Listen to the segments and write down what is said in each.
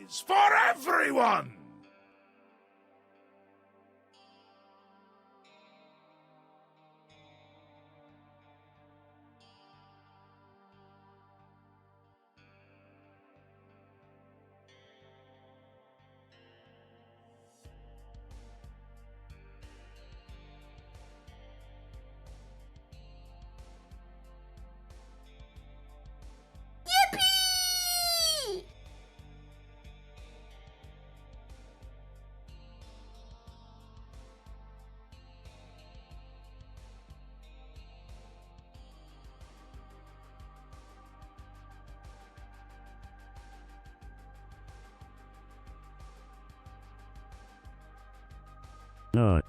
prize for everyone! Yippee! No.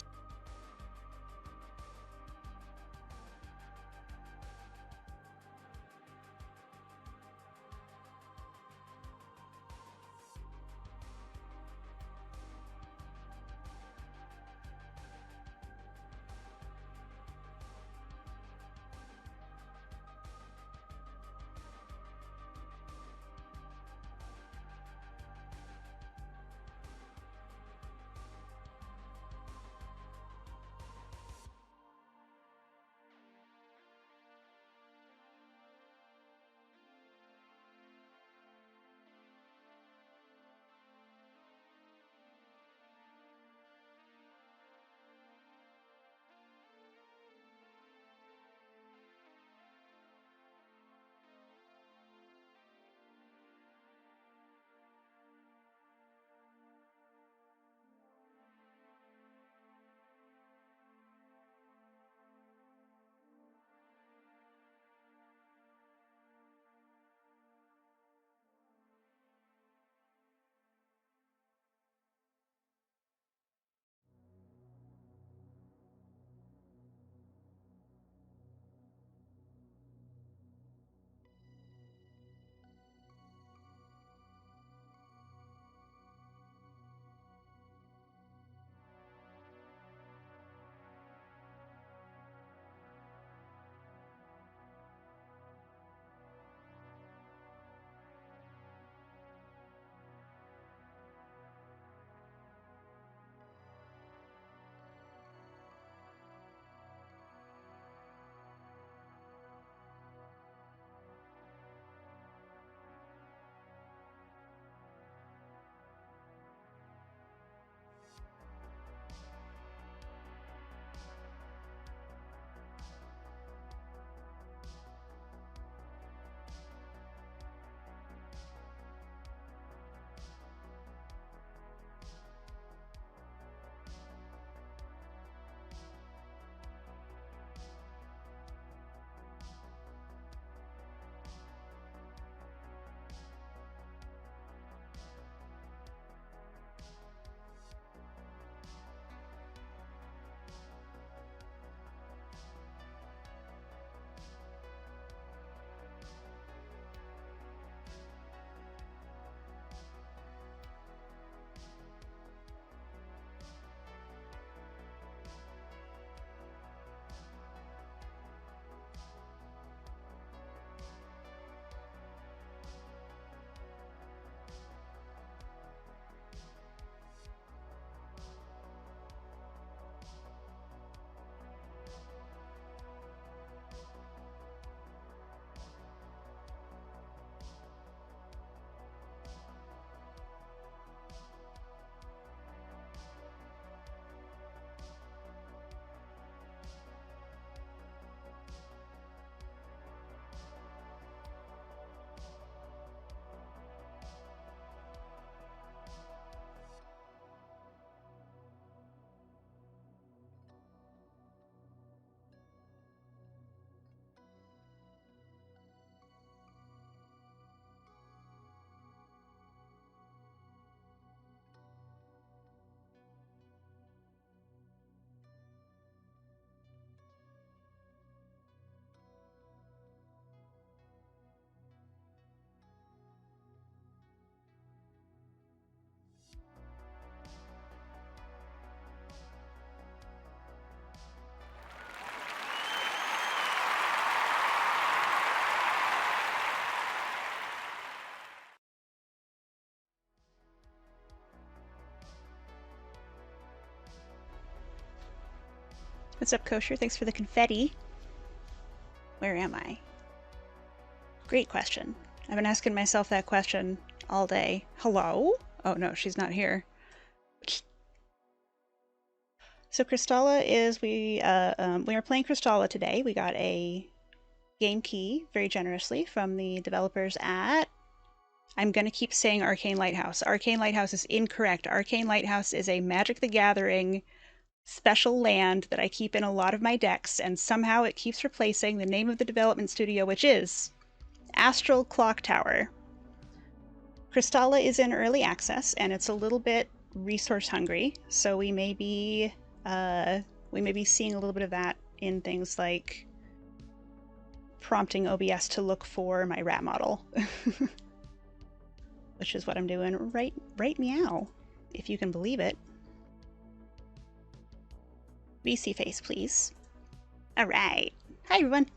What's up, Kosher? Thanks for the confetti. Where am I? Great question. I've been asking myself that question all day. Hello? Oh no, she's not here. So Crystalla is, we are playing Crystalla today. We got a game key very generously from the developers at, I'm going to keep saying Arcane Lighthouse. Arcane Lighthouse is incorrect. Arcane Lighthouse is a Magic the Gathering special land that I keep in a lot of my decks, and somehow it keeps replacing the name of the development studio, which is Astral Clocktower. Crystalla is in early access, and it's a little bit resource hungry, so we may be seeing a little bit of that in things like prompting OBS to look for my rat model, which is what I'm doing right meow, if you can believe it. VC face, please. All right. Hi, everyone.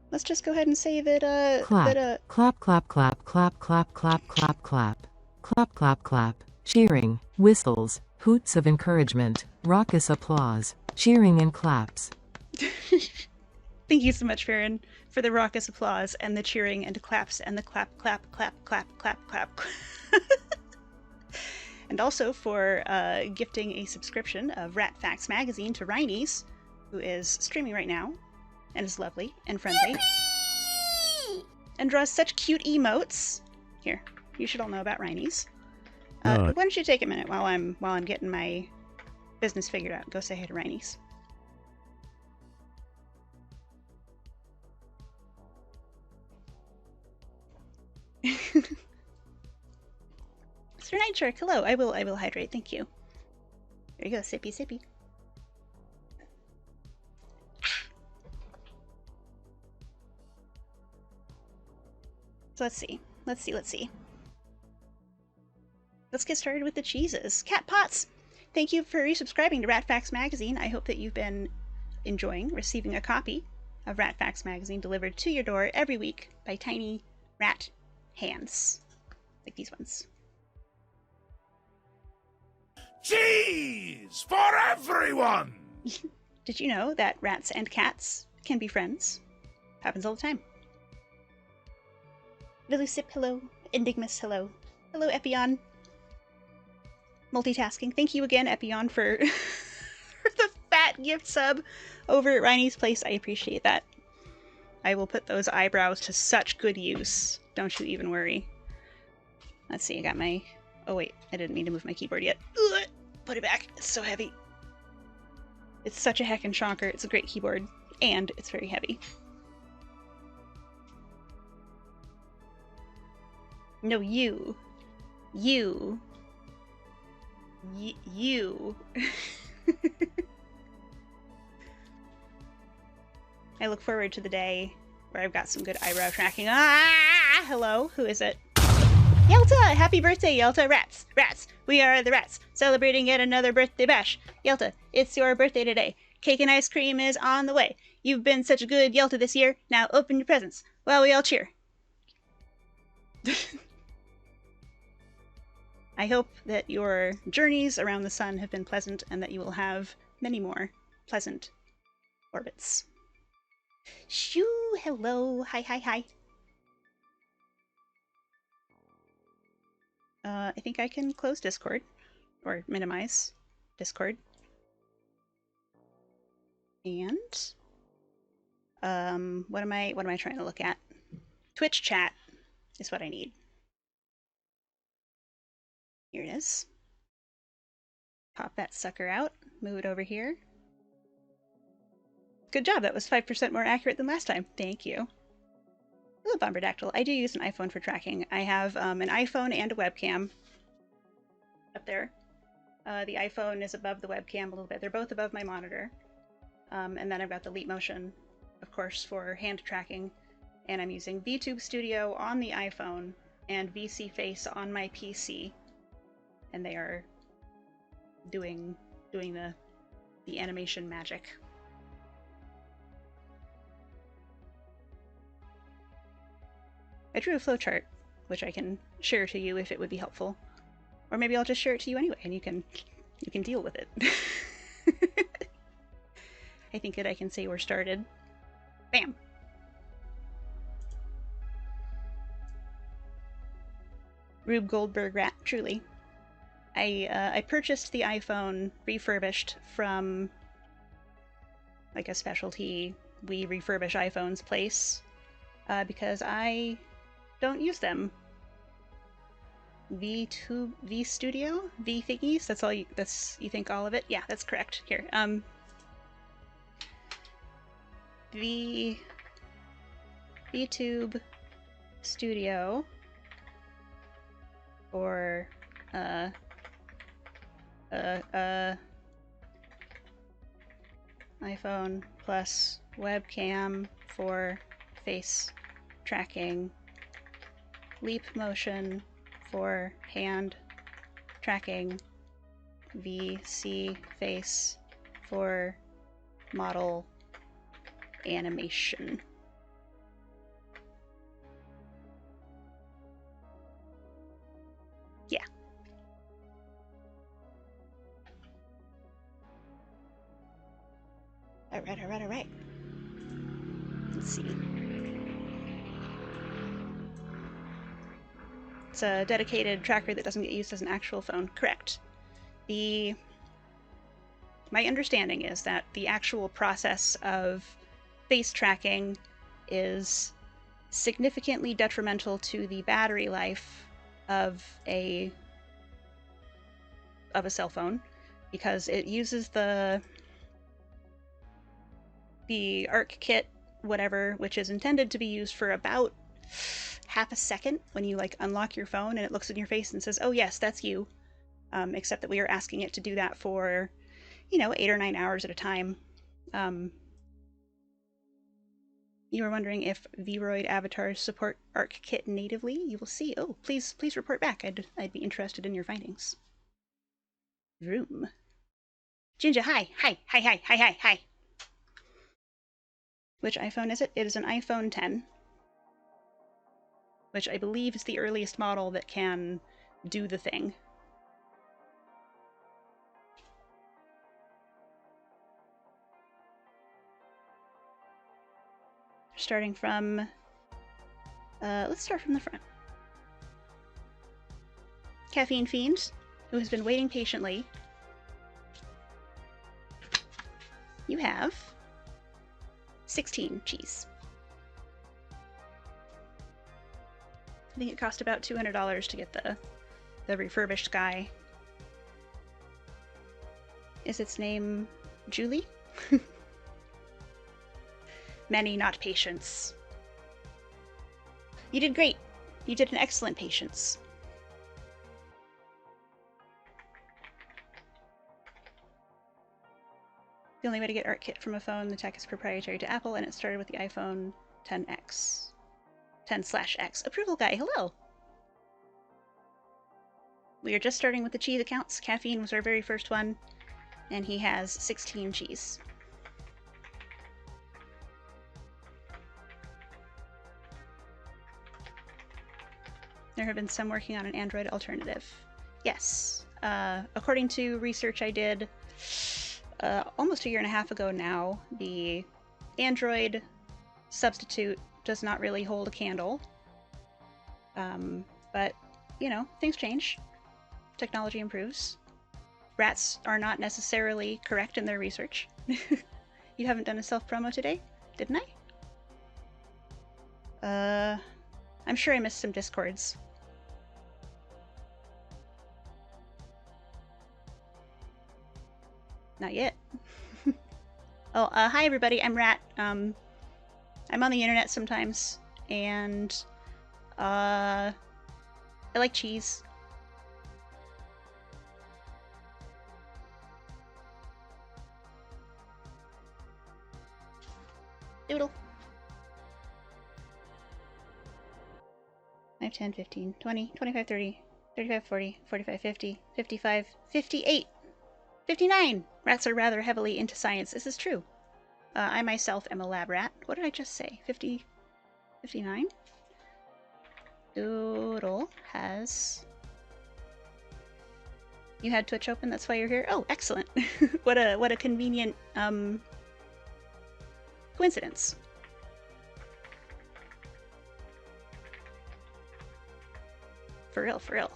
Let's just go ahead and say that, clap, clap, clap, clap, clap, clap, clap, clap, clap, clap, clap, clap, cheering, whistles, hoots of encouragement, raucous applause, cheering and claps. Thank you so much, Farron, for the raucous applause and the cheering and the claps and the clap, clap, clap, clap, clap, clap. And also for gifting a subscription of Rat Facts Magazine to Rhineys, who is streaming right now, and is lovely and friendly. Yippee! And draws such cute emotes. Here, you should all know about Rhineys. Why don't you take a minute while I'm getting my business figured out? Go say hi to Rhineys. Mr. Nightshark, hello. I will hydrate. Thank you. There you go. Sippy, sippy. So let's see. Let's get started with the cheeses. Cat Potts, thank you for resubscribing to Rat Facts Magazine. I hope that you've been enjoying receiving a copy of Rat Facts Magazine delivered to your door every week by tiny rat hands, like these ones. Cheese for everyone! Did you know that rats and cats can be friends? Happens all the time. Vilusip, hello. Enigmus, hello. Hello, Epion. Multitasking. Thank you again, Epion, for the fat gift sub over at Rhineys Place. I appreciate that. I will put those eyebrows to such good use. Don't you even worry. Let's see, I got my... Oh wait, I didn't mean to move my keyboard yet. Ugh, put it back. It's so heavy. It's such a heckin' chonker. It's a great keyboard. And it's very heavy. No, you. I look forward to the day where I've got some good eyebrow tracking. Ah! Hello? Who is it? Yelta! Happy birthday, Yelta! Rats! We are the rats, celebrating yet another birthday bash. Yelta, it's your birthday today. Cake and ice cream is on the way. You've been such a good Yelta this year. Now open your presents while we all cheer. I hope that your journeys around the sun have been pleasant and that you will have many more pleasant orbits. Shoo! Hello! Hi! I think I can close Discord, or minimize Discord. And what am I trying to look at? Twitch chat is what I need. Here it is. Pop that sucker out, move it over here. Good job, that was 5% more accurate than last time. Thank you. Hello, Bomberdactyl. I do use an iPhone for tracking. I have an iPhone and a webcam up there. The iPhone is above the webcam a little bit. They're both above my monitor. And then I've got the Leap Motion, of course, for hand tracking. And I'm using VTube Studio on the iPhone and VC Face on my PC. And they are doing the animation magic. I drew a flowchart, which I can share to you if it would be helpful. Or maybe I'll just share it to you anyway, and you can deal with it. I think that I can say we're started. Bam! Rube Goldberg rat, truly. I purchased the iPhone refurbished from like a specialty we refurbish iPhones place because I don't use them. V2 V Studio V thingies. That's all you. You think all of it? Yeah, that's correct. Here, VTube Studio or iPhone plus webcam for face tracking, leap motion for hand tracking, VC face for model animation. Yeah. Alright. Let's see. It's a dedicated tracker that doesn't get used as an actual phone. Correct. My understanding is that the actual process of face tracking is significantly detrimental to the battery life of a cell phone because it uses the ARC-Kit whatever, which is intended to be used for about half a second when you like unlock your phone and it looks in your face and says, oh yes, that's you. Except that we are asking it to do that for, 8 or 9 hours at a time. You were wondering if Vroid avatars support ARC-Kit natively? You will see. Oh, please report back. I'd be interested in your findings. Vroom. Jinja, hi. Which iPhone is it? It is an iPhone 10. Which I believe is the earliest model that can do the thing. Starting from... let's start from the front. Caffeine Fiend, who has been waiting patiently. You have 16 cheese. I think it cost about $200 to get the refurbished guy. Is its name Julie? Many, not Patience. You did great. You did an excellent Patience. The only way to get ARC-Kit from a phone, the tech is proprietary to Apple, and it started with the iPhone 10X. 10/X. Approval guy, hello! We are just starting with the cheese accounts. Caffeine was our very first one, and he has 16 cheese. There have been some working on an Android alternative. Yes. According to research I did almost a year and a half ago now, the Android substitute does not really hold a candle. But, things change. Technology improves. Rats are not necessarily correct in their research. You haven't done a self-promo today? Didn't I? I'm sure I missed some Discords. Not yet. Oh, hi everybody, I'm Rat. I'm on the internet sometimes, and I like cheese. Doodle. 5, 10, 15, 20, 25, 30, 35, 40, 45, 50, 55, 58, 59! Rats are rather heavily into science. This is true. I myself am a lab rat. What did I just say? 50... 59? Doodle has You had Twitch open, that's why you're here? Oh, excellent. What a convenient coincidence. For real, for real.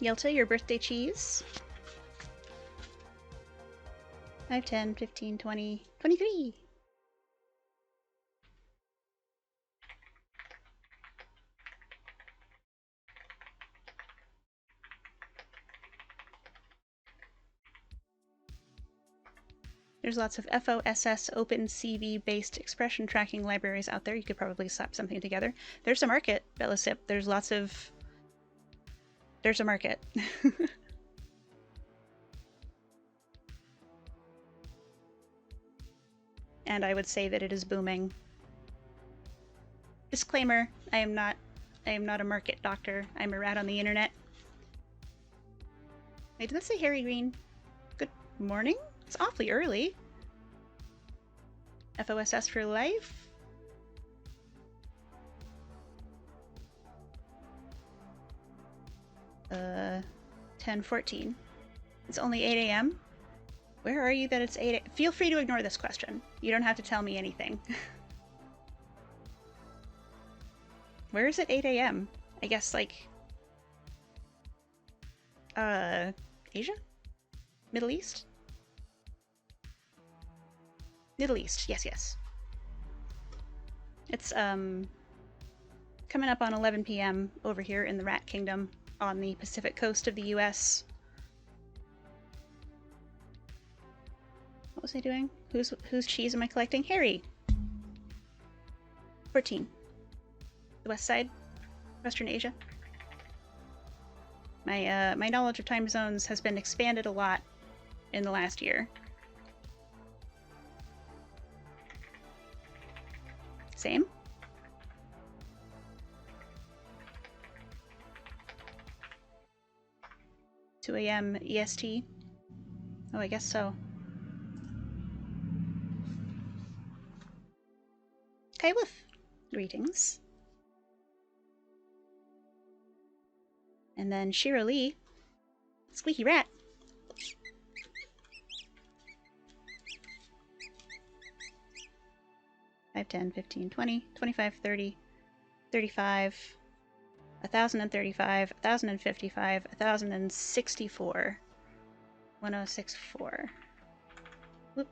Yelta, your birthday cheese. 5, 10, 15, 20, 23. There's lots of FOSS OpenCV based expression tracking libraries out there. You could probably slap something together. There's a market, Belisip. There's a market. And I would say that it is booming. Disclaimer, I am not a market doctor. I'm a rat on the internet. Wait, did that say Harry Green? Good morning? It's awfully early. FOSS for life? Uh, 10:14. It's only 8 a.m.? Where are you that it's 8 a.m.? Feel free to ignore this question. You don't have to tell me anything. Where is it 8 a.m.? I guess, like... Asia? Middle East? Middle East, yes, yes. It's, coming up on 11 p.m. over here in the Rat Kingdom on the Pacific coast of the U.S. What was I doing? Whose cheese am I collecting? Harry! 14. The west side? Western Asia? My knowledge of time zones has been expanded a lot in the last year. Same? (2 a.m. EST? Oh, I guess so. Kaiwoof, greetings. And then Shira Lee, Squeaky Rat. Five, 10, 15, 20, 25, 30, 35, 1,035, 1,055, 1,064. 1064. Whoop.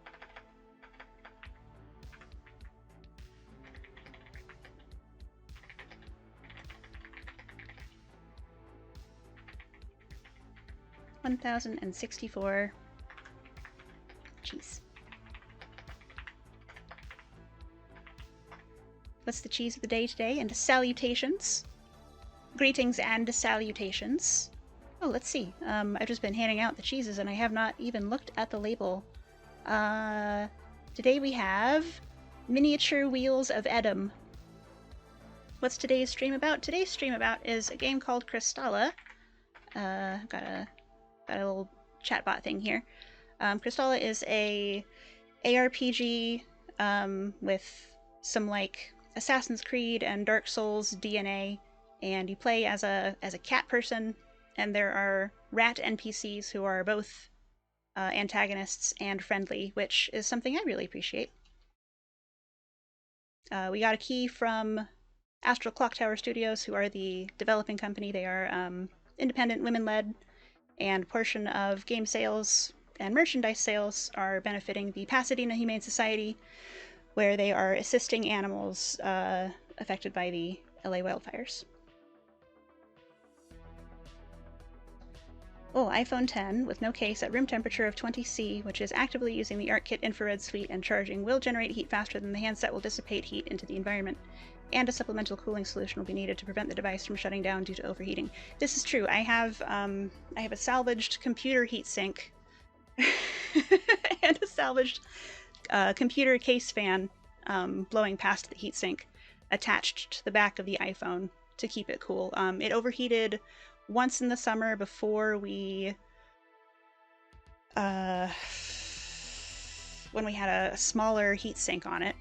$1,064. Cheese. What's the cheese of the day today? And salutations. Greetings and salutations. Oh, let's see. I've just been handing out the cheeses and I have not even looked at the label. Today we have Miniature Wheels of Edom. What's today's stream about? Today's stream about is a game called Crystalla. Got a little chatbot thing here. Crystalla is a ARPG with some like Assassin's Creed and Dark Souls DNA, and you play as a cat person, and there are rat NPCs who are both antagonists and friendly, which is something I really appreciate. We got a key from Astral Clocktower Studios, who are the developing company. They are independent, women-led, and portion of game sales and merchandise sales are benefiting the Pasadena Humane Society, where they are assisting animals affected by the LA wildfires. Oh, iPhone 10 with no case at room temperature of 20°C, which is actively using the ArcKit infrared suite and charging, will generate heat faster than the handset will dissipate heat into the environment, and a supplemental cooling solution will be needed to prevent the device from shutting down due to overheating. This is true. I have a salvaged computer heatsink and a salvaged computer case fan blowing past the heatsink attached to the back of the iPhone to keep it cool. It overheated once in the summer before we when we had a smaller heat sink on it.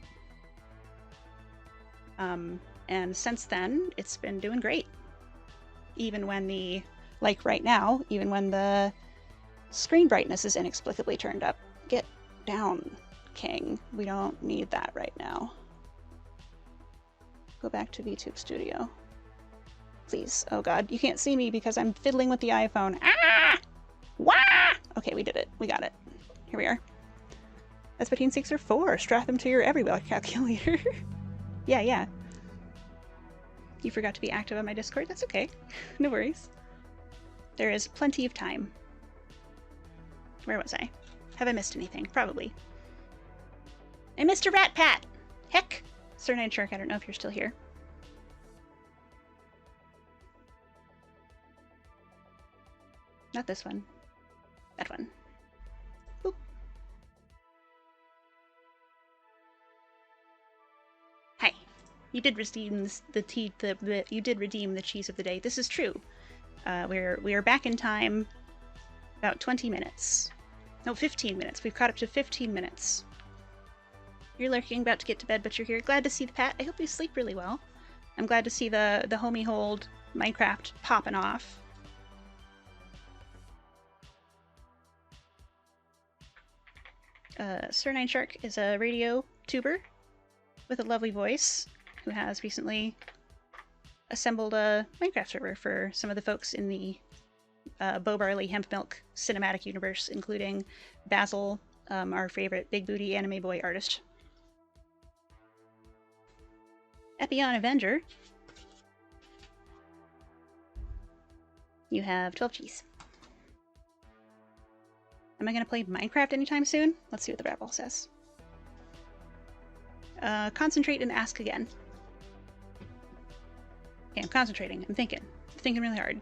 And since then, it's been doing great. Even when like right now, even when the screen brightness is inexplicably turned up. Get down, King. We don't need that right now. Go back to VTube Studio. Please. Oh god, you can't see me because I'm fiddling with the iPhone. Ah! Wah! Okay, we did it. We got it. Here we are. Espadine 6 or 4. Strap them to your everywhere calculator. Yeah. You forgot to be active on my Discord? That's okay. No worries. There is plenty of time. Where was I? Have I missed anything? Probably. I missed a rat pat! Heck! Sir Nine Shark, I don't know if you're still here. Not this one. That one. Oop. Hi. You did redeem you did redeem the cheese of the day. This is true. We are back in time about 20 minutes. No, 15 minutes. We've caught up to 15 minutes. You're lurking, about to get to bed, but you're here. Glad to see the Pat. I hope you sleep really well. I'm glad to see the homie hold Minecraft popping off. Sir Nine Shark is a radio tuber with a lovely voice who has recently assembled a Minecraft server for some of the folks in the Bo Barley Hemp Milk cinematic universe, including Basil, our favorite big booty anime boy artist. Epion Avenger. You have 12 Gs. Am I going to play Minecraft anytime soon? Let's see what the rat ball says. Concentrate and ask again. Okay, I'm concentrating. I'm thinking. Thinking really hard.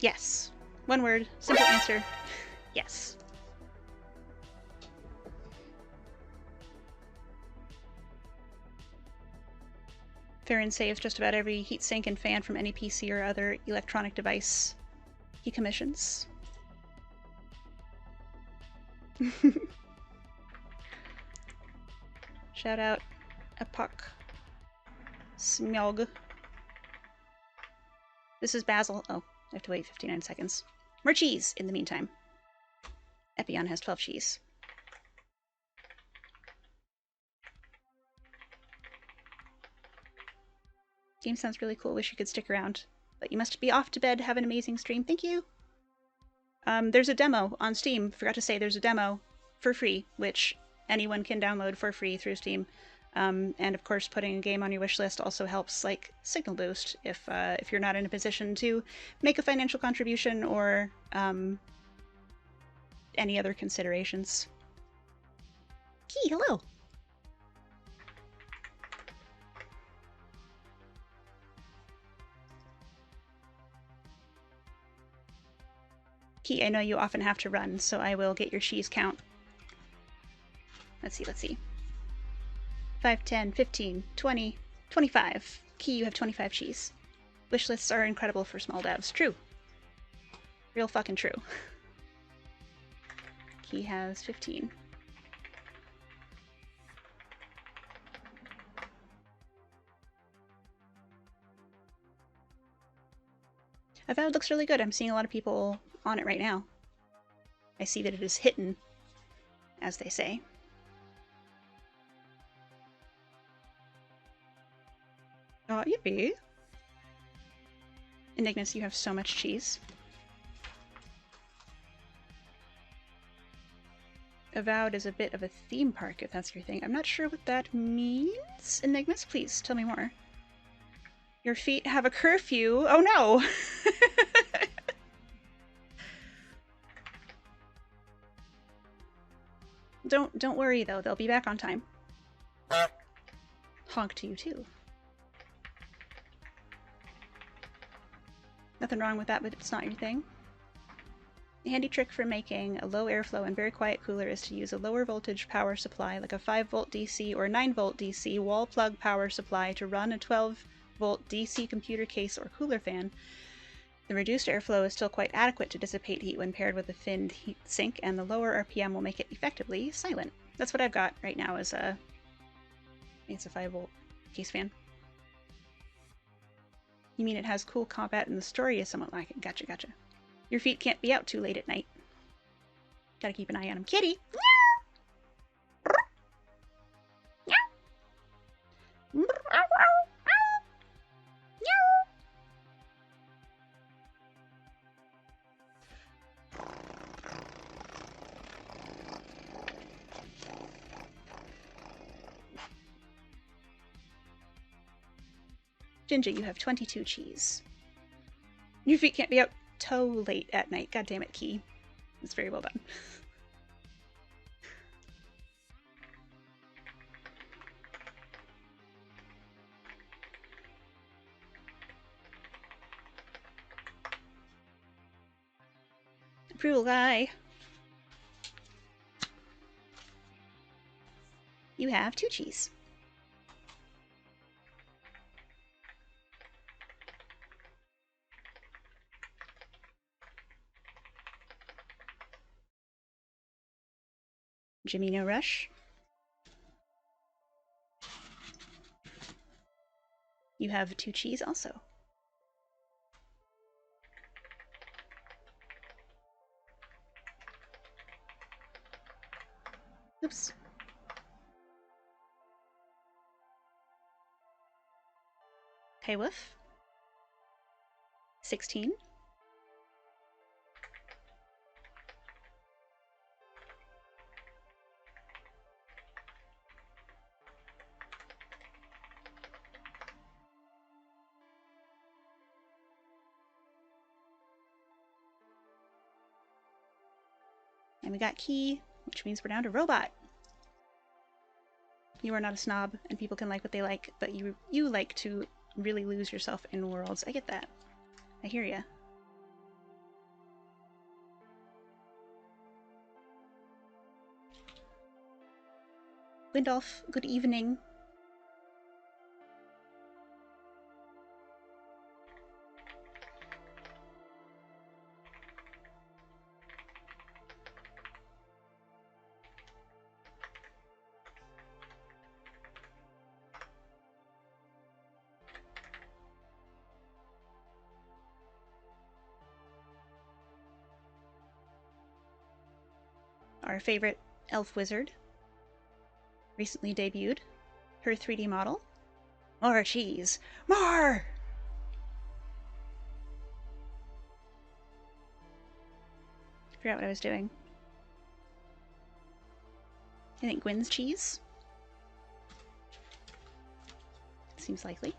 Yes. One word. Simple answer. Yes. Farron saves just about every heatsink and fan from any PC or other electronic device he commissions. Shout out Epoch Smjog. This is Basil. Oh, I have to wait 59 seconds. More cheese in the meantime. Epion has 12 cheese. Game sounds really cool. Wish you could stick around. But you must be off to bed. Have an amazing stream. Thank you. There's a demo on Steam. Forgot to say there's a demo for free, which anyone can download for free through Steam. And of course, putting a game on your wish list also helps, like Signal Boost, if you're not in a position to make a financial contribution or any other considerations. Key, hello. Key, I know you often have to run, so I will get your cheese count. Let's see. 5, 10, 15, 20, 25. Key, you have 25 cheese. Wish lists are incredible for small devs. True. Real fucking true. Key has 15. Avowed looks really good. I'm seeing a lot of people on it right now. I see that it is hidden, as they say. Oh, yippee. Enigmus, you have so much cheese. Avowed is a bit of a theme park, if that's your thing. I'm not sure what that means. Enigmus, please tell me more. Your feet have a curfew. Oh no! Don't worry though, they'll be back on time. Honk to you too. Nothing wrong with that, but it's not your thing. A handy trick for making a low airflow and very quiet cooler is to use a lower voltage power supply, like a 5-volt DC or 9-volt DC wall plug power supply to run a 12-volt DC computer case or cooler fan. The reduced airflow is still quite adequate to dissipate heat when paired with a finned heat sink, and the lower RPM will make it effectively silent. That's what I've got right now is a... It's a 5-volt case fan. You mean it has cool combat and the story is somewhat lacking. Gotcha, gotcha. Your feet can't be out too late at night. Gotta keep an eye on them. Kitty! Ginger, you have 22 cheese. Your feet can't be out too late at night. God damn it, Key. It's very well done. Approval guy. You have 2 cheese. Jimmy No Rush. You have 2 cheese also. Oops. Hey Woof. 16. And we got Key, which means we're down to Robot. You are not a snob, and people can like what they like, but you like to really lose yourself in worlds. I get that. I hear ya. Windolf, good evening. Our favorite elf wizard recently debuted her 3D model. More cheese! More! Forgot what I was doing. I think Gwen's cheese. Seems likely.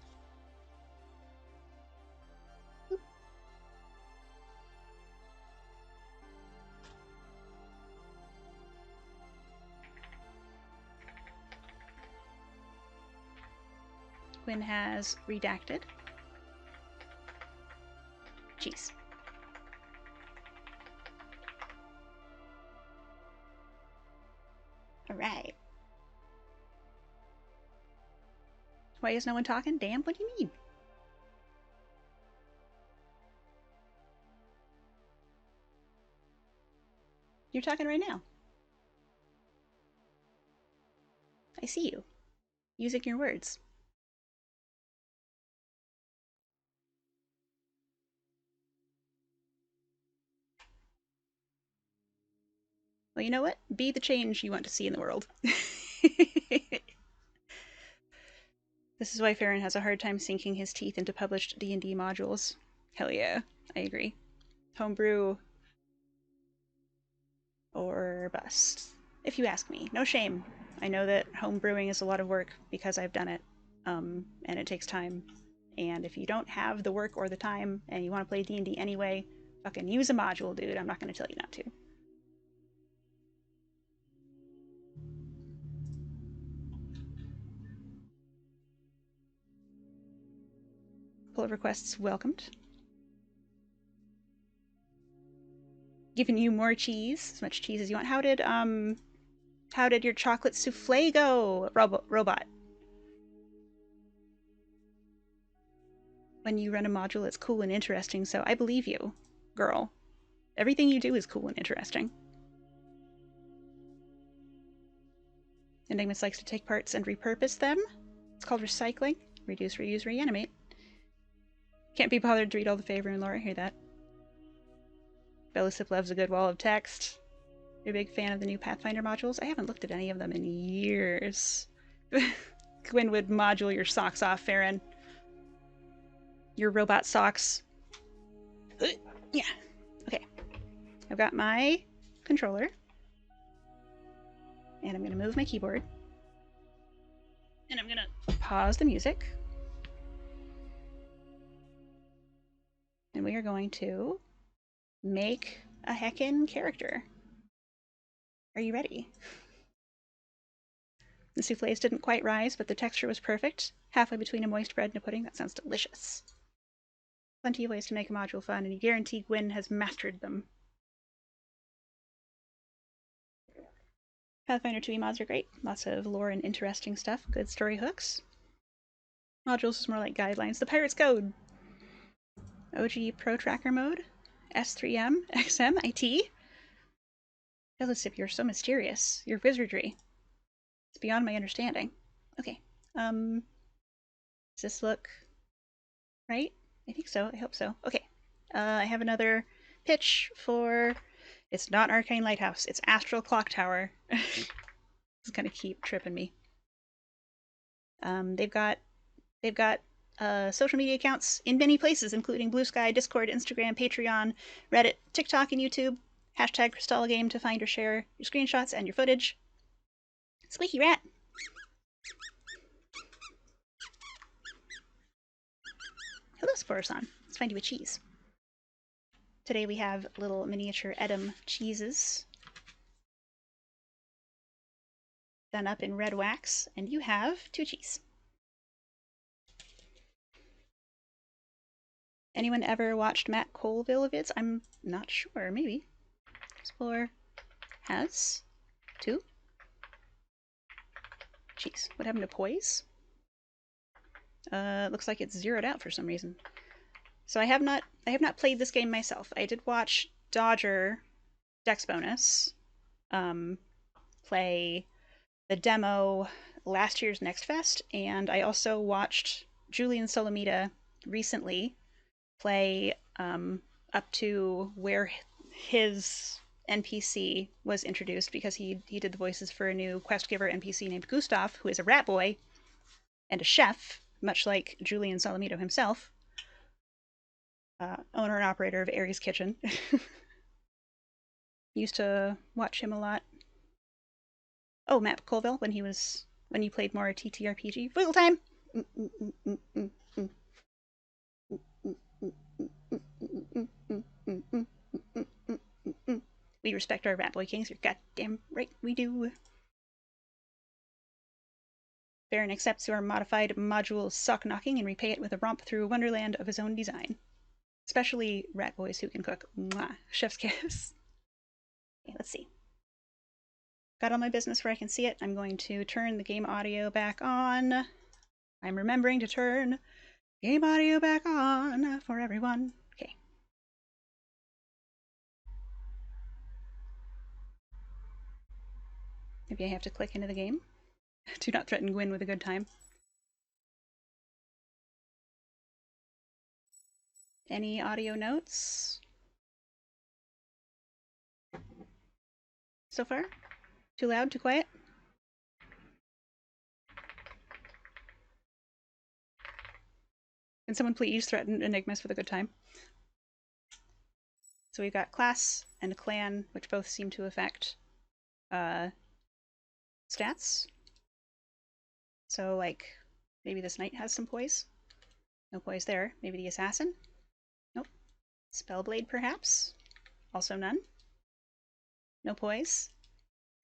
Gwen has redacted. Cheese. Alright. Why is no one talking? Damn, what do you mean? You're talking right now. I see you. Using your words. Well, you know what? Be the change you want to see in the world. This is why Farron has a hard time sinking his teeth into published D&D modules. Hell yeah, I agree. Homebrew or bust, if you ask me. No shame. I know that homebrewing is a lot of work because I've done it, and it takes time. And if you don't have the work or the time and you want to play D&D anyway, fucking use a module, dude. I'm not going to tell you not to. Pull requests welcomed. Giving you more cheese, as much cheese as you want. How did your chocolate souffle go, robot? when you run a module, it's cool and interesting, so I believe you, girl. Everything you do is cool and interesting. Enigmas likes to take parts and repurpose them. It's called recycling. Reduce, reuse, reanimate. Can't be bothered to read all the favor and lore. I hear that. Belisip loves a good wall of text. You're a big fan of the new Pathfinder modules? I haven't looked at any of them in years. Gwyn would module your socks off, Farron. Your robot socks. Yeah. Okay. I've got my controller. And I'm going to move my keyboard. And I'm going to pause the music. And we are going to make a heckin' character. Are you ready? The souffles didn't quite rise, but the texture was perfect. Halfway between a moist bread and a pudding. That sounds delicious. Plenty of ways to make a module fun, and you guarantee Gwyn has mastered them. Pathfinder 2e mods are great. Lots of lore and interesting stuff. Good story hooks. Modules is more like guidelines. The Pirate's Code. OG Pro Tracker mode. S3M, XM, IT. Belisip, you're so mysterious. Your wizardry. It's beyond my understanding. Okay. Does this look right? I think so. I hope so. Okay. I have another pitch for... It's not Arcane Lighthouse. It's Astral Clock Tower. It's gonna keep tripping me. They've got social media accounts in many places, including Blue Sky, Discord, Instagram, Patreon, Reddit, TikTok, and YouTube. Hashtag Crystalla Game to find or share your screenshots and your footage. Squeaky rat. Hello, Sporosan. Let's find you a cheese. Today we have little miniature Edam cheeses done up in red wax, and you have 2 cheese. Anyone ever watched Matt Colville vids? I'm not sure. Maybe. Explore has 2 cheese. What happened to poise? Looks like it's zeroed out for some reason. So I have not played this game myself. I did watch Dodger Dex Bonus play the demo last year's Next Fest, and I also watched Julian Solomita recently play up to where his NPC was introduced, because he did the voices for a new quest giver NPC named Gustav, who is a rat boy and a chef, much like Julian Solomito himself, owner and operator of Aries Kitchen. Used to watch him a lot. Oh, Matt Colville, when you played more TTRPG. Wiggle time! We respect our rat boy kings. You're goddamn right we do. Baron accepts your modified module sock knocking and repay it with a romp through a wonderland of his own design. Especially rat boys who can cook. Mwah. Chef's kiss. Okay, let's see. Got all my business where I can see it. I'm going to turn the game audio back on. I'm remembering to turn game audio back on for everyone. Okay. Maybe I have to click into the game. Do not threaten Gwyn with a good time. Any audio notes so far? Too loud? Too quiet? Can someone please threaten Enigmas with a good time? So we've got class and clan, which both seem to affect stats. So, like, maybe this knight has some poise. No poise there. Maybe the assassin? Nope. Spellblade, perhaps? Also none. No poise.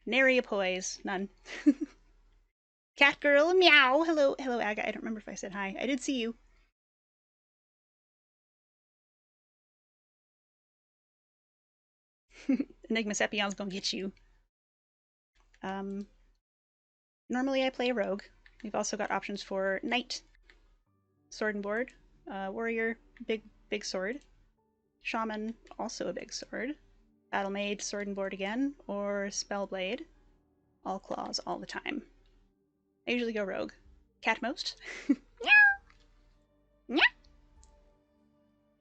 Nary a poise. None. Cat girl, meow! Hello, Aga. I don't remember if I said hi. I did see you. Enigmas Epion's gonna get you. Normally I play a rogue. We've also got options for knight, sword and board, Warrior, big sword. Shaman, also a big sword. Battle Mage, sword and board again. Or Spellblade, all claws all the time. I usually go rogue. Cat most.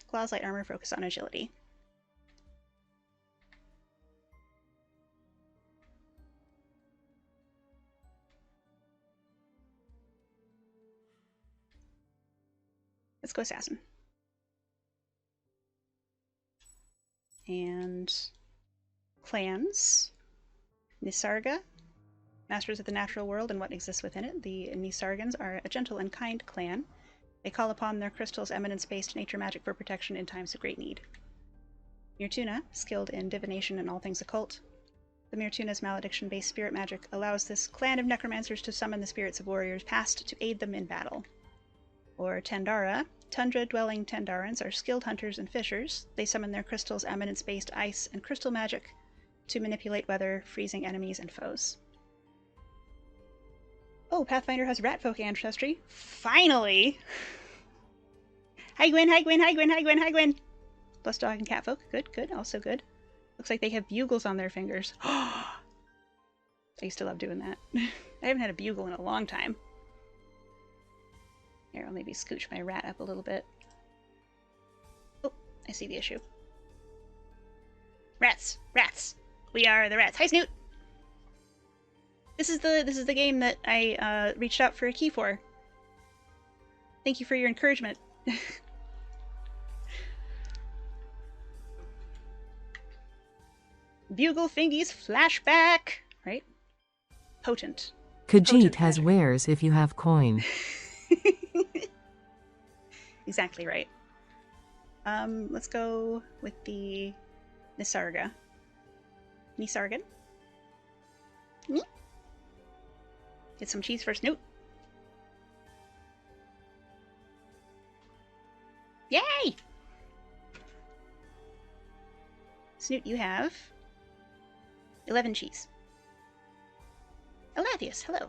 Claws, light armor, focus on agility. Let's go assassin. And clans. Nisarga, masters of the natural world and what exists within it. The Nisargans are a gentle and kind clan. They call upon their crystal's eminence-based nature magic for protection in times of great need. Mirtuna, skilled in divination and all things occult. The Mirtuna's malediction-based spirit magic allows this clan of necromancers to summon the spirits of warriors past to aid them in battle. Or Tandara, tundra-dwelling Tandarans are skilled hunters and fishers. They summon their crystal's eminence-based ice and crystal magic to manipulate weather, freezing enemies and foes. Oh, Pathfinder has ratfolk ancestry. Finally! Hi Gwyn, hi Gwyn, hi Gwyn, hi Gwyn, hi Gwyn! Plus dog and catfolk. Good, good, also good. Looks like they have bugles on their fingers. I used to love doing that. I haven't had a bugle in a long time. Here, I'll maybe scooch my rat up a little bit. Oh, I see the issue. Rats! Rats! We are the rats. Hi, Snoot! This is the game that I reached out for a key for. Thank you for your encouragement. Bugle Fingies flashback! Right? Potent. Khajiit has wares if you have coin. Exactly right. Let's go with the Nisarga. Nisargan. Me? Get some cheese for Snoot. Yay! Snoot, you have 11 cheese. Elathius, hello.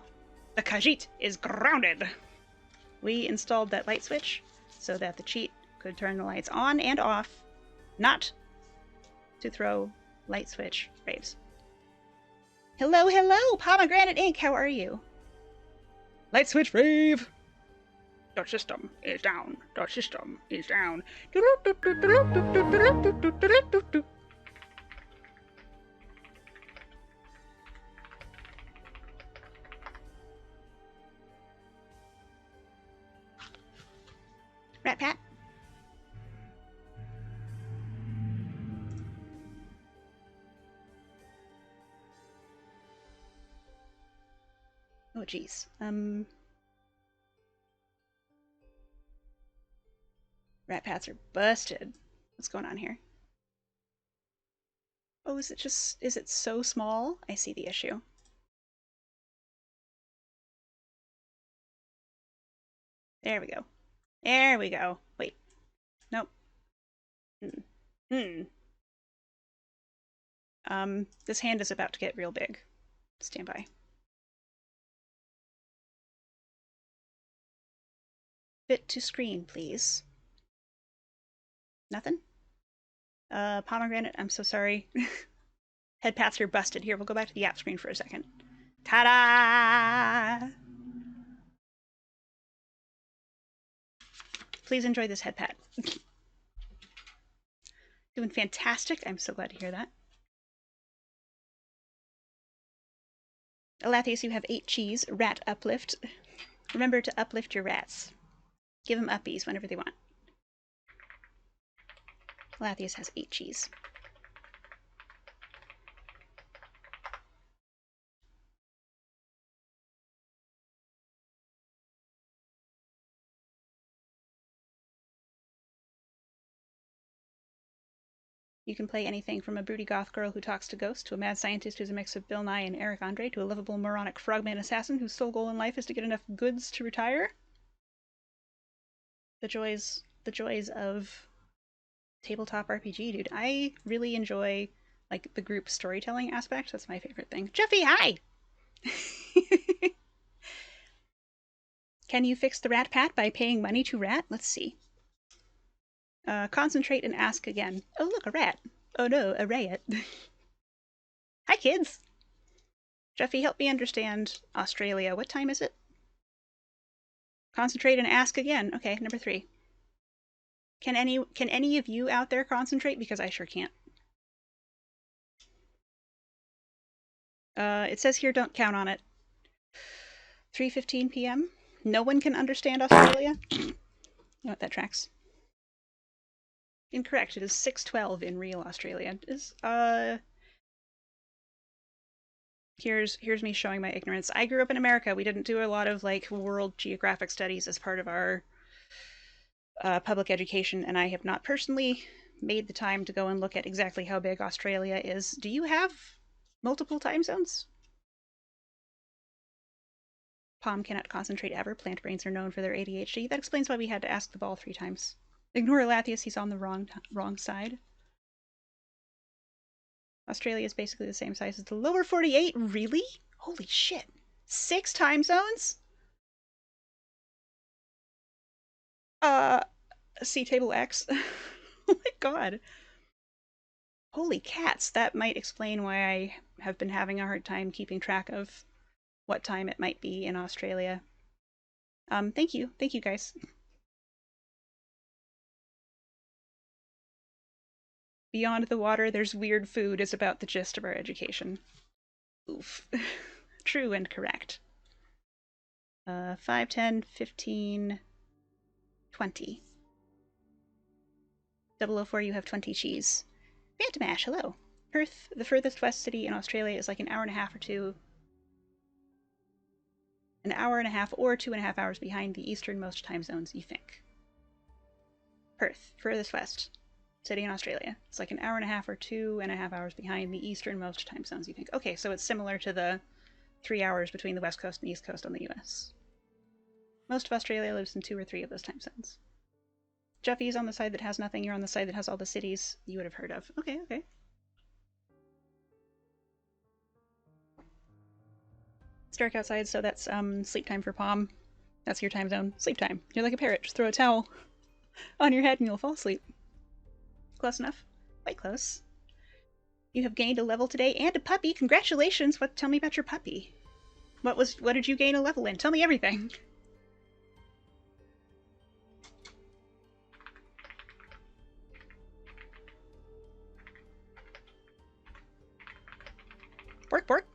The Khajiit is grounded. We installed that light switch so that the cheat could turn the lights on and off, not to throw light switch raves. Hello, hello, Pomegranate Ink, how are you? Light switch rave! The system is down. The system is down. Rat Pat. Oh, geez. Rat Pats are busted. What's going on here? Oh, is it so small? I see the issue. There we go. There we go. Wait. Nope. This hand is about to get real big. Stand by. Fit to screen, please. Nothing? Pomegranate, I'm so sorry. Head paths are busted. Here, we'll go back to the app screen for a second. Ta-da! Please enjoy this head pat. Doing fantastic. I'm so glad to hear that. Elathius, you have 8 cheese. Rat uplift. Remember to uplift your rats. Give them uppies whenever they want. Elathius has 8 cheese. You can play anything from a broody goth girl who talks to ghosts, to a mad scientist who's a mix of Bill Nye and Eric Andre, to a lovable moronic frogman assassin whose sole goal in life is to get enough goods to retire. The joys of tabletop RPG, dude. I really enjoy like the group storytelling aspect. That's my favorite thing. Jeffy, hi! Can you fix the Rat Pat by paying money to Rat? Let's see. Concentrate and ask again. Oh, look, a rat. Oh no, a riot. Hi, kids. Jeffy, help me understand Australia. What time is it? Concentrate and ask again. Okay, number 3. Can any of you out there concentrate? Because I sure can't. It says here, don't count on it. 3:15 p.m. No one can understand Australia. You know what, that tracks. Incorrect. It is 6:12 in real Australia. Here's me showing my ignorance. I grew up in America. We didn't do a lot of like world geographic studies as part of our public education, and I have not personally made the time to go and look at exactly how big Australia is. Do you have multiple time zones? Palm cannot concentrate ever. Plant brains are known for their ADHD. That explains why we had to ask the ball 3 times. Ignore Lathius, he's on the wrong side. Australia is basically the same size as the lower 48. Really? Holy shit. 6 time zones? See table X. Oh my god. Holy cats, that might explain why I have been having a hard time keeping track of what time it might be in Australia. Thank you guys. Beyond the water, there's weird food is about the gist of our education. Oof. True and correct. 5, 10, 15, 20. 004, you have 20 cheese. Phantom Ash, hello. Perth, the furthest west city in Australia, is like an hour and a half or 2. An hour and a half or 2.5 hours behind the easternmost time zones, you think. Perth, furthest west city in Australia. It's like an hour and a half or 2.5 hours behind the easternmost time zones, you think. Okay, so it's similar to the 3 hours between the west coast and the east coast on the US. Most of Australia lives in 2 or 3 of those time zones. Jeffy's on the side that has nothing. You're on the side that has all the cities you would have heard of. Okay. It's dark outside, so that's sleep time for Palm. That's your time zone. Sleep time. You're like a parrot. Just throw a towel on your head and you'll fall asleep. Close enough? Quite close. You have gained a level today and a puppy. Congratulations! Tell me about your puppy. What did you gain a level in? Tell me everything. Bork.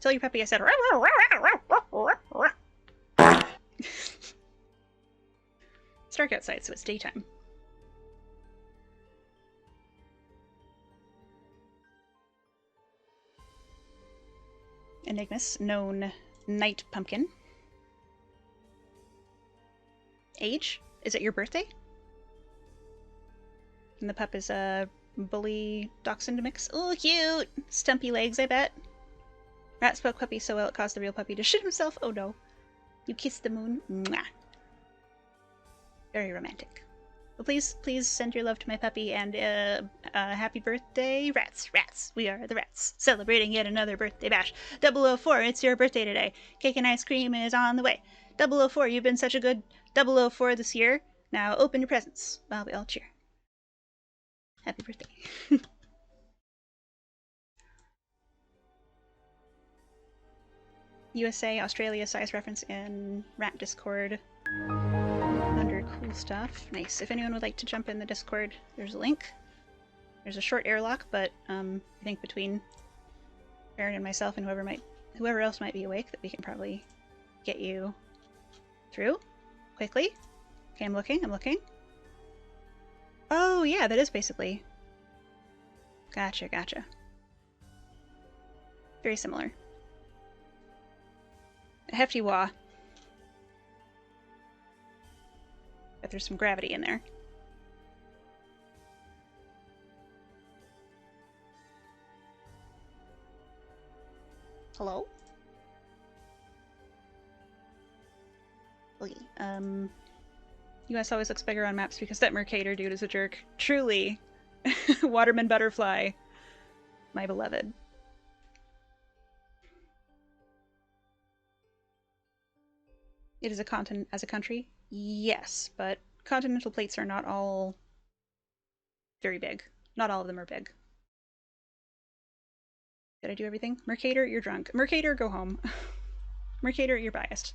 Tell your puppy I said. It's dark outside, so it's daytime. Enigmus, known Night Pumpkin. Age? Is it your birthday? And the pup is a bully dachshund mix. Oh, cute! Stumpy legs, I bet. Rat spoke puppy so well it caused the real puppy to shit himself. Oh no. You kissed the moon. Mwah. Very romantic. Well, please send your love to my puppy and happy birthday, rats. We are the rats, celebrating yet another birthday bash. 004, it's your birthday today. Cake and ice cream is on the way. 004, you've been such a good 004 this year. Now open your presents while we all cheer. Happy birthday. USA, Australia size reference in Rat Discord. Under cool stuff. Nice. If anyone would like to jump in the Discord, there's a link. There's a short airlock, but I think between Aaron and myself and whoever else might be awake, that we can probably get you through quickly. Okay, I'm looking. Oh yeah, that is basically. Gotcha. Very similar. A hefty wah. But there's some gravity in there. Hello? Okay, US always looks bigger on maps because that Mercator dude is a jerk. Truly. Waterman Butterfly. My beloved. It is a continent as a country? Yes, but continental plates are not all very big. Not all of them are big. Did I do everything? Mercator, you're drunk. Mercator, go home. Mercator, you're biased.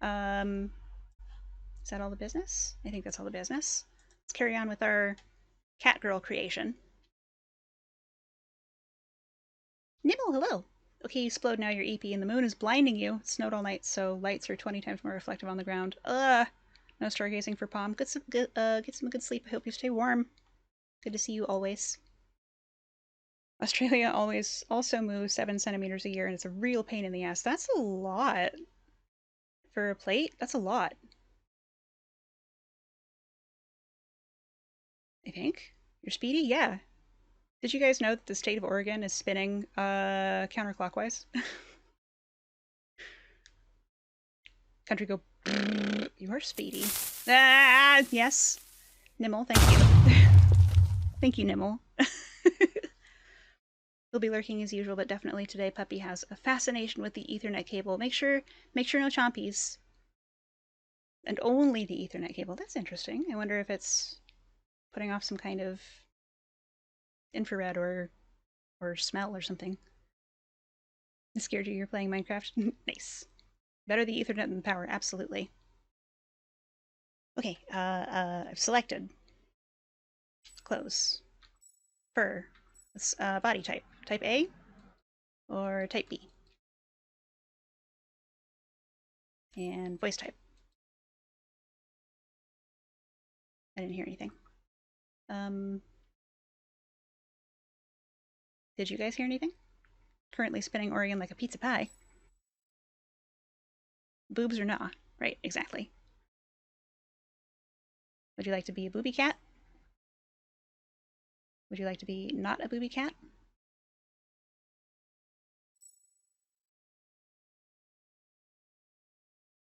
Is that all the business? I think that's all the business. Let's carry on with our cat girl creation. Nibble, hello. Okay, you explode now, you're EP, and the moon is blinding you. It snowed all night, so lights are 20 times more reflective on the ground. No stargazing for Palm. Get some good sleep. I hope you stay warm. Good to see you always. Australia always also moves 7 centimeters a year, and it's a real pain in the ass. That's a lot. For a plate, that's a lot. I think. You're speedy? Yeah. Did you guys know that the state of Oregon is spinning counterclockwise? Country go. You are speedy. Ah, yes. Nimble, thank you. Thank you, Nimble. He'll be lurking as usual, but definitely today Puppy has a fascination with the Ethernet cable. Make sure no chompies. And only the Ethernet cable. That's interesting. I wonder if it's putting off some kind of infrared or smell or something. I'm scared you're playing Minecraft. Nice. Better the Ethernet than the power, absolutely. Okay, I've selected. Clothes. Fur. That's body type. Type A or type B. And voice type. I didn't hear anything. Did you guys hear anything? Currently spinning Oregon like a pizza pie. Boobs or nah? Right, exactly. Would you like to be a booby cat? Would you like to be not a booby cat?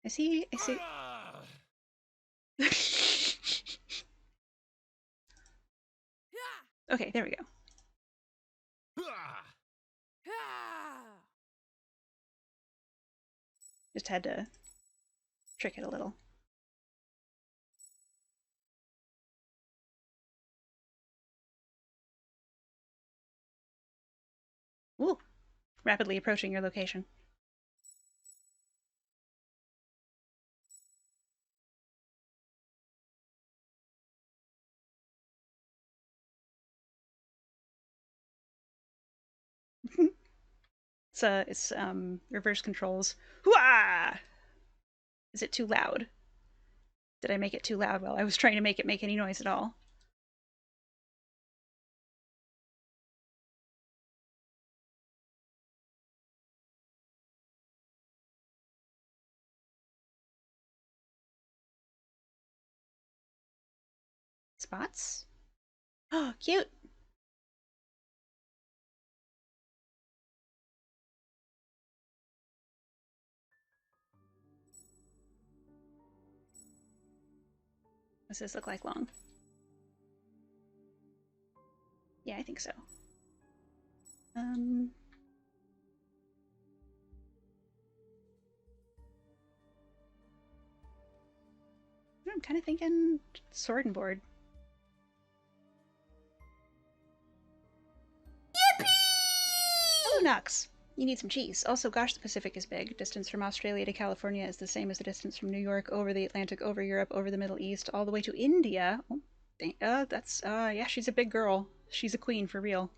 I see. Okay, there we go. Just had to trick it a little. Ooh, rapidly approaching your location. It's reverse controls. Hooah! Is it too loud? Did I make it too loud while I was trying to make it make any noise at all? Spots? Oh, cute! Does this look like long? Yeah, I think so. I'm kind of thinking sword and board. Yippee! Hello, Nox. You need some cheese. Also, gosh, the Pacific is big. Distance from Australia to California is the same as the distance from New York, over the Atlantic, over Europe, over the Middle East, all the way to India. Oh, yeah, she's a big girl. She's a queen for real.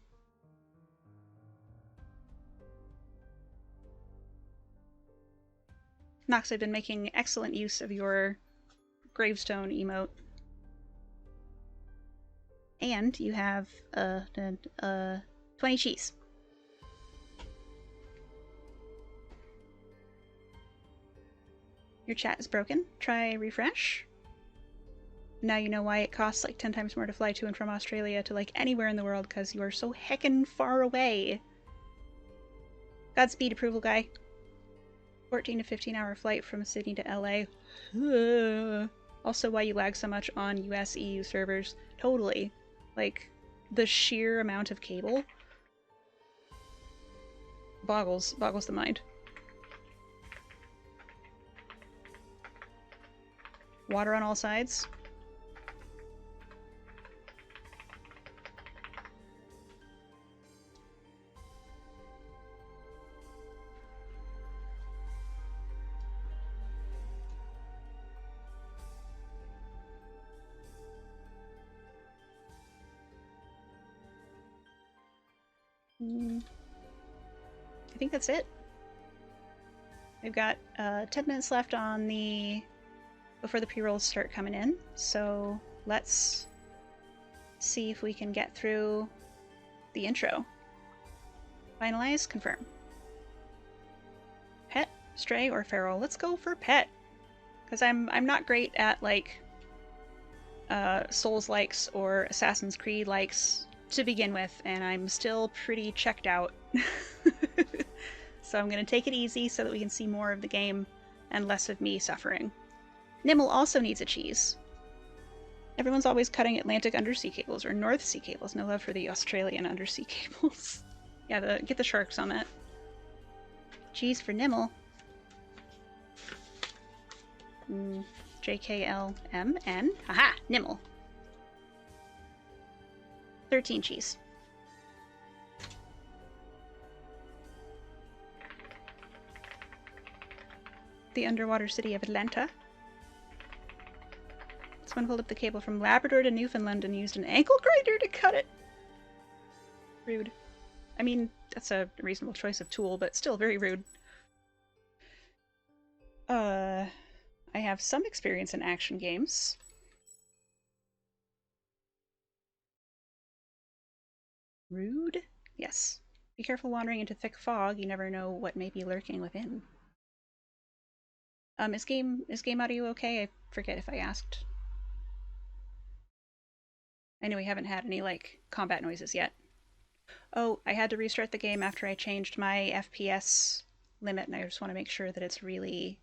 Nox, I've been making excellent use of your gravestone emote. And you have 20 cheese. Your chat is broken. Try refresh. Now you know why it costs like 10 times more to fly to and from Australia to like anywhere in the world, because you are so heckin' far away. Godspeed, approval guy. 14 to 15 hour flight from Sydney to LA. Also why you lag so much on US EU servers. Totally. Like, the sheer amount of cable boggles the mind. Water on all sides. I think that's it. We've got 10 minutes left on the before the pre-rolls start coming in, so let's see if we can get through the intro. Finalize, confirm. Pet, stray, or feral? Let's go for pet, because I'm not great at like Souls likes or Assassin's Creed likes to begin with, and I'm still pretty checked out. So I'm going to take it easy so that we can see more of the game and less of me suffering. Nimble also needs a cheese. Everyone's always cutting Atlantic undersea cables or North Sea cables. No love for the Australian undersea cables. Yeah, get the sharks on that. Cheese for Nimble. JKLMN. Haha, Nimble. 13 cheese. The underwater city of Atlanta. Someone pulled up the cable from Labrador to Newfoundland and used an ankle grinder to cut it. Rude. I mean, that's a reasonable choice of tool, but still very rude. I have some experience in action games. Rude? Yes. Be careful wandering into thick fog. You never know what may be lurking within. Is game audio okay? I forget if I asked. I know we haven't had any, like, combat noises yet. Oh, I had to restart the game after I changed my FPS limit, and I just want to make sure that it's really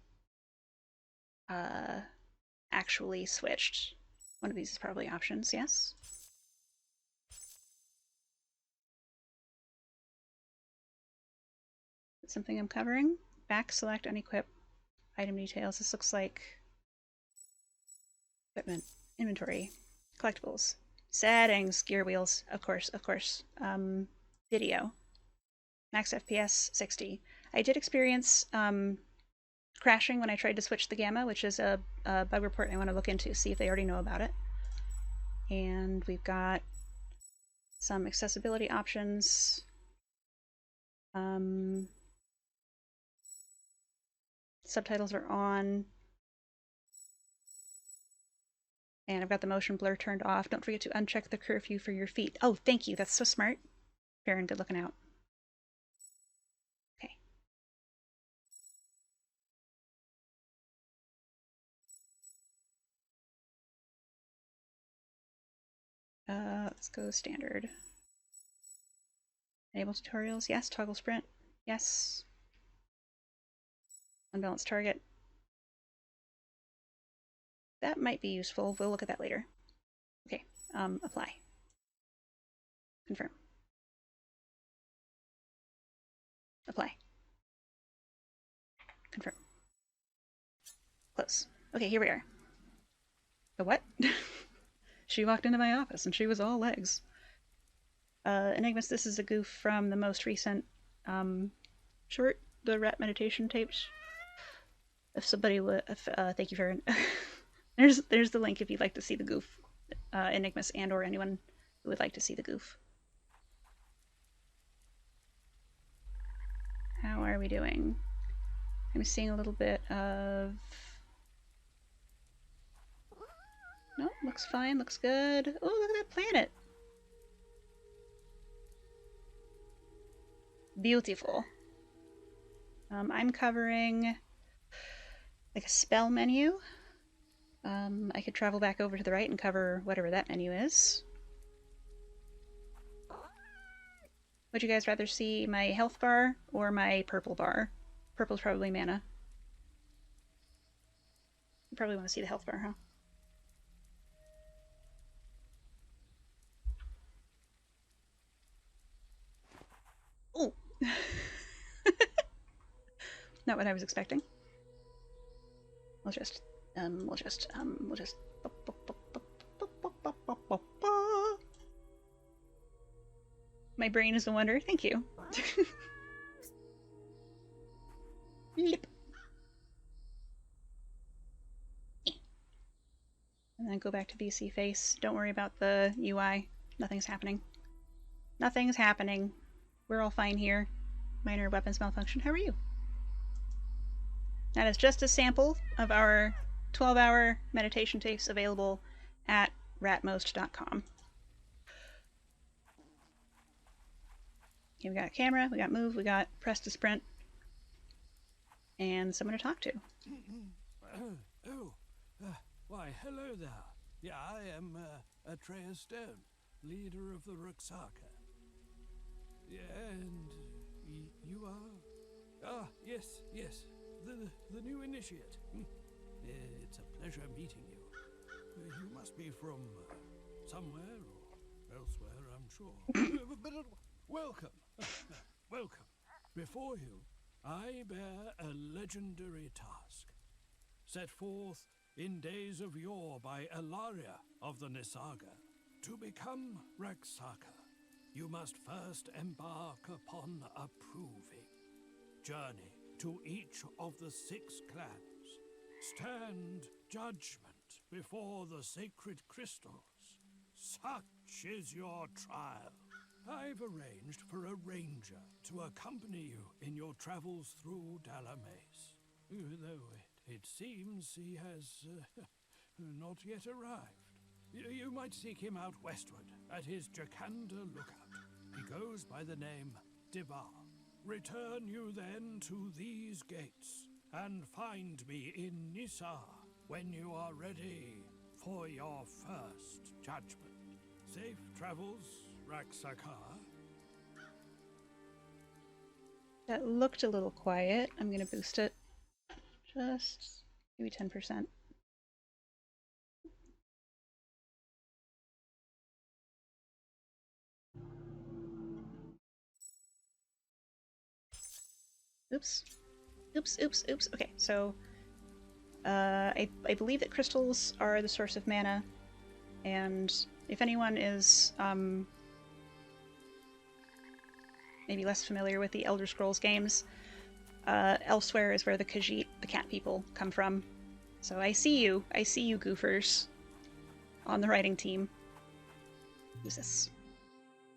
actually switched. One of these is probably options, yes? Something I'm covering? Back, select, unequip, item details. This looks like equipment, inventory, collectibles, settings, gear wheels, of course. Video, max FPS 60. I did experience crashing when I tried to switch the gamma, which is a bug report I want to look into, see if they already know about it. And we've got some accessibility options. Subtitles are on. And I've got the motion blur turned off. Don't forget to uncheck the curfew for your feet. Oh, thank you. That's so smart. Farron, good looking out. Okay. Let's go standard. Enable tutorials. Yes. Toggle sprint. Yes. Unbalanced target. That might be useful. We'll look at that later. Okay. Apply. Confirm. Apply. Confirm. Close. Okay, here we are. The what? She walked into my office and she was all legs. Enigmas, this is a goof from the most recent short, the rat meditation tapes. If somebody would, thank you, Farron. There's the link if you'd like to see the goof. Enigmas and or anyone who would like to see the goof. How are we doing? I'm seeing a little bit of... No, looks fine, looks good. Oh, look at that planet. Beautiful. I'm covering like a spell menu. I could travel back over to the right and cover whatever that menu is. Would you guys rather see my health bar or my purple bar? Purple's probably mana. You probably want to see the health bar, huh? Oh! Not what I was expecting. We'll just... My brain is a wonder. Thank you. Yep. And then go back to VC face. Don't worry about the UI. Nothing's happening. Nothing's happening. We're all fine here. Minor weapons malfunction. How are you? That is just a sample of our 12-hour meditation tapes available at ratmost.com. Okay, we got a camera, we got move, we got press to sprint, and someone to talk to. Why, hello there. Yeah, I am Atreus Stone, leader of the Ruxaka. Yeah, and you are? Ah, yes, the new initiate. It's a pleasure meeting you. You must be from somewhere or elsewhere, I'm sure. but welcome. Welcome. Before you, I bear a legendary task, set forth in days of yore by Elaria of the Nisaga. To become Ruxaka, you must first embark upon a proving journey to each of the 6 clans. Stand judgment before the sacred crystals. Such is your trial. I've arranged for a ranger to accompany you in your travels through Dalameis, though it seems he has not yet arrived. You might seek him out westward at his Jakanda lookout. He goes by the name Divar. Return you then to these gates and find me in Nisa when you are ready for your first judgment. Safe travels, Ruxaka. That looked a little quiet. I'm going to boost it. Just maybe 10%. Oops. Okay, so I believe that crystals are the source of mana, and if anyone is maybe less familiar with the Elder Scrolls games, elsewhere is where the Khajiit, the cat people, come from. So I see you goofers on the writing team. Who's this?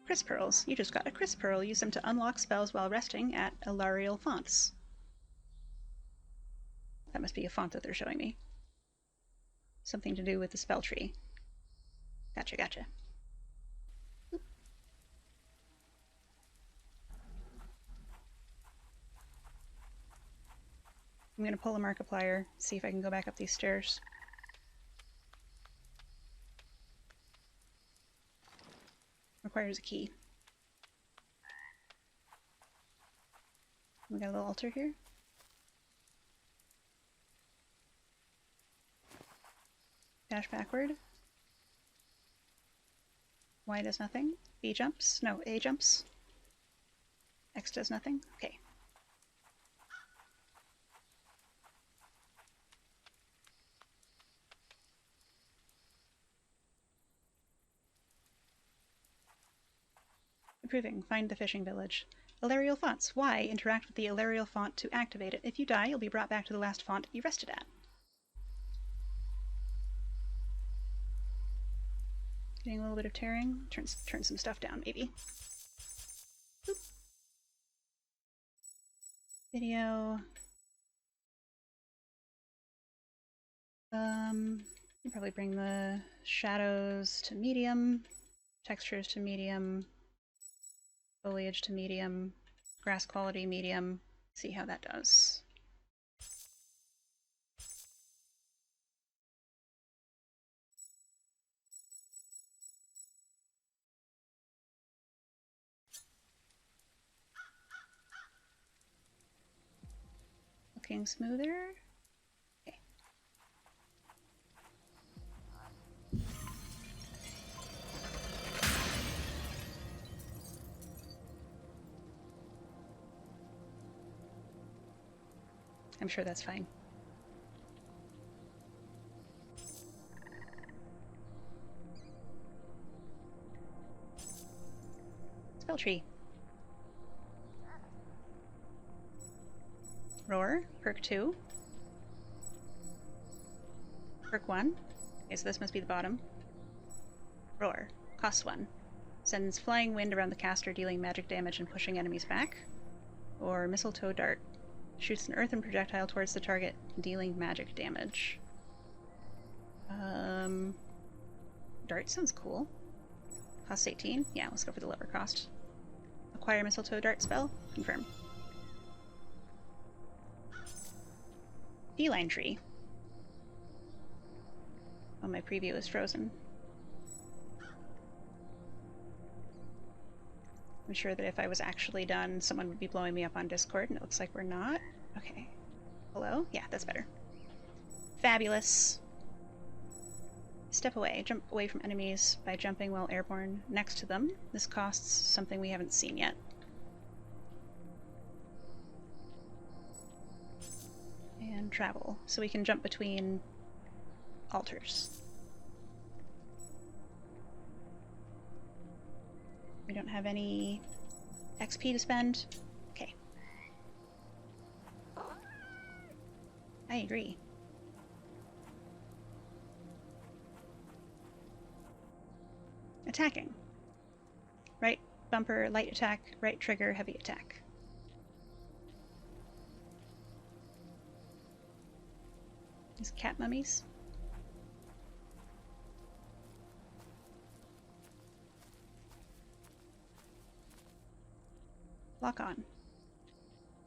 Chris Pearls. You just got a Chris Pearl. Use them to unlock spells while resting at Elarial fonts. That must be a font that they're showing me. Something to do with the spell tree. Gotcha. Oop. I'm gonna pull a Markiplier, see if I can go back up these stairs. Requires a key. We got a little altar here. Dash backward. Y does nothing. B jumps. No, A jumps. X does nothing. Okay. Improving. Find the fishing village. Elarial fonts. Y. Interact with the Elarial font to activate it. If you die, you'll be brought back to the last font you rested at. Getting a little bit of tearing. Turn some stuff down, maybe. Boop. Video. You probably bring the shadows to medium, textures to medium, foliage to medium, grass quality medium. See how that does. Looking smoother. Okay. I'm sure that's fine. Spell tree. Roar, perk 2. Perk 1. Okay, so this must be the bottom. Roar, cost 1. Sends flying wind around the caster, dealing magic damage and pushing enemies back. Or mistletoe dart. Shoots an earthen projectile towards the target, dealing magic damage. Dart sounds cool. Costs 18? Yeah, let's go for the lower cost. Acquire mistletoe dart spell? Confirm. Feline tree. Oh, my preview is frozen. I'm sure that if I was actually done, someone would be blowing me up on Discord, and it looks like we're not. Okay. Hello? Yeah, that's better. Fabulous. Step away. Jump away from enemies by jumping while airborne next to them. This costs something we haven't seen yet. And travel. So we can jump between altars. We don't have any XP to spend. Okay. I agree. Attacking. Right bumper, light attack. Right trigger, heavy attack. These cat mummies. Lock on.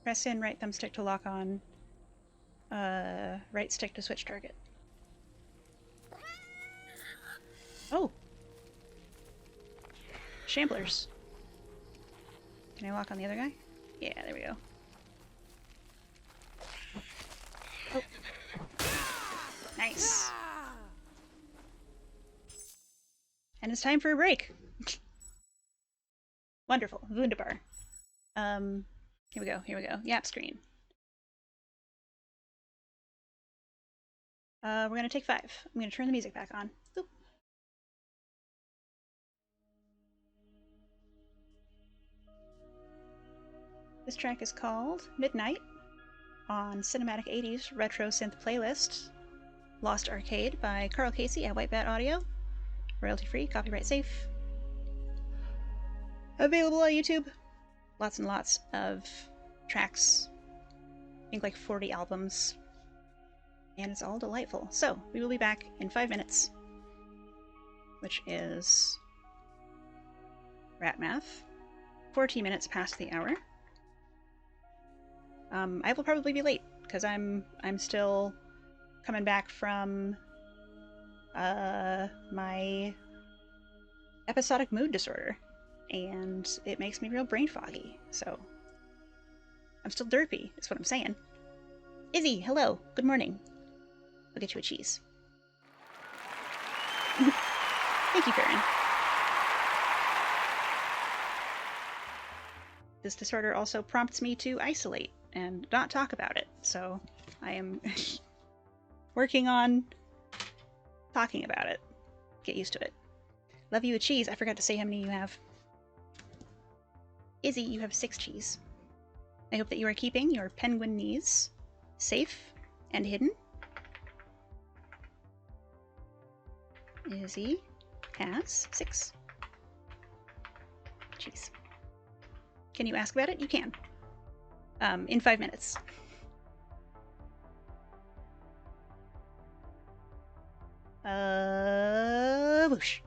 Press in right thumbstick to lock on. Right stick to switch target. Oh! Shamblers. Can I lock on the other guy? Yeah, there we go. Oh. Nice. And it's time for a break. Wonderful. Wunderbar. Here we go, here we go. Yap screen. We're gonna take 5. I'm gonna turn the music back on. Oop. This track is called Midnight on Cinematic 80s Retro Synth Playlist. Lost Arcade by Carl Casey at White Bat Audio. Royalty free, copyright safe. Available on YouTube. Lots and lots of tracks. I think like 40 albums. And it's all delightful. So, we will be back in 5 minutes. Which is... rat math. 14 minutes past the hour. I will probably be late, because I'm still coming back from my episodic mood disorder. And it makes me real brain foggy, so I'm still derpy, is what I'm saying. Izzy, hello, good morning. I'll get you a cheese. Thank you, Farron. This disorder also prompts me to isolate and not talk about it, so I am working on talking about it. Get used to it. Love you a cheese. I forgot to say how many you have. Izzy, you have 6 cheese. I hope that you are keeping your penguin knees safe and hidden. Izzy has 6 cheese. Can you ask about it? You can. In 5 minutes. Whoosh.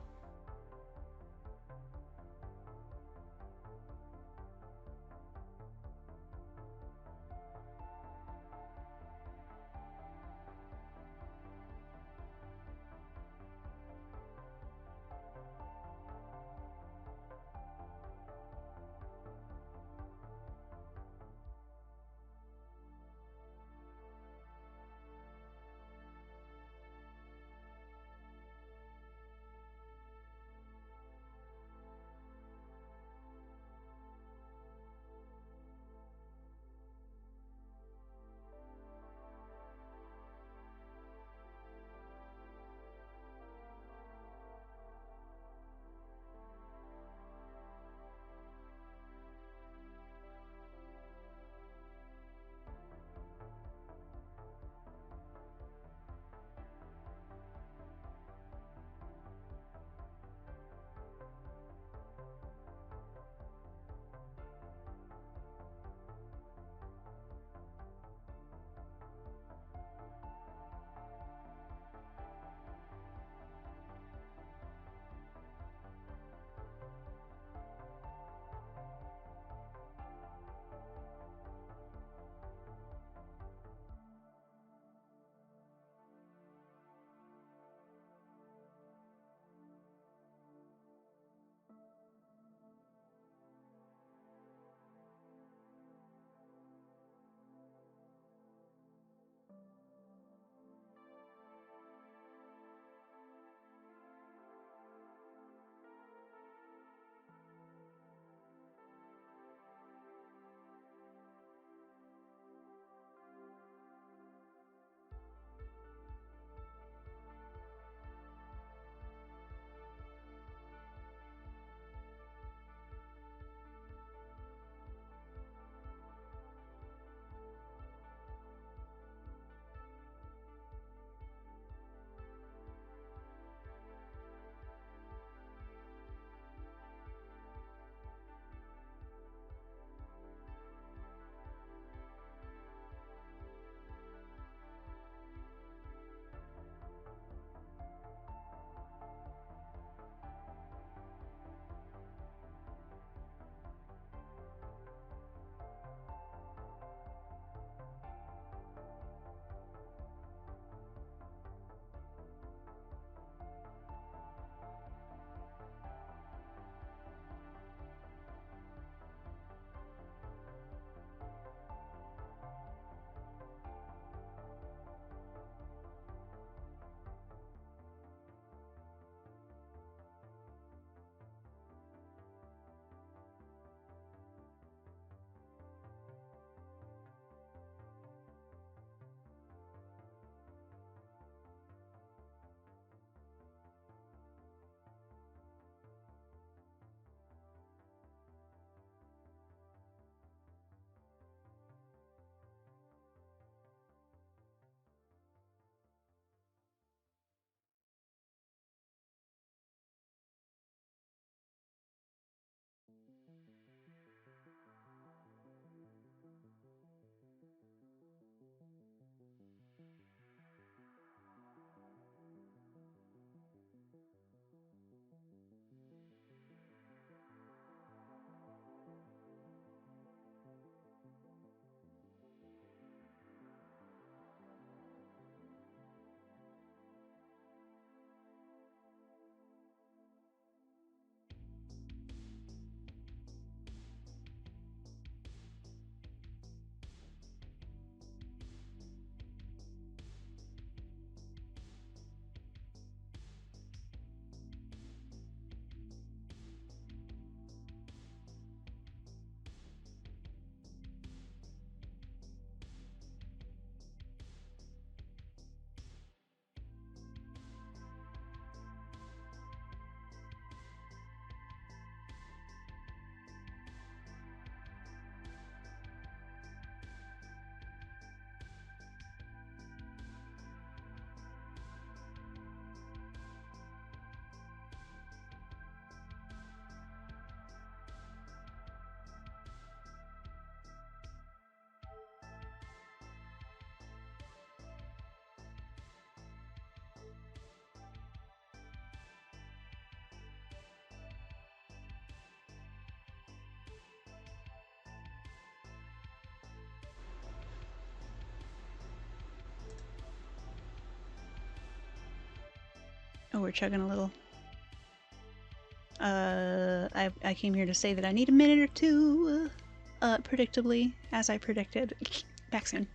Oh, we're chugging a little. I came here to say that I need a minute or two, predictably, as I predicted. Back soon.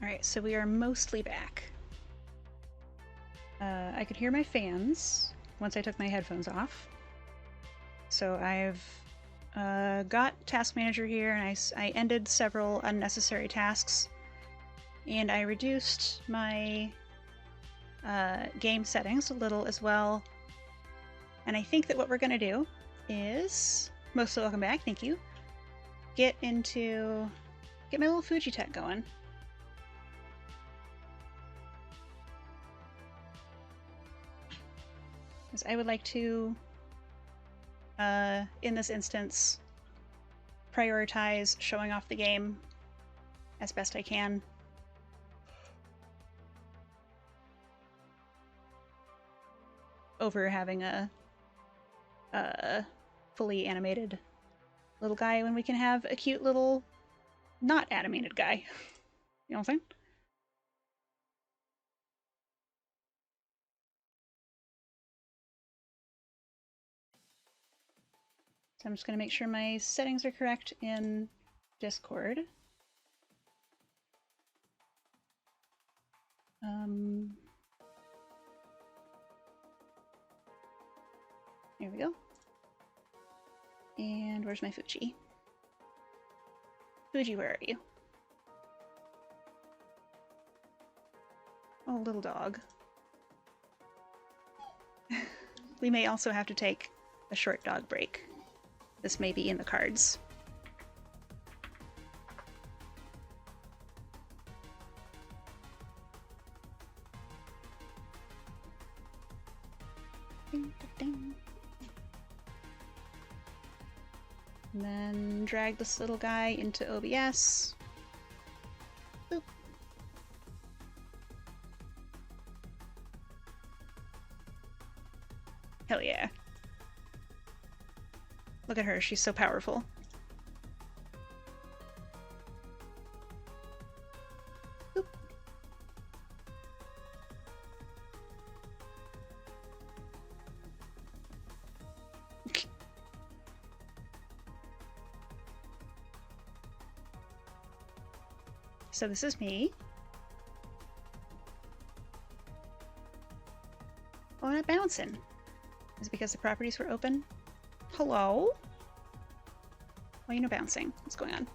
Alright, so we are mostly back. I could hear my fans once I took my headphones off. So I've got Task Manager here, and I ended several unnecessary tasks. And I reduced my game settings a little as well. And I think that what we're going to do is, mostly welcome back, thank you, get my little Fujitech going. Because I would like to, in this instance, prioritize showing off the game as best I can. Over having a fully animated little guy when we can have a cute little not animated guy. You know what I'm saying? So I'm just going to make sure my settings are correct in Discord. There we go. And where's my Fuji? Fuji, where are you? Oh, little dog. We may also have to take a short dog break. This may be in the cards. Ding, ding. And then drag this little guy into OBS. Boop. Hell yeah. Look at her, she's so powerful. Boop. So this is me. Oh, I'm not bouncing. Is it because the properties were open? Hello? Why are you no bouncing? What's going on?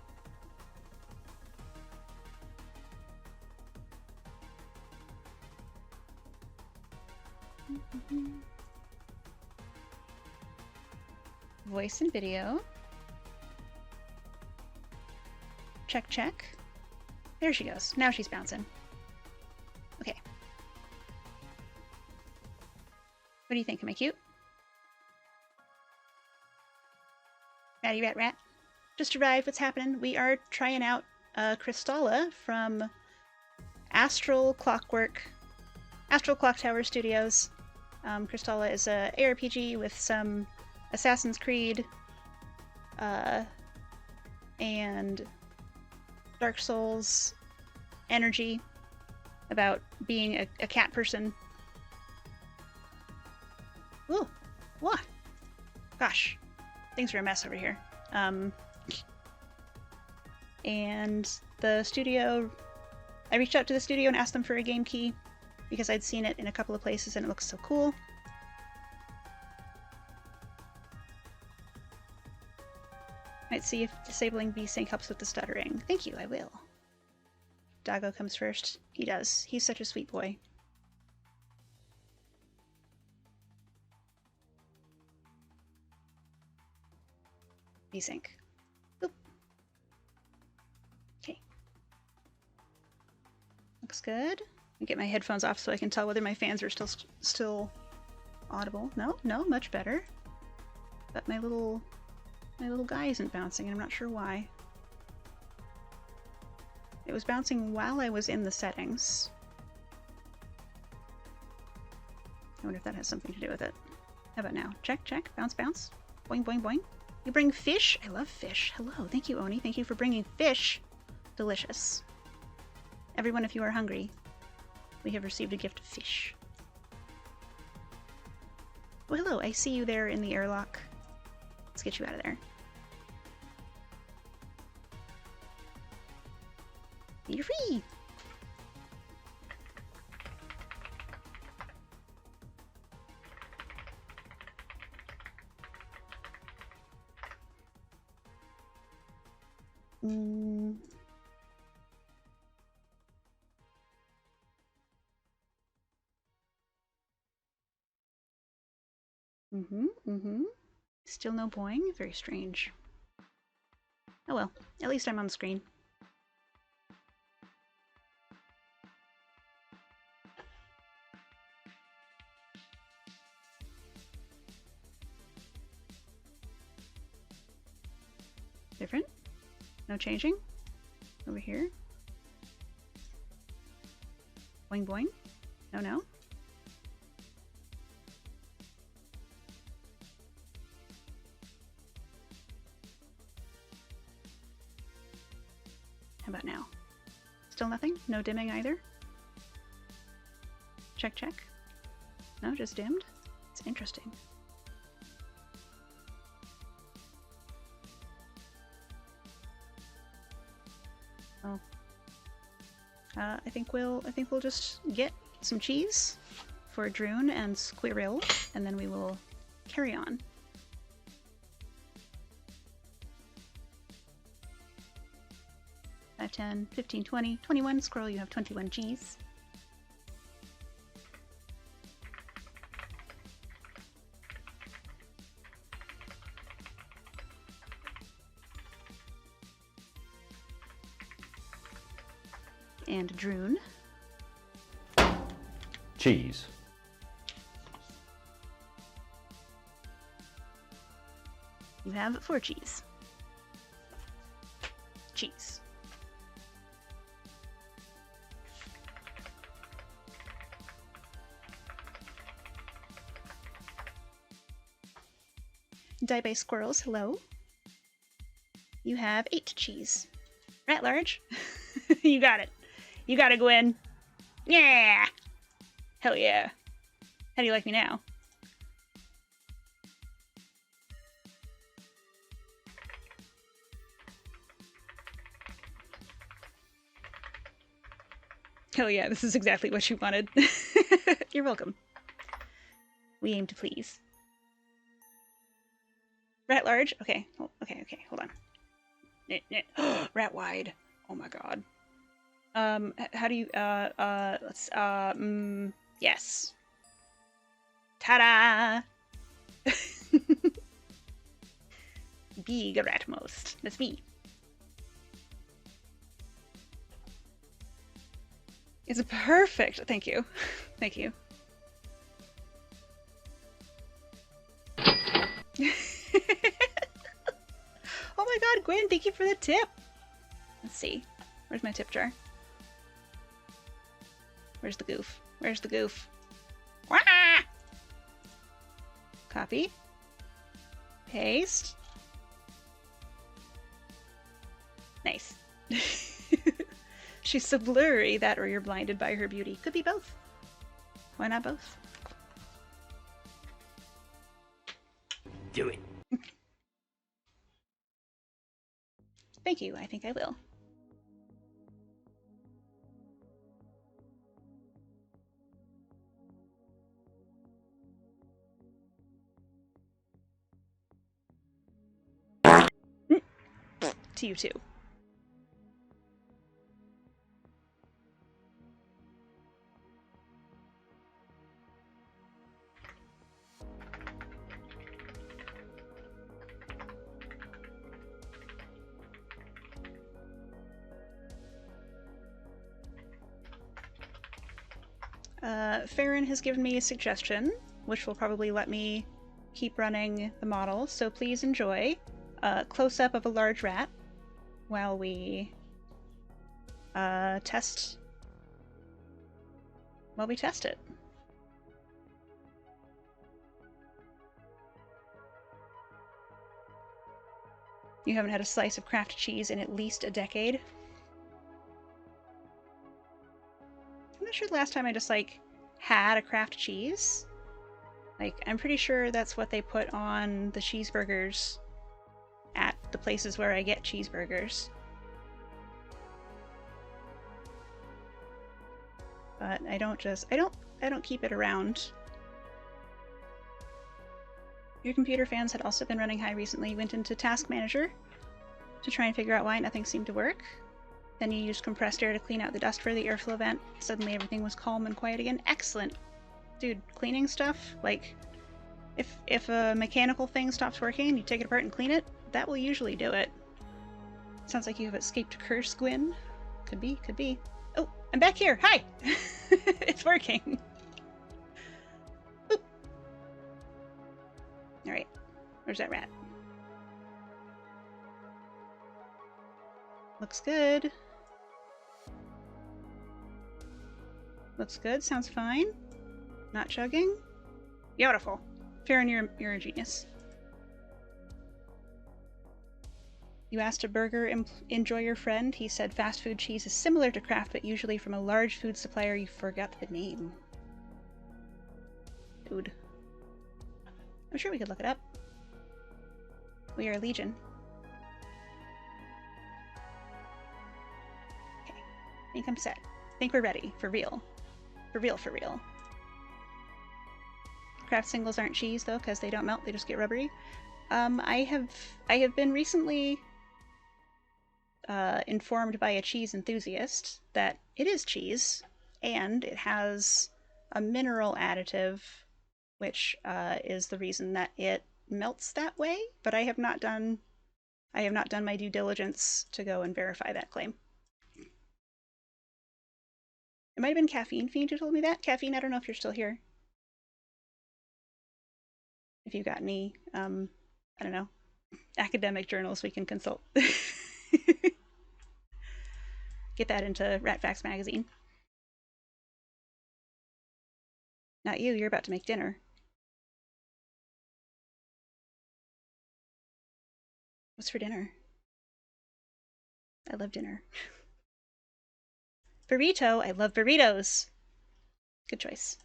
Voice and video. Check, check. There she goes. Now she's bouncing. Okay. What do you think? Am I cute? Ratty rat rat. Just arrived. What's happening? We are trying out Crystalla from Astral Clock Tower Studios. Crystalla is a ARPG with some Assassin's Creed and Dark Souls energy about being a cat person. Ooh, what? Gosh, things are a mess over here. And the studio, I reached out to the studio and asked them for a game key because I'd seen it in a couple of places and it looks so cool. Might see if disabling VSync helps with the stuttering. Thank you, I will. Doggo comes first. He does. He's such a sweet boy. VSync. Oop. Okay. Looks good. I get my headphones off so I can tell whether my fans are still audible. No, much better. But my little guy isn't bouncing, and I'm not sure why. It was bouncing while I was in the settings. I wonder if that has something to do with it. How about now? Check, check, bounce, bounce. Boing, boing, boing. You bring fish? I love fish. Hello, thank you, Oni. Thank you for bringing fish. Delicious. Everyone, if you are hungry, we have received a gift of fish. Oh, hello, I see you there in the airlock. Let's get you out of there. You're free! Mm. Still no boing? Very strange. Oh well, at least I'm on the screen. Different? No changing? Over here? Boing boing? No, no? How about now? Still nothing? No dimming either? Check, check. No, just dimmed? It's interesting. Oh. I think we'll just get some cheese for Droon and Squirrel, and then we will carry on. 5, 10, 15, 20, 21. Squirrel, you have 21 Gs. And Droon. Cheese. You have 4 Gs. Cheese. Die-based squirrels, hello. You have 8 cheese. Rat large. You got it. You got it, Gwen. Yeah! Hell yeah. How do you like me now? Hell yeah, this is exactly what you wanted. You're welcome. We aim to please. Rat large? Okay, okay, hold on. Rat wide. Oh my god. How do you, yes. Ta-da! Big ratmost. That's me. It's perfect. Thank you. Thank you. Oh my god, Gwen, thank you for the tip. Let's see. Where's my tip jar? Where's the goof? Where's the goof? Wah! Copy. Paste. Nice. She's so blurry, that or you're blinded by her beauty. Could be both. Why not both? Do it. Thank you, I think I will. To you too. Farron has given me a suggestion, which will probably let me keep running the model, so please enjoy a close-up of a large rat while we test it. You haven't had a slice of Kraft cheese in at least a decade? I'm not sure the last time I just, like, had a Kraft cheese. Like, I'm pretty sure that's what they put on the cheeseburgers at the places where I get cheeseburgers. But I don't keep it around. Your computer fans had also been running high recently. Went into Task Manager. to try and figure out why nothing seemed to work. Then you used compressed air to clean out the dust for the airflow vent. Suddenly everything was calm and quiet again. Excellent! Dude, cleaning stuff, like, if a mechanical thing stops working and you take it apart and clean it, that will usually do it. Sounds like you have escaped a curse, Gwyn. Could be, could be. Oh, I'm back here! Hi! It's working! Boop. Alright, where's that rat? Looks good. Looks good, sounds fine. Not chugging? Beautiful. Farron, you're a genius. You asked a burger enjoy your friend. He said fast food cheese is similar to Kraft, but usually from a large food supplier. You forgot the name. Dude. I'm sure we could look it up. We are Legion. Okay. I think I'm set. I think we're ready. For real. For real, for real. Kraft singles aren't cheese, though, because they don't melt. They just get rubbery. I have been recently informed by a cheese enthusiast that it is cheese, and it has a mineral additive, which is the reason that it melts that way. But I have not done my due diligence to go and verify that claim. It might have been Caffeine Fiend who told me that. Caffeine, I don't know if you're still here. If you've got any, I don't know, academic journals we can consult. Get that into Rat Facts magazine. Not you, you're about to make dinner. What's for dinner? I love dinner. Burrito! I love burritos! Good choice.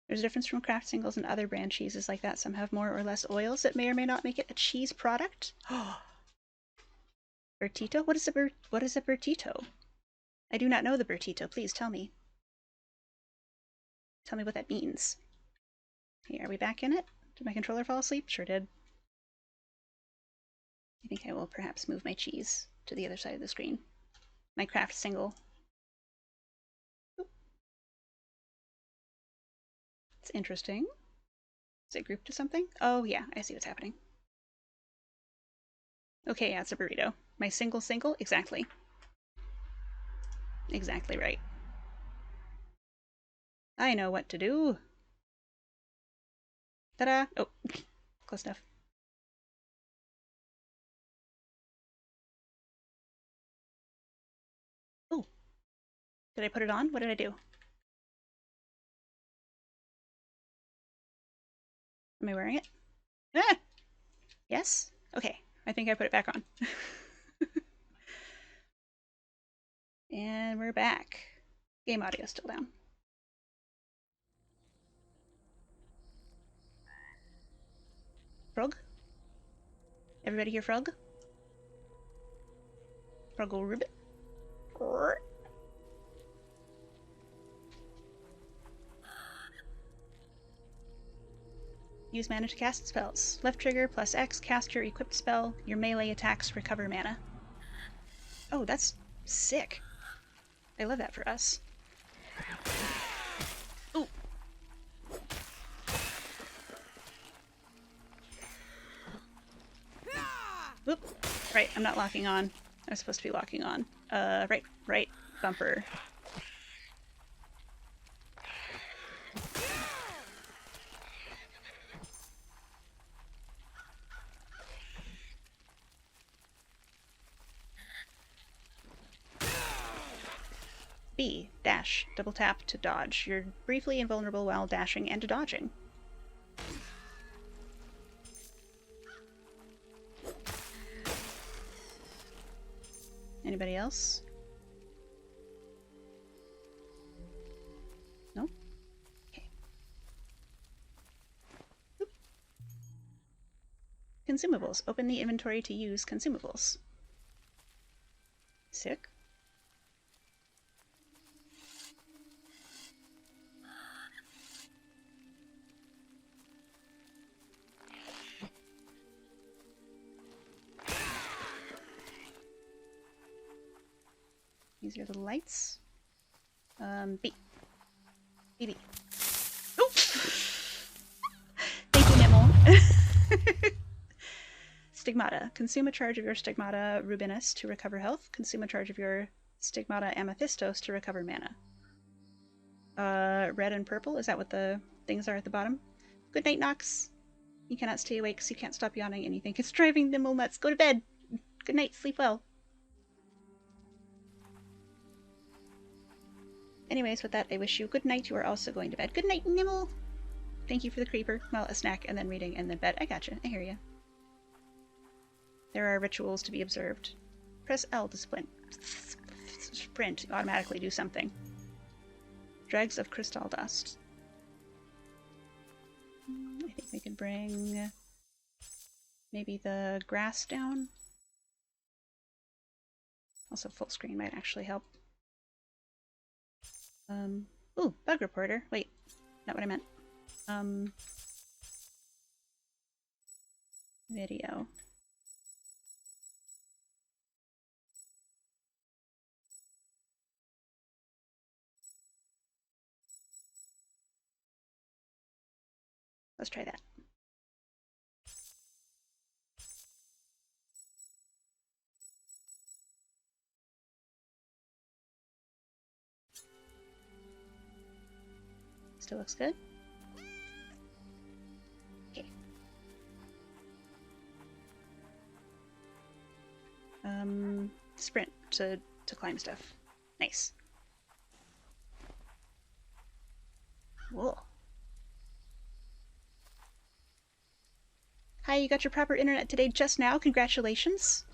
There's a difference from Kraft singles and other brand cheeses like that. Some have more or less oils that may or may not make it a cheese product. Bertito? What is a Bertito? I do not know the Bertito. Please tell me. Tell me what that means. Hey, are we back in it? Did my controller fall asleep? Sure did. I think I will perhaps move my cheese to the other side of the screen. My Kraft single. Oop. It's interesting. Is it grouped to something? Oh yeah, I see what's happening. Okay, yeah, it's a burrito. My single? Exactly. Exactly right. I know what to do. Ta-da! Oh, close enough. Oh. Did I put it on? What did I do? Am I wearing it? Ah! Yes? Okay. I think I put it back on. And we're back. Game audio still down. Frog? Everybody hear Frog? Froggle Ribbit? Use mana to cast spells. Left trigger plus X, cast your equipped spell. Your melee attacks recover mana. Oh, that's sick. I love that for us. Ooh. Whoop. Right, I'm not locking on. I was supposed to be locking on. Right bumper. B, dash, double tap to dodge. You're briefly invulnerable while dashing and dodging. Anybody else? No? Okay. Oop. Consumables. Open the inventory to use consumables. Sick. These are the lights. B. B. Oop! Thank you, Nimble. Stigmata. Consume a charge of your Stigmata Rubinus to recover health. Consume a charge of your Stigmata Amethystos to recover mana. Red and purple. Is that what the things are at the bottom? Good night, Nox. You cannot stay awake, so you can't stop yawning. Anything it's driving Nimble nuts. Go to bed. Good night. Sleep well. Anyways, with that, I wish you good night. You are also going to bed. Good night, Nimble. Thank you for the creeper. Well, a snack, and then reading, and then bed. I gotcha. I hear you. There are rituals to be observed. Press L to sprint. Automatically do something. Dregs of crystal dust. I think we could bring maybe the grass down. Also, full screen might actually help. Ooh, bug reporter. Wait, not what I meant. Video. Let's try that. Still looks good. Okay. Sprint to climb stuff. Nice. Whoa. Hi, you got your proper internet today just now. Congratulations.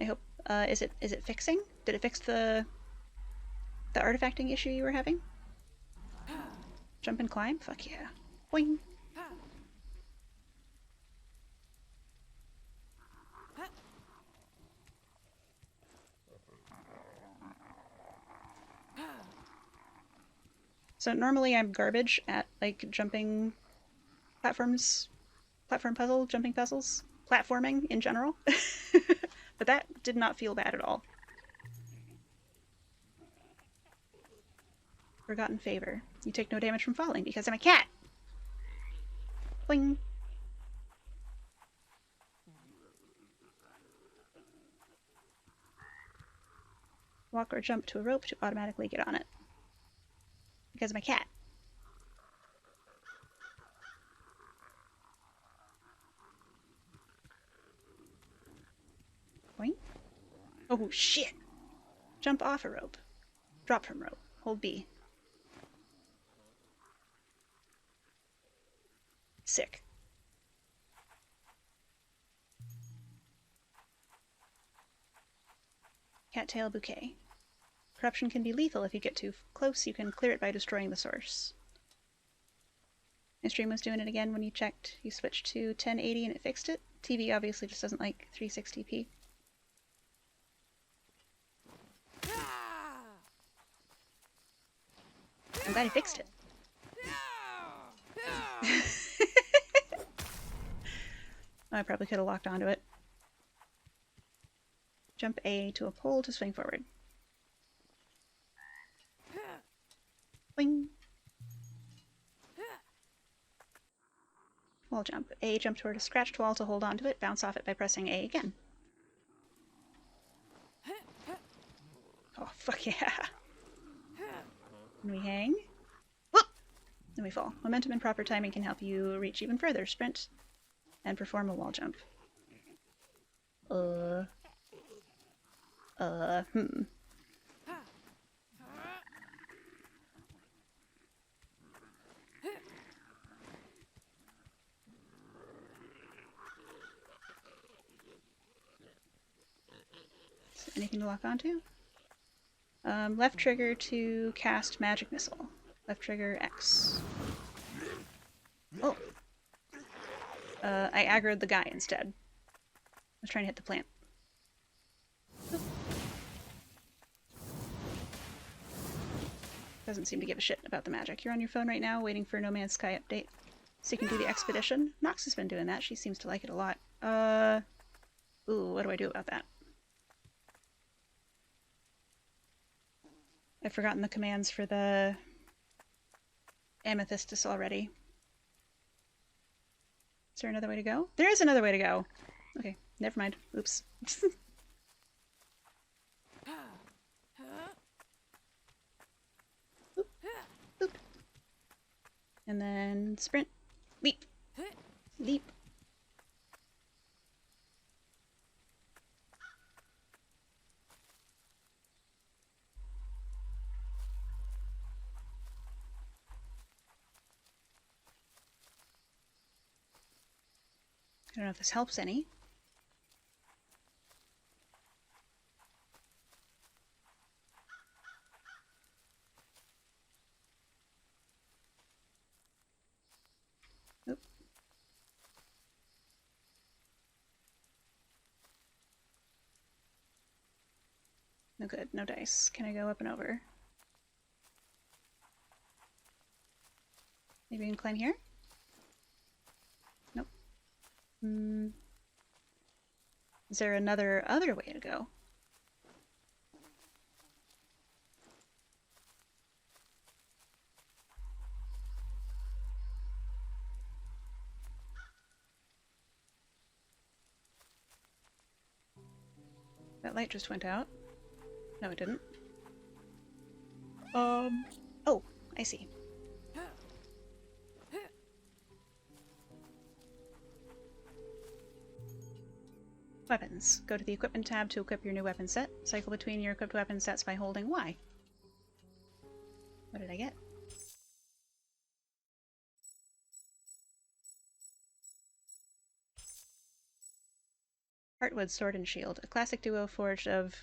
I hope is it fixing? Did it fix the artifacting issue you were having? Jump and climb? Fuck yeah. Boing. So normally I'm garbage at like jumping platforms, platform puzzle, jumping puzzles, platforming in general. But that did not feel bad at all. Forgotten favor. You take no damage from falling because I'm a cat. Boing. Walk or jump to a rope to automatically get on it. Because I'm a cat. Boing. Oh shit! Jump off a rope. Drop from rope. Hold B. Sick. Cattail bouquet. Corruption can be lethal if you get too close. You can clear it by destroying the source. My stream was doing it again when you checked. You switched to 1080 and it fixed it. TV obviously just doesn't like 360p. I'm glad he fixed it. I probably could have locked onto it. Jump A to a pole to swing forward. Boing. Wall jump. A, jump toward a scratched wall to hold onto it. Bounce off it by pressing A again. Oh, fuck yeah. And we hang. Whoop! Then we fall. Momentum and proper timing can help you reach even further. Sprint and perform a wall jump. Anything to lock onto? Left trigger to cast magic missile. Left trigger X. Oh. I aggroed the guy instead. I was trying to hit the plant. Oop. Doesn't seem to give a shit about the magic. You're on your phone right now, waiting for No Man's Sky update. So you can do the expedition. Nox has been doing that. She seems to like it a lot. Ooh, what do I do about that? I've forgotten the commands for the Amethystis already. Is there another way to go? There is another way to go! Okay, never mind. Oops. Boop, boop. And then sprint. Leap. Leap. I don't know if this helps any. Oop. No good, no dice. Can I go up and over? Maybe we can climb here? Nope. Is there another other way to go? That light just went out. No, it didn't. Oh, I see. Weapons. Go to the Equipment tab to equip your new weapon set. Cycle between your equipped weapon sets by holding Y. What did I get? Heartwood Sword and Shield. A classic duo forged of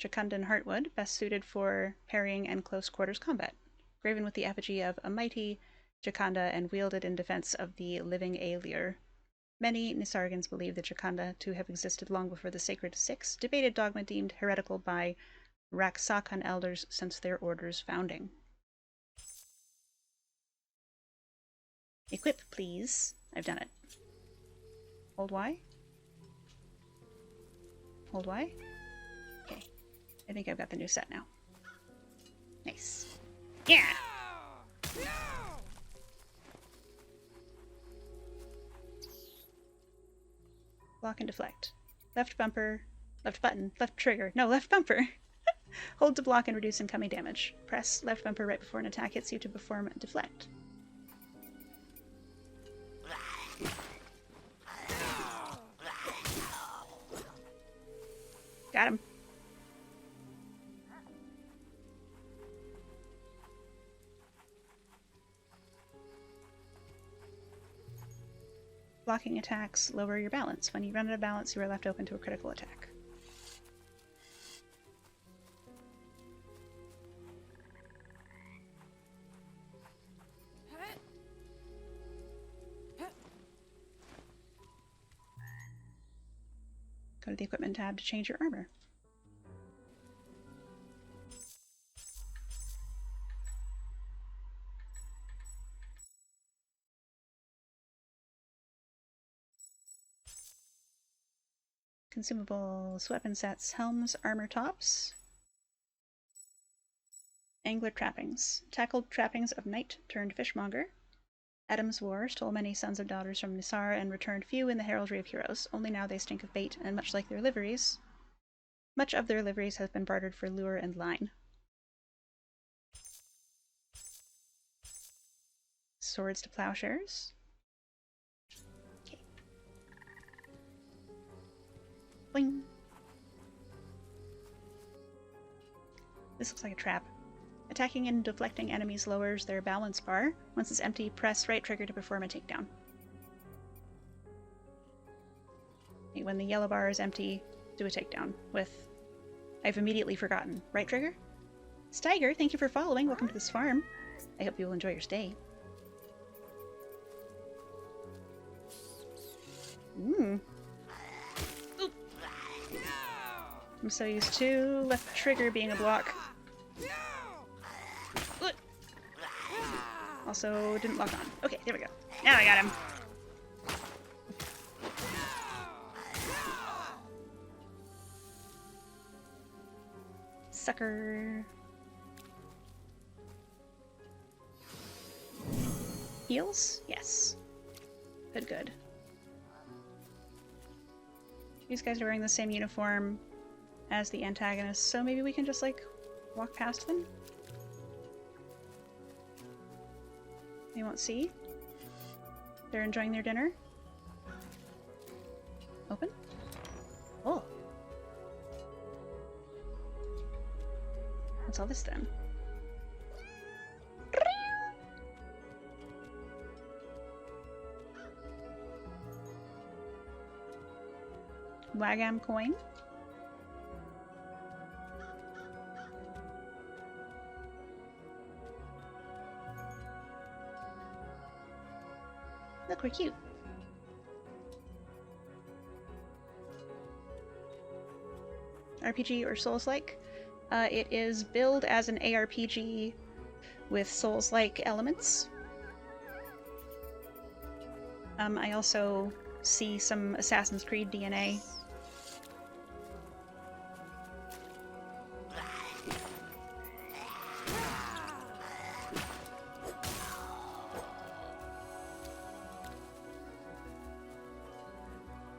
Jakundan Heartwood, best suited for parrying and close quarters combat. Graven with the effigy of a mighty Jakanda and wielded in defense of the living Aelir. Many Nisargans believe the Jakanda to have existed long before the Sacred Six, debated dogma deemed heretical by Raksakan elders since their order's founding. Equip, please. I've done it. Hold Y? Hold Y? Okay. I think I've got the new set now. Nice. Yeah! Block and deflect. Left bumper, left button, left trigger. No, left bumper! Hold to block and reduce incoming damage. Press left bumper right before an attack hits you to perform deflect. Got him. Blocking attacks lower your balance. When you run out of balance, you are left open to a critical attack. Go to the Equipment tab to change your armor. Consumables, weapon sets, helms, armor tops. Angler trappings. Tackled trappings of knight turned fishmonger. Adam's War stole many sons and daughters from Nisar and returned few in the heraldry of heroes. Only now they stink of bait, and much of their liveries has been bartered for lure and line. Swords to plowshares. Okay. Bling. This looks like a trap. Attacking and deflecting enemies lowers their balance bar. Once it's empty, press right trigger to perform a takedown. When the yellow bar is empty, do a takedown with... I've immediately forgotten. Right trigger? Steiger, thank you for following. Welcome to this farm. I hope you will enjoy your stay. Oop. I'm so used to left trigger being a block. Also, didn't lock on. Okay, there we go. Now I got him. Sucker. Heals? Yes. Good, good. These guys are wearing the same uniform as the antagonists, so maybe we can just, like, walk past them? They won't see. They're enjoying their dinner. Open? Oh. What's all this then? Wagam coin. Look, we're cute. RPG or Souls-like. It is billed as an ARPG with Souls-like elements. I also see some Assassin's Creed DNA.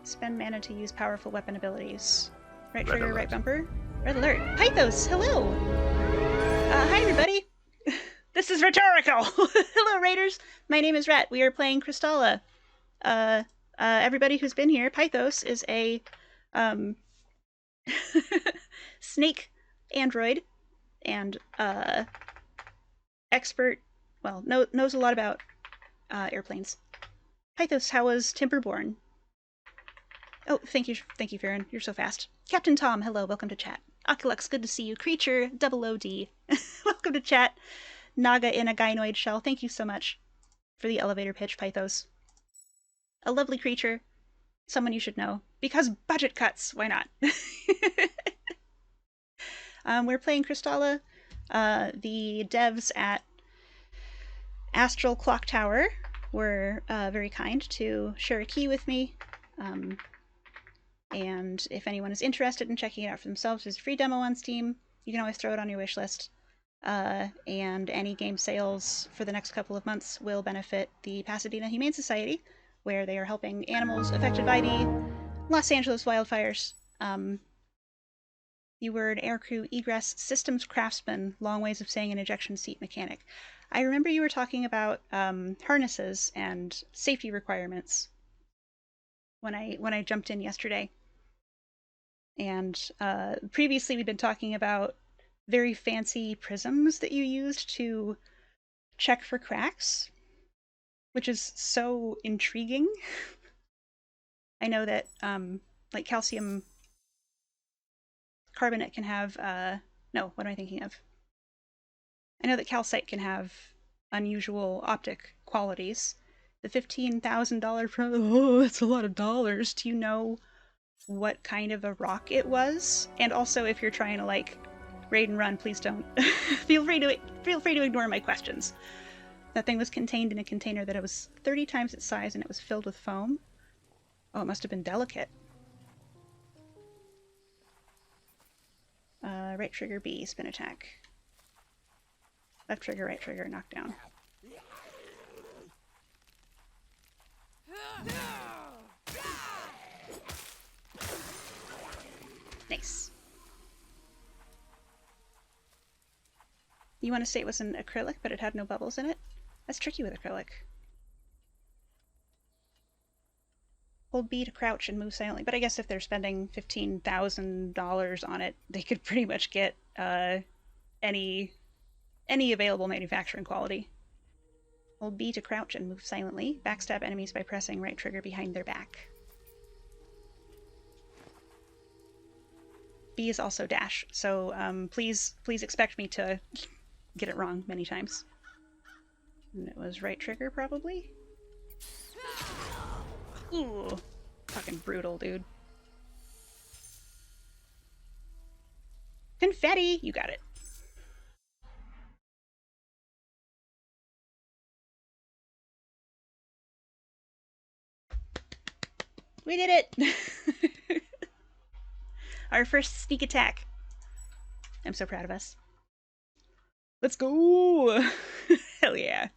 Spend mana to use powerful weapon abilities. Right trigger, right bumper. Red alert. Pythos, hello! Hi everybody! This is rhetorical! Hello raiders! My name is Rhett. We are playing Crystalla. Everybody who's been here, Pythos is a snake android and expert, well, knows a lot about airplanes. Pythos, how was Timberborn? Oh, thank you, Farron. You're so fast. Captain Tom, hello, welcome to chat. Oculux, good to see you. Creature, double OD, welcome to chat. Naga in a gynoid shell, thank you so much for the elevator pitch, Pythos. A lovely creature, someone you should know. Because budget cuts, why not? We're playing Crystalla. The devs at Astral Clock Tower were very kind to share a key with me. And if anyone is interested in checking it out for themselves, there's a free demo on Steam. You can always throw it on your wish list. And any game sales for the next couple of months will benefit the Pasadena Humane Society, where they are helping animals affected by the Los Angeles wildfires. You were an aircrew egress systems craftsman, long ways of saying an ejection seat mechanic. I remember you were talking about harnesses and safety requirements when I jumped in yesterday. And previously we'd been talking about very fancy prisms that you used to check for cracks, which is so intriguing. I know that like calcium carbonate can have no, what am I thinking of? I know that calcite can have unusual optic qualities. The $15,000 oh, that's a lot of dollars. Do you know what kind of a rock it was? And also, if you're trying to like raid and run, please don't. feel free to ignore my questions. That thing was contained in a container that it was 30 times its size, and it was filled with foam. Oh, it must have been delicate. Right trigger B, spin attack. Left trigger, right trigger, knockdown. Nice. You want to say it was an acrylic, but it had no bubbles in it? That's tricky with acrylic. Hold B to crouch and move silently. But I guess if they're spending $15,000 on it, they could pretty much get any available manufacturing quality. Hold B to crouch and move silently. Backstab enemies by pressing right trigger behind their back. B is also dash, so please expect me to get it wrong many times. And it was right trigger, probably? Ooh, fucking brutal, dude. Confetti! You got it. We did it! Our first sneak attack. I'm so proud of us. Let's go! Hell yeah.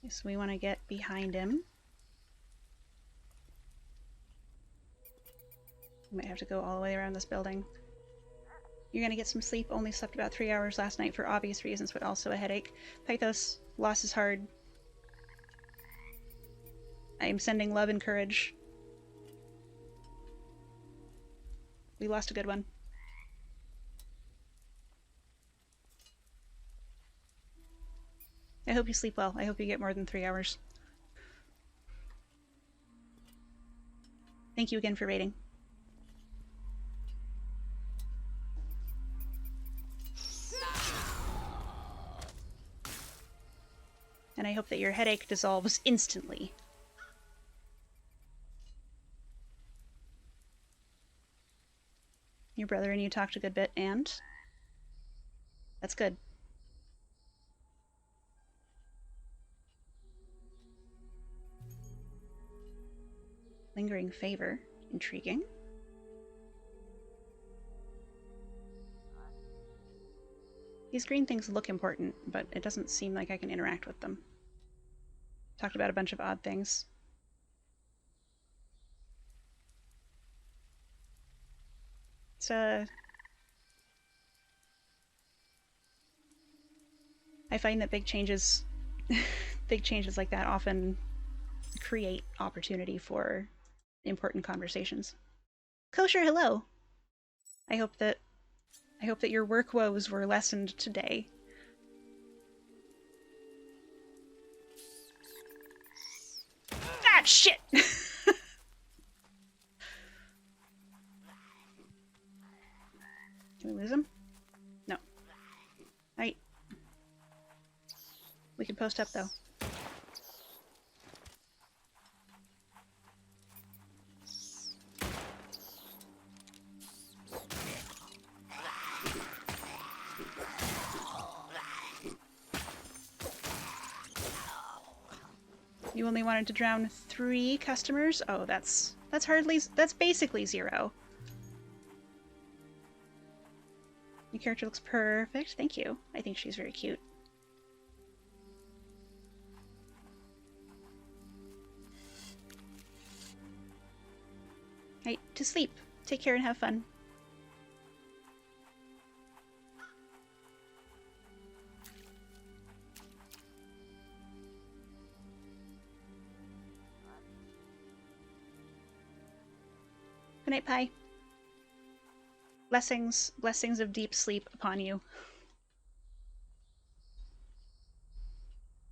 So we want to get behind him. We might have to go all the way around this building. You're gonna get some sleep. Only slept about 3 hours last night for obvious reasons, but also a headache. Pythos, loss is hard. I am sending love and courage. We lost a good one. I hope you sleep well. I hope you get more than 3 hours. Thank you again for raiding. And I hope that your headache dissolves instantly. Your brother and you talked a good bit, and that's good. Lingering favor. Intriguing. These green things look important, but it doesn't seem like I can interact with them. Talked about a bunch of odd things. It's I find that big changes like that often create opportunity for important conversations. Kosher, hello. I hope that your work woes were lessened today. Ah, shit! Can we lose him? No. Right. We can post up, though. You only wanted to drown 3 customers? Oh, that's basically 0. Your character looks perfect. Thank you. I think she's very cute. Right, to sleep. Take care and have fun. Good night, Pie. Blessings of deep sleep upon you.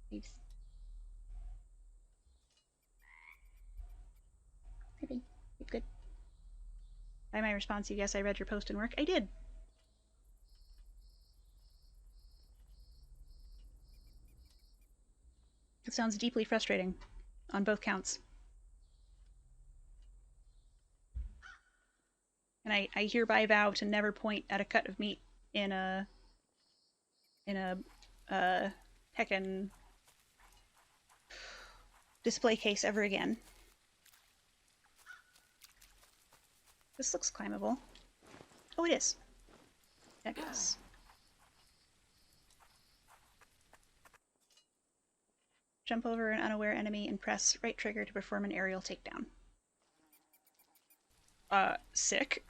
Thanks. Maybe. Good. By my response, you guess I read your post and work. I did. It sounds deeply frustrating on both counts. And I hereby vow to never point at a cut of meat in a heckin' display case ever again. This looks climbable. Oh, it is. Fabulous. Jump over an unaware enemy and press right trigger to perform an aerial takedown. Sick.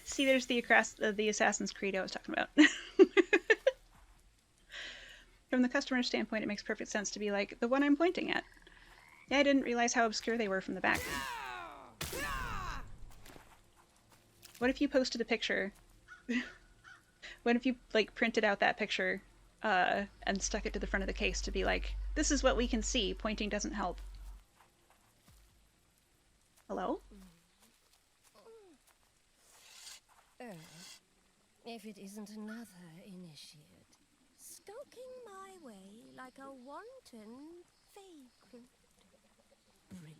See, there's the Assassin's Creed I was talking about. From the customer's standpoint, it makes perfect sense to be like, the one I'm pointing at. Yeah, I didn't realize how obscure they were from the back. What if you posted a picture? What if you, like, printed out that picture, and stuck it to the front of the case to be like, this is what we can see, pointing doesn't help. Hello? If it isn't another initiate, skulking my way like a wanton vagrant. Brilliant.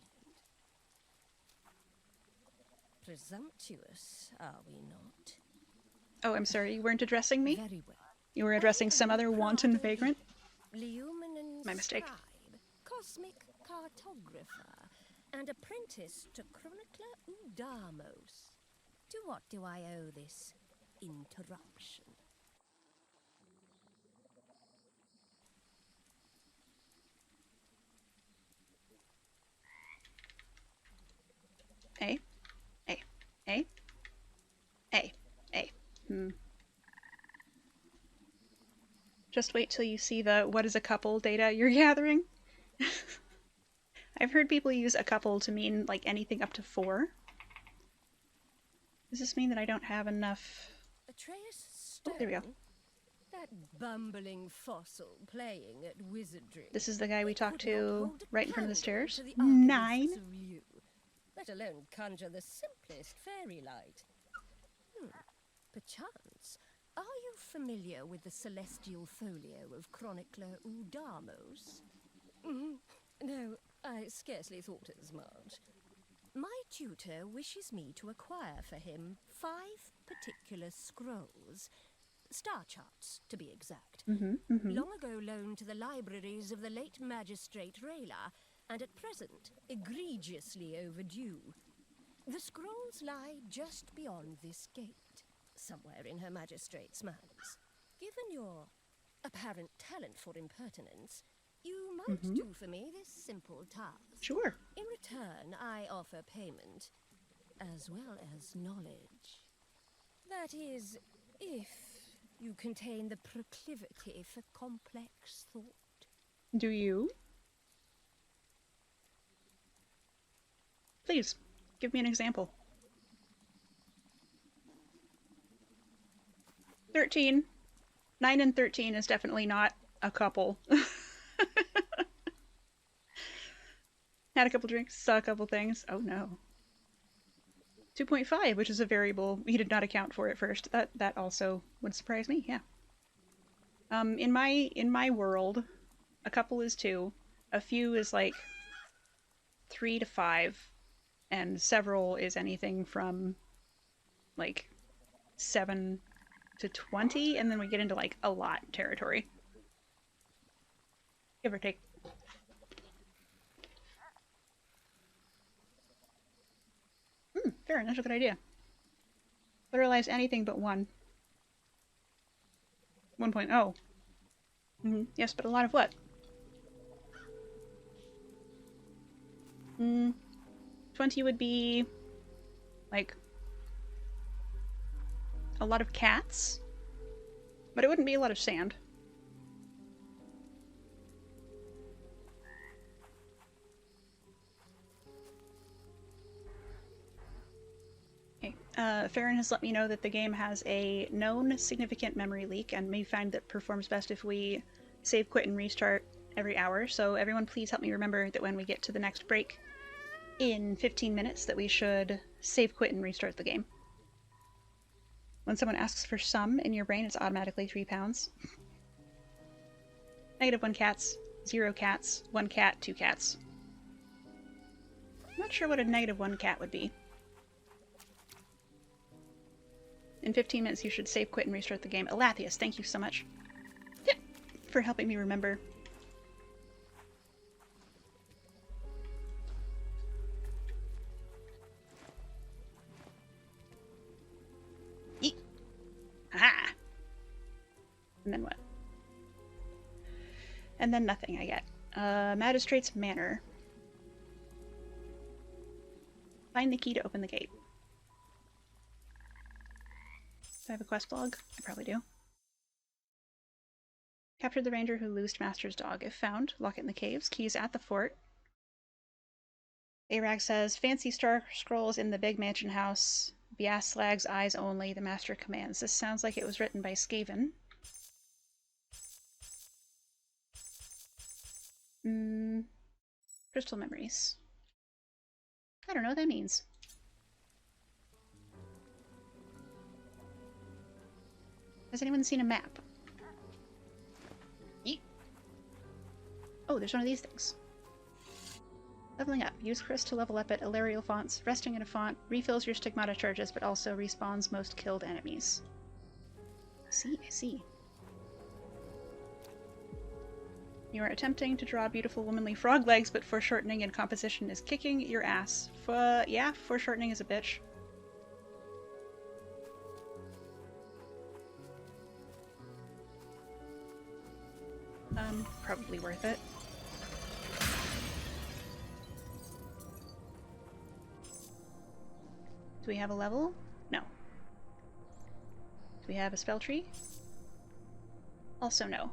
Presumptuous, are we not? Oh, I'm sorry, you weren't addressing me? Very well. You were addressing some other wanton vagrant? Luminance My mistake. Scribe, cosmic cartographer, and apprentice to chronicler Udamos. To what do I owe this interruption? A. A. A. A. A. Just wait till you see the what is a couple data you're gathering. I've heard people use a couple to mean like anything up to 4. Does this mean that I don't have enough? Atreus Oh, Stone? there we go. That bumbling fossil playing at wizardry. This is the guy we He talked could not to hold a right in front of the candle stairs. to the 9. archivists of Liu, let alone conjure the simplest fairy light. Perchance, are you familiar with the celestial folio of chronicler Udamos? No, I scarcely thought as much. My tutor wishes me to acquire for him 5 particular scrolls. Star charts, to be exact. Long ago loaned to the libraries of the late magistrate Rayla, and at present egregiously overdue. The scrolls lie just beyond this gate, somewhere in Her Magistrate's manse. Given your apparent talent for impertinence, you might do for me this simple task. Sure. In return, I offer payment, as well as knowledge. That is, if you contain the proclivity for complex thought. Do you? Please, give me an example. 13. 9 and 13 is definitely not a couple. Had a couple drinks, saw a couple things. Oh no. 2.5, which is a variable he did not account for at first. That also would surprise me, yeah. In my world, a couple is 2, a few is like 3 to 5, and several is anything from like 7 to 20, and then we get into like a lot territory. Give or take. Fair, that's a good idea. Literalize anything but 1. 1.0. Yes, but a lot of what? 20 would be like a lot of cats, but it wouldn't be a lot of sand. Farron has let me know that the game has a known significant memory leak and may find that performs best if we save, quit, and restart every hour. So everyone please help me remember that when we get to the next break in 15 minutes that we should save, quit, and restart the game. When someone asks for sum in your brain, it's automatically 3 pounds. -1 cats, 0 cats, 1 cat, 2 cats. I'm not sure what a -1 cat would be. In 15 minutes, you should save, quit, and restart the game. Elathius, thank you so much. Yep, for helping me remember. Eat. Aha! And then what? And then nothing, I get. Magistrate's Manor. Find the key to open the gate. Do I have a quest log? I probably do. Captured the ranger who loosed Master's dog. If found, lock it in the caves. Keys at the fort. Arag says, fancy star scrolls in the big mansion house. Biaslag's eyes only, the Master commands. This sounds like it was written by Skaven. Crystal memories. I don't know what that means. Has anyone seen a map? Yeet. Oh, there's one of these things. Leveling up. Use Chris to level up at Illyrial fonts. Resting in a font refills your stigmata charges, but also respawns most killed enemies. I see. You are attempting to draw beautiful womanly frog legs, but foreshortening and composition is kicking your ass. Yeah, foreshortening is a bitch. probably worth it. Do we have a level? No. Do we have a spell tree? Also no.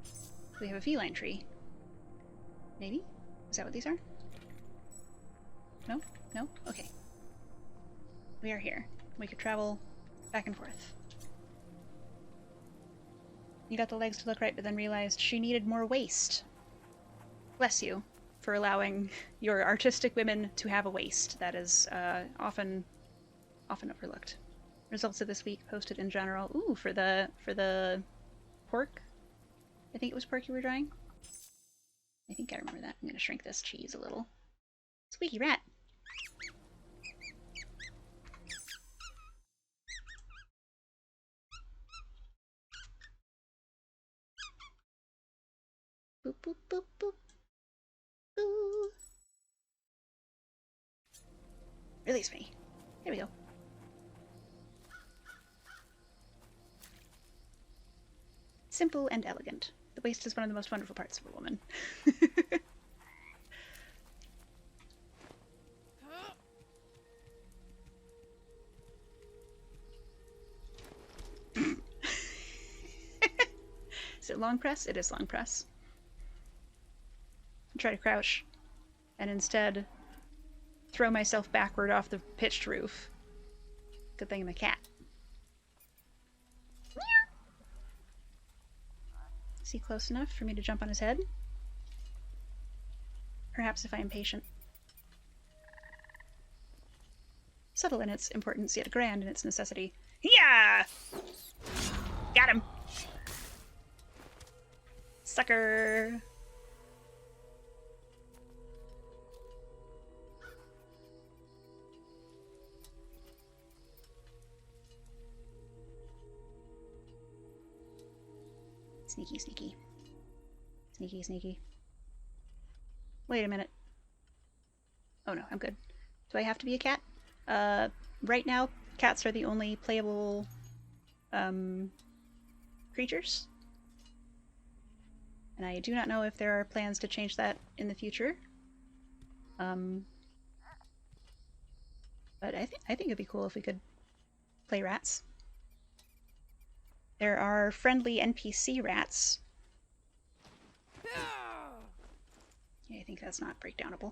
Do we have a feline tree? Maybe? Is that what these are? No? No? Okay. We are here. We could travel back and forth. You got the legs to look right, but then realized she needed more waist. Bless you for allowing your artistic women to have a waist. That is often overlooked. Results of this week posted in general. Ooh, for the pork. I think it was pork you were drawing. I think I remember that. I'm gonna shrink this cheese a little. Squeaky rat. Boop boop boop boop. Boo. Release me. There we go. Simple and elegant. The waist is one of the most wonderful parts of a woman. Is it long press? It is long press. I try to crouch and instead throw myself backward off the pitched roof. Good thing I'm a cat. Is he close enough for me to jump on his head? Perhaps if I am patient. Subtle in its importance, yet grand in its necessity. Yeah! Got him! Sucker! Sneaky, sneaky. Sneaky, sneaky. Wait a minute. Oh no, I'm good. Do I have to be a cat? Right now, cats are the only playable, creatures. And I do not know if there are plans to change that in the future. But I think it'd be cool if we could play rats. There are friendly NPC rats. Yeah, I think that's not breakdownable.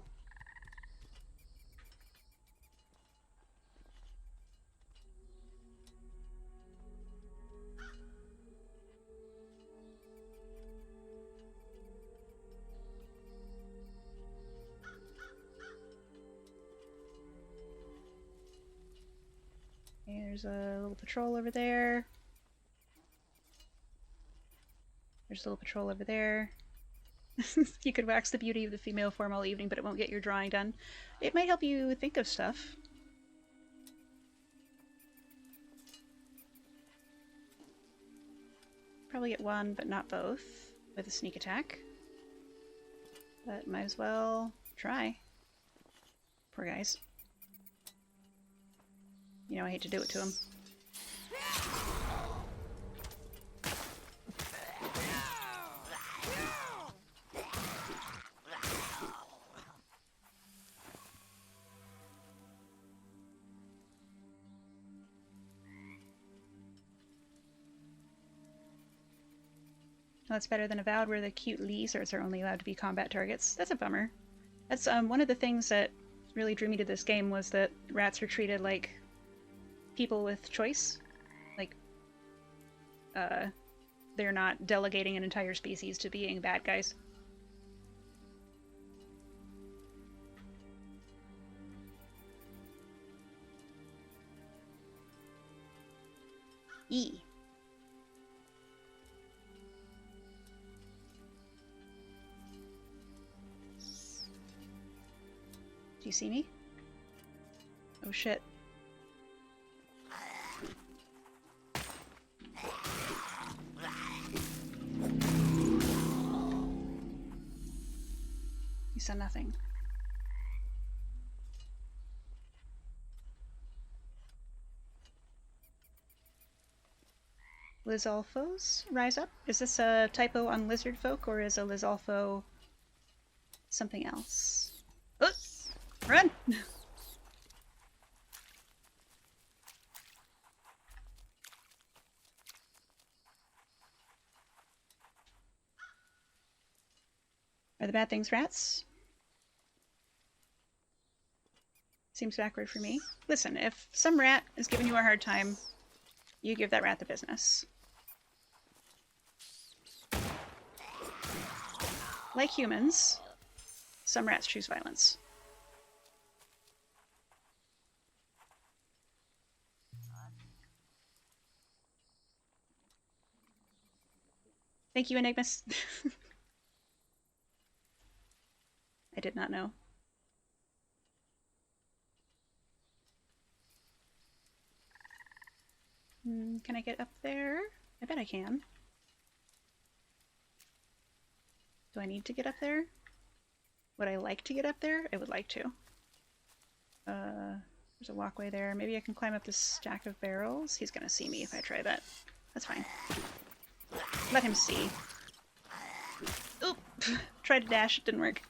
Okay, there's a little patrol over there. There's a little patrol over there. You could wax the beauty of the female form all evening, but it won't get your drawing done. It might help you think of stuff. Probably get one, but not both, with a sneak attack. But might as well try. Poor guys. You know, I hate to do it to them. Well, that's better than Avowed, where the cute lizards are only allowed to be combat targets. That's a bummer. That's one of the things that really drew me to this game was that rats are treated like people with choice. Like, they're not delegating an entire species to being bad guys. E. Do you see me? Oh shit. You said nothing. Lizalfos rise up? Is this a typo on lizard folk, or is a Lizalfo something else? Oh! Run! Are the bad things rats? Seems backward for me. Listen, if some rat is giving you a hard time, you give that rat the business. Like humans, some rats choose violence. Thank you, Enigmas. I did not know. Can I get up there? I bet I can. Do I need to get up there? Would I like to get up there? I would like to. There's a walkway there. Maybe I can climb up this stack of barrels. He's gonna see me if I try that. That's fine. Let him see. Oop! Tried to dash, it didn't work.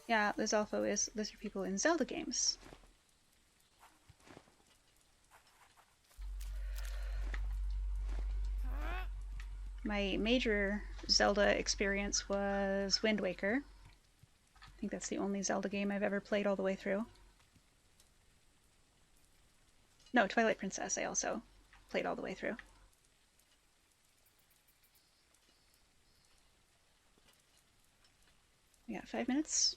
Yeah, Lizalfo is lizard people in Zelda games. My major Zelda experience was Wind Waker. I think that's the only Zelda game I've ever played all the way through. No, Twilight Princess I also played all the way through. We got 5 minutes.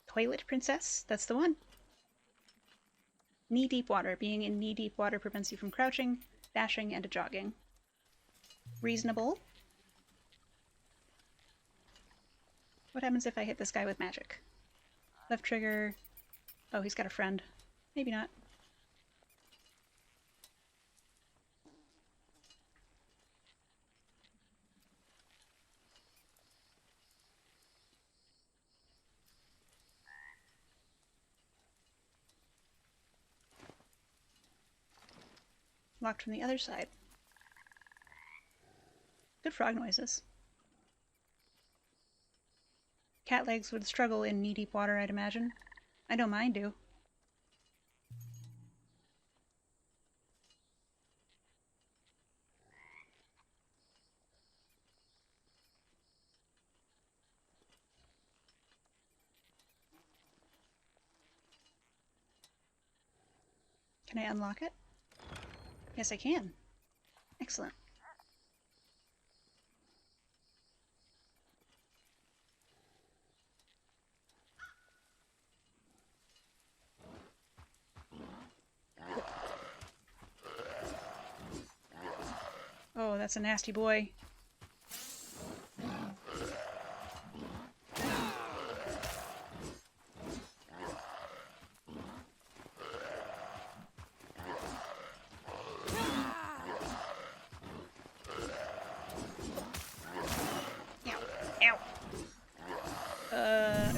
Toilet Princess, that's the one. Knee-deep water. Being in knee-deep water prevents you from crouching, dashing, and jogging. Reasonable. What happens if I hit this guy with magic? Left trigger. Oh, he's got a friend. Maybe not. Locked from the other side. Good frog noises. Cat legs would struggle in knee-deep water, I'd imagine. I know mine do. Can I unlock it? Yes, I can. Excellent. Oh, that's a nasty boy.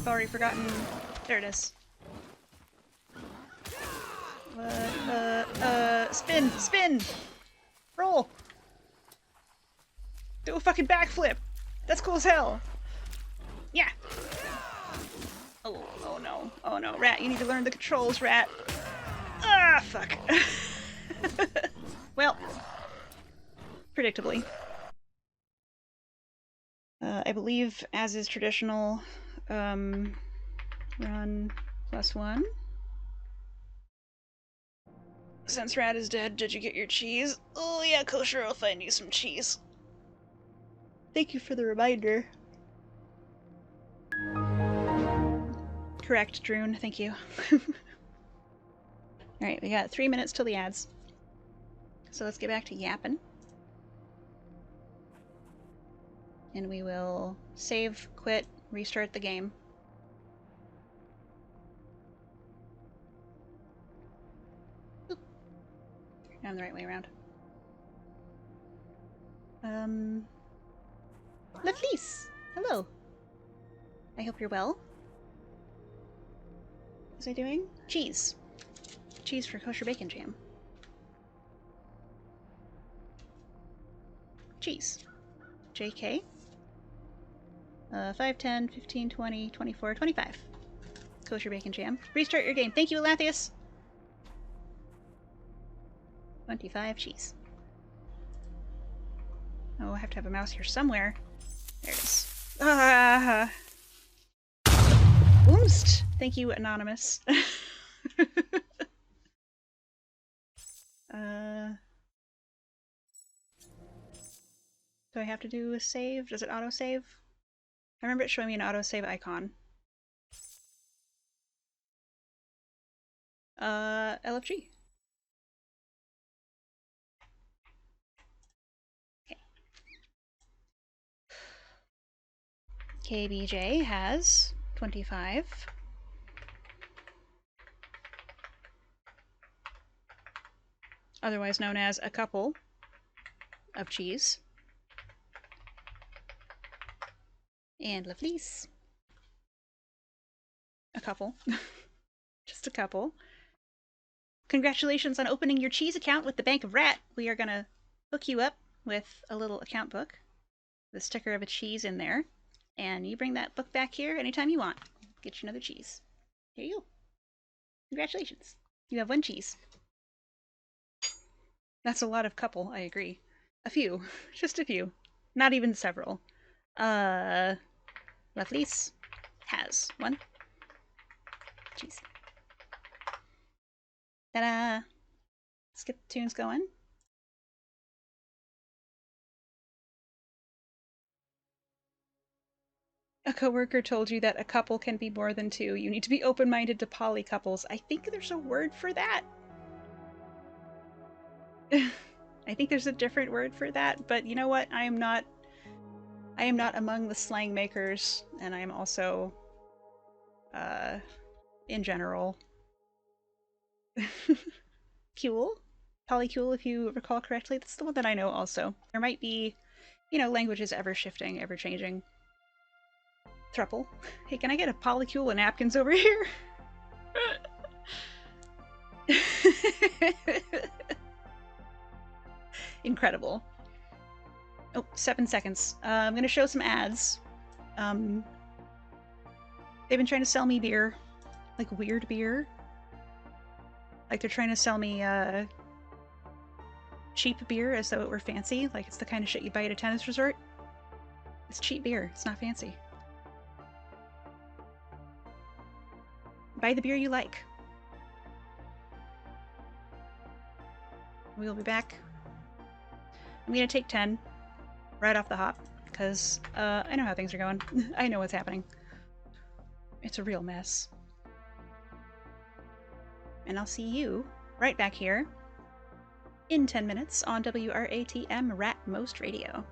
I've already forgotten. There it is. Spin! Spin! Roll! Do a fucking backflip! That's cool as hell! Yeah! Oh, oh no. Oh no. Rat, you need to learn the controls, Rat. Ah, fuck. Well, predictably. I believe, as is traditional, run +1. Since Rat is dead, did you get your cheese? Oh yeah, Kosher, I'll find you some cheese. Thank you for the reminder. Correct, Droon, thank you. Alright, we got 3 minutes till the ads. So let's get back to yapping. And we will save, quit, restart the game. Oop. I'm the right way around. Lovelies! Hello. I hope you're well. What was I doing? Cheese. Cheese for kosher bacon jam. Cheese. JK. 5, 10, 15, 20, 24, 25. Kosher bacon jam. Restart your game. Thank you, Elathius. 25 cheese. Oh, I have to have a mouse here somewhere. There it is. Ah! Oomst! Thank you, Anonymous. Do I have to do a save? Does it auto-save? I remember it showing me an auto-save icon. LFG. Okay. KBJ has 25. Otherwise known as a couple of cheese. And Lovelies. A couple. Just a couple. Congratulations on opening your cheese account with the Bank of Rat. We are gonna hook you up with a little account book. The sticker of a cheese in there. And you bring that book back here anytime you want. Get you another cheese. Here you go. Congratulations. You have 1 cheese. That's a lot of couple, I agree. A few. Just a few. Not even several. Lovelies has 1 cheese. Ta-da! Let's get the tunes going. A coworker told you that a couple can be more than 2. You need to be open-minded to poly couples. I think there's a word for that. I think there's a different word for that, but you know what? I am not among the slang makers, and I am also, in general, Cule? Polycule, if you recall correctly. That's the one that I know also. There might be, you know, languages ever-shifting, ever-changing. Thruple. Hey, can I get a polycule and napkins over here? Incredible. Oh, 7 seconds. I'm gonna show some ads. They've been trying to sell me beer. Like, weird beer. Like, they're trying to sell me, cheap beer as though it were fancy. Like, it's the kind of shit you buy at a tennis resort. It's cheap beer. It's not fancy. Buy the beer you like. We'll be back. I'm gonna take 10 right off the hop, because I know how things are going. I know what's happening. It's a real mess. And I'll see you right back here in 10 minutes on WRATM Rat Most Radio.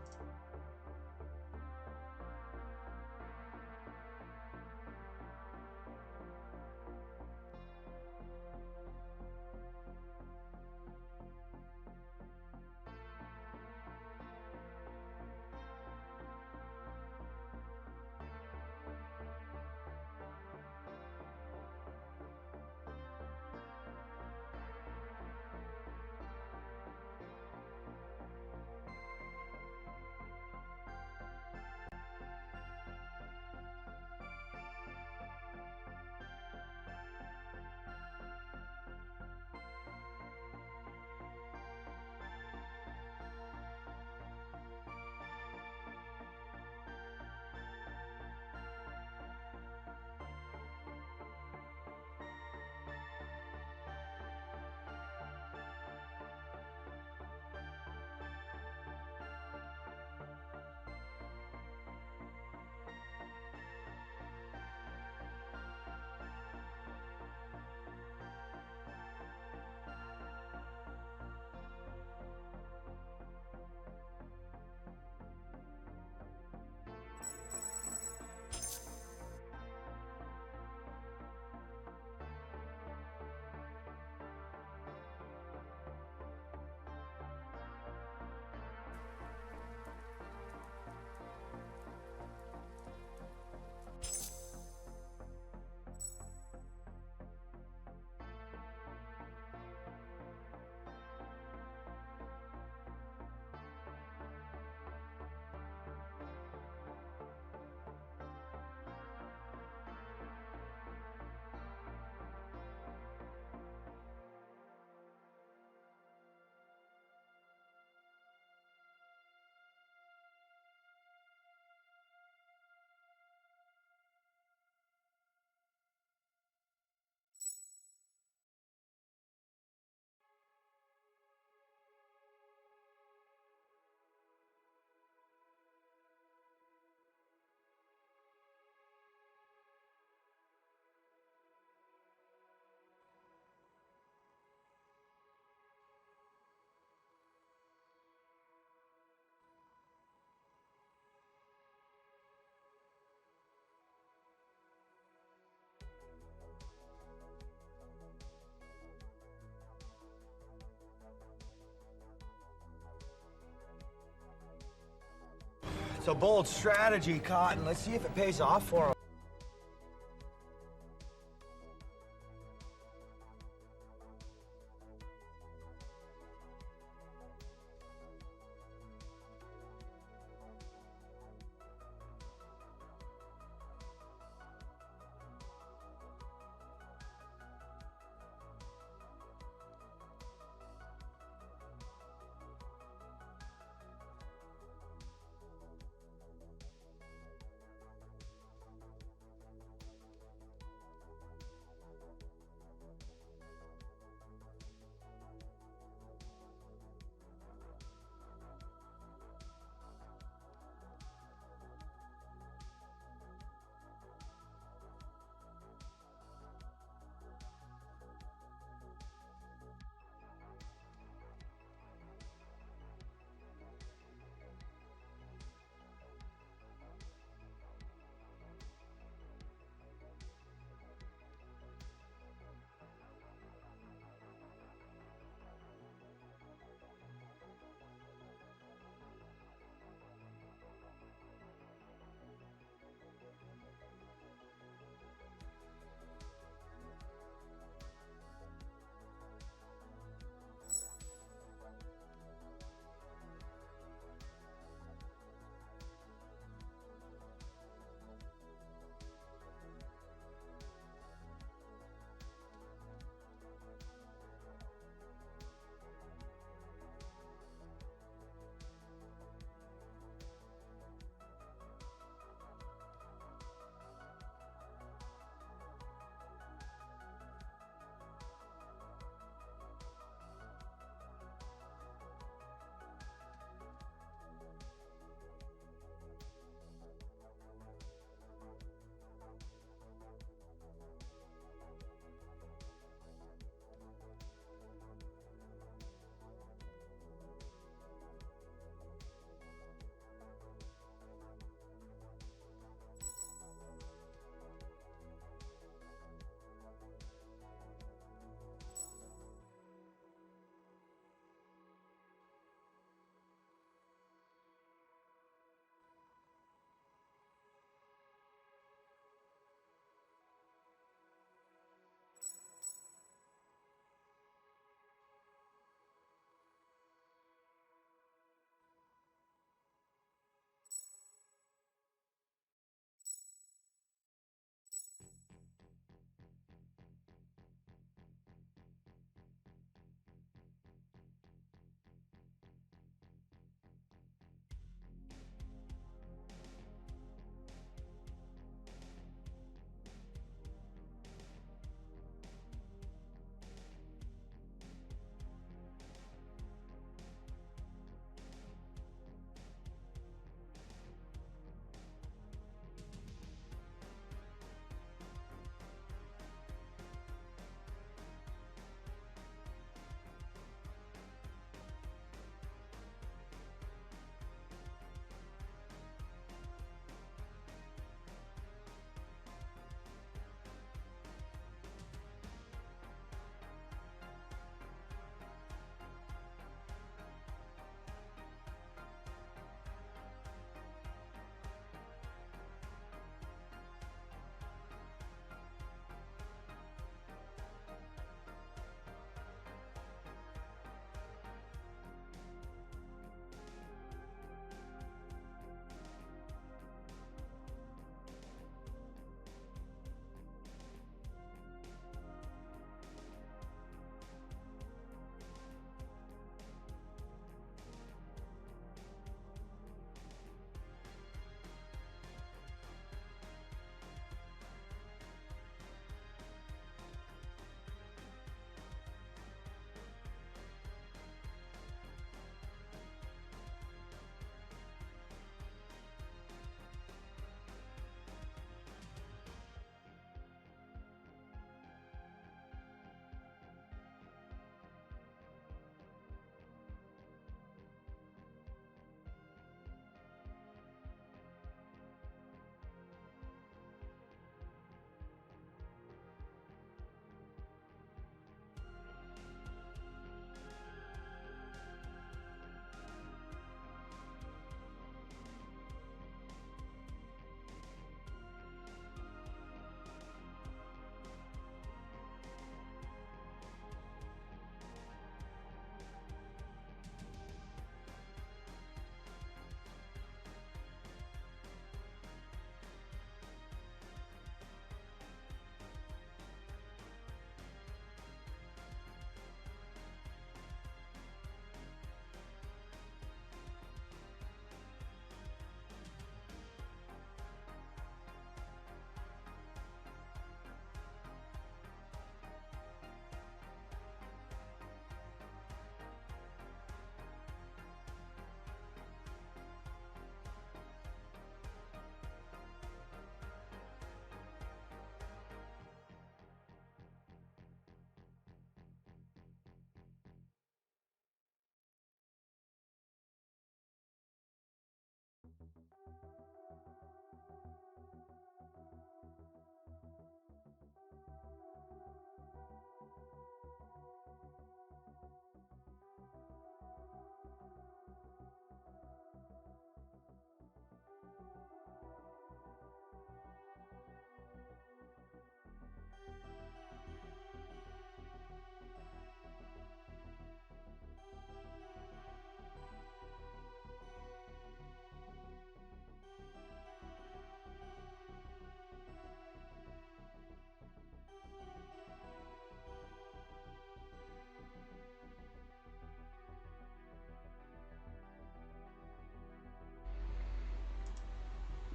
a bold strategy, Cotton. Let's see if it pays off for him.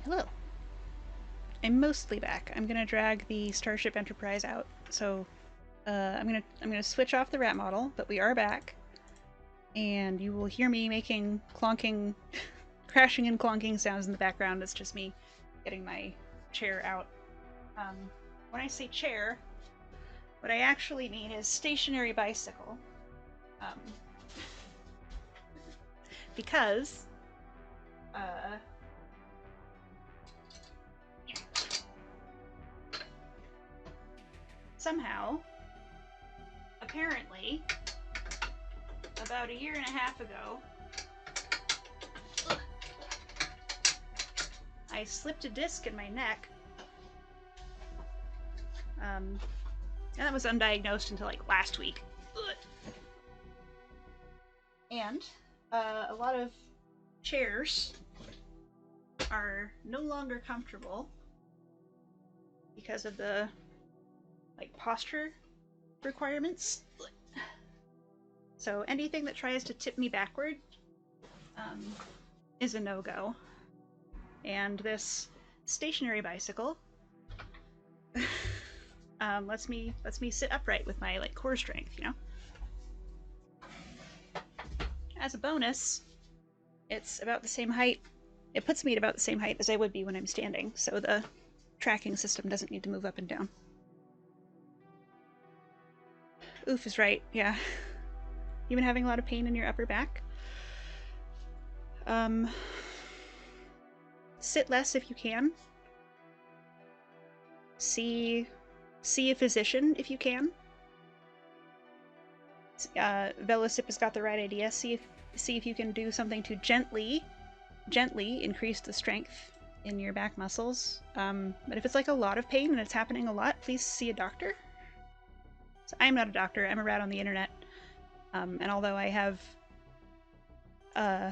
Hello. I'm mostly back. I'm gonna drag the Starship Enterprise out. So I'm gonna switch off the rat model, but we are back. And you will hear me making clonking, crashing and clonking sounds in the background. It's just me getting my chair out. When I say chair, what I actually mean is stationary bicycle. Because somehow, apparently, about a year and a half ago, I slipped a disc in my neck. And that was undiagnosed until like last week. And a lot of chairs are no longer comfortable because of the posture requirements. So anything that tries to tip me backward is a no-go. And this stationary bicycle lets me sit upright with my core strength, you know? As a bonus, it's about the same height. It puts me at about the same height as I would be when I'm standing, so the tracking system doesn't need to move up and down. Oof is right, yeah. You been having a lot of pain in your upper back? Sit less if you can. See a physician if you can. Velocip has got the right idea. See if you can do something to gently increase the strength in your back muscles. But if it's a lot of pain and it's happening a lot, please see a doctor. So I'm not a doctor. I'm a rat on the internet. And although I have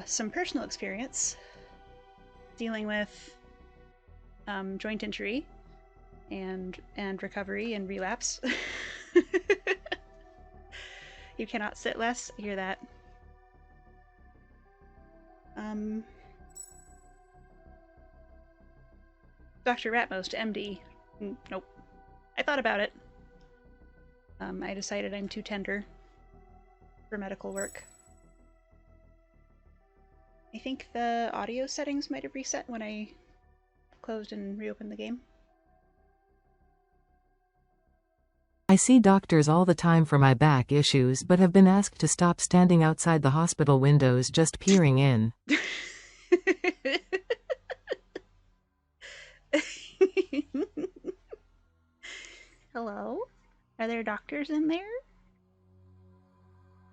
some personal experience dealing with joint injury and recovery and relapse, you cannot sit less. I hear that. Dr. Ratmost, MD. Nope. I thought about it. I decided I'm too tender for medical work. I think the audio settings might have reset when I closed and reopened the game. I see doctors all the time for my back issues, but have been asked to stop standing outside the hospital windows just peering in. Hello? Are there doctors in there?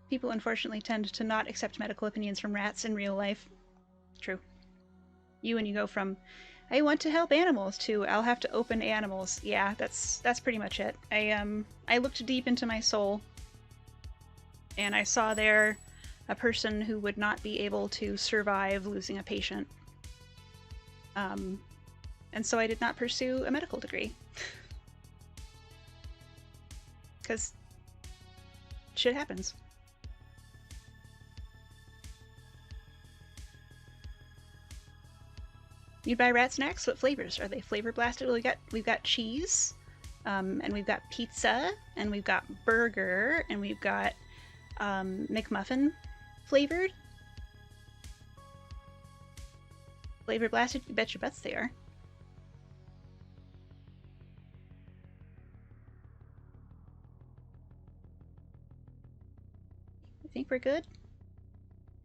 People unfortunately tend to not accept medical opinions from rats in real life. True. When you go from, I want to help animals, to I'll have to open animals. Yeah, that's pretty much it. I looked deep into my soul, and I saw there a person who would not be able to survive losing a patient. And so I did not pursue a medical degree. Because shit happens. You'd buy rat snacks? What flavors? Are they flavor blasted? Well, we've got cheese, and we've got pizza, and we've got burger, and we've got McMuffin flavored. Flavor blasted? You bet your butts they are. I think we're good.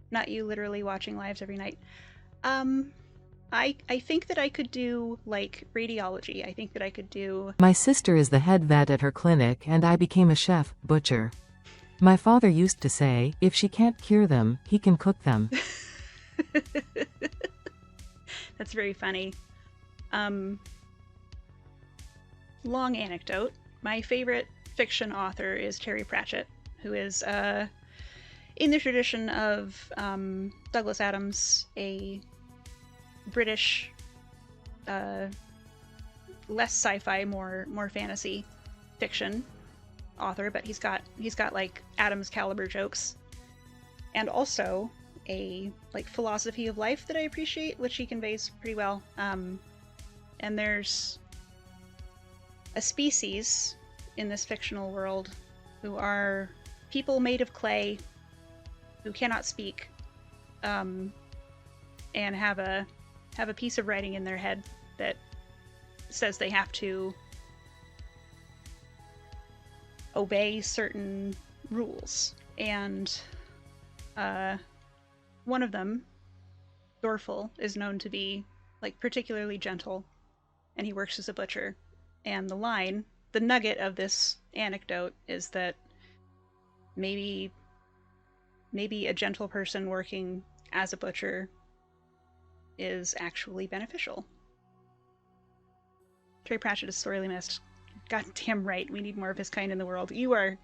Not you literally watching lives every night. I think that I could do, radiology. I think that I could do... My sister is the head vet at her clinic, and I became a chef, butcher. My father used to say, if she can't cure them, he can cook them. That's very funny. Long anecdote. My favorite fiction author is Terry Pratchett, who is, in the tradition of Douglas Adams, a British, less sci-fi, more fantasy fiction author, but he's got like Adams caliber jokes. And also, a like philosophy of life that I appreciate, which he conveys pretty well. And there's a species in this fictional world who are people made of clay who cannot speak, and have a piece of writing in their head that says they have to obey certain rules. And one of them, Dorful, is known to be like particularly gentle, and he works as a butcher. And the nugget of this anecdote is that maybe a gentle person working as a butcher is actually beneficial. Terry Pratchett is sorely missed. Goddamn right, we need more of his kind in the world. You are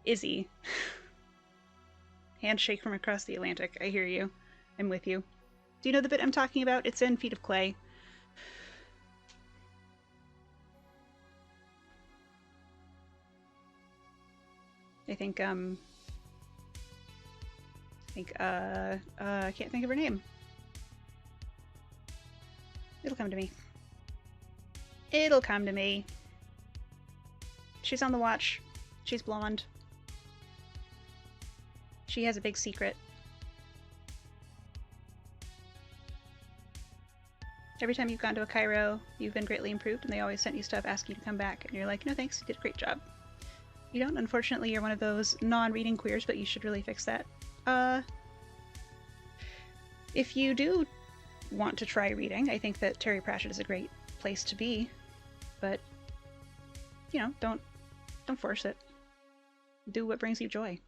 Izzy. Handshake from across the Atlantic. I hear you. I'm with you. Do you know the bit I'm talking about? It's in Feet of Clay. I can't think of her name. It'll come to me. It'll come to me. She's on the watch. She's blonde. She has a big secret. Every time you've gone to a Cairo, you've been greatly improved, and they always sent you stuff asking you to come back, and you're like, no thanks, you did a great job. You don't? Unfortunately, you're one of those non-reading queers, but you should really fix that. If you do want to try reading, I think that Terry Pratchett is a great place to be, but, you know, don't force it. Do what brings you joy.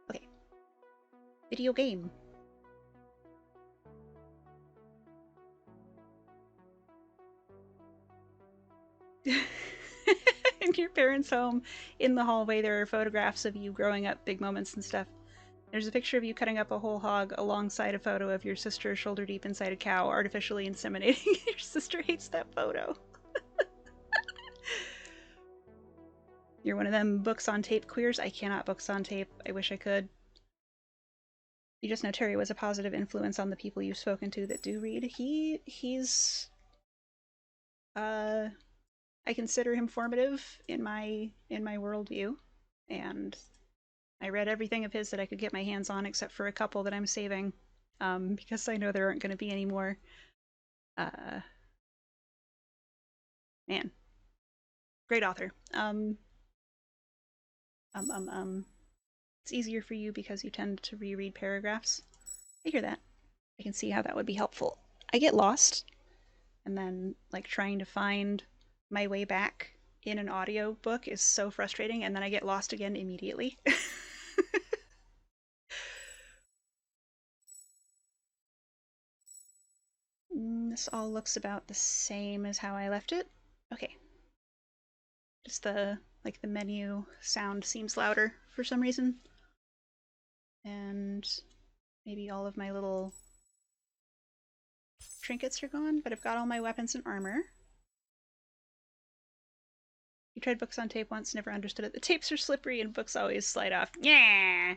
Okay. Video game. In your parents' home, in the hallway, there are photographs of you growing up, big moments and stuff. There's a picture of you cutting up a whole hog alongside a photo of your sister shoulder deep inside a cow, artificially inseminating. Your sister hates that photo. You're one of them books on tape queers. I cannot books on tape. I wish I could. You just know Terry was a positive influence on the people you've spoken to that do read. He's I consider him formative in my worldview, and I read everything of his that I could get my hands on, except for a couple that I'm saving, because I know there aren't going to be any more. Man, great author. It's easier for you because you tend to reread paragraphs. I hear that. I can see how that would be helpful. I get lost, and then like trying to find my way back in an audio book is so frustrating, and then I get lost again immediately. This all looks about the same as how I left it. Okay. Just the menu sound seems louder for some reason. And maybe all of my little trinkets are gone, but I've got all my weapons and armor. You tried books on tape once, never understood it. The tapes are slippery and books always slide off. Yeah.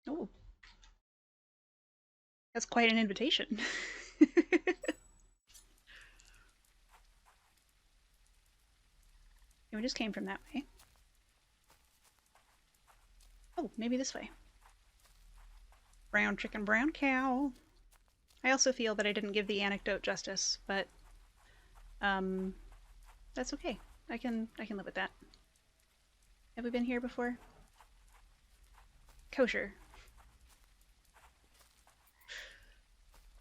Oh. That's quite an invitation. We just came from that way. Oh, maybe this way. Brown chicken, brown cow. I also feel that I didn't give the anecdote justice, but that's okay. I can live with that. Have we been here before? Kosher.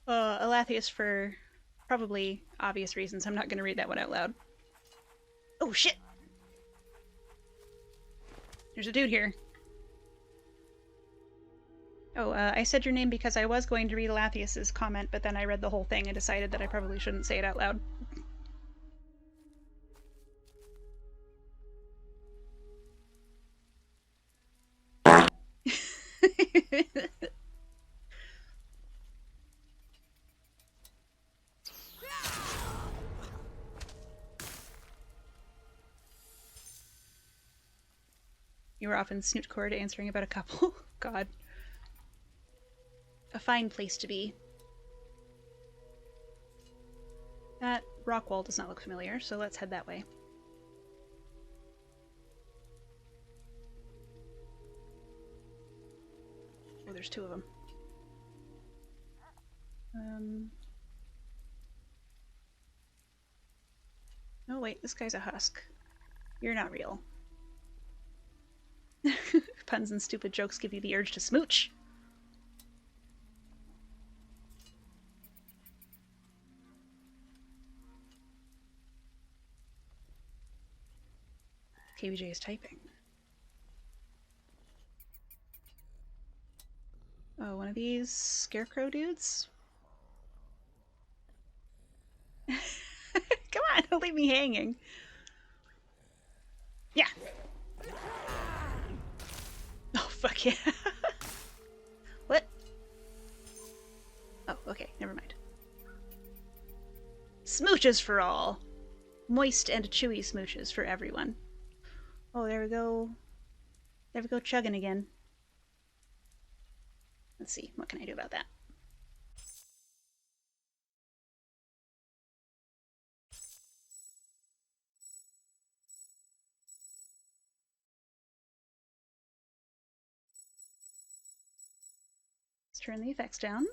Alathius, for probably obvious reasons. I'm not going to read that one out loud. Oh shit! There's a dude here. Oh, I said your name because I was going to read Alathius's comment, but then I read the whole thing and decided that I probably shouldn't say it out loud. You were off in Snootcord answering about a couple. God. A fine place to be. That rock wall does not look familiar, so let's head that way. Oh, there's two of them. Oh wait, this guy's a husk. You're not real. Puns and stupid jokes give you the urge to smooch. KBJ is typing. Oh, one of these scarecrow dudes? Come on, don't leave me hanging. Yeah. Oh, fuck yeah. What? Oh, okay, never mind. Smooches for all. Moist and chewy smooches for everyone. Oh, there we go. There we go, chugging again. Let's see, what can I do about that? Let's turn the effects down.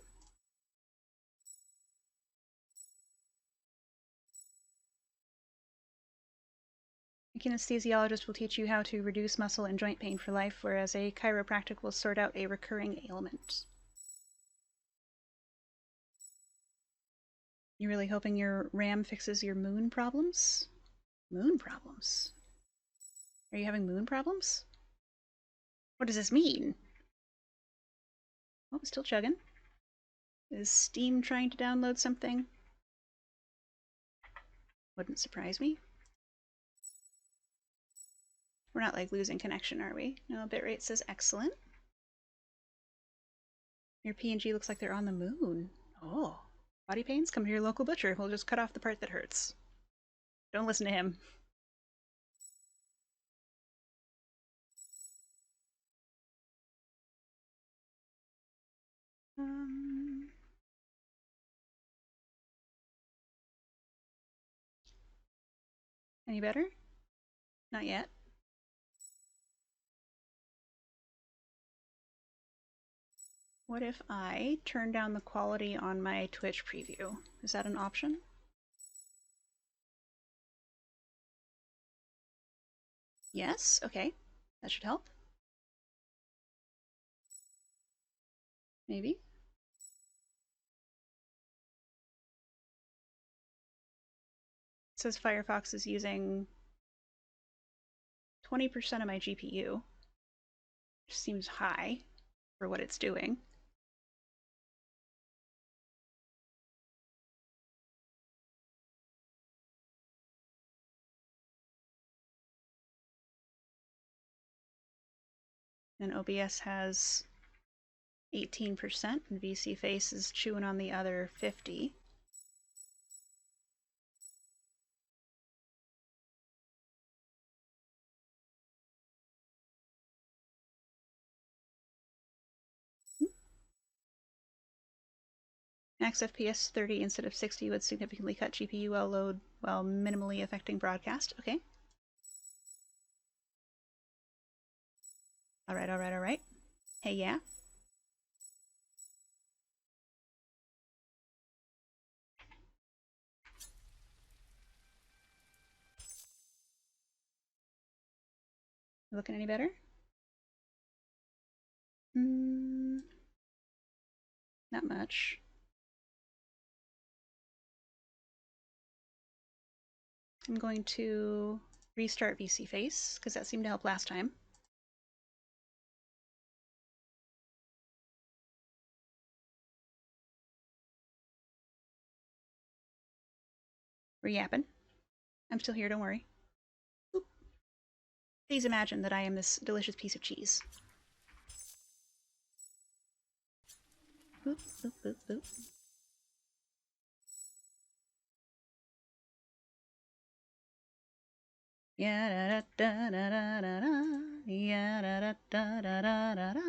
A kinesthesiologist will teach you how to reduce muscle and joint pain for life, whereas a chiropractic will sort out a recurring ailment. You really hoping your RAM fixes your moon problems? Moon problems? Are you having moon problems? What does this mean? Oh, still chugging. Is Steam trying to download something? Wouldn't surprise me. We're not like losing connection, are we? No, bitrate says excellent. Your PNG looks like they're on the moon. Oh. Body pains? Come to your local butcher. We'll just cut off the part that hurts. Don't listen to him. Any better? Not yet. What if I turn down the quality on my Twitch preview? Is that an option? Yes? Okay. That should help. Maybe. It says Firefox is using 20% of my GPU, which seems high for what it's doing. And OBS has 18%, and VSeeFace is chewing on the other 50%. Max FPS 30 instead of 60 would significantly cut GPU load while minimally affecting broadcast. Okay. Alright, alright, alright. Hey, yeah. Looking any better? Not much. I'm going to restart VSeeFace, because that seemed to help last time. We're yapping. I'm still here, don't worry. Oop. Please imagine that I am this delicious piece of cheese. Boop, boop, boop, boop. Yeah, da da da da da da. Yeah, da da da da da da da.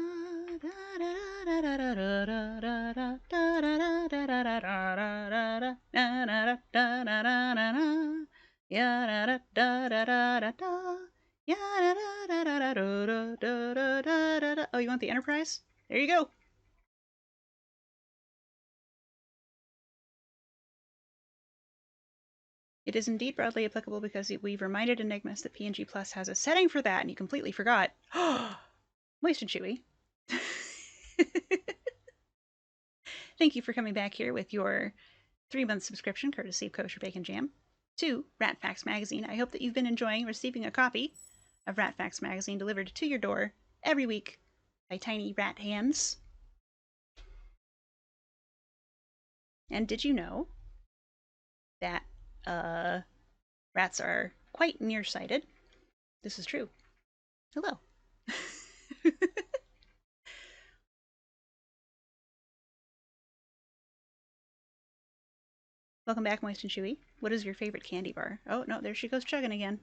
Oh, you want the Enterprise? There you go. It is indeed broadly applicable because we've reminded Enigmas that PNG Plus has a setting for that, and you completely forgot. Moist and chewy. Thank you for coming back here with your 3-month subscription, courtesy of Kosher Bacon Jam, to Rat Facts Magazine. I hope that you've been enjoying receiving a copy of Rat Facts Magazine delivered to your door every week by tiny rat hands. And did you know that rats are quite nearsighted? This is true. Hello. Welcome back, Moist and Chewy. What is your favorite candy bar? Oh, no, there she goes chugging again.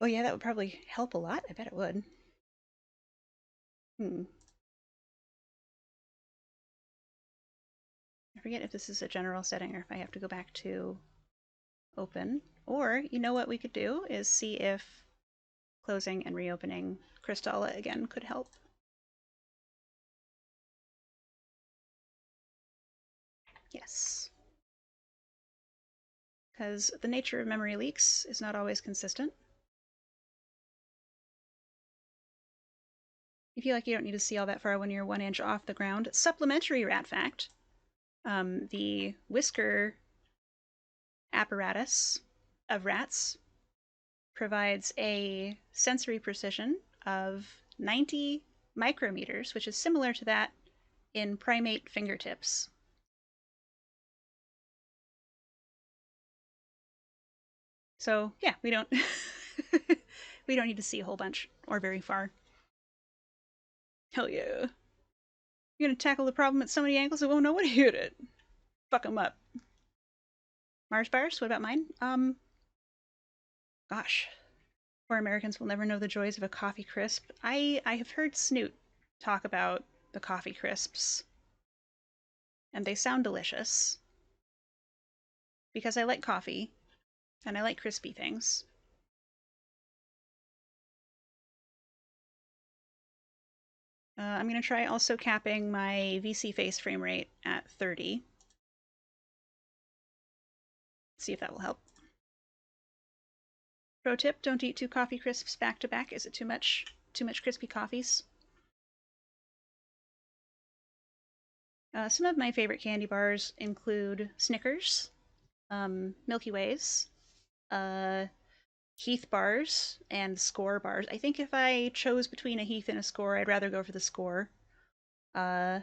Oh, yeah, that would probably help a lot. I bet it would. I forget if this is a general setting or if I have to go back to open. Or, you know what we could do is see if closing and reopening Crystalla again could help. Yes. Because the nature of memory leaks is not always consistent. You feel like you don't need to see all that far when you're 1 inch off the ground. Supplementary rat fact. The whisker apparatus of rats provides a sensory precision of 90 micrometers, which is similar to that in primate fingertips. So yeah, we don't we don't need to see a whole bunch or very far. Hell yeah. You're gonna tackle the problem at so many angles I won't know what to hit it. Fuck them up. Mars bars, what about mine? Gosh. Poor Americans will never know the joys of a coffee crisp. I have heard Snoot talk about the coffee crisps. And they sound delicious. Because I like coffee. And I like crispy things. I'm going to try also capping my VC face frame rate at 30. See if that will help. Pro tip, don't eat 2 coffee crisps back to back. Is it too much? Too much crispy coffees? Some of my favorite candy bars include Snickers, Milky Ways, Heath bars, and Score bars. I think if I chose between a Heath and a Score, I'd rather go for the Score. There's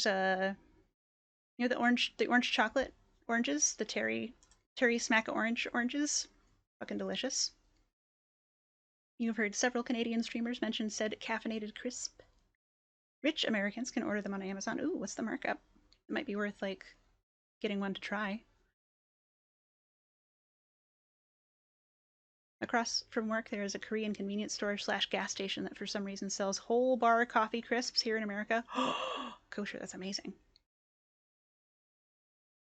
a, you know, the orange chocolate oranges, the Terry Smack oranges, fucking delicious. You've heard several Canadian streamers mention said caffeinated crisp. Rich Americans can order them on Amazon. Ooh, what's the markup? It might be worth, like, getting one to try. Across from work, there is a Korean convenience store / gas station that for some reason sells whole bar coffee crisps here in America. Kosher, that's amazing.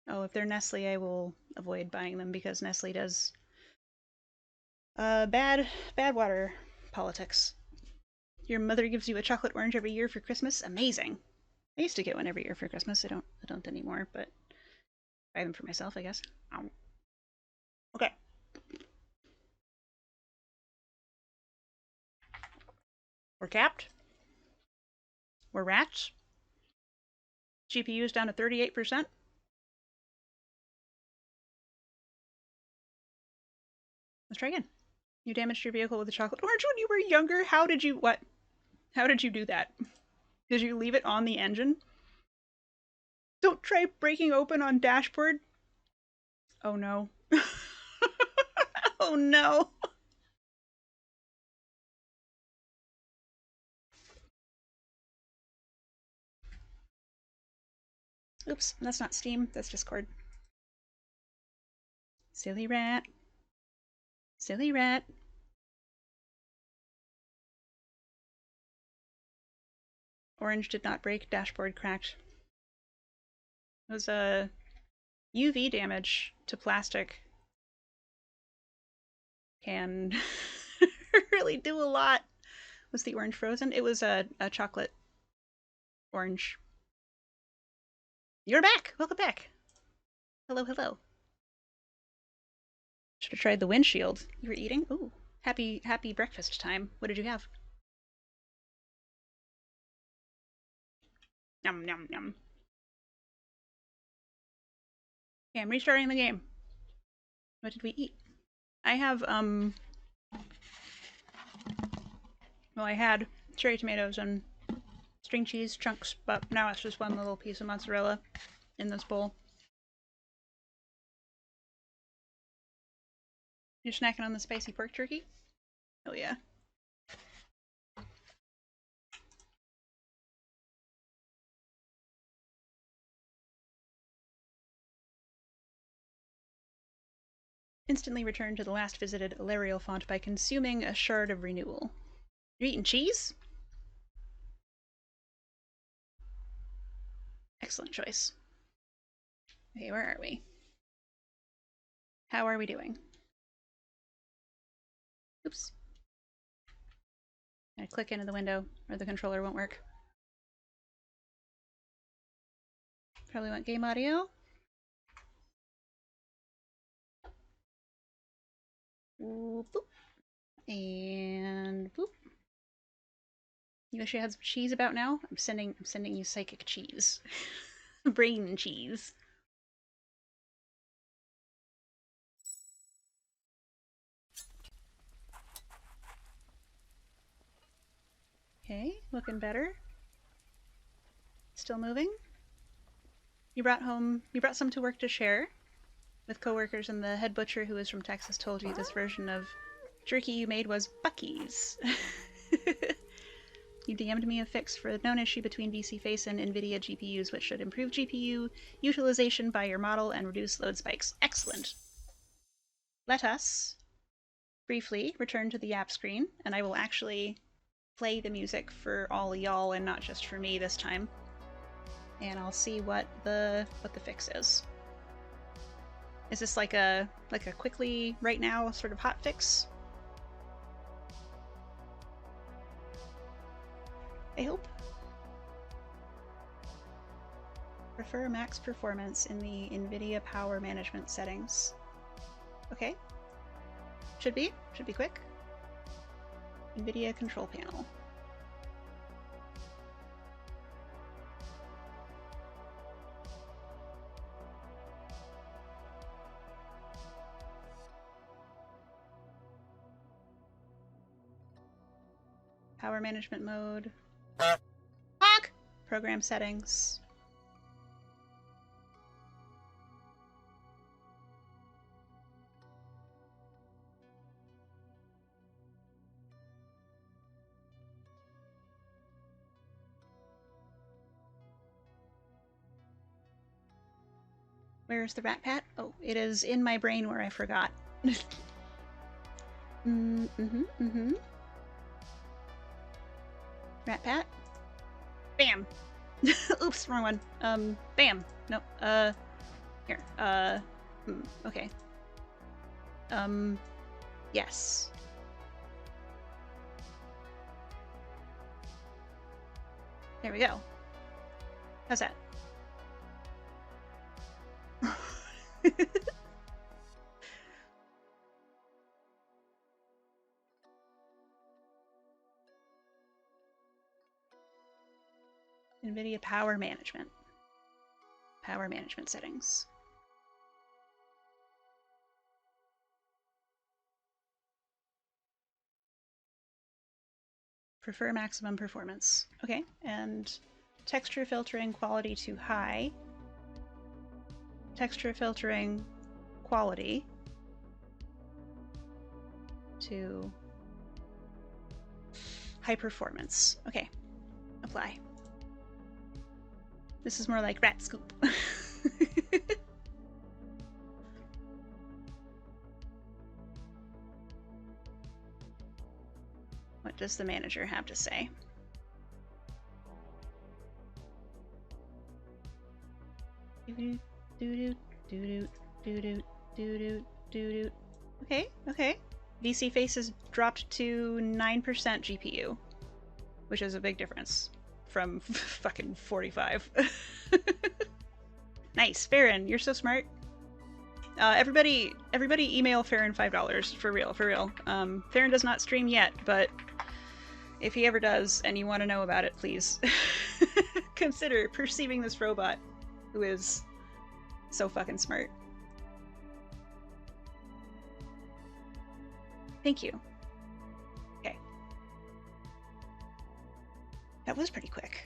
Oh, if they're Nestle, I will avoid buying them because Nestle does bad water politics. Your mother gives you a chocolate orange every year for Christmas? Amazing. I used to get one every year for Christmas. I don't anymore, but buy them for myself, I guess. Okay. We're capped. We're rats. GPU's down to 38%. Let's try again. You damaged your vehicle with a chocolate orange when you were younger? How did you do that? Did you leave it on the engine? Don't try breaking open on dashboard. Oh no. Oh no. Oops, that's not Steam, that's Discord. Silly rat. Silly rat. Orange did not break, dashboard cracked. It was a UV damage to plastic can really do a lot. Was the orange frozen? It was a chocolate orange. You're back! Welcome back! Hello, hello. Should have tried the windshield. You were eating? Ooh. Happy breakfast time. What did you have? Yum, yum, yum. Okay, I'm restarting the game. What did we eat? I have, well, I had cherry tomatoes and string cheese chunks, but now it's just one little piece of mozzarella in this bowl. You're snacking on the spicy pork jerky? Oh yeah. Instantly return to the last visited Ilarial font by consuming a shard of renewal. You're eating cheese? Excellent choice. Okay, where are we? How are we doing? Oops. I click into the window, or the controller won't work. Probably want game audio. Boop. And boop. You wish you had some cheese about now? I'm sending you psychic cheese. Brain cheese. Okay, looking better. Still moving. You brought some to work to share with coworkers, and the head butcher who is from Texas told you this version of jerky you made was Bucky's. You DM'd me a fix for a known issue between VC-Face and NVIDIA GPUs, which should improve GPU utilization by your model and reduce load spikes. Excellent. Let us briefly return to the app screen, and I will actually play the music for all y'all and not just for me this time. And I'll see what the fix is. Is this like a quickly right now sort of hot fix? I hope. Prefer max performance in the NVIDIA power management settings. Okay. Should be quick. NVIDIA control panel. Power management mode. Fuck! Program settings. Where's the rat pat? Oh, it is in my brain where I forgot. Rat pat. Bam. Oops, wrong one. Bam. Nope. Here. Okay. Yes. There we go. How's that? NVIDIA power management. Power management settings. Prefer maximum performance. Okay, and texture filtering quality to high. Texture filtering quality to high performance. Okay, apply. This is more like rat scoop. What does the manager have to say? Okay, okay. VC Face has dropped to 9% GPU, which is a big difference from fucking 45. Nice, Farron, you're so smart. Everybody email Farron $5 for real, for real. Farron does not stream yet, but if he ever does and you want to know about it, please consider perceiving this robot who is so fucking smart. Thank you. Okay. That was pretty quick.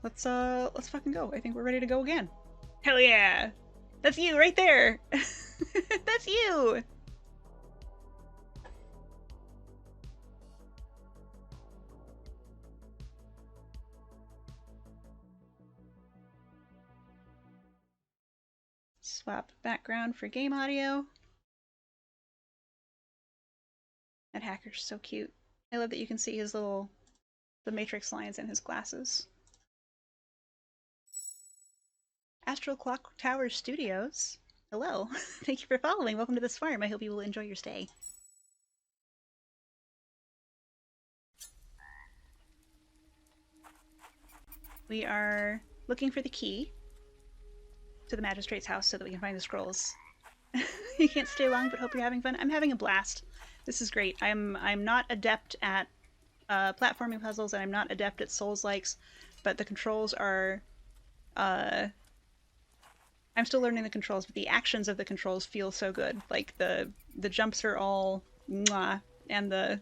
Let's fucking go. I think we're ready to go again. Hell yeah! That's you right there! That's you! Swap background for game audio. That hacker's so cute. I love that you can see his the matrix lines in his glasses. Astral Clock Tower Studios. Hello. Thank you for following. Welcome to this farm. I hope you will enjoy your stay. We are looking for the key to the magistrate's house so that we can find the scrolls. You can't stay long, but hope you're having fun. I'm having a blast. This is great. I'm not adept at platforming puzzles, and I'm not adept at Souls-likes, but the controls are... I'm still learning the controls, but the actions of the controls feel so good. Like, the jumps are all mwah, and the...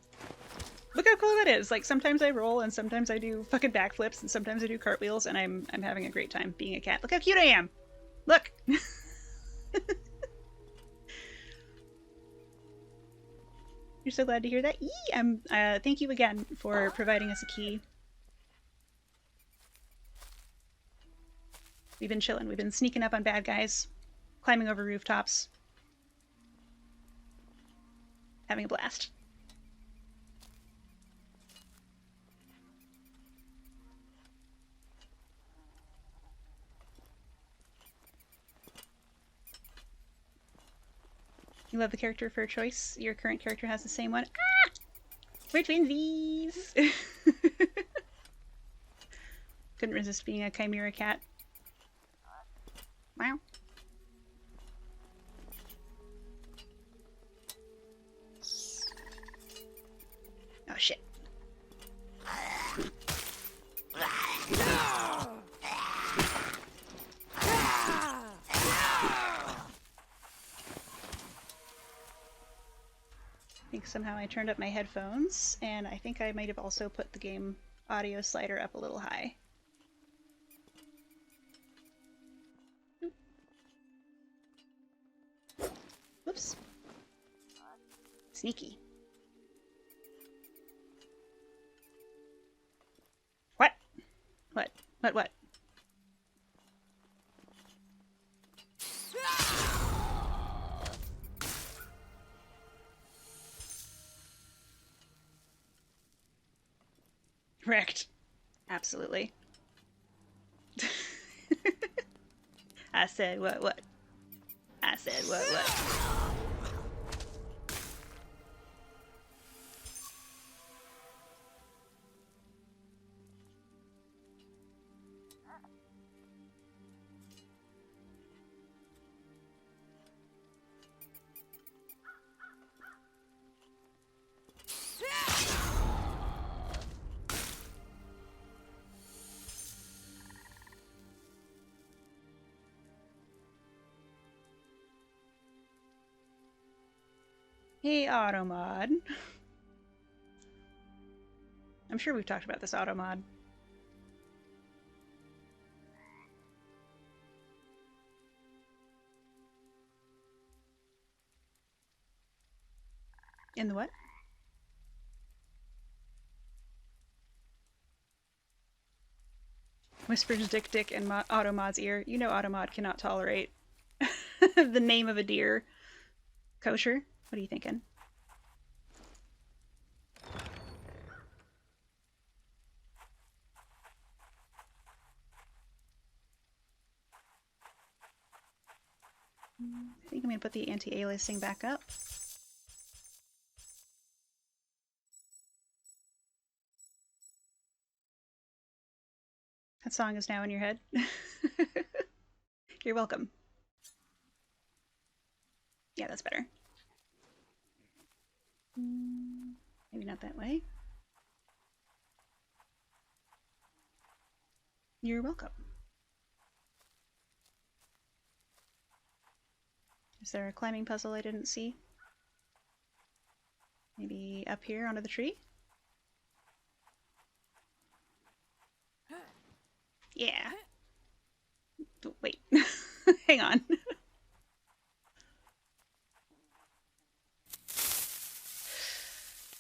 Look how cool that is! Like, sometimes I roll, and sometimes I do fucking backflips, and sometimes I do cartwheels, and I'm having a great time being a cat. Look how cute I am! Look! You're so glad to hear that? Yee! Thank you again for providing us a key. We've been chilling. We've been sneaking up on bad guys, climbing over rooftops, having a blast. You love the character for a choice? Your current character has the same one? Ah! We're twinsies! Couldn't resist being a chimera cat. Wow. Oh shit. I think somehow I turned up my headphones, and I think I might have also put the game audio slider up a little high. Whoops. Sneaky. What? What? Wrecked. Absolutely. I said what? I said what? Hey, Automod. I'm sure we've talked about this Automod. In the what? Whispers Dick in Automod's ear. You know Automod cannot tolerate the name of a deer. Kosher? What are you thinking? I think I'm going to put the anti-aliasing back up. That song is now in your head. You're welcome. Yeah, that's better. Maybe not that way. You're welcome. Is there a climbing puzzle I didn't see? Maybe up here onto the tree? Yeah. Oh, wait. Hang on.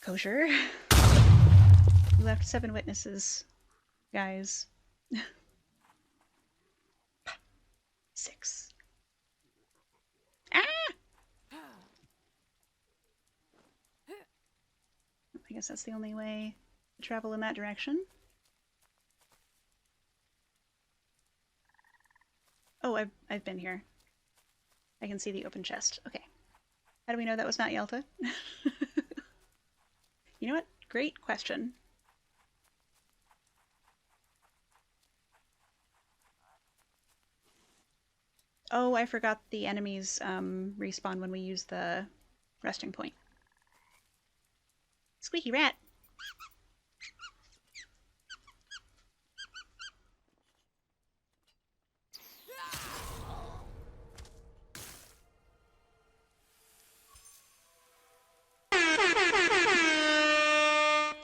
Kosher. We left 7 witnesses, guys. 6. Ah! I guess that's the only way to travel in that direction. Oh, I've been here. I can see the open chest. Okay. How do we know that was not Yalta? You know what? Great question. Oh, I forgot the enemies respawn when we use the resting point. Squeaky rat!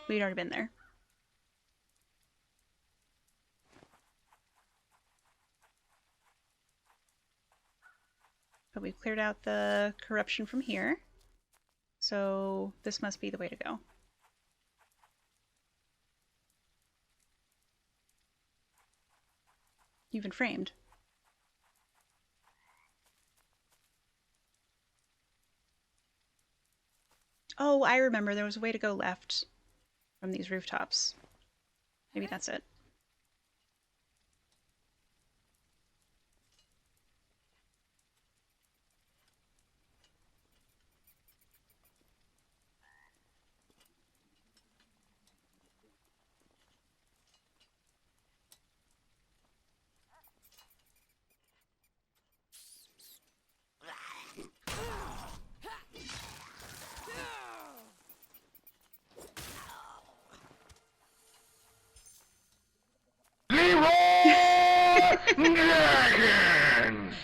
We'd already been there. But we've cleared out the corruption from here. So this must be the way to go. You've been framed. Oh, I remember. There was a way to go left from these rooftops. Maybe that's it.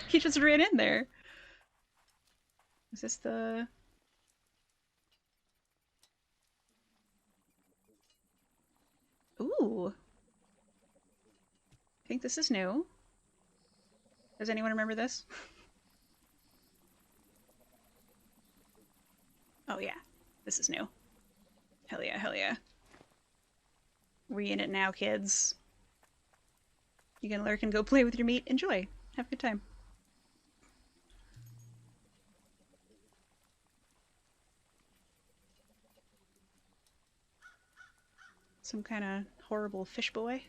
He just ran in there. Is this the... Ooh. I think this is new. Does anyone remember this? Oh yeah, this is new. Hell yeah, hell yeah. We in it now, kids. You can lurk and go play with your meat. Enjoy. Have a good time. Some kind of horrible fish boy.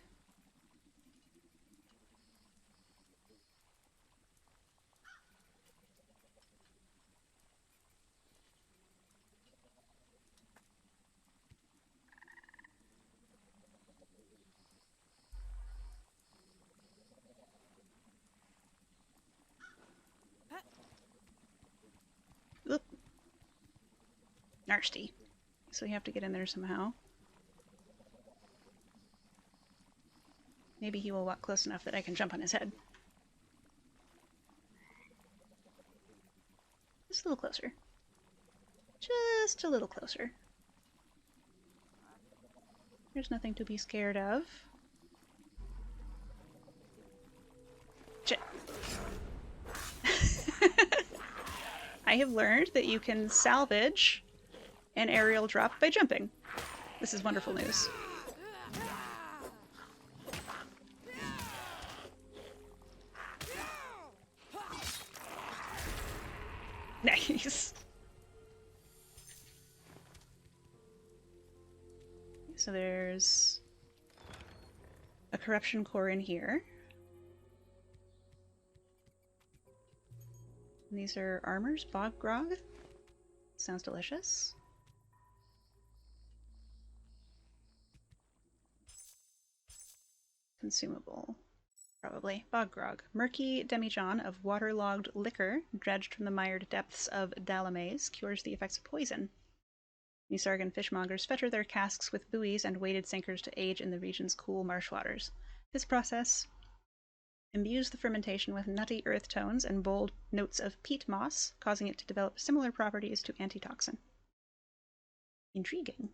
Oop. Nasty. So we have to get in there somehow. Maybe he will walk close enough that I can jump on his head. Just a little closer. Just a little closer. There's nothing to be scared of. Shit. I have learned that you can salvage an aerial drop by jumping. This is wonderful news. Jeez. So there's a corruption core in here. And these are armors, bog grog. Sounds delicious. Consumable. Probably. Bog grog. Murky demijohn of waterlogged liquor dredged from the mired depths of Dalamaze cures the effects of poison. Nisargan fishmongers fetter their casks with buoys and weighted sinkers to age in the region's cool marsh waters. This process imbues the fermentation with nutty earth tones and bold notes of peat moss, causing it to develop similar properties to antitoxin. Intriguing.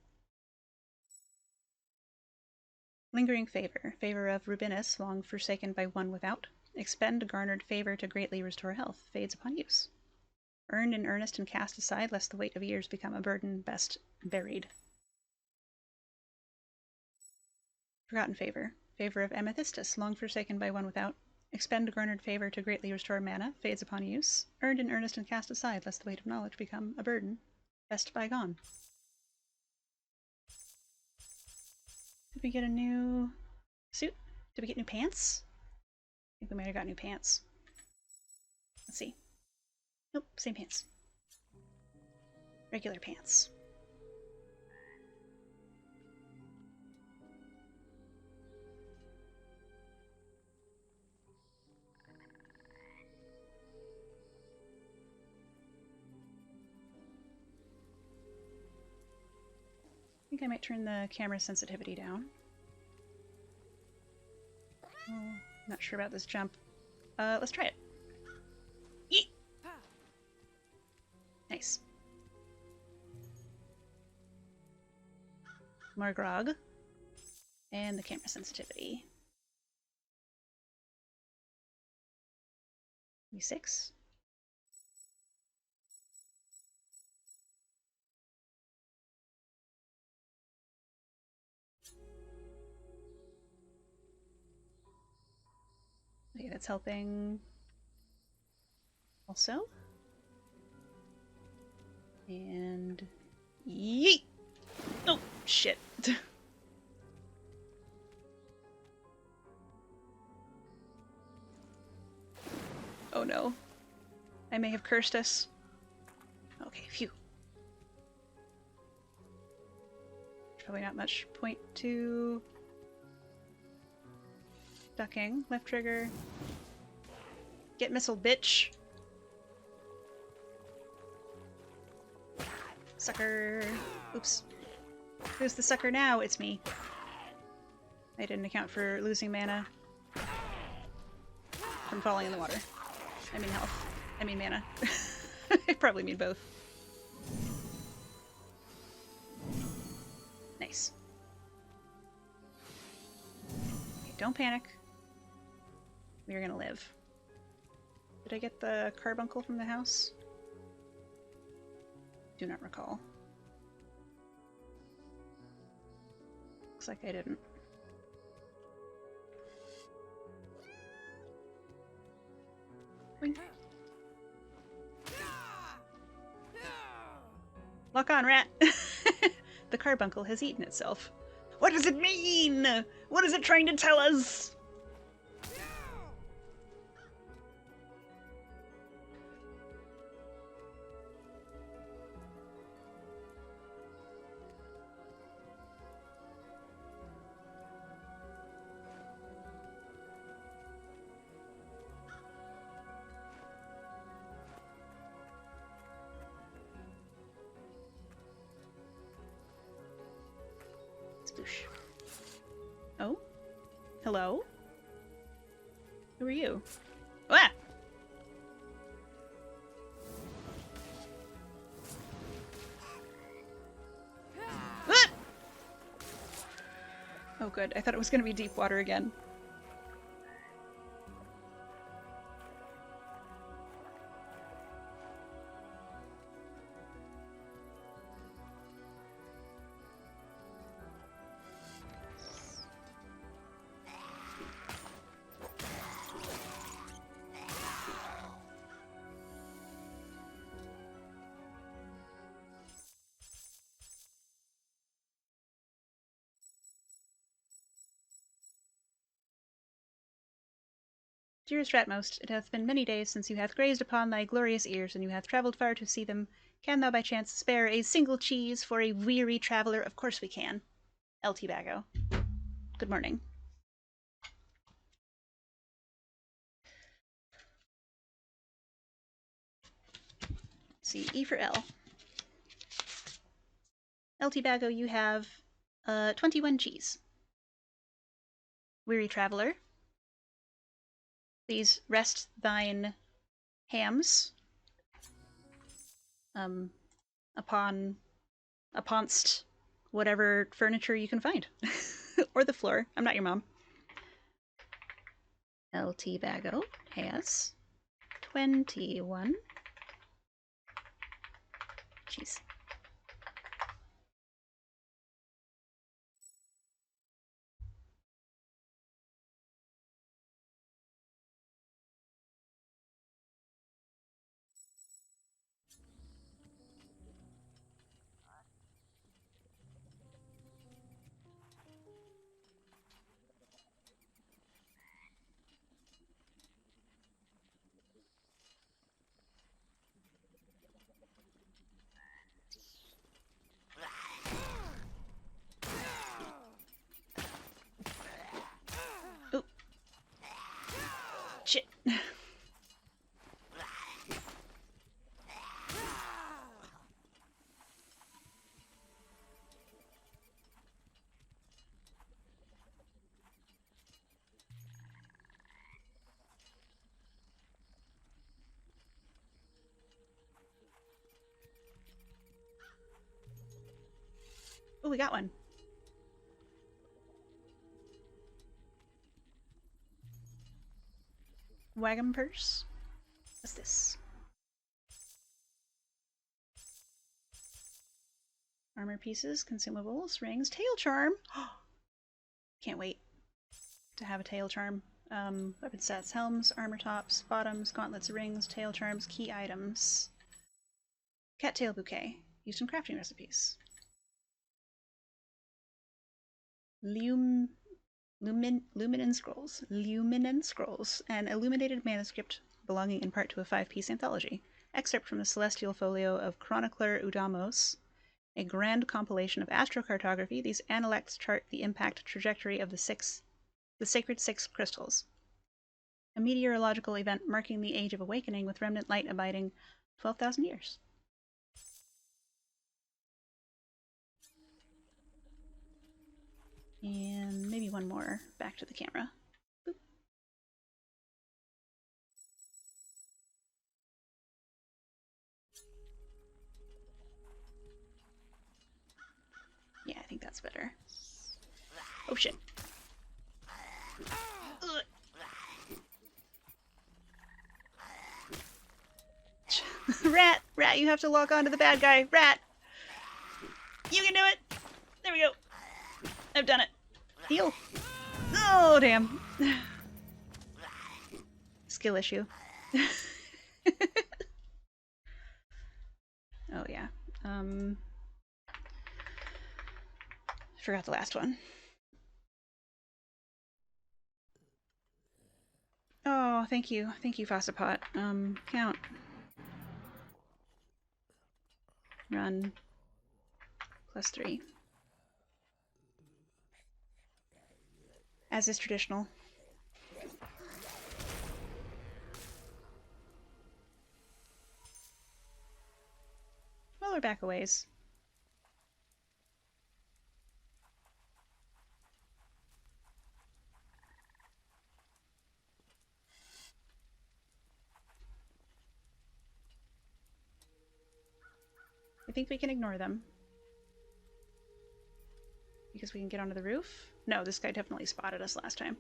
Lingering favor. Favor of Rubinus, long forsaken by one without. Expend garnered favor to greatly restore health. Fades upon use. Earned in earnest and cast aside, lest the weight of years become a burden, best buried. Forgotten favor. Favor of Amethystus, long forsaken by one without. Expend garnered favor to greatly restore mana. Fades upon use. Earned in earnest and cast aside, lest the weight of knowledge become a burden, best bygone. Did we get a new suit? Did we get new pants? I think we might have got new pants. Let's see. Nope, same pants. Regular pants. I think I might turn the camera sensitivity down. Oh, not sure about this jump. Let's try it. Yeet! Nice. More grog. And the camera sensitivity. 6. Okay, that's helping also. And yeet! Oh, shit. Oh no. I may have cursed us. Okay, phew. Probably not much point to ducking. Left trigger. Get missile, bitch. Sucker. Oops. Who's the sucker now? It's me. I didn't account for losing mana from falling in the water. I mean health. I mean mana. I probably mean both. Nice. Okay, don't panic. We are gonna live. Did I get the carbuncle from the house? Do not recall. Looks like I didn't. Wink. Lock on, rat! The carbuncle has eaten itself. What does it mean? What is it trying to tell us? Sploosh. Oh? Hello? Who are you? Ah! Ah! Oh good, I thought it was gonna be deep water again. Dearest Ratmost, it hath been many days since you hath grazed upon thy glorious ears, and you hath travelled far to see them. Can thou by chance spare a single cheese for a weary traveller? Of course we can. LT Bago. Good morning. Let's see, E for L. LT Bago, you have 21 cheese. Weary traveller, please rest thine hams uponst whatever furniture you can find. Or the floor. I'm not your mom. LT Bago has 21 cheese. Oop. Shit. Oh, we got one. Wagon purse. What's this? Armor pieces, consumables, rings, tail charm. Can't wait to have a tail charm. Weapon sets, helms, armor tops, bottoms, gauntlets, rings, tail charms, key items. Cattail bouquet, used in crafting recipes. Luminant scrolls. Luminant scrolls. An illuminated manuscript belonging in part to a 5-piece anthology. Excerpt from the Celestial Folio of Chronicler Udamos. A grand compilation of astrocartography. These analects chart the impact trajectory of the Sacred Six crystals. A meteorological event marking the Age of Awakening with remnant light abiding 12,000 years. And maybe one more back to the camera. Boop. Yeah, I think that's better. Oh shit. Ugh. Rat! Rat, you have to lock onto the bad guy! Rat! You can do it! There we go! I've done it. Heal. Oh, damn. Skill issue. Oh, yeah. Forgot the last one. Oh, thank you. Thank you, Fossapot. Count. Run. +3. As is traditional. Well, we're back a ways. I think we can ignore them. Because we can get onto the roof? No, this guy definitely spotted us last time.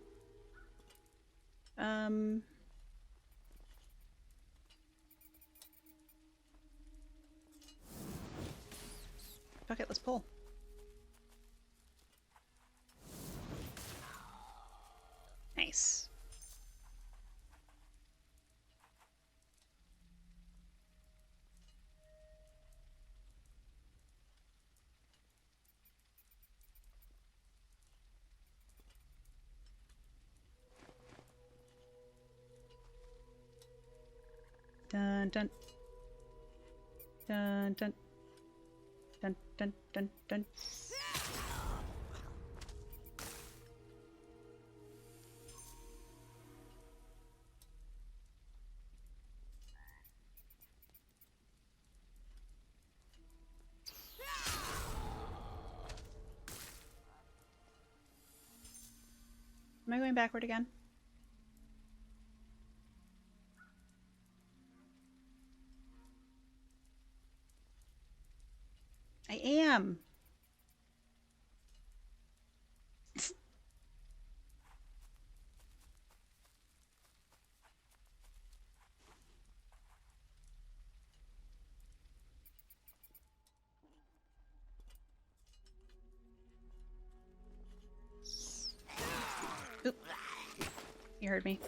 Fuck it, let's pull. Nice. Dun dun. Dun dun. Dun dun dun dun. Am I going backward again? I am. Oop. You heard me.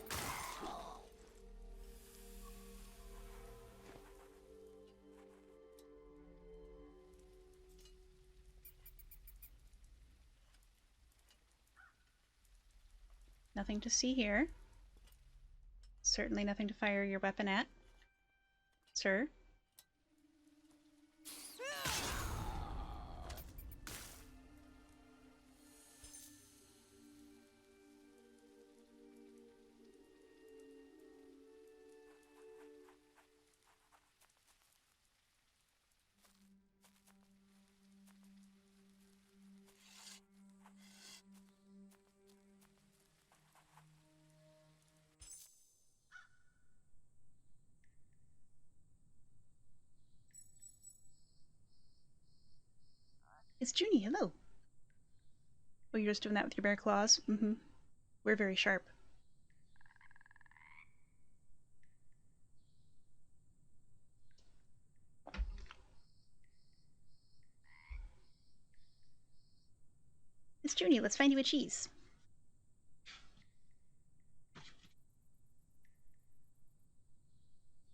Nothing to see here. Certainly nothing to fire your weapon at, sir. It's Junie, hello. Oh, you're just doing that with your bare claws? Mm-hmm. We're very sharp. It's Junie, let's find you a cheese.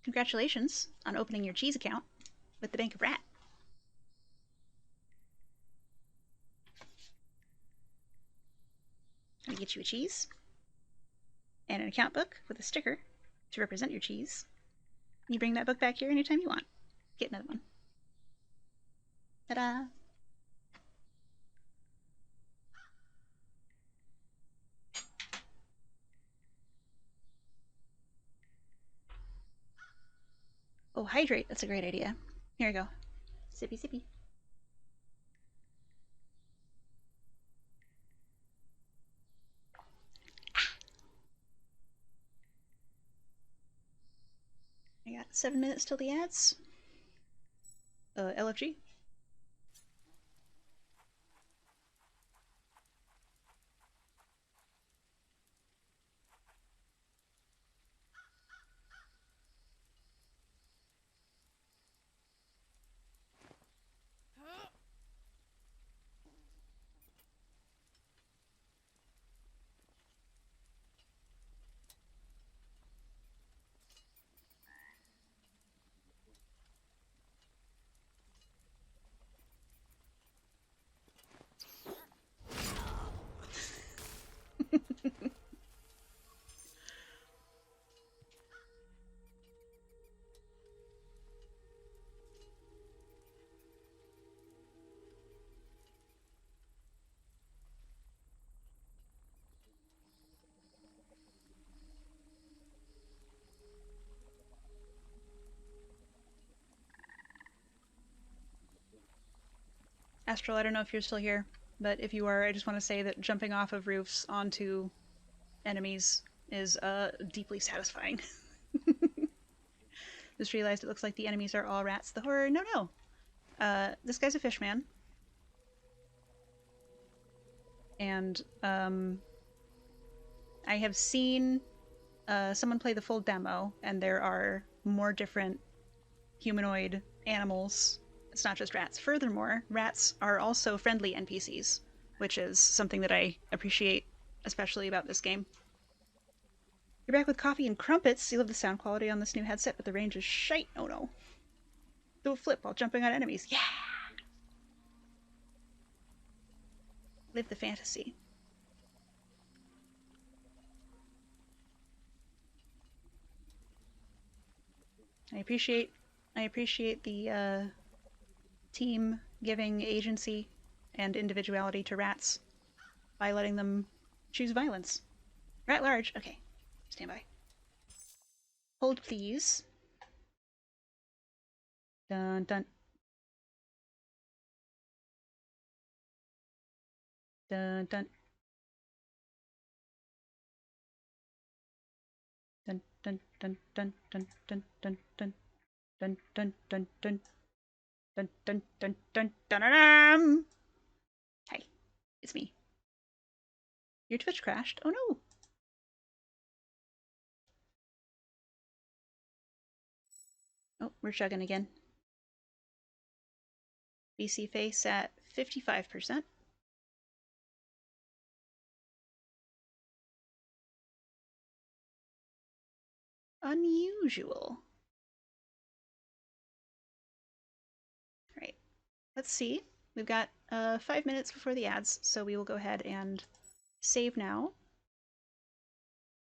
Congratulations on opening your cheese account with the Bank of Rat. I'm gonna get you a cheese and an account book with a sticker to represent your cheese. You bring that book back here anytime you want. Get another one. Ta-da! Oh, hydrate. That's a great idea. Here you go. Sippy, sippy. I got 7 minutes till the ads. LFG. Astral, I don't know if you're still here, but if you are, I just want to say that jumping off of roofs onto enemies is deeply satisfying. Just realized it looks like the enemies are all rats. The horror, no. This guy's a fishman. And I have seen someone play the full demo, and there are more different humanoid animals. It's not just rats. Furthermore, rats are also friendly NPCs, which is something that I appreciate especially about this game. You're back with coffee and crumpets. You love the sound quality on this new headset, but the range is shite. Oh no. Do a flip while jumping on enemies. Yeah! Live the fantasy. I appreciate the team giving agency and individuality to rats by letting them choose violence. Rat large. Okay. Stand by. Hold, please. Dun dun. Dun dun. Dun dun dun dun dun dun dun dun dun dun dun dun dun dun dun dun dun dun. Hi, it's me. Your Twitch crashed? Oh no! Oh, we're chugging again. BC face at 55%. Unusual. Right. Let's see. We've got 5 minutes before the ads, so we will go ahead and save now.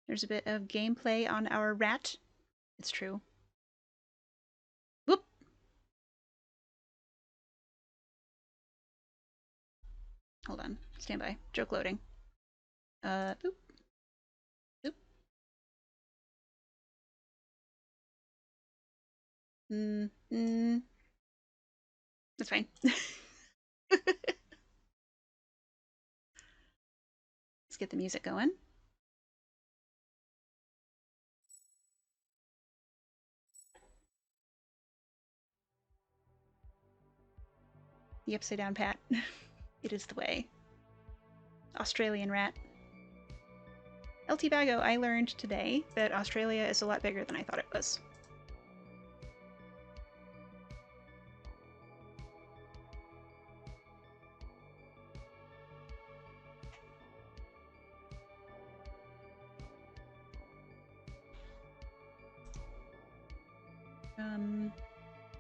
There's a bit of gameplay on our rat. It's true. Whoop! Hold on. Stand by. Joke loading. Boop. Boop. That's fine. Let's get the music going. The upside down pat. It is the way. Australian rat. LT Bago, I learned today that Australia is a lot bigger than I thought it was.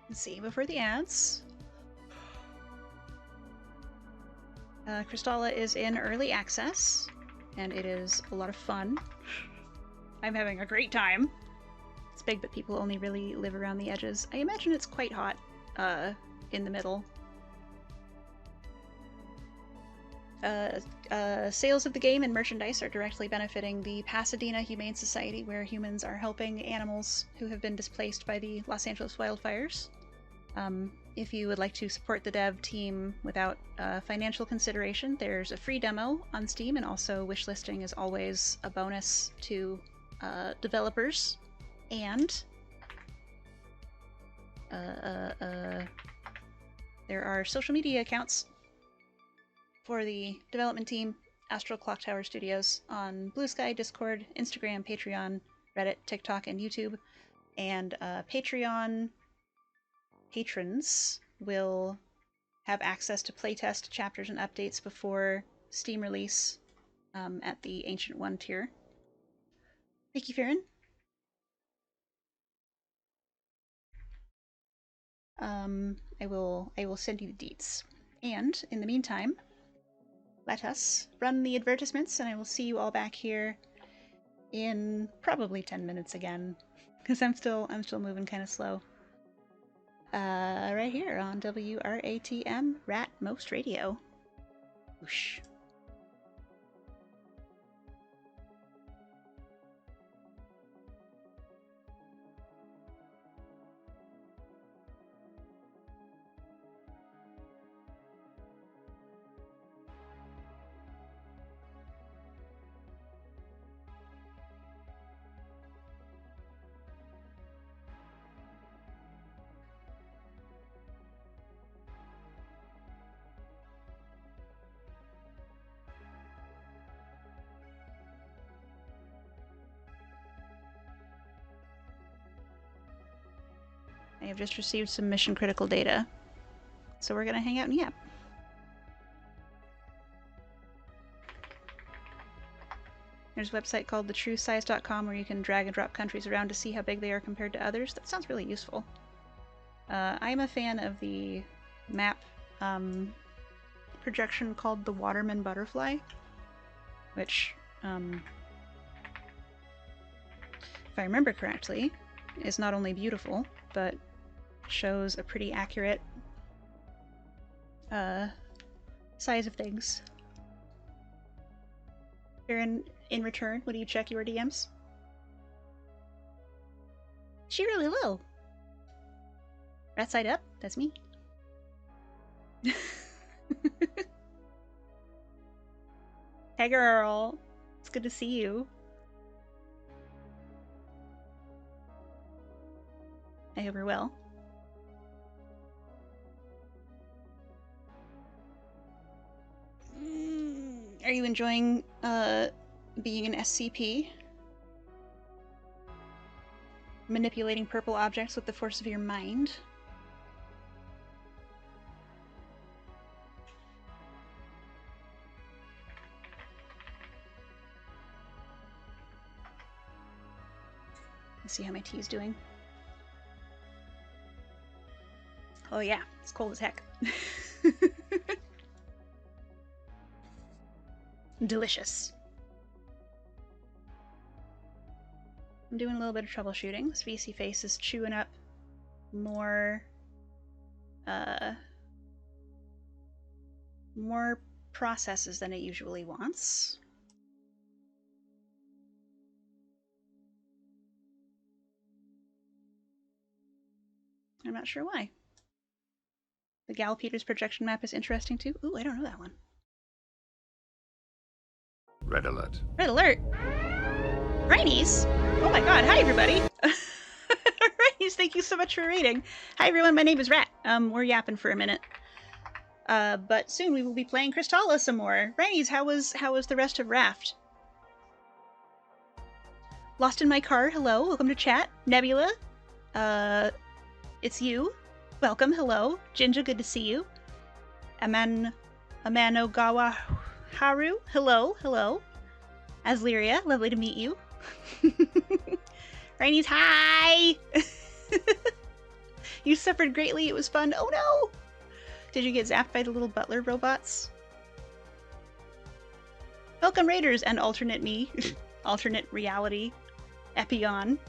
Let's see, before the ads, Crystalla is in early access, and it is a lot of fun. I'm having a great time. It's big, but people only really live around the edges. I imagine it's quite hot in the middle. Sales of the game and merchandise are directly benefiting the Pasadena Humane Society, where humans are helping animals who have been displaced by the Los Angeles wildfires. If you would like to support the dev team without financial consideration, there's a free demo on Steam, and also wishlisting is always a bonus to developers. And there are social media accounts for the development team, Astral Clocktower Studios, on Blue Sky, Discord, Instagram, Patreon, Reddit, TikTok, and YouTube. And Patreon patrons will have access to playtest chapters and updates before Steam release at the Ancient One tier. Thank you, Farron. I will send you the deets. And in the meantime, let us run the advertisements, and I will see you all back here in probably 10 minutes again, because I'm still moving kind of slow. Right here on WRATM Rat Most Radio. Whoosh. I have just received some mission critical data, so we're gonna hang out in Yap. There's a website called thetruesize.com where you can drag and drop countries around to see how big they are compared to others. That sounds really useful. I'm a fan of the map projection called the Waterman Butterfly, which, if I remember correctly, is not only beautiful, but shows a pretty accurate size of things. Baron, in return, would you check your DMs? She really will. Right side up, that's me. Hey girl, it's good to see you. I hope you're well. Are you enjoying being an SCP? Manipulating purple objects with the force of your mind? Let's see how my tea's doing. Oh yeah, it's cold as heck. Delicious. I'm doing a little bit of troubleshooting. This VC face is chewing up more processes than it usually wants. I'm not sure why. The Gal Peters projection map is interesting too. Ooh, I don't know that one. Red alert. Red alert! Rainies? Oh my god, hi everybody! Rainies, thank you so much for reading. Hi everyone, my name is Rat. We're yapping for a minute. But soon we will be playing Crystalla some more. Rainies, how was the rest of Raft? Lost in my car, hello, welcome to chat. Nebula, it's you. Welcome, hello. Jinja, good to see you. Amanogawa Haru, hello, hello. Aslyria, lovely to meet you. Rainies, hi! You suffered greatly, it was fun. Oh no! Did you get zapped by the little butler robots? Welcome, Raiders, and alternate me. Alternate reality. Epion.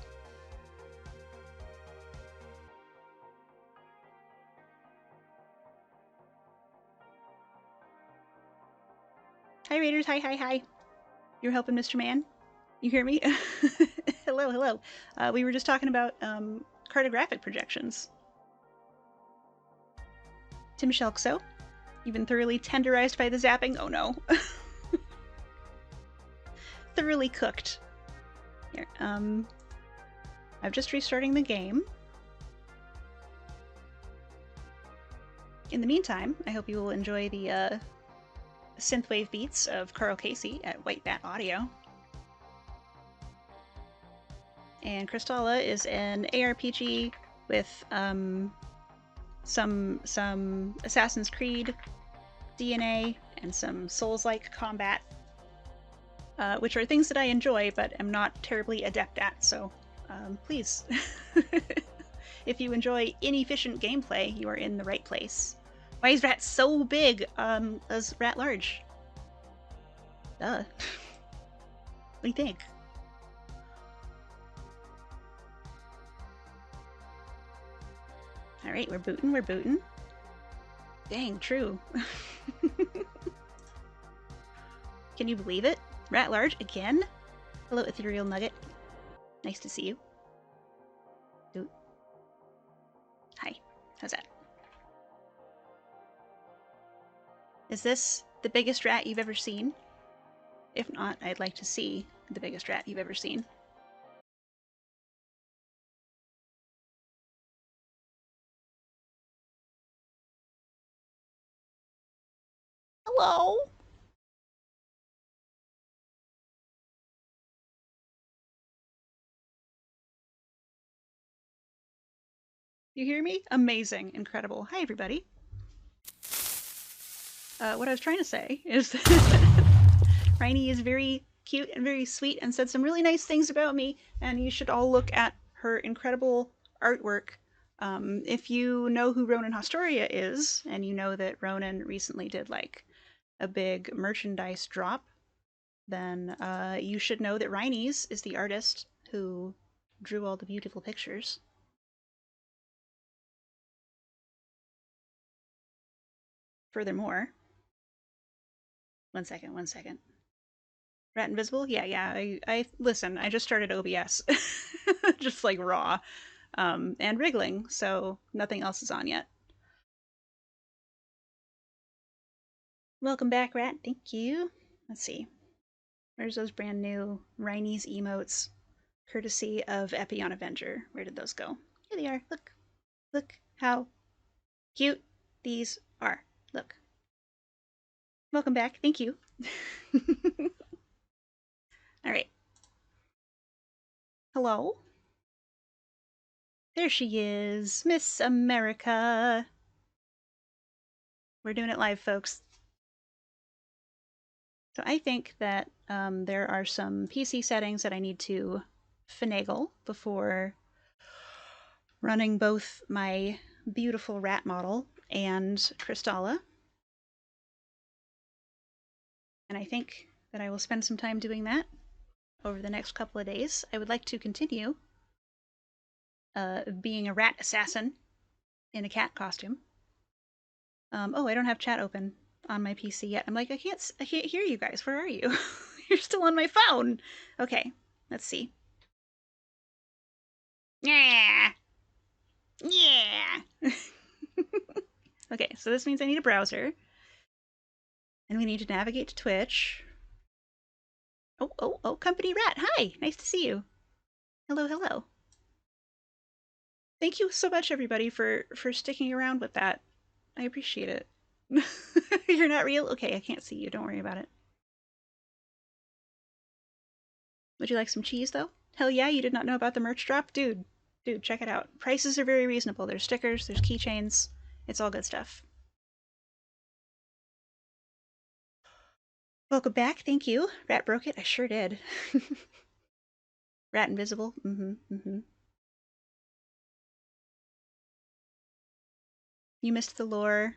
Hi, Raiders. Hi, hi, hi. You're helping Mr. Man? You hear me? Hello, hello. We were just talking about cartographic projections. Tim Shelkso, you've been thoroughly tenderized by the zapping? Oh no. Thoroughly cooked. Here, I'm just restarting the game. In the meantime, I hope you will enjoy the synthwave beats of Carl Casey at White Bat Audio. And Crystalla is an ARPG with some Assassin's Creed DNA and some Souls-like combat, which are things that I enjoy but am not terribly adept at, so please, if you enjoy inefficient gameplay, you are in the right place. Why is Rat so big as Rat large? Duh. What do you think? Alright, we're booting. Dang, true. Can you believe it? Rat large again? Hello, Ethereal Nugget. Nice to see you. Ooh. Hi, how's that? Is this the biggest rat you've ever seen? If not, I'd like to see the biggest rat you've ever seen. Hello? You hear me? Amazing. Incredible. Hi, everybody. What I was trying to say is that Rainy is very cute and very sweet and said some really nice things about me, and you should all look at her incredible artwork. If you know who Ronan Hostoria is, and you know that Ronan recently did like a big merchandise drop, then you should know that Rainy's is the artist who drew all the beautiful pictures. Furthermore, one second. Rat Invisible? Yeah, I listen, I just started OBS. Just like raw. And wriggling, so nothing else is on yet. Welcome back, Rat. Thank you. Let's see. Where's those brand new Rhinese emotes, courtesy of Epion Avenger? Where did those go? Here they are. Look. Look how cute these are. Look. Welcome back. Thank you. All right. Hello. There she is, Miss America. We're doing it live, folks. So I think that there are some PC settings that I need to finagle before running both my beautiful rat model and Crystalla. And I think that I will spend some time doing that over the next couple of days. I would like to continue being a rat assassin in a cat costume. Oh, I don't have chat open on my PC yet. I'm like, I can't hear you guys. Where are you? You're still on my phone. Okay, let's see. Yeah. Okay, so this means I need a browser. And we need to navigate to Twitch. Oh, Company Rat. Hi, nice to see you. Hello. Thank you so much, everybody, for sticking around with that. I appreciate it. You're not real? Okay, I can't see you. Don't worry about it. Would you like some cheese, though? Hell yeah, you did not know about the merch drop? Dude, check it out. Prices are very reasonable. There's stickers, there's keychains. It's all good stuff. Welcome back. Thank you. Rat broke it? I sure did. Rat invisible? You missed the lore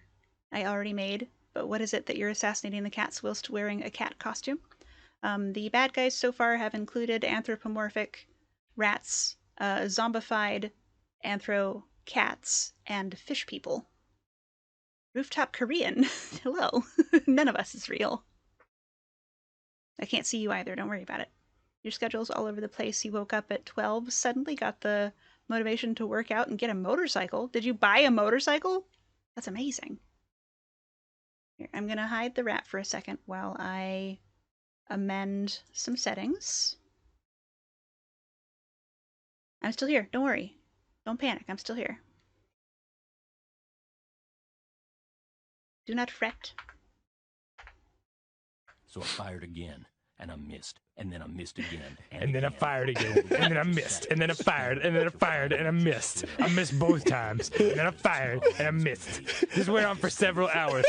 I already made, but what is it that you're assassinating the cats whilst wearing a cat costume? The bad guys so far have included anthropomorphic rats, zombified anthro cats, and fish people. Rooftop Korean. Hello. None of us is real. I can't see you either. Don't worry about it. Your schedule's all over the place. You woke up at 12, suddenly got the motivation to work out and get a motorcycle. Did you buy a motorcycle? That's amazing. Here, I'm going to hide the rat for a second while I amend some settings. I'm still here. Don't worry. Don't panic. I'm still here. Do not fret. So I fired again, and I missed, and then I missed again, and then I fired again, and then I missed, and then I fired, and then I fired, and I missed. I missed both times, and then I fired, and I missed. This went on for several hours.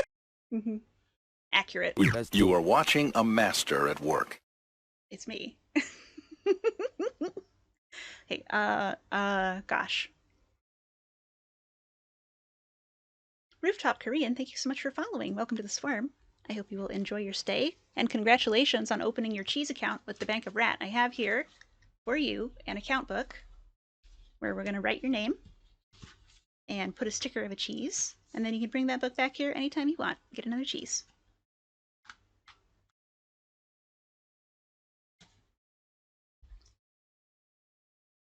Accurate. You are watching a master at work. It's me. Hey, gosh. Rooftop Korean, thank you so much for following. Welcome to the Swarm. I hope you will enjoy your stay, and congratulations on opening your cheese account with the Bank of Rat. I have here for you an account book where we're going to write your name and put a sticker of a cheese, and then you can bring that book back here anytime you want. Get another cheese.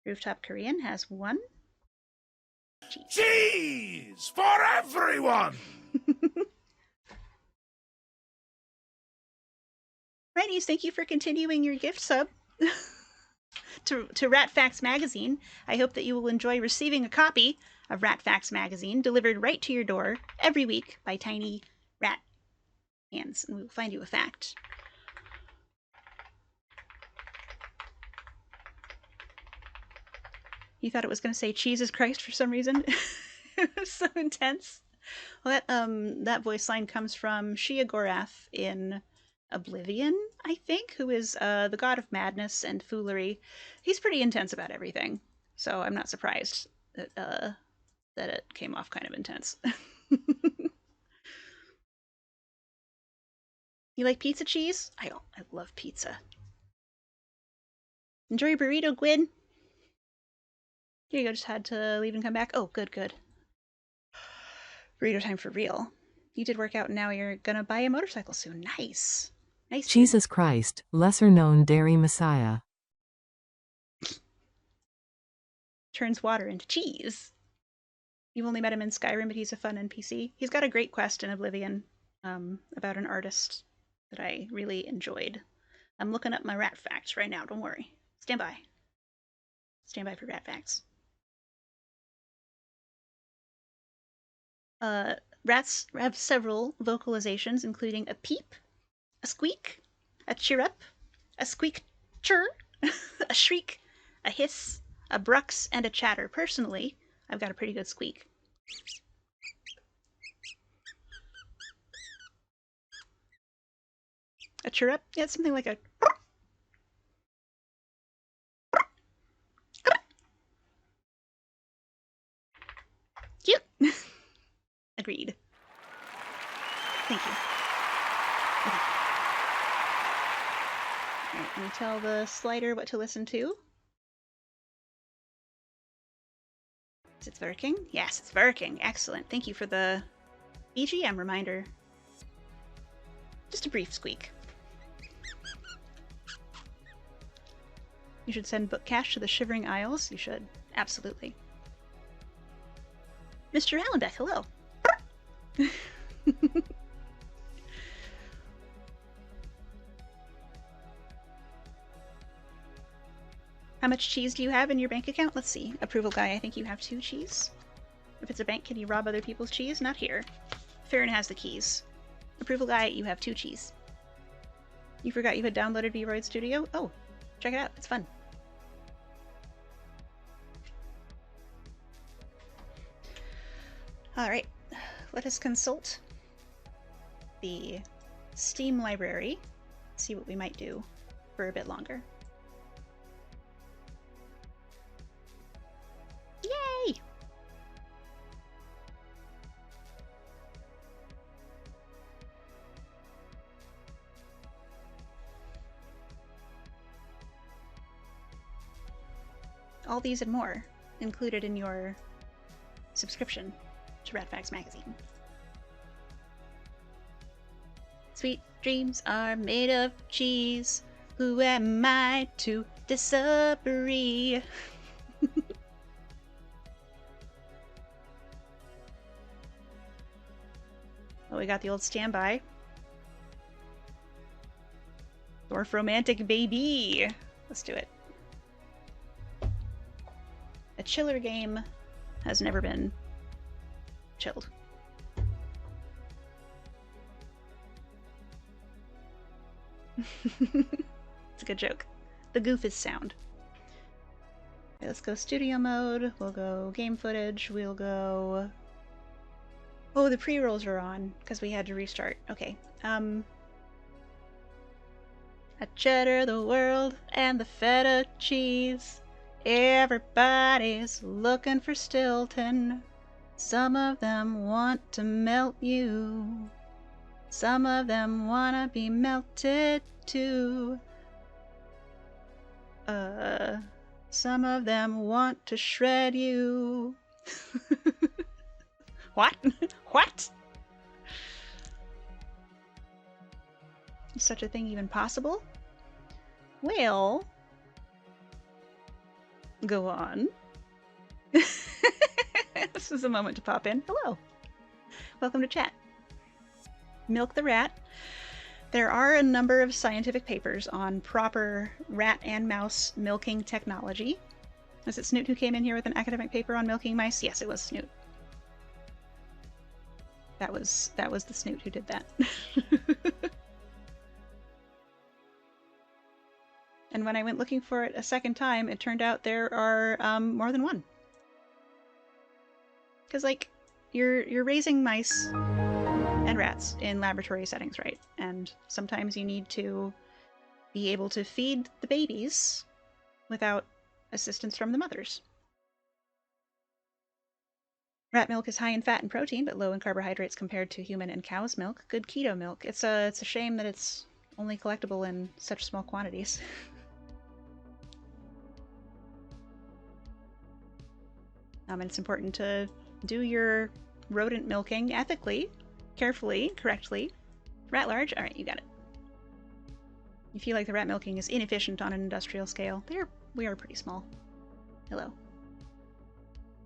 Rooftop Korean has one cheese. Cheese for everyone! Righties, thank you for continuing your gift sub to Rat Facts Magazine. I hope that you will enjoy receiving a copy of Rat Facts Magazine delivered right to your door every week by tiny rat hands, and we will find you a fact. You thought it was going to say Jesus Christ for some reason? It was so intense. Well, that voice line comes from Shia Gorath in Oblivion, I think, who is the god of madness and foolery. He's pretty intense about everything, so I'm not surprised that it came off kind of intense. You like pizza cheese? I love pizza. Enjoy your burrito, Gwyn. Here you go, just had to leave and come back. Oh, good, good. Burrito time for real. You did work out and now you're gonna buy a motorcycle soon. Nice. Nice. Jesus Christ, lesser known dairy messiah. Turns water into cheese. You've only met him in Skyrim, but he's a fun NPC. He's got a great quest in Oblivion about an artist that I really enjoyed. I'm looking up my rat facts right now, don't worry. Stand by. Stand by for rat facts. Rats have several vocalizations, including a peep, a squeak, a chirrup, a squeak chirr, a shriek, a hiss, a brux, and a chatter. Personally, I've got a pretty good squeak. A chirrup? Yeah, it's something like a... Cute! Agreed. Thank you. Okay. Alright, can you tell the slider what to listen to? Is it working? Yes, it's working. Excellent. Thank you for the BGM reminder. Just a brief squeak. You should send book cash to the Shivering Isles. You should. Absolutely. Mr. Allenbeck, hello. How much cheese do you have in your bank account? Let's see. Approval guy, I think you have 2 cheese. If it's a bank, can you rob other people's cheese? Not here. Farron has the keys. Approval guy, you have 2 cheese. You forgot you had downloaded Vroid Studio? Oh, check it out. It's fun. Alright, let us consult the Steam library, see what we might do for a bit longer. Yay! All these and more included in your subscription to Ratfax Magazine. Sweet dreams are made of cheese. Who am I to disagree? Oh, we got the old standby. Dwarf Romantic Baby. Let's do it. A chiller game has never been chilled. It's a good joke. The goof is sound. Okay, let's go studio mode. We'll go game footage. We'll go... Oh, the pre-rolls are on because we had to restart. Okay. A cheddar, the world, and the feta cheese. Everybody's looking for Stilton. Some of them want to melt you. Some of them wanna be melted too. Some of them want to shred you. What? What? Is such a thing even possible? Well, go on. This is a moment to pop in. Hello. Welcome to chat. Milk the rat. There are a number of scientific papers on proper rat and mouse milking technology. Was it Snoot who came in here with an academic paper on milking mice? Yes, it was Snoot. That was the Snoot who did that. And when I went looking for it a second time, it turned out there are more than one. Because, like, you're raising mice and rats in laboratory settings, right? And sometimes you need to be able to feed the babies without assistance from the mothers. Rat milk is high in fat and protein, but low in carbohydrates compared to human and cow's milk. Good keto milk. It's a shame that it's only collectible in such small quantities. And it's important to do your rodent milking ethically, carefully, correctly. Rat large? Alright, you got it. You feel like the rat milking is inefficient on an industrial scale. We are pretty small. Hello.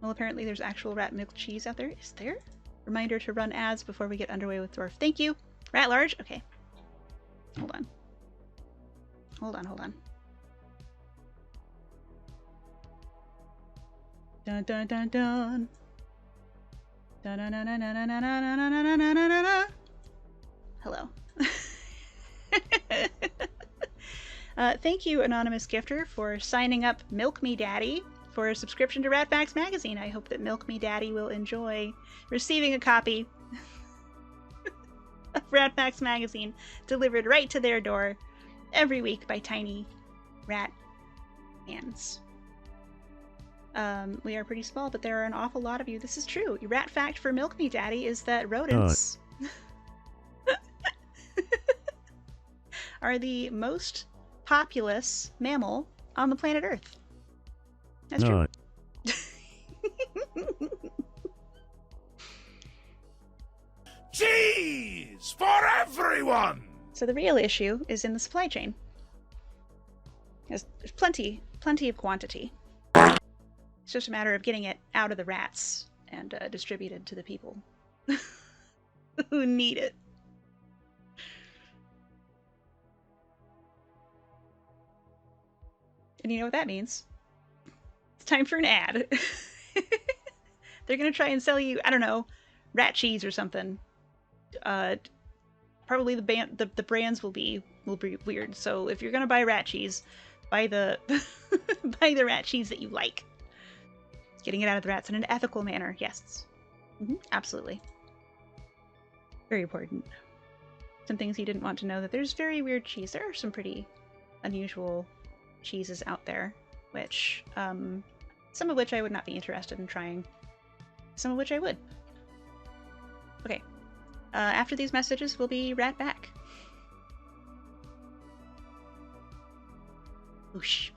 Well, apparently there's actual rat milk cheese out there. Is there? Reminder to run ads before we get underway with Dwarf. Thank you! Rat large? Okay. Hold on. Hold on. Dun dun dun dun. Dun dun dun dun dun dun dun dun dun dun dun. Hello. Thank you, Anonymous Gifter, for signing up Milk Me Daddy for a subscription to Ratbacks Magazine. I hope that Milk Me Daddy will enjoy receiving a copy of Ratbacks Magazine delivered right to their door every week by tiny rat hands. We are pretty small, but there are an awful lot of you. This is true. Your rat fact for Milk Me Daddy is that rodents are the most populous mammal on the planet Earth. That's true. Cheese for everyone! So the real issue is in the supply chain. There's plenty of quantity. It's just a matter of getting it out of the rats and distributed to the people who need it. And you know what that means? It's time for an ad. They're gonna try and sell you, I don't know, rat cheese or something. Probably the brands will be weird. So if you're gonna buy rat cheese, buy the buy the rat cheese that you like. Getting it out of the rats in an ethical manner, yes. Absolutely. Very important. Some things you didn't want to know, that there's very weird cheese. There are some pretty unusual cheeses out there, which, some of which I would not be interested in trying. Some of which I would. Okay. After these messages, we'll be right back. Whoosh.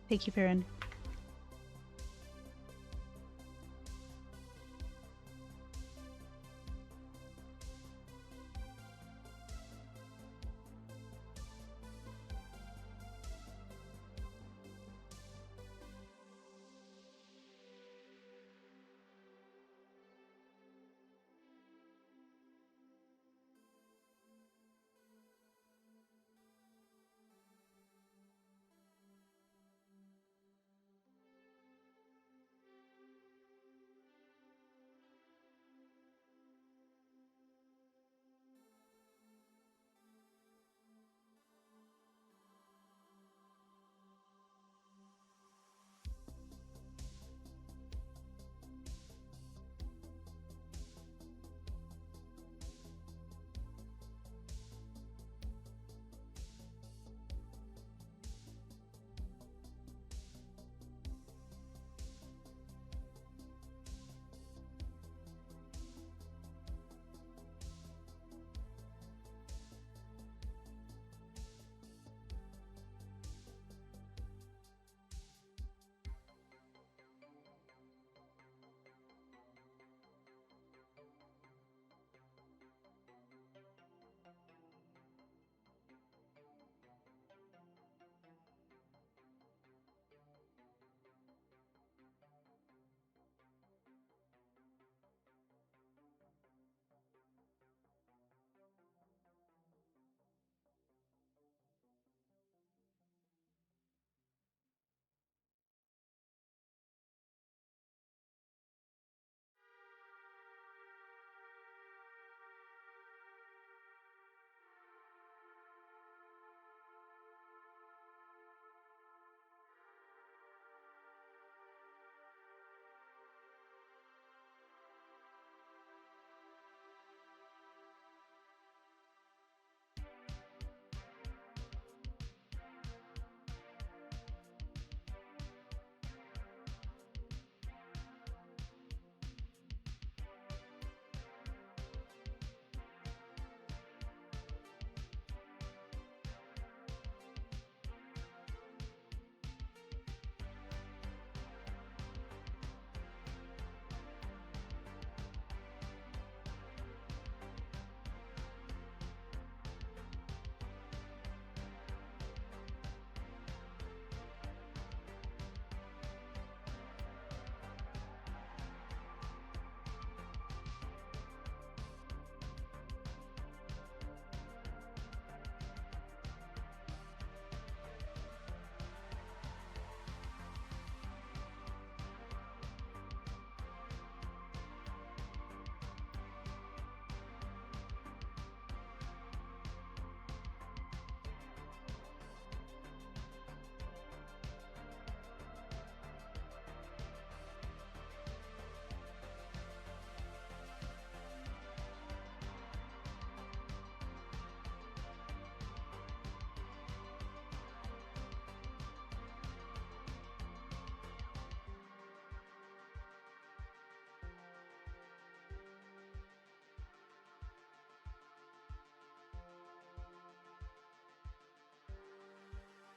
Thank you, Perrin.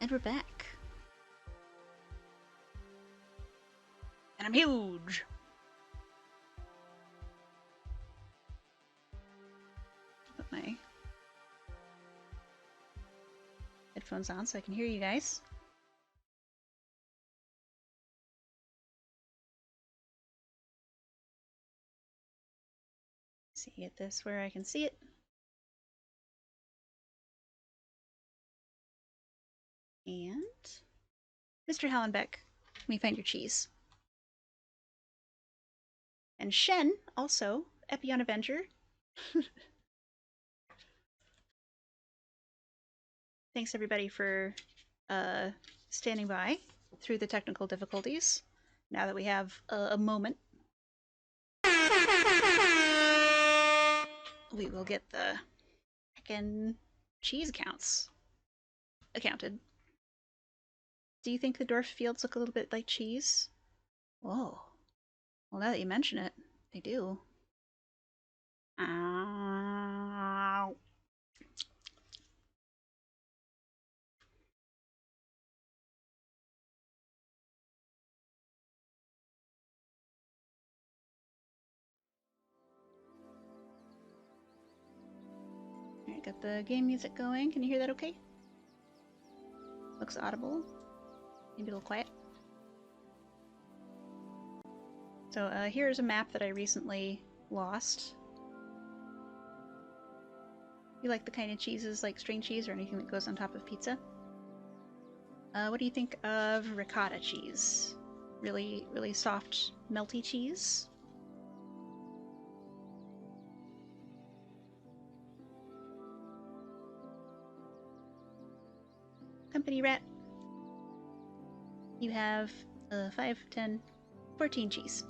And we're back. And I'm huge! Put my headphones on so I can hear you guys. See, get this where I can see it. And Mr. Hallenbeck, let me find your cheese. And Shen, also, Epion Avenger. Thanks everybody for standing by through the technical difficulties. Now that we have a moment, we will get the heckin' cheese counts accounted. Do you think the dwarf fields look a little bit like cheese? Whoa. Well, now that you mention it, they do. Ow. got the game music going. Can you hear that okay? Looks audible. Maybe a little quiet. So here's a map that I recently lost. You like the kind of cheeses like string cheese or anything that goes on top of pizza? What do you think of ricotta cheese? Really, really soft, melty cheese? Company rat. You have 5, 10, 14 cheese.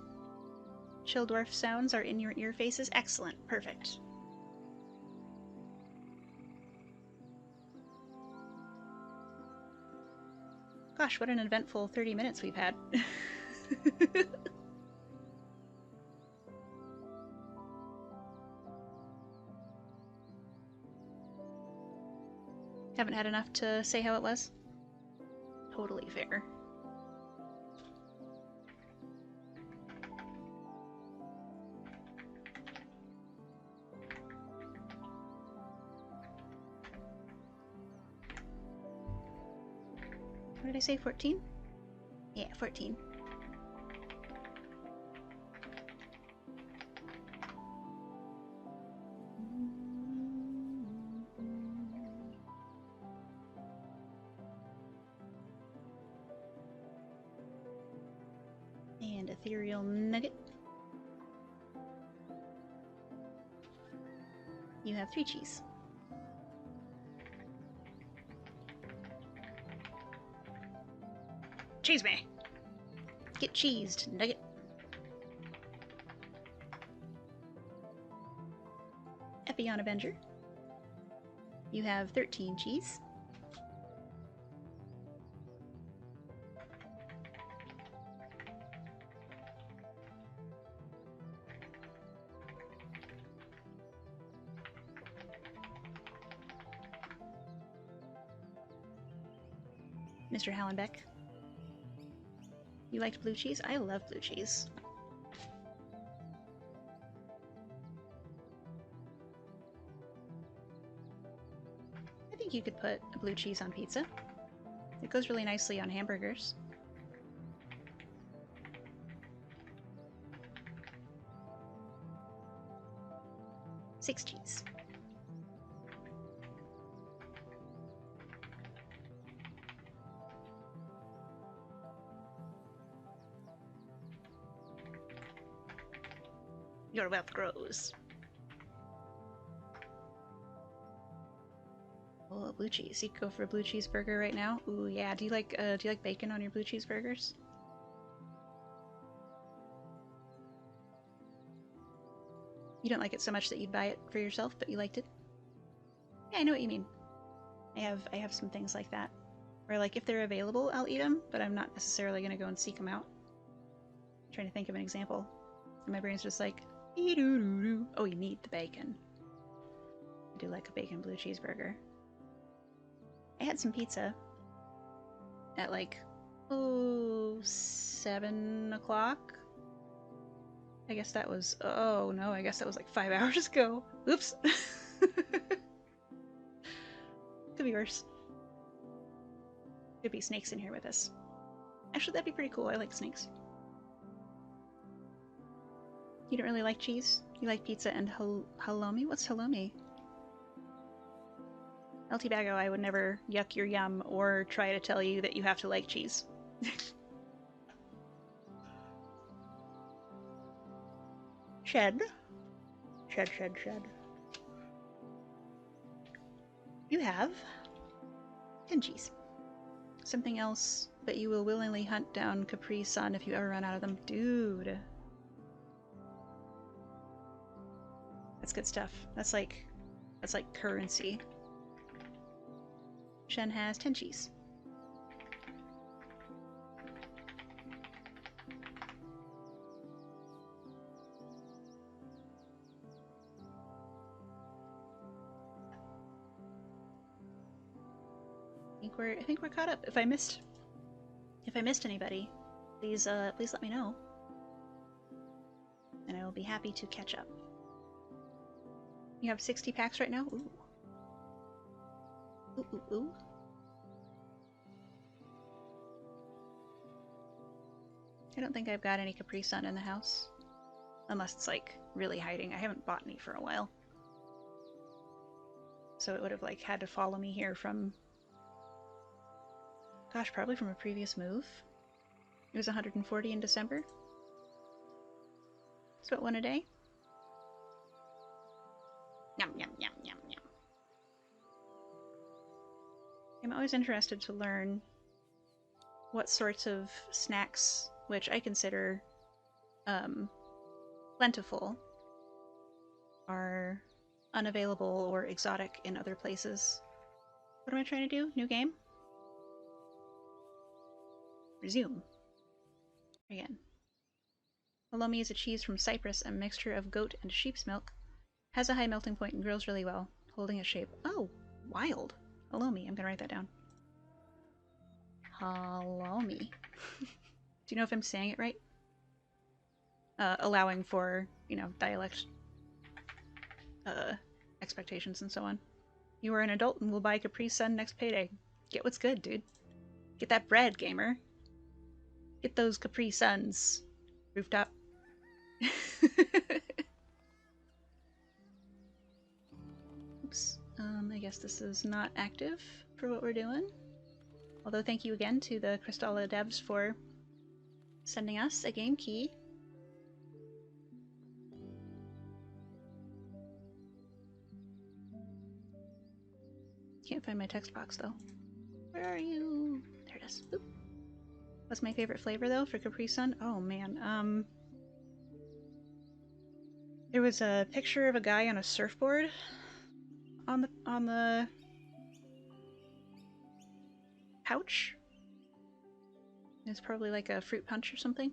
Chill dwarf sounds are in your ear faces. Excellent. Perfect. Gosh, what an eventful 30 minutes we've had. Haven't had enough to say how it was? Totally fair. What did I say, 14? Yeah, 14. And ethereal nugget. You have 3 cheese. Cheese me! Get cheesed, nugget. Epion Avenger. You have 13 cheese. Mr. Hallenbeck. You liked blue cheese? I love blue cheese. I think you could put a blue cheese on pizza. It goes really nicely on hamburgers. Six cheese. Your wealth grows. Oh, blue cheese. You could go for a blue cheeseburger right now. Ooh, yeah. Do you like bacon on your blue cheeseburgers? You don't like it so much that you'd buy it for yourself, but you liked it? Yeah, I know what you mean. I have some things like that. Where, like, if they're available, I'll eat them, but I'm not necessarily going to go and seek them out. I'm trying to think of an example. And my brain's just like, ee-doo-doo-doo. Oh, you need the bacon. I do like a bacon blue cheeseburger. I had some pizza at like, 7 o'clock. I guess that was, oh no, I guess that was like 5 hours ago. Oops. Could be worse. Could be snakes in here with us. Actually, that'd be pretty cool. I like snakes. You don't really like cheese? You like pizza and halloumi? What's halloumi? LT Bago, I would never yuck your yum or try to tell you that you have to like cheese. Shed. Shed, shed, shed. You have 10 cheese. Something else that you will willingly hunt down Capri Sun if you ever run out of them. Dude. That's good stuff. That's like currency. Shen has 10 cheese. I think we're caught up. If I missed anybody, please let me know. And I will be happy to catch up. You have 60 packs right now? Ooh. Ooh, ooh, ooh. I don't think I've got any Capri Sun in the house. Unless it's, like, really hiding. I haven't bought any for a while. So it would have, like, had to follow me here from... Gosh, probably from a previous move. It was 140 in December. It's about one a day. Yum, yum, yum, yum, yum. I'm always interested to learn what sorts of snacks, which I consider plentiful, are unavailable or exotic in other places. What am I trying to do? New game? Resume. Again. Halloumi is a cheese from Cyprus, a mixture of goat and sheep's milk. Has a high melting point and grills really well, holding its shape. Oh, wild. Halloumi. I'm gonna write that down. Halloumi. Do you know if I'm saying it right? Allowing for, you know, dialect expectations and so on. You are an adult and will buy Capri Sun next payday. Get what's good, dude. Get that bread, gamer. Get those Capri Suns. Rooftop. Oops. I guess this is not active for what we're doing. Although thank you again to the Crystalla devs for sending us a game key. Can't find my text box though. Where are you? There it is. Oop. What's my favorite flavor though for Capri Sun? Oh man, there was a picture of a guy on a surfboard on the pouch. It's probably like a fruit punch or something.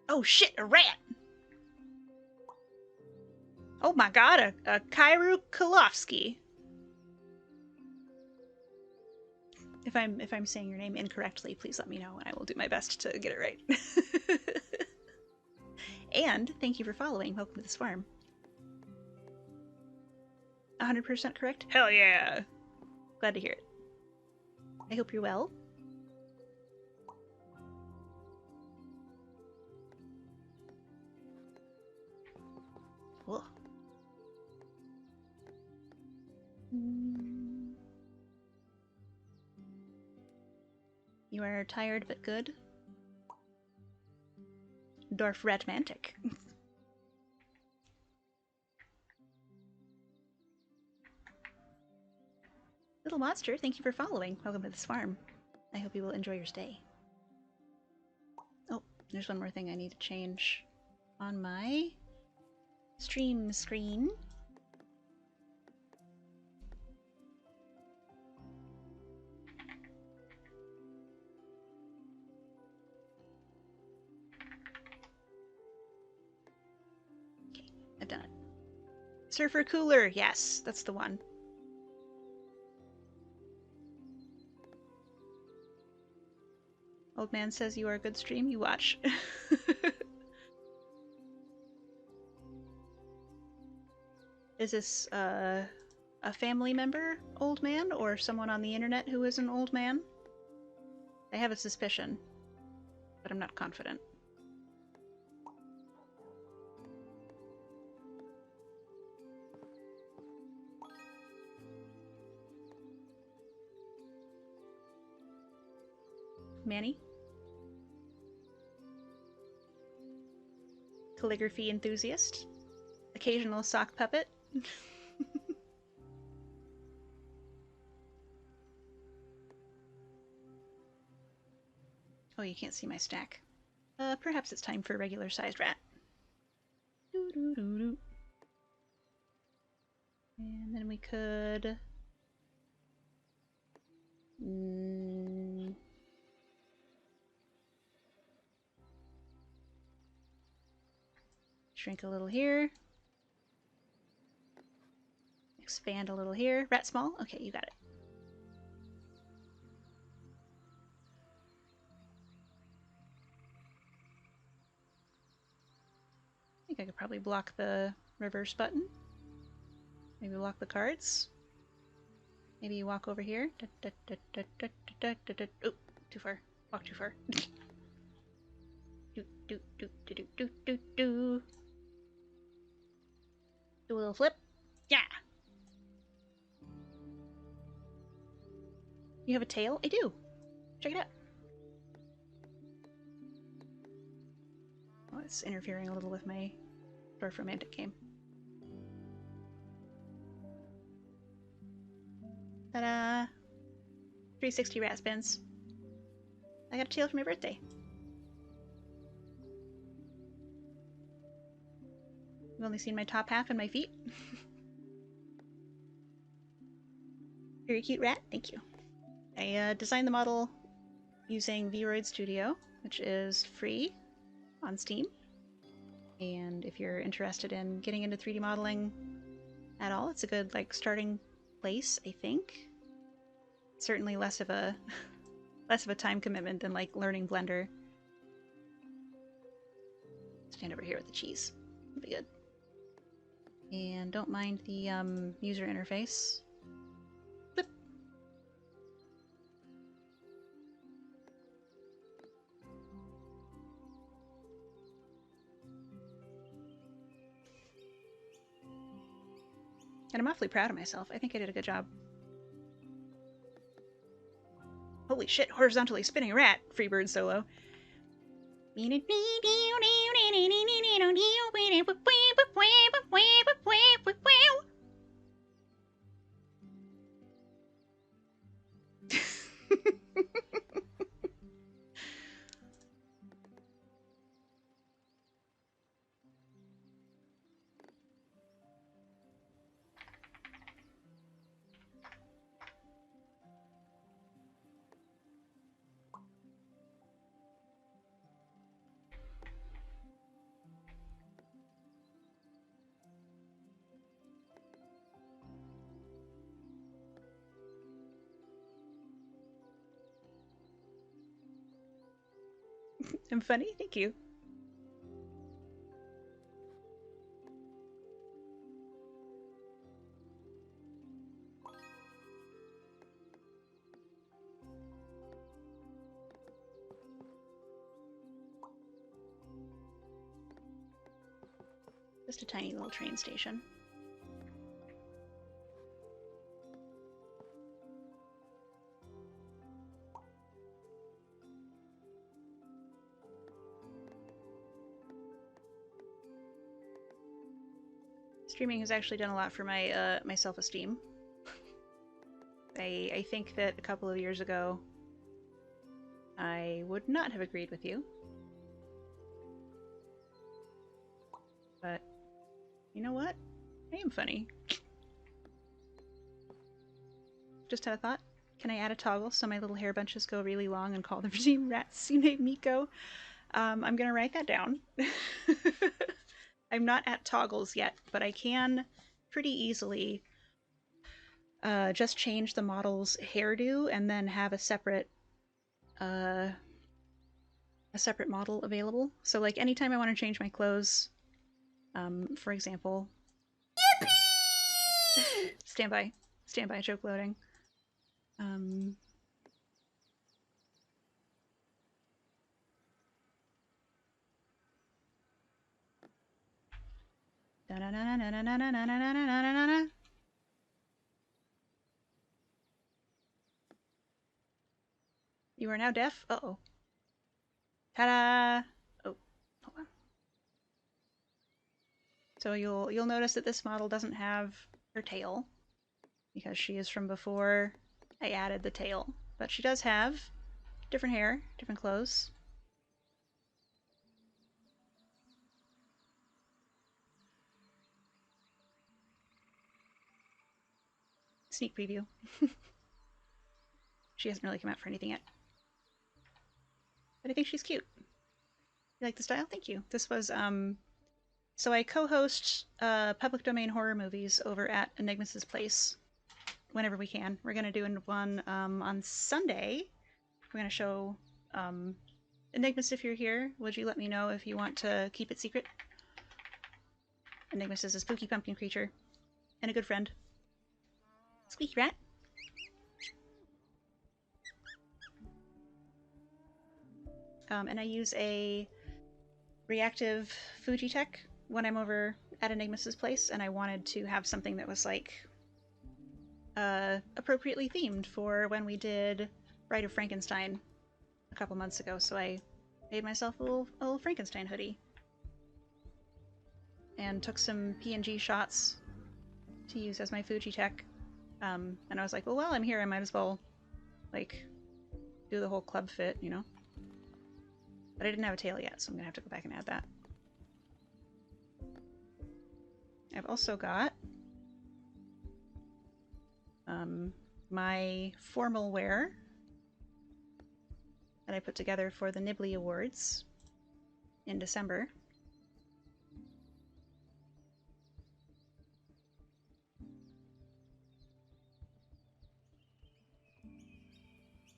Oh shit, a rat! Oh my god, a Kairu Kalofsky. If I'm saying your name incorrectly, please let me know and I will do my best to get it right. And thank you for following. Welcome to this farm. 100% correct? Hell yeah! Glad to hear it. I hope you're well. Cool. You are tired but good. Dorf Ratmantic. Little Monster, thank you for following. Welcome to this farm. I hope you will enjoy your stay. Oh, there's one more thing I need to change on my stream screen. Okay, I've done it. Surfer Cooler, yes, that's the one. Old man says you are a good stream, you watch. Is this a family member, old man, or someone on the internet who is an old man? I have a suspicion, but I'm not confident. Manny? Calligraphy enthusiast? Occasional sock puppet? Oh, you can't see my stack. Perhaps it's time for a regular-sized rat. Doo-doo-doo-doo. And then we could... Shrink a little here. Expand a little here. Rat small? Okay, you got it. think I could probably block the reverse button. Maybe block the cards. Maybe you walk over here. Oh, too far. Walk too far. Do a little flip. Yeah! You have a tail? I do. Check it out. Oh, it's interfering a little with my Dwarf Romantic game. Ta-da! 360 rat spins. I got a tail for my birthday. You've only seen my top half and my feet. Very cute rat, thank you. I designed the model using Vroid Studio, which is free on Steam. And if you're interested in getting into 3D modeling at all, it's a good starting place, I think. Certainly less of a time commitment than learning Blender. Stand over here with the cheese. It'll be good. And don't mind the user interface. Flip. And I'm awfully proud of myself. I think I did a good job. Holy shit, horizontally spinning rat, Freebird solo. I'm funny? Thank you. Just a tiny little train station. Streaming has actually done a lot for my my self-esteem. I think that a couple of years ago I would not have agreed with you. But you know what? I am funny. Just had a thought. Can I add a toggle so my little hair bunches go really long and call the regime Ratsune Miko? I'm gonna write that down. I'm not at toggles yet, but I can pretty easily just change the model's hairdo and then have a separate model available. So anytime I want to change my clothes, for example. Yippee! Stand by, joke loading. You are now deaf? Uh-oh. Ta-da! Oh, hold on. So you'll notice that this model doesn't have her tail, because she is from before I added the tail. But she does have different hair, different clothes. Sneak preview. She hasn't really come out for anything yet. But I think she's cute. You like the style? Thank you. This was, so I co-host public domain horror movies over at Enigmas' place whenever we can. We're going to do one on Sunday. We're going to show Enigmas, if you're here, would you let me know if you want to keep it secret? Enigmus is a spooky pumpkin creature and a good friend. Squeaky rat. And I use a reactive Fujitech when I'm over at Enigmus's place, and I wanted to have something that was like appropriately themed for when we did Bride of Frankenstein a couple months ago, so I made myself a little Frankenstein hoodie. And took some PNG shots to use as my Fujitech. And I was like, well, while I'm here, I might as well, like, do the whole club fit, you know? But I didn't have a tail yet, so I'm gonna have to go back and add that. I've also got my formal wear that I put together for the Nibley Awards in December.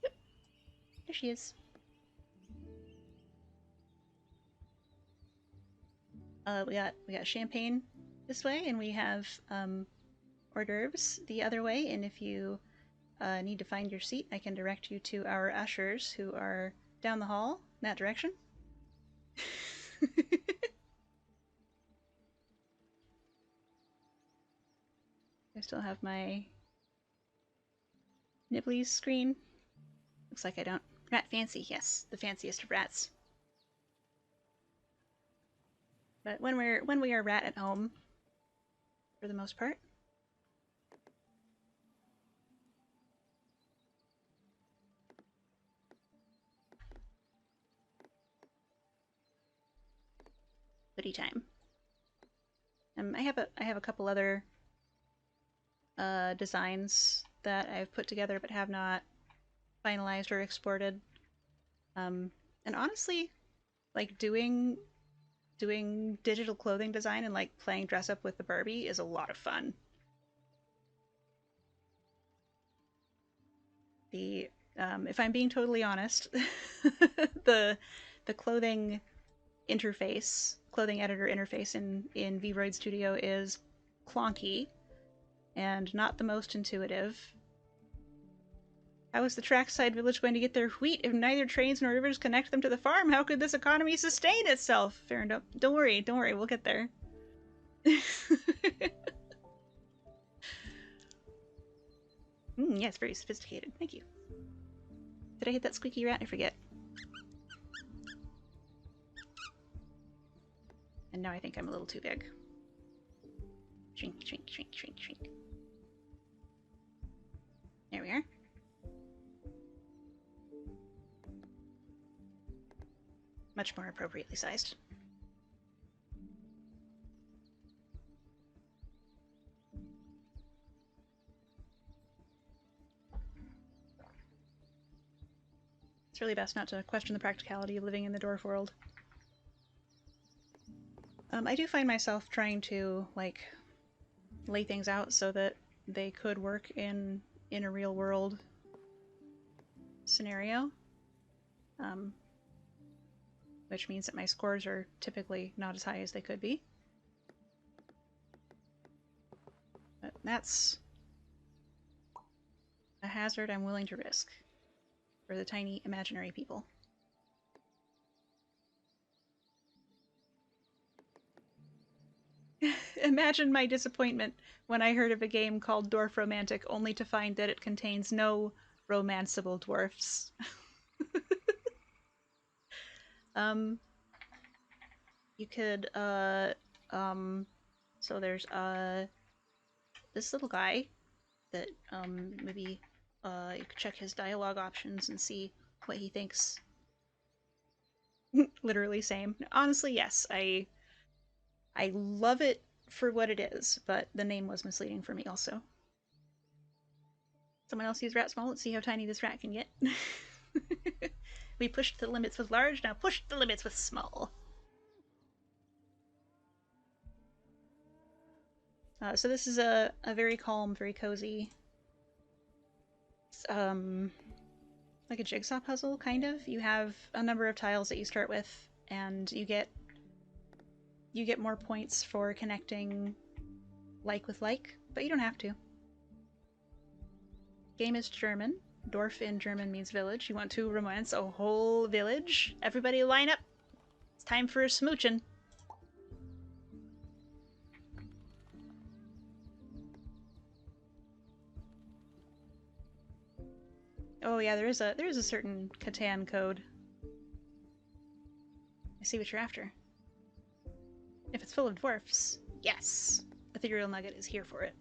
Yep. There she is. We got champagne this way, and we have hors d'oeuvres the other way. And if you need to find your seat, I can direct you to our ushers, who are down the hall in that direction. I still have my Nibley's screen. Looks like I don't. Rat Fancy, yes, the fanciest of rats. But when we are rat at home, for the most part. Hoodie time. I have a couple other designs that I've put together but have not finalized or exported. And honestly, like doing digital clothing design and like playing dress up with the Barbie is a lot of fun. If I'm being totally honest, the clothing interface, clothing editor interface in VRoid Studio is clunky and not the most intuitive. How is the trackside village going to get their wheat if neither trains nor rivers connect them to the farm? How could this economy sustain itself? Fair enough. Don't worry, we'll get there. Yes, very sophisticated. Thank you. Did I hit that squeaky rat? I forget. And now I think I'm a little too big. Shrink, shrink, shrink, shrink, shrink. There we are. Much more appropriately sized. It's really best not to question the practicality of living in the dwarf world. I do find myself trying to, like, lay things out so that they could work in a real world scenario. Which means that my scores are typically not as high as they could be. But that's a hazard I'm willing to risk for the tiny imaginary people. Imagine my disappointment when I heard of a game called Dwarf Romantic, only to find that it contains no romanceable dwarfs. You could, so there's, this little guy that, maybe, you could check his dialogue options and see what he thinks. Literally same. Honestly, yes, I love it for what it is, but the name was misleading for me also. Someone else use rat small. Let's see how tiny this rat can get. We pushed the limits with large, now push the limits with small. So this is a very calm, very cozy, like a jigsaw puzzle, kind of. You have a number of tiles that you start with, and you get You get more points for connecting like with like, but you don't have to. Game is German. Dorf in German means village. You want to romance a whole village? Everybody line up. It's time for a smoochin'. Oh yeah, there is a certain Catan code. I see what you're after. If it's full of dwarfs, yes, Ethereal Nugget is here for it.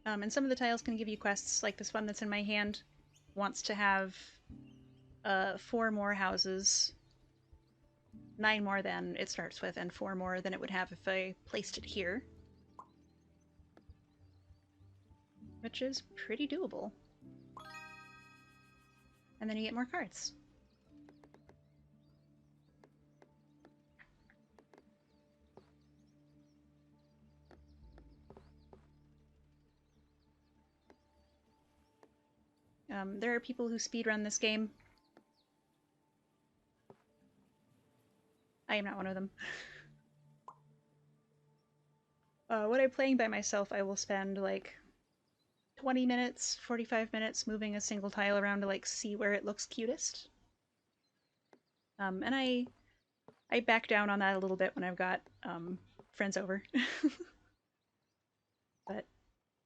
And some of the tiles can give you quests, like this one that's in my hand wants to have 4 more houses. 9 more than it starts with, and 4 more than it would have if I placed it here. Which is pretty doable. And then you get more cards. There are people who speedrun this game. I am not one of them. When I'm playing by myself, I will spend like 20 minutes, 45 minutes moving a single tile around to like see where it looks cutest. And I back down on that a little bit when I've got friends over. But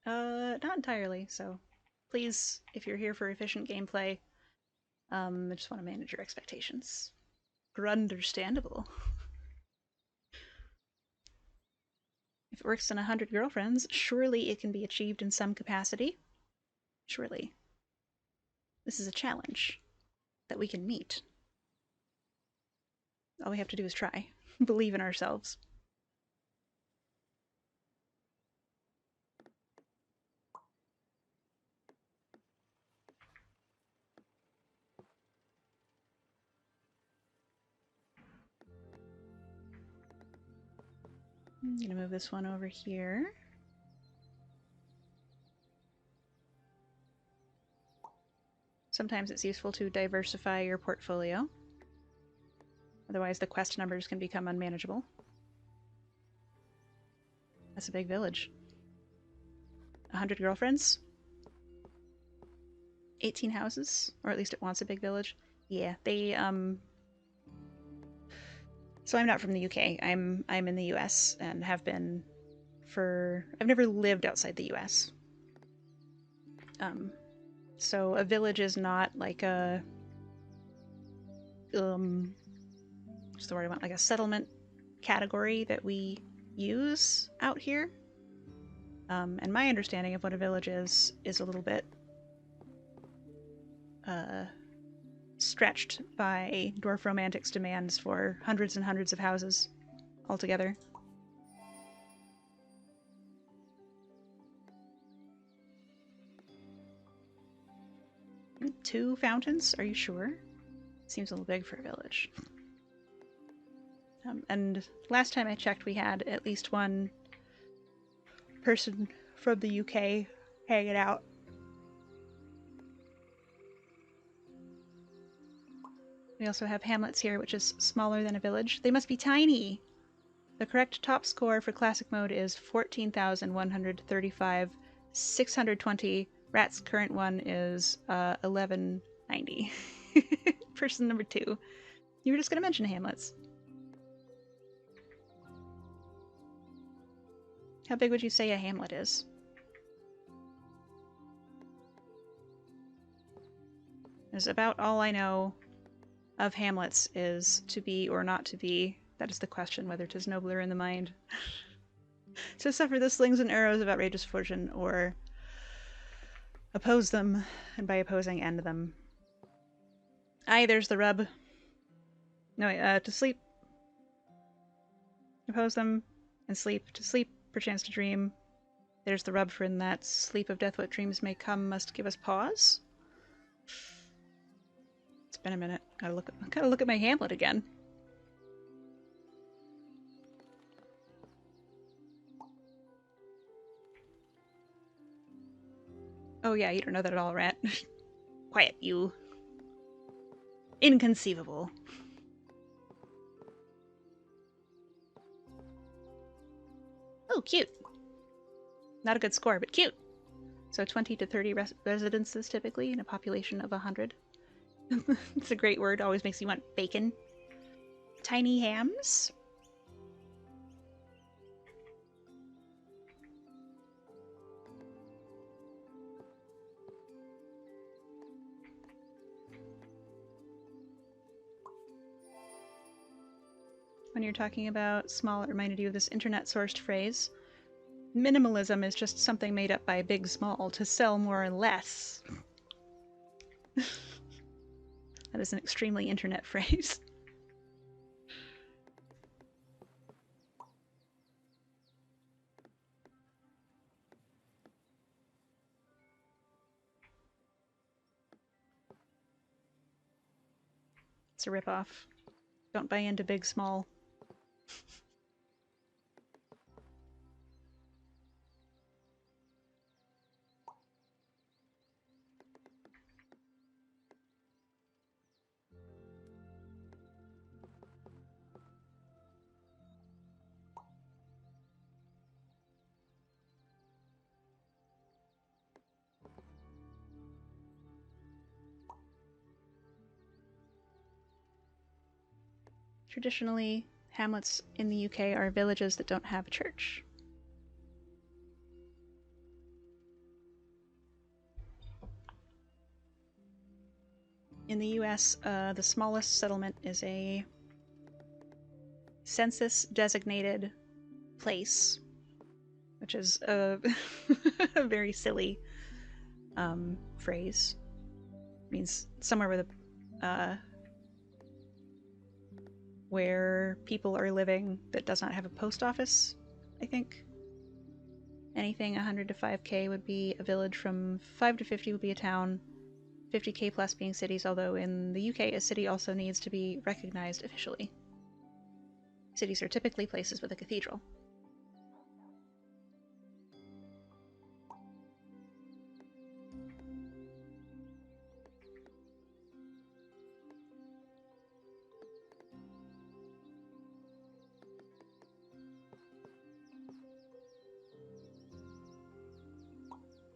not entirely, so please, if you're here for efficient gameplay, I just want to manage your expectations. Understandable. If it works in 100 girlfriends, surely it can be achieved in some capacity. Surely. This is a challenge that we can meet. All we have to do is try. Believe in ourselves. I'm gonna move this one over here. Sometimes it's useful to diversify your portfolio. Otherwise the quest numbers can become unmanageable. That's a big village. 100 girlfriends? 18 houses? Or at least it wants a big village. Yeah, they, So I'm not from the UK. I'm in the US and have been for... I've never lived outside the US. So a village is not like a... what's the word I want? Like a settlement category that we use out here. And my understanding of what a village is a little bit stretched by Dwarf Romantic's demands for hundreds and hundreds of houses altogether. Two fountains? Are you sure? Seems a little big for a village. And last time I checked, we had at least one person from the UK hanging out. We also have hamlets here, which is smaller than a village. They must be tiny! The correct top score for classic mode is 14,135, 620. Rat's current one is 1190. Person number 2. You were just going to mention hamlets. How big would you say a hamlet is? Is about all I know of hamlets is to be or not to be. That is the question, whether 'tis nobler in the mind. To suffer the slings and arrows of outrageous fortune, or oppose them, and by opposing end them. Aye, there's the rub. No, wait, to sleep. Oppose them, and sleep. To sleep, perchance to dream. There's the rub for in that sleep of death what dreams may come must give us pause. It's been a minute. Gotta look at my Hamlet again. Oh yeah, you don't know that at all, Rat. Quiet, you. Inconceivable. Oh, cute. Not a good score, but cute. So 20 to 30 residences typically in a population of 100. It's a great word, always makes you want bacon. Tiny hams. When you're talking about small, it reminded you of this internet-sourced phrase. Minimalism is just something made up by Big Small to sell more or less. That is an extremely internet phrase. It's a ripoff. Don't buy into Big Small. Traditionally, hamlets in the UK are villages that don't have a church. In the US, the smallest settlement is a census-designated place, which is a, a very silly phrase. It means somewhere where people are living that does not have a post office, I think. Anything 100 to 5k would be a village, from 5 to 50 would be a town, 50k plus being cities, although in the UK a city also needs to be recognized officially. Cities are typically places with a cathedral.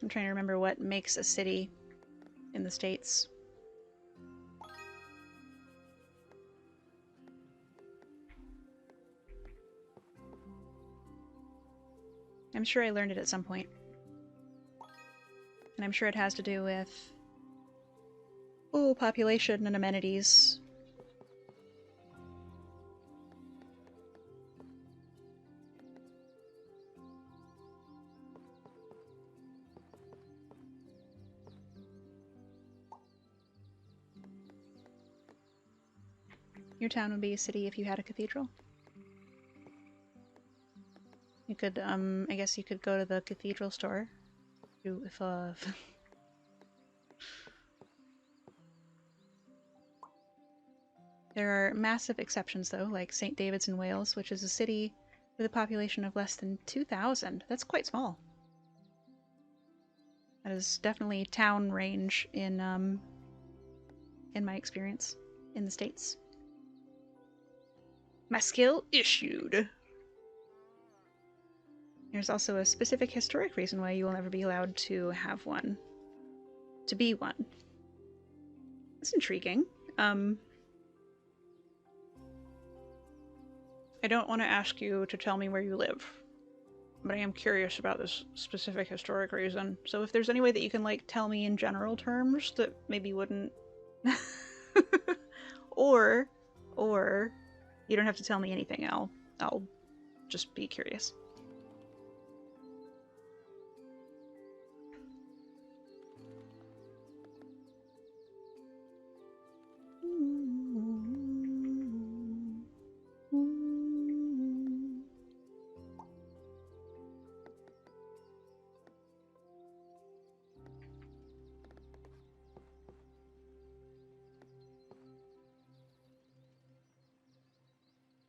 I'm trying to remember what makes a city in the States. I'm sure I learned it at some point. And I'm sure it has to do with population and amenities. Your town would be a city if you had a cathedral. You could, I guess you could go to the cathedral store. If, There are massive exceptions, though, like St. David's in Wales, which is a city with a population of less than 2,000. That's quite small. That is definitely town range in my experience in the States. My skill issued. There's also a specific historic reason why you will never be allowed to have one. To be one. That's intriguing. I don't want to ask you to tell me where you live, but I am curious about this specific historic reason. So if there's any way that you can, like, tell me in general terms that maybe wouldn't... or you don't have to tell me anything. I'll just be curious.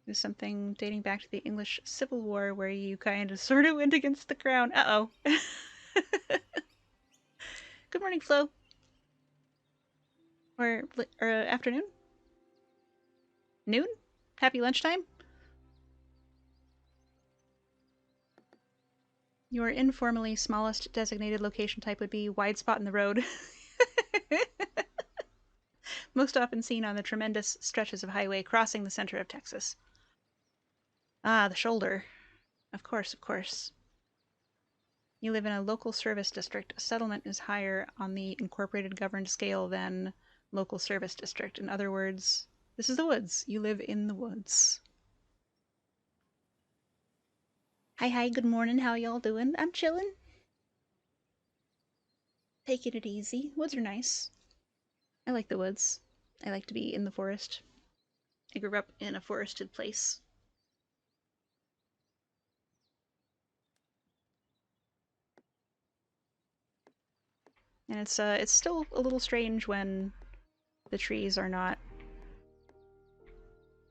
There's something dating back to the English Civil War where you kind of sort of went against the crown. Uh-oh. Good morning, Flo. Or afternoon? Noon? Happy lunchtime? Your informally smallest designated location type would be wide spot in the road. Most often seen on the tremendous stretches of highway crossing the center of Texas. Ah, the shoulder. Of course, of course. You live in a local service district. A settlement is higher on the incorporated governed scale than local service district. In other words, this is the woods. You live in the woods. Hi, good morning. How y'all doing? I'm chilling. Taking it easy. Woods are nice. I like the woods. I like to be in the forest. I grew up in a forested place. And it's still a little strange when the trees are not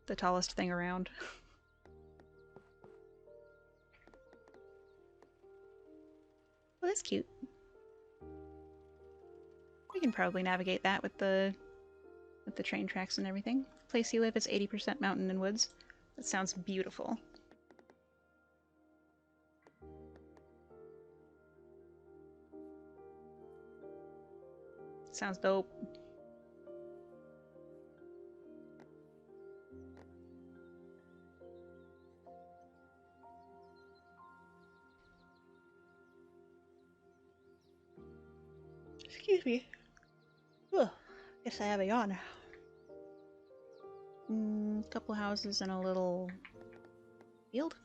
the tallest thing around. Well, that's cute. We can probably navigate that with the train tracks and everything. The place you live is 80% mountain and woods. That sounds beautiful. Sounds dope. Excuse me. Ugh, guess I have a yawn. Couple houses and a little field.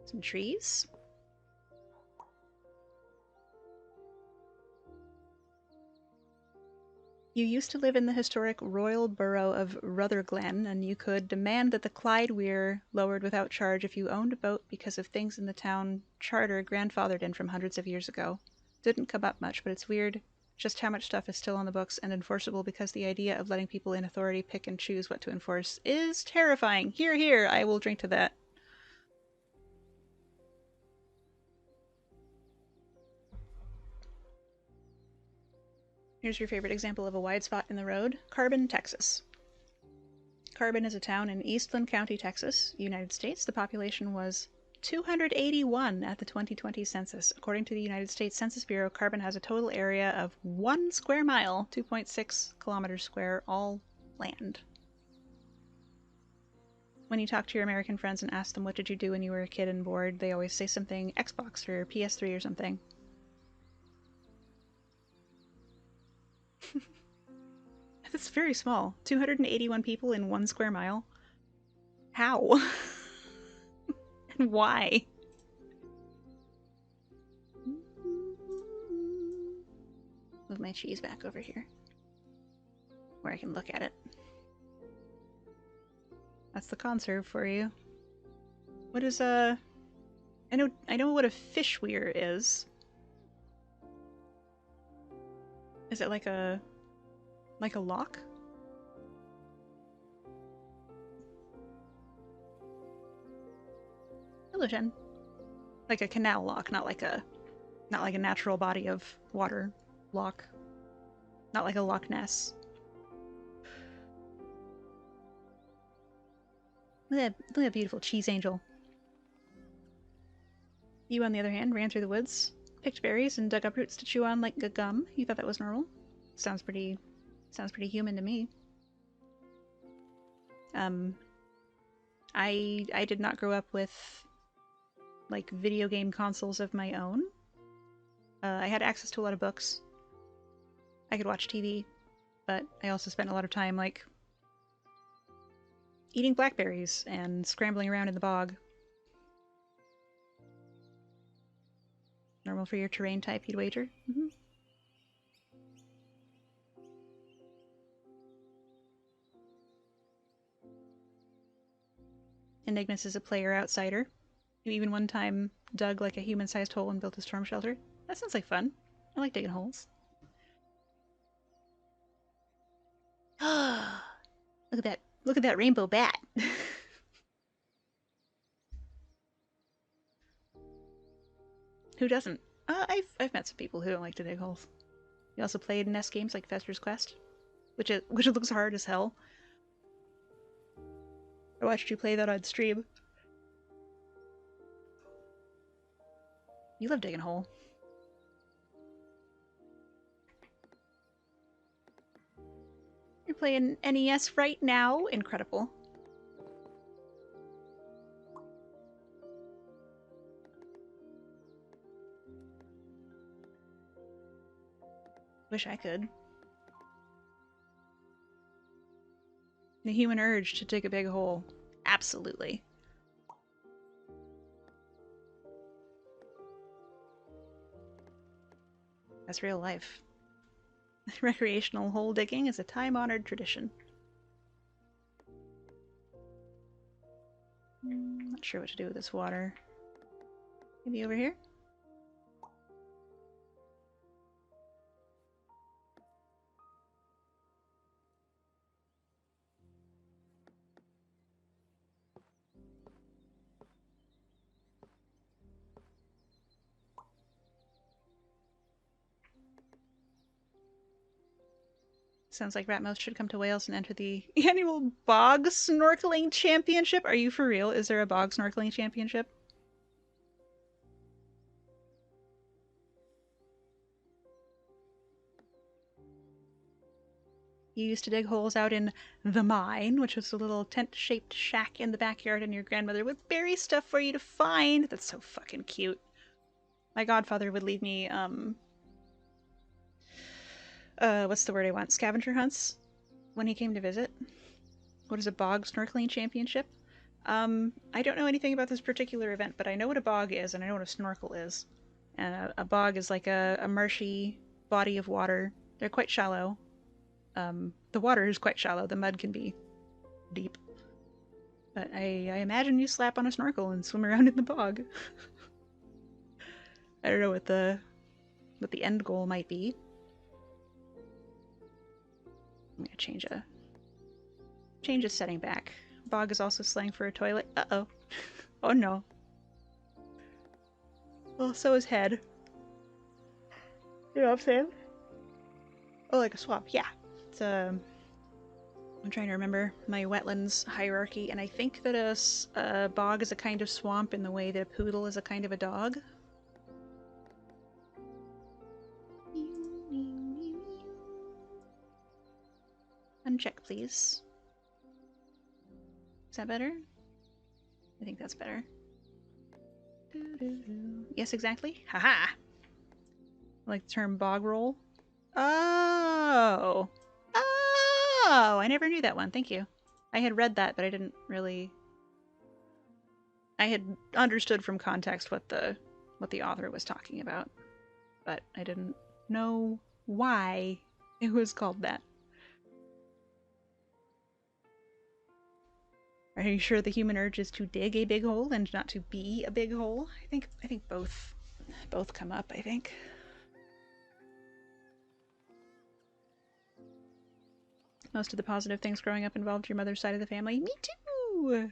Some trees. You used to live in the historic royal borough of Rutherglen, and you could demand that the Clyde Weir lowered without charge if you owned a boat because of things in the town charter grandfathered in from hundreds of years ago. Didn't come up much, but it's weird just how much stuff is still on the books and enforceable because the idea of letting people in authority pick and choose what to enforce is terrifying. Hear, hear! I will drink to that. Here's your favorite example of a wide spot in the road. Carbon, Texas. Carbon is a town in Eastland County, Texas, United States. The population was 281 at the 2020 census. According to the United States Census Bureau, Carbon has a total area of 1 square mile, 2.6 kilometers square, all land. When you talk to your American friends and ask them what did you do when you were a kid and bored, they always say something Xbox or PS3 or something. That's very small. 281 people in 1 square mile? How? And why? Move my cheese back over here, where I can look at it. That's the conserve for you. What is I know what a fish weir is. Is it like a lock? Hello, Jen. Like a canal lock, not like a natural body of water lock. Not like a Loch Ness. Look at that beautiful cheese angel. You, on the other hand, ran through the woods, picked berries, and dug up roots to chew on like gum. You thought that was normal? Sounds pretty human to me. I did not grow up with like video game consoles of my own. I had access to a lot of books. I could watch TV, but I also spent a lot of time like eating blackberries and scrambling around in the bog. Normal for your terrain type, you'd wager? Mm-hmm. Enigmus is a player outsider who even one time dug like a human-sized hole and built a storm shelter. That sounds like fun. I like digging holes. Look at that. Look at that rainbow bat. Who doesn't? I've met some people who don't like to dig holes. You also played NES games like Fester's Quest, which looks hard as hell. I watched you play that on stream. You love digging a hole. You're playing NES right now? Incredible. Wish I could. The human urge to dig a big hole. Absolutely. That's real life. Recreational hole digging is a time-honored tradition. Not sure what to do with this water. Maybe over here? Sounds like Ratmouth should come to Wales and enter the annual bog snorkeling championship. Are you for real? Is there a bog snorkeling championship? You used to dig holes out in the mine, which was a little tent-shaped shack in the backyard, and your grandmother would bury stuff for you to find. That's so fucking cute. My godfather would leave me, what's the word I want? Scavenger hunts when he came to visit. What is a bog snorkeling championship? I don't know anything about this particular event, but I know what a bog is, and I know what a snorkel is. And a bog is like a marshy body of water. They're quite shallow. The water is quite shallow. The mud can be deep. But I imagine you slap on a snorkel and swim around in the bog. I don't know what the end goal might be. I'm gonna change a setting back. Bog is also slang for a toilet. Uh-oh. Oh no. Well, so is head. You know what I'm saying? Oh, like a swamp. Yeah. It's I'm trying to remember my wetlands hierarchy, and I think that a bog is a kind of swamp in the way that a poodle is a kind of a dog. Uncheck, please. Is that better? I think that's better. Yes, exactly. Haha! I like the term bog roll. Oh! Oh! I never knew that one. Thank you. I had read that, but I didn't really... I had understood from context what the author was talking about, but I didn't know why it was called that. Are you sure the human urge is to dig a big hole and not to be a big hole? I think both come up, I think. Most of the positive things growing up involved your mother's side of the family. Me too!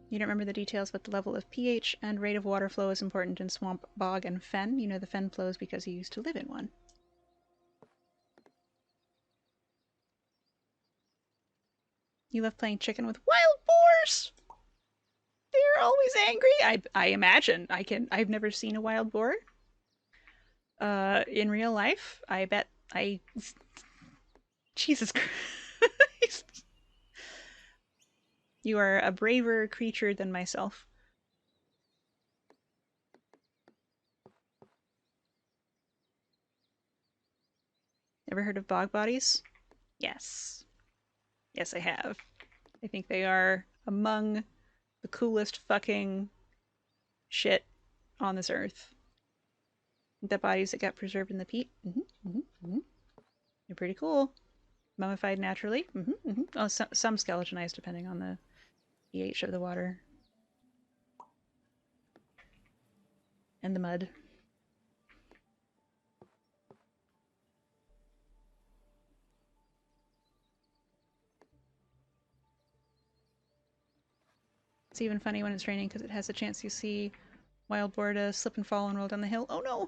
You don't remember the details, but the level of pH and rate of water flow is important in swamp, bog, and fen. You know the fen flows because you used to live in one. You love playing chicken with wild boars! They're always angry! I imagine. I've never seen a wild boar. In real life, I bet Jesus Christ. You are a braver creature than myself. Ever heard of bog bodies? Yes. Yes, I have. I think they are among the coolest fucking shit on this earth. The bodies that got preserved in the peat. They're pretty cool. Mummified naturally. Oh, some skeletonized depending on the pH of the water. And the mud. It's even funny when it's raining because it has a chance you see wild boar to slip and fall and roll down the hill. Oh no!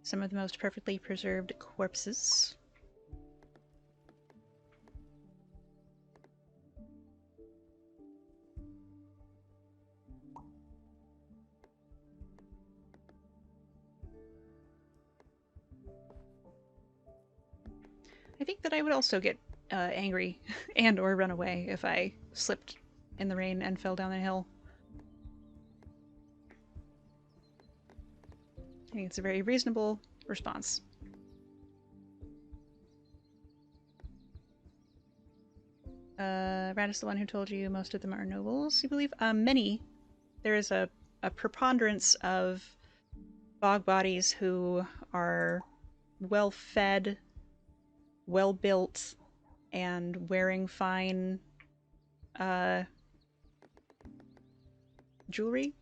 Some of the most perfectly preserved corpses. I think that I would also get angry and or run away if I slipped in the rain and fell down the hill. I think it's a very reasonable response. Rat is the one who told you most of them are nobles, you believe? Many. There is a preponderance of bog bodies who are well-fed, well-built, and wearing fine jewelry.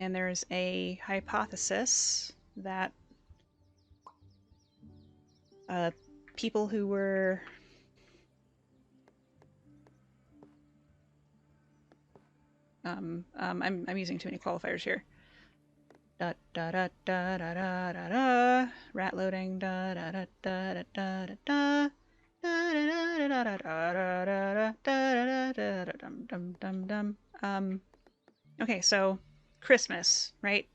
And there's a hypothesis that people who were I'm using too many qualifiers here. Da da da da da da da da. Rat loading. Da da da da da da da da. Okay, so Christmas, right?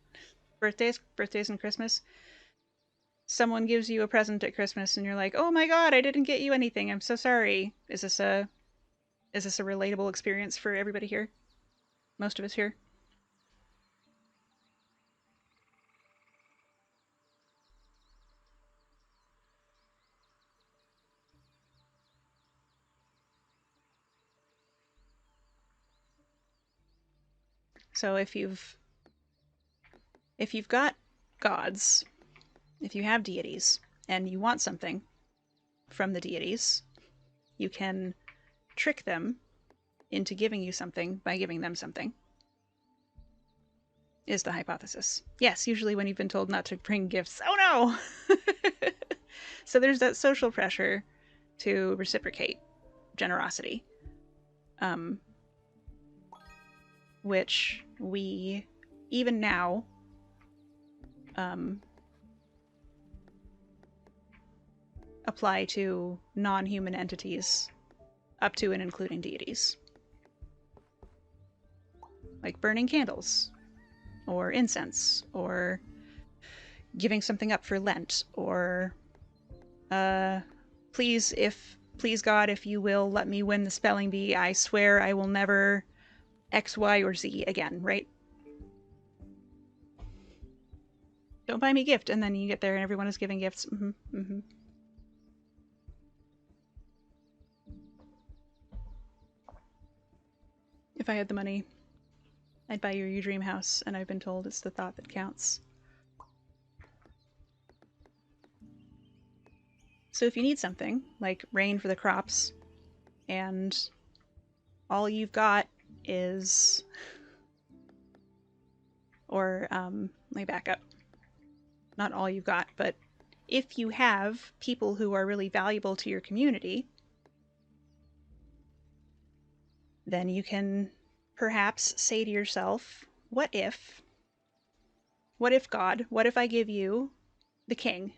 Birthdays and Christmas. Someone gives you a present at Christmas and you're like, "Oh my god, I didn't get you anything. I'm so sorry." Is this a relatable experience for everybody here? Most of us here? So if you've got gods, if you have deities, and you want something from the deities, you can trick them into giving you something by giving them something, is the hypothesis. Yes, usually when you've been told not to bring gifts. Oh no! So there's that social pressure to reciprocate generosity. Which we, even now, apply to non-human entities up to and including deities. Like burning candles, or incense, or giving something up for Lent, or please God, if you will let me win the spelling bee, I swear I will never X, Y, or Z again, right? Don't buy me a gift, and then you get there and everyone is giving gifts. If I had the money, I'd buy you your dream house, and I've been told it's the thought that counts. So if you need something, like rain for the crops, and all you've got is... Or, let me back up. Not all you've got, but if you have people who are really valuable to your community, then you can perhaps say to yourself, what if God, what if I give you the king,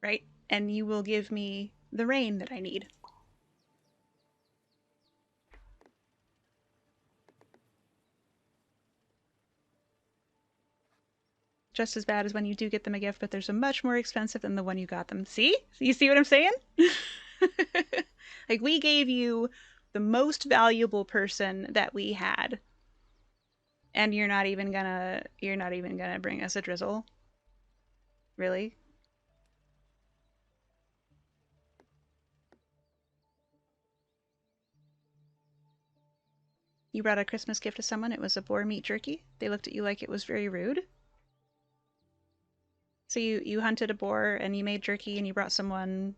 right? And you will give me the rain that I need. Just as bad as when you do get them a gift, but there's a much more expensive than the one you got them. See? You see what I'm saying? Like, we gave you the most valuable person that we had, and you're not even gonna bring us a drizzle? Really? You brought a Christmas gift to someone, it was a boar meat jerky. They looked at you like it was very rude. So you hunted a boar and you made jerky and you brought someone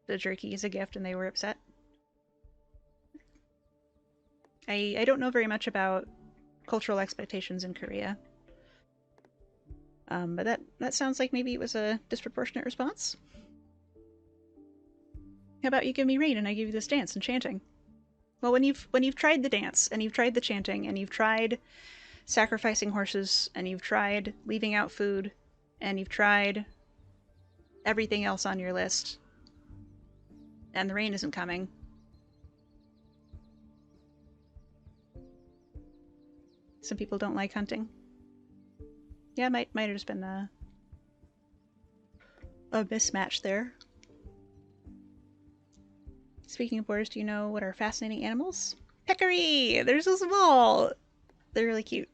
the jerky as a gift and they were upset. I don't know very much about cultural expectations in Korea. But that sounds like maybe it was a disproportionate response. How about you give me rain and I give you this dance and chanting? Well, when you've tried the dance and you've tried the chanting and you've tried sacrificing horses and you've tried leaving out food and you've tried everything else on your list and the rain isn't coming, some people don't like hunting. Yeah, might have just been a mismatch there. Speaking of boars, do you know what are fascinating animals? Peccary! They're so small! They're really cute.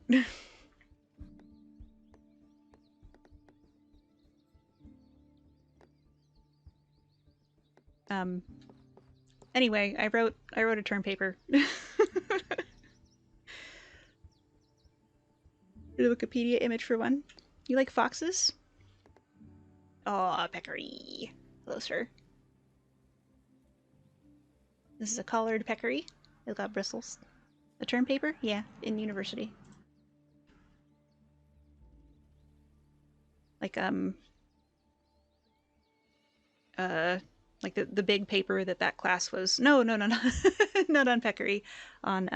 Anyway, I wrote a term paper. The Wikipedia image for one. You like foxes? Oh, peccary. Hello, sir. This is a collared peccary. It's got bristles. A term paper? Yeah, in university. Like like the big paper that class was. No, not on peccary. On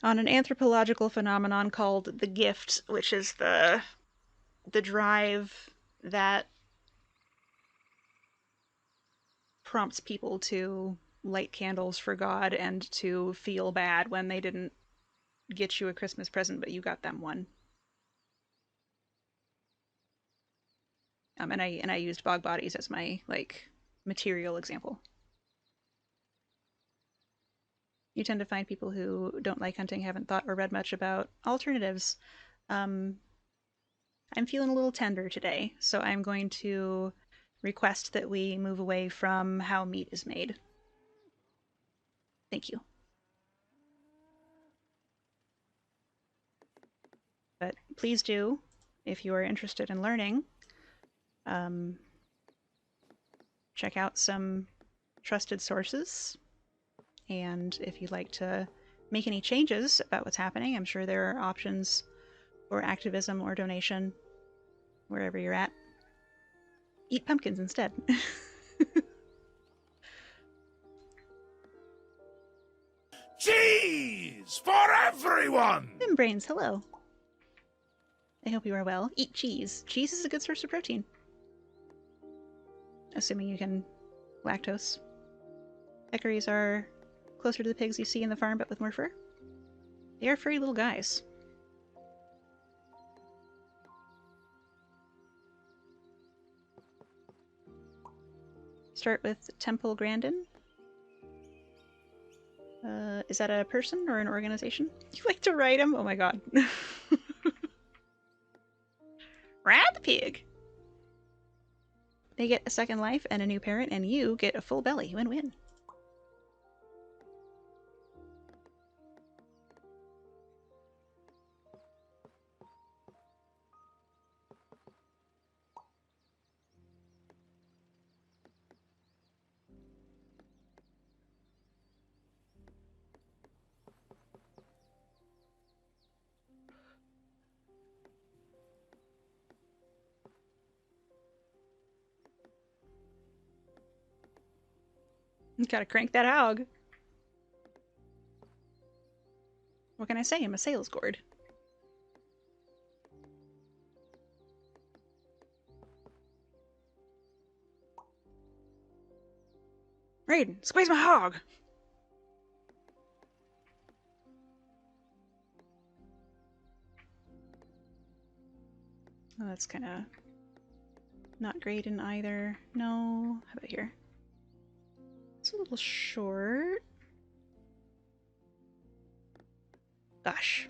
an anthropological phenomenon called the gift, which is the drive that prompts people to light candles for God and to feel bad when they didn't get you a Christmas present, but you got them one. And I used bog bodies as my material example. You tend to find people who don't like hunting haven't thought or read much about alternatives. I'm feeling a little tender today, so I'm going to request that we move away from how meat is made. Thank you. But please do, if you are interested in learning, check out some trusted sources. And if you'd like to make any changes about what's happening, I'm sure there are options for activism or donation wherever you're at. Eat pumpkins instead. Cheese for everyone! Brains, hello. I hope you are well. Eat cheese. Cheese is a good source of protein. Assuming you can lactose. Peccaries are closer to the pigs you see in the farm, but with more fur. They are furry little guys. Start with Temple Grandin. Is that a person or an organization? You like to ride them? Oh my god. Ride the pig! They get a second life and a new parent, and you get a full belly. Win-win. You gotta crank that hog. What can I say? I'm a sales gourd. Raiden, squeeze my hog! Oh, that's kind of not great in either. No. How about here? It's a little short. Gosh.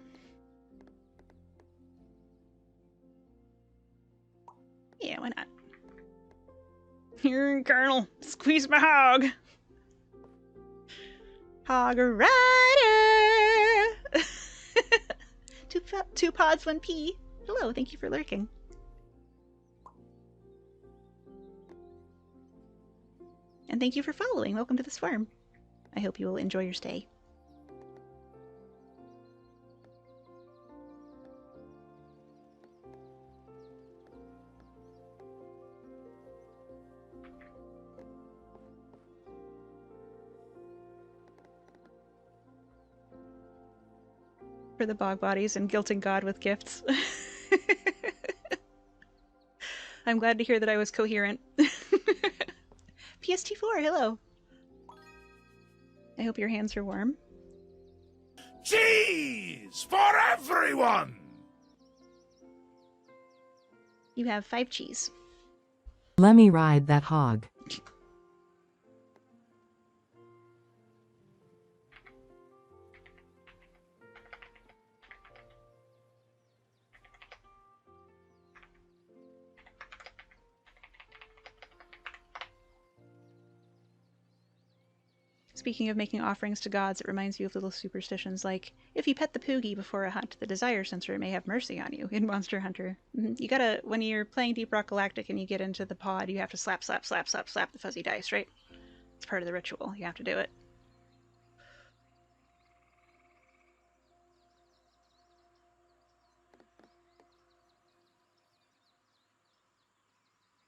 Yeah, why not? Here, Colonel, squeeze my hog. Hog rider. Two pods, one pea. Hello, thank you for lurking. And thank you for following. Welcome to the Swarm. I hope you will enjoy your stay. For the bog bodies and guilting God with gifts. I'm glad to hear that I was coherent. PST4, hello. I hope your hands are warm. Cheese for everyone! You have 5 cheese. Let me ride that hog. Speaking of making offerings to gods, it reminds you of little superstitions like, if you pet the Poogie before a hunt, the desire sensor may have mercy on you in Monster Hunter. You gotta, when you're playing Deep Rock Galactic and you get into the pod, you have to slap, slap, slap, slap, slap the fuzzy dice, right? It's part of the ritual. You have to do it.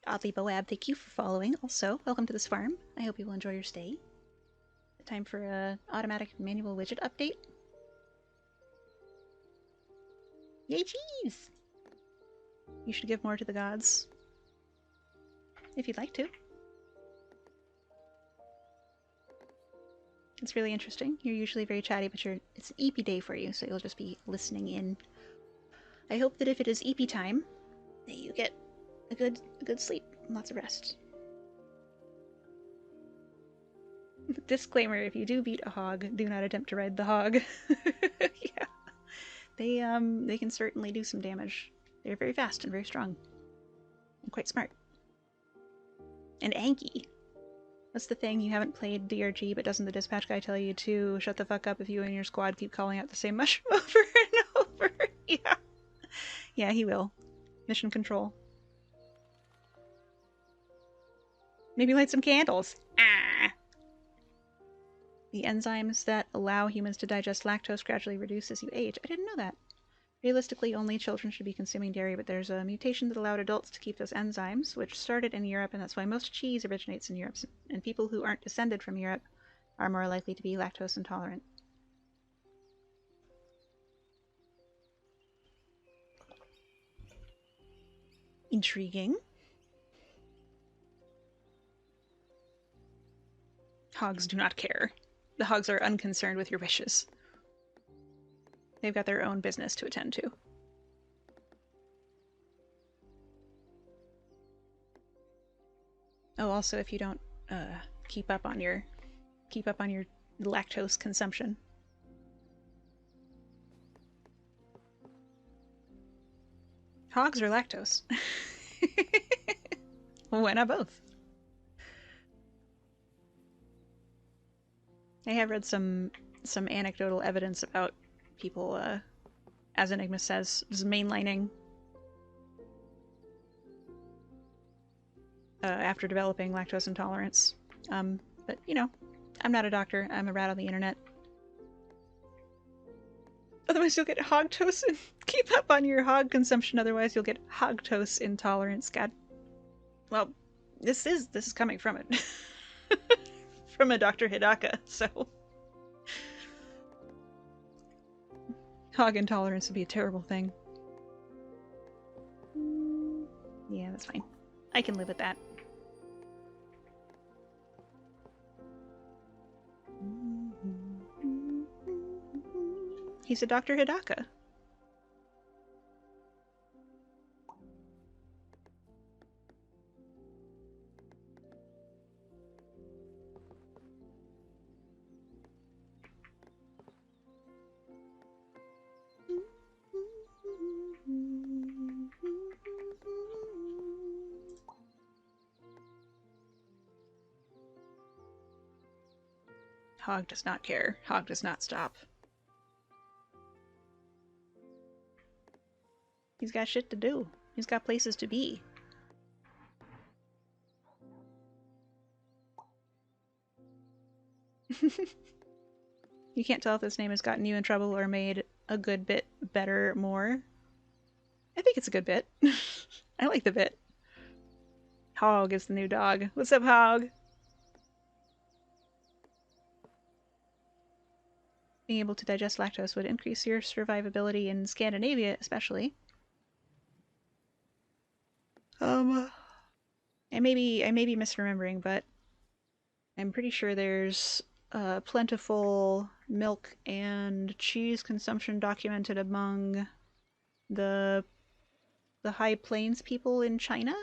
Oddly Boab, thank you for following. Also, welcome to this farm. I hope you will enjoy your stay. Time for a automatic manual widget update. Yay, cheese! You should give more to the gods. If you'd like to. It's really interesting. You're usually very chatty, but it's an EP day for you, so you'll just be listening in. I hope that if it is EP time, that you get a good sleep and lots of rest. Disclaimer, if you do beat a hog, do not attempt to ride the hog. Yeah. They can certainly do some damage. They're very fast and very strong. And quite smart. And Anki. What's the thing? You haven't played DRG, but doesn't the dispatch guy tell you to shut the fuck up if you and your squad keep calling out the same mushroom over and over? Yeah. Yeah, he will. Mission control. Maybe light some candles. Ah! The enzymes that allow humans to digest lactose gradually reduce as you age. I didn't know that. Realistically, only children should be consuming dairy, but there's a mutation that allowed adults to keep those enzymes, which started in Europe, and that's why most cheese originates in Europe. And people who aren't descended from Europe are more likely to be lactose intolerant. Intriguing. Hogs do not care. The hogs are unconcerned with your wishes. They've got their own business to attend to. Oh, also, if you don't keep up on your lactose consumption. Hogs are lactose. Why not both? I have read some anecdotal evidence about people, as Enigma says, just mainlining after developing lactose intolerance. But, you know, I'm not a doctor. I'm a rat on the internet. Otherwise you'll get hogtose and keep up on your hog consumption. Otherwise you'll get hogtose intolerance. God. Well, this is coming from it. From a Dr. Hidaka, so... Hog intolerance would be a terrible thing. Yeah, that's fine. I can live with that. He's a Dr. Hidaka. Hog does not care. Hog does not stop. He's got shit to do. He's got places to be. You can't tell if this name has gotten you in trouble or made a good bit better more. I think it's a good bit. I like the bit. Hog is the new dog. What's up, Hog? Being able to digest lactose would increase your survivability in Scandinavia, especially. I may be misremembering, but I'm pretty sure there's plentiful milk and cheese consumption documented among the High Plains people in China.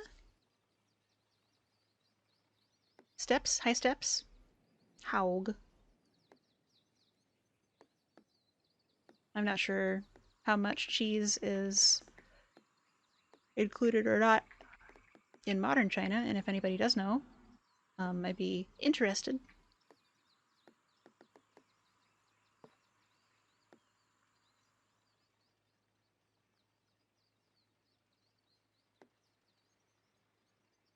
Steppes? High steppes? Haug. I'm not sure how much cheese is included or not in modern China, and if anybody does know, I'd be interested.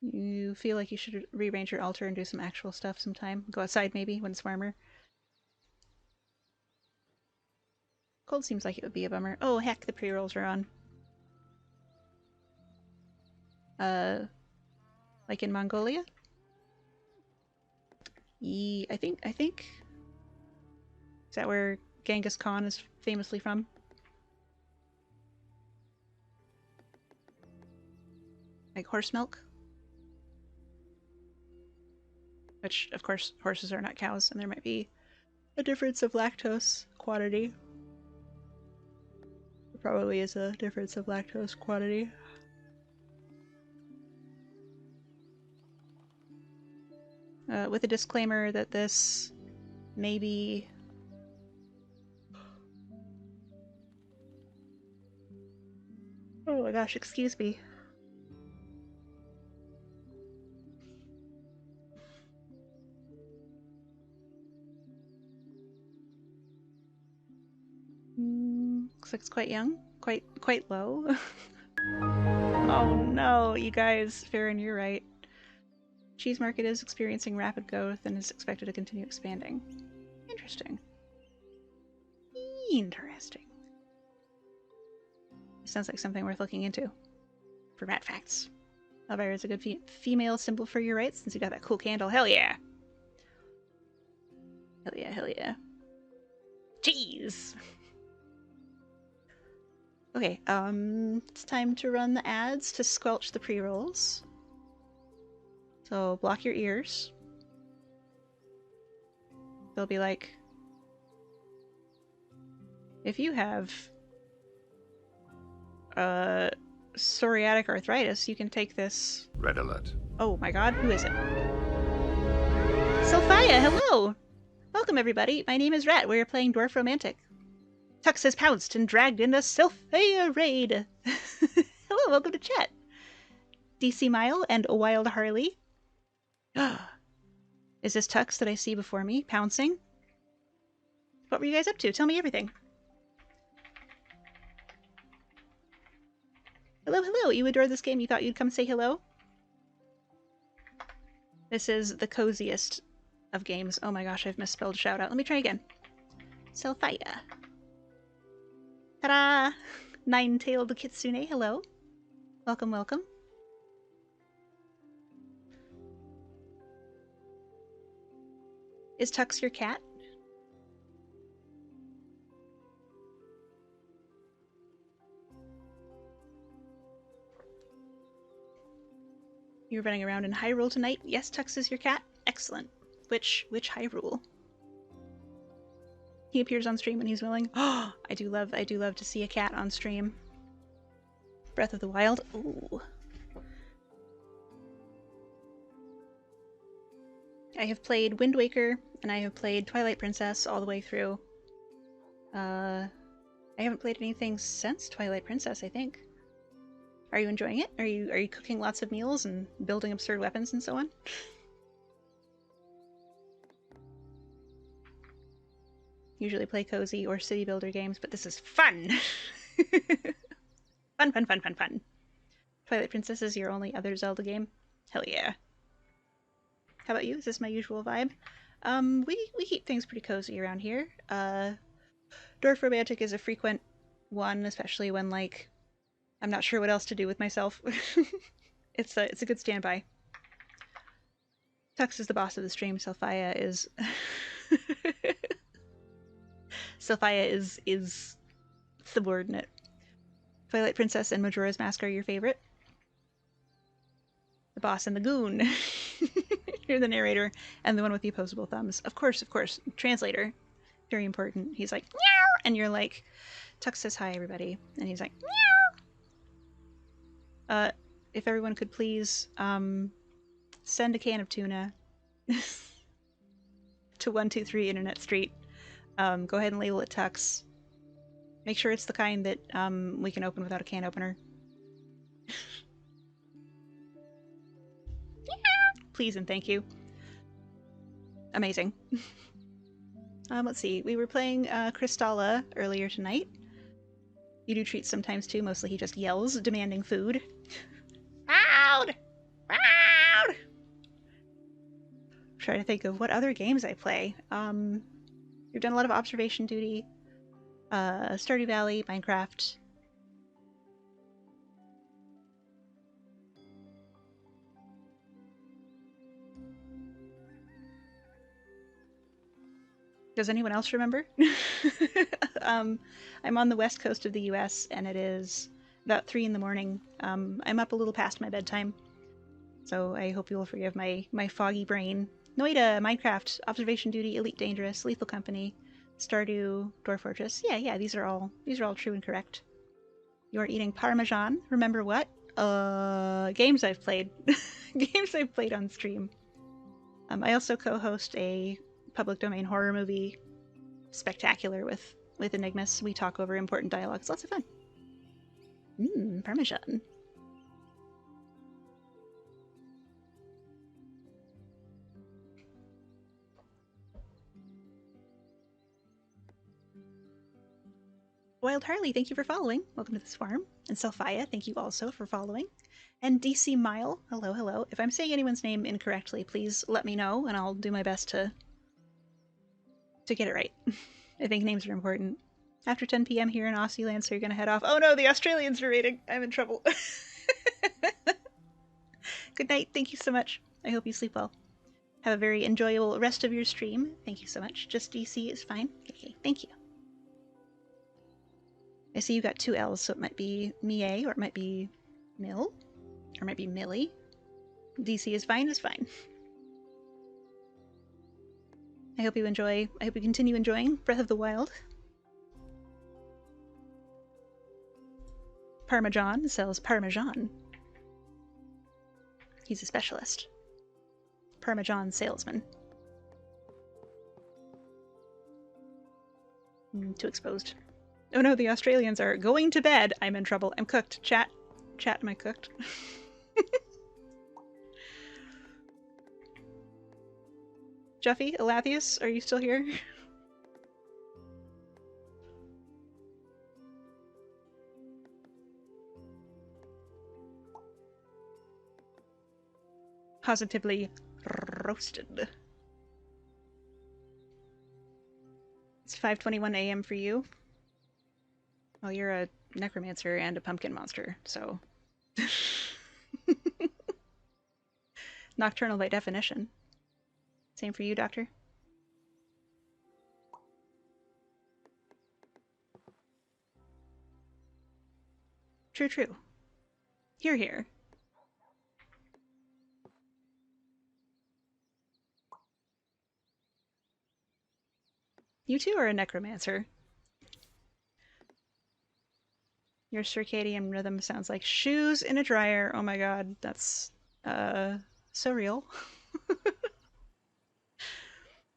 You feel like you should rearrange your altar and do some actual stuff sometime? Go outside maybe when it's warmer? Cold seems like it would be a bummer. Oh heck, the pre-rolls are on. Like in Mongolia? I think. Is that where Genghis Khan is famously from? Like horse milk? Which, of course, horses are not cows, and there might be a difference of lactose quantity. There probably is a difference of lactose quantity. With a disclaimer that this may be oh my gosh, excuse me. Looks like it's quite young, quite low. Oh no, you guys, Farron, you're right. Cheese market is experiencing rapid growth and is expected to continue expanding. Interesting. Interesting. Sounds like something worth looking into. For rat facts. Elvira is a good female symbol for your rights since you got that cool candle. Hell yeah! Hell yeah, hell yeah. Cheese! Okay, it's time to run the ads to squelch the pre-rolls. So block your ears. They'll be like, if you have psoriatic arthritis, you can take this. Red alert. Oh my god, who is it? Sophia, hello! Welcome everybody, my name is Rat, we're playing Dwarf Romantic. Tux has pounced and dragged in a Sophia raid! Hello, welcome to chat. DC Mile and a Wild Harley. Is this Tux that I see before me, pouncing? What were you guys up to? Tell me everything. Hello, hello! You adore this game, you thought you'd come say hello? This is the coziest of games. Oh my gosh, I've misspelled shout out. Let me try again. Sophia. Ta-da! Nine-tailed Kitsune, hello. Welcome, welcome. Is Tux your cat? You're running around in Hyrule tonight? Yes, Tux is your cat? Excellent. Which Hyrule? He appears on stream when he's willing. Oh, I do love to see a cat on stream. Breath of the Wild. Ooh. I have played Wind Waker, and I have played Twilight Princess all the way through. I haven't played anything since Twilight Princess, I think. Are you enjoying it? Are you cooking lots of meals and building absurd weapons and so on? Usually play cozy or city builder games, but this is fun! Fun, fun, fun, fun, fun. Twilight Princess is your only other Zelda game? Hell yeah. How about you? Is this my usual vibe? We keep things pretty cozy around here. Dwarf Romantic is a frequent one, especially when, like, I'm not sure what else to do with myself. It's a good standby. Tux is the boss of the stream. Sophia is Sophia is subordinate. Twilight Princess and Majora's Mask are your favorite. The boss and the goon. You're the narrator and the one with the opposable thumbs. Of course. Translator. Very important. He's like, meow! And you're like, Tux says hi, everybody. And he's like, meow! If everyone could please, send a can of tuna to 123 Internet Street. Go ahead and label it Tux. Make sure it's the kind that we can open without a can opener. Please and thank you. Amazing. Let's see. We were playing Kristalla earlier tonight. You do treats sometimes too. Mostly he just yells, demanding food. Loud! Loud! Trying to think of what other games I play. We've done a lot of Observation Duty, Stardew Valley, Minecraft. Does anyone else remember? I'm on the west coast of the US and it is about 3 in the morning. I'm up a little past my bedtime, so I hope you will forgive my foggy brain. Noida, Minecraft, Observation Duty, Elite Dangerous, Lethal Company, Stardew, Dwarf Fortress. Yeah, these are all true and correct. You're eating Parmesan. Remember what? Games I've played. Games I've played on stream. I also co-host a public domain horror movie spectacular with Enigmas. We talk over important dialogue. It's lots of fun. Parmesan. Wild Harley, thank you for following. Welcome to this farm. And Sophia, thank you also for following. And DC Mile, hello. If I'm saying anyone's name incorrectly, please let me know, and I'll do my best to get it right. I think names are important. After 10 p.m. here in Aussie land, so you're gonna head off. Oh no, the Australians are raiding. I'm in trouble. Good night. Thank you so much. I hope you sleep well. Have a very enjoyable rest of your stream. Thank you so much. Just DC is fine. Okay, thank you. I see you got 2 L's, so it might be Mie, or it might be Mill, or it might be Millie. DC is fine. I hope you continue enjoying Breath of the Wild. Parmesan sells Parmesan. He's a specialist. Parmesan salesman. Too exposed. Oh no, the Australians are going to bed. I'm in trouble. I'm cooked. Chat, am I cooked? Juffy, Elathius, are you still here? Positively roasted. It's 5:21 a.m. for you. Well, you're a necromancer and a pumpkin monster, so... Nocturnal by definition. Same for you, Doctor? True. Here. You too are a necromancer. Your circadian rhythm sounds like shoes in a dryer. Oh my god, that's so real.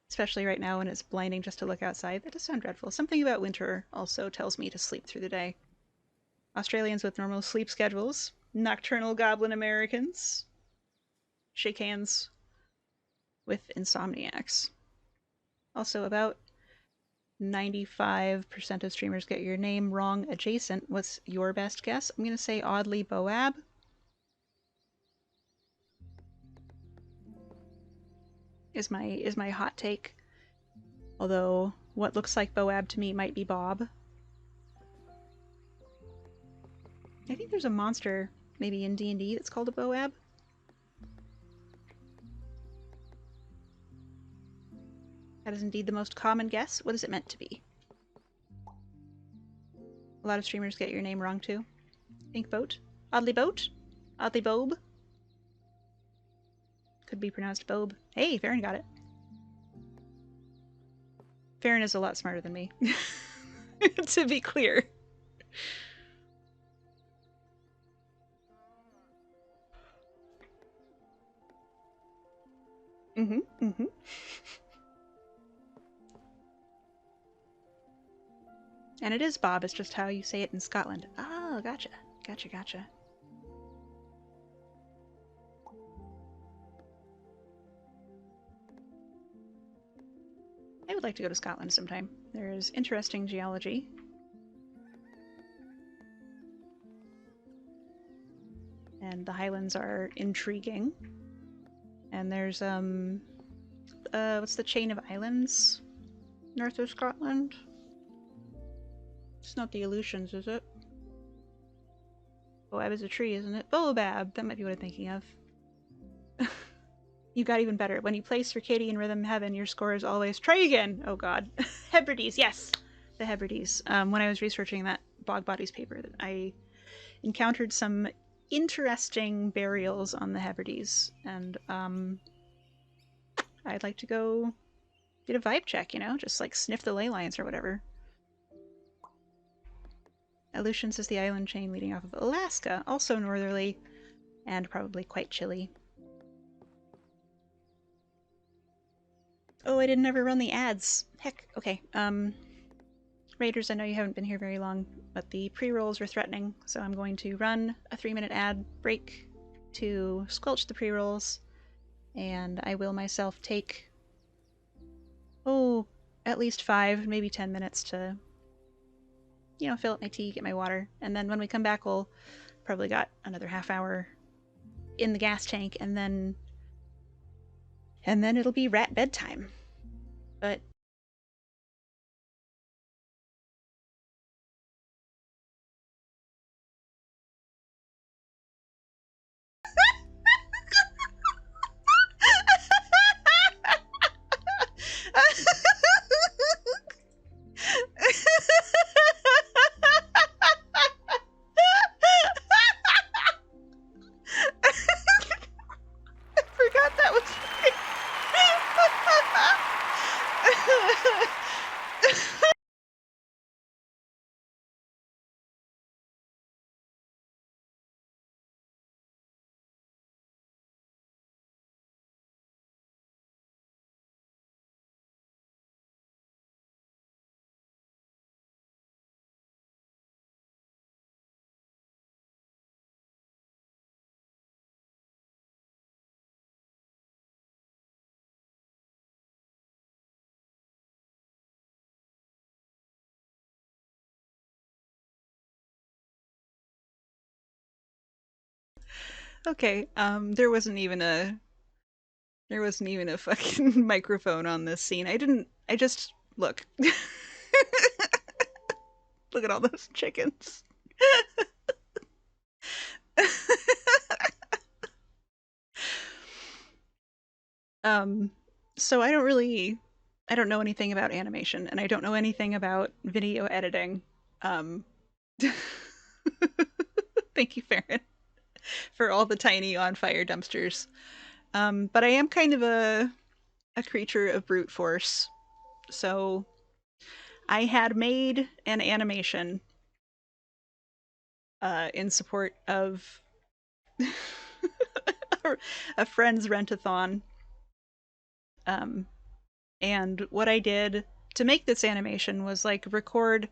Especially right now when it's blinding just to look outside. That does sound dreadful. Something about winter also tells me to sleep through the day. Australians with normal sleep schedules. Nocturnal goblin Americans. Shake hands with insomniacs. Also, about 95% of streamers get your name wrong adjacent. What's your best guess? I'm going to say Oddly Boab. is my hot take. Although what looks like Boab to me might be Bob. I think there's a monster maybe in D&D that's called a Boab. That is indeed the most common guess. What is it meant to be? A lot of streamers get your name wrong too. Pink Boat? Oddly Boat? Oddly Bob? Could be pronounced Bob. Hey, Farron got it. Farron is a lot smarter than me. To be clear. Mm-hmm. And it is Bob, it's just how you say it in Scotland. Oh, gotcha. Gotcha. I would like to go to Scotland sometime. There is interesting geology. And the Highlands are intriguing. And there's, what's the chain of islands north of Scotland? It's not the Aleutians, is it? Boab is a tree, isn't it? Boabab! That might be what I'm thinking of. You got even better. When you play Circadian Rhythm Heaven, your score is always... Try again! Oh god. Hebrides, yes! The Hebrides. When I was researching that Bog Bodies paper, I encountered some interesting burials on the Hebrides, and I'd like to go get a vibe check, you know? Just like sniff the ley lines or whatever. Aleutians is the island chain leading off of Alaska, also northerly, and probably quite chilly. Oh, I didn't ever run the ads. Heck, okay. Raiders, I know you haven't been here very long, but the pre-rolls were threatening, so I'm going to run a 3-minute ad break to squelch the pre-rolls, and I will myself take, at least 5, maybe 10 minutes to, you know, fill up my tea, get my water, and then when we come back, we'll probably got another half hour in the gas tank, and then it'll be rat bedtime. But I forgot that was okay, there wasn't even a fucking microphone on this scene. I just, look. Look at all those chickens. So I don't know anything about animation, and I don't know anything about video editing. Thank you, Farron, for all the tiny on-fire dumpsters. But I am kind of a creature of brute force, so I had made an animation in support of a friend's rent-a-thon. And what I did to make this animation was like record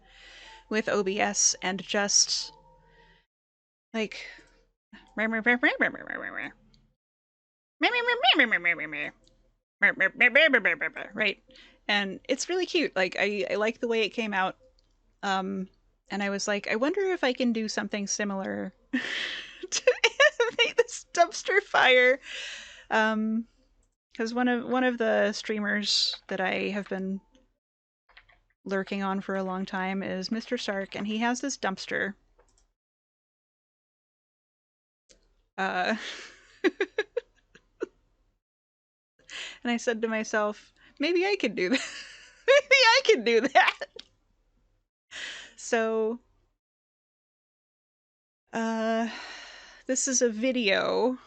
with OBS and just like right, and it's really cute. Like I like the way it came out, and I was like, I wonder if I can do something similar to animate this dumpster fire. Because one of the streamers that I have been lurking on for a long time is Mr. Sark, and he has this dumpster. And I said to myself, maybe I could do that. Maybe I can do that. So, this is a video.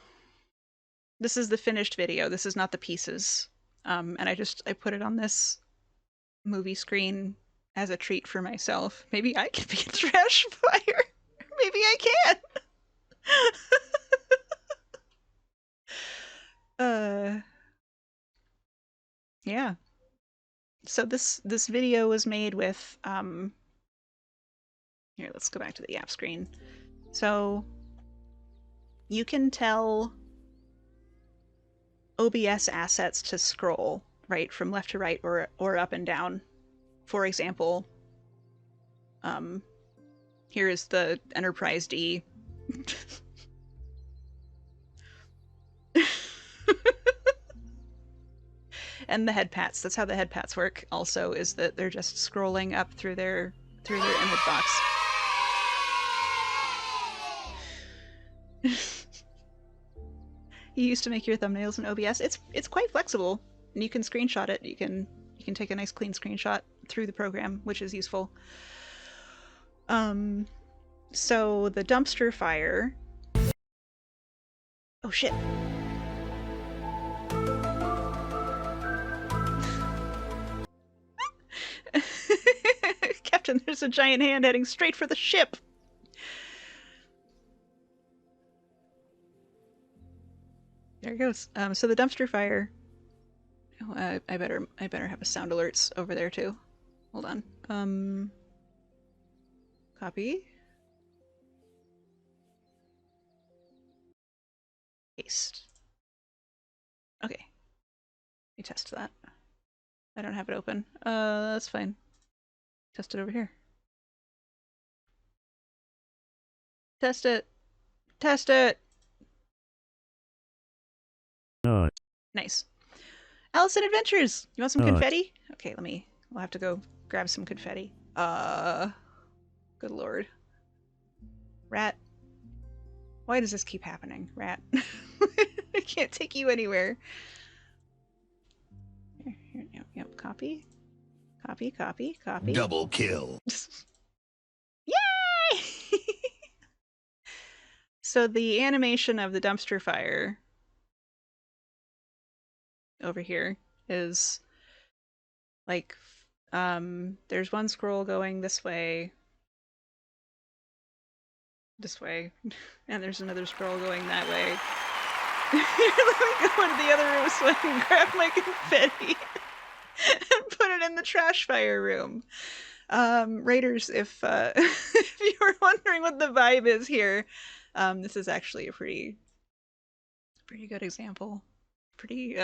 This is the finished video. This is not the pieces. And I put it on this movie screen as a treat for myself. Maybe I can be a trash fire. Maybe I can. Yeah. So this video was made with here, let's go back to the app screen. So you can tell OBS assets to scroll, right, from left to right or up and down. For example, here is the Enterprise D. And the head pats. That's how the head pats work also, is that they're just scrolling up through their image box. You used to make your thumbnails in OBS. It's quite flexible, and you can screenshot it. You can take a nice clean screenshot through the program, which is useful. So the dumpster fire. Oh shit. Captain, there's a giant hand heading straight for the ship. There it goes. So the dumpster fire. Oh, I better have a sound alerts over there too. Hold on. Copy. Paste. Okay. Let me test that. I don't have it open. That's fine. Test it over here. Test it. Test it. No. Nice. Allison Adventures. You want some confetti? Okay, we'll have to go grab some confetti. Good lord. Rat. Why does this keep happening, Rat? I can't take you anywhere. Here, yep, copy. Copy, copy, copy. Double kill. Yay! So the animation of the dumpster fire over here is like, there's one scroll going this way, and there's another scroll going that way. Let me go into the other room so I can grab my confetti and put it in the trash fire room. Raiders, if if you were wondering what the vibe is here, this is actually a pretty good example. Pretty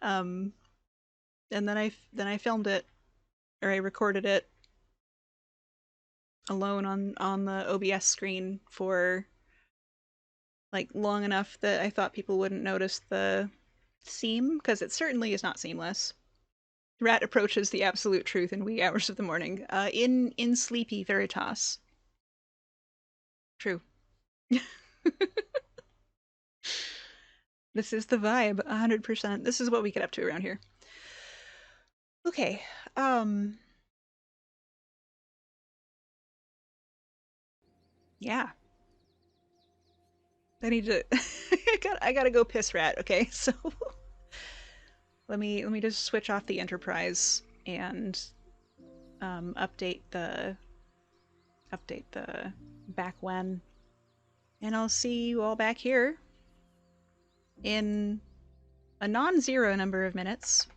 and then I filmed it, or I recorded it alone on the OBS screen for like long enough that I thought people wouldn't notice the seam, because it certainly is not seamless. Rat approaches the absolute truth in wee hours of the morning. In sleepy veritas. True. This is the vibe, 100%. This is what we get up to around here. Okay, yeah. I need to I gotta go piss, Rat, okay? So let me just switch off the Enterprise and update the back when, and I'll see you all back here in a non-zero number of minutes.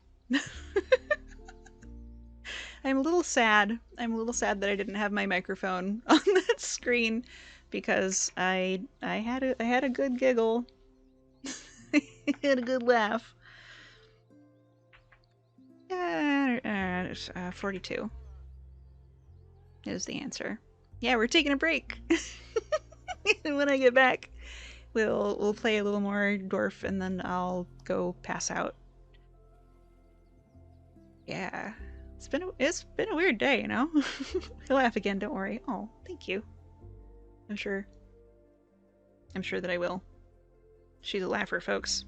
I'm a little sad. I'm a little sad that I didn't have my microphone on that screen, because I had a good giggle. I had a good laugh. 42 is the answer. Yeah, we're taking a break. When I get back, we'll play a little more dwarf, and then I'll go pass out. Yeah, it's been a weird day, you know. He'll laugh again. Don't worry. Oh, thank you. I'm sure that I will. She's a laugher, folks.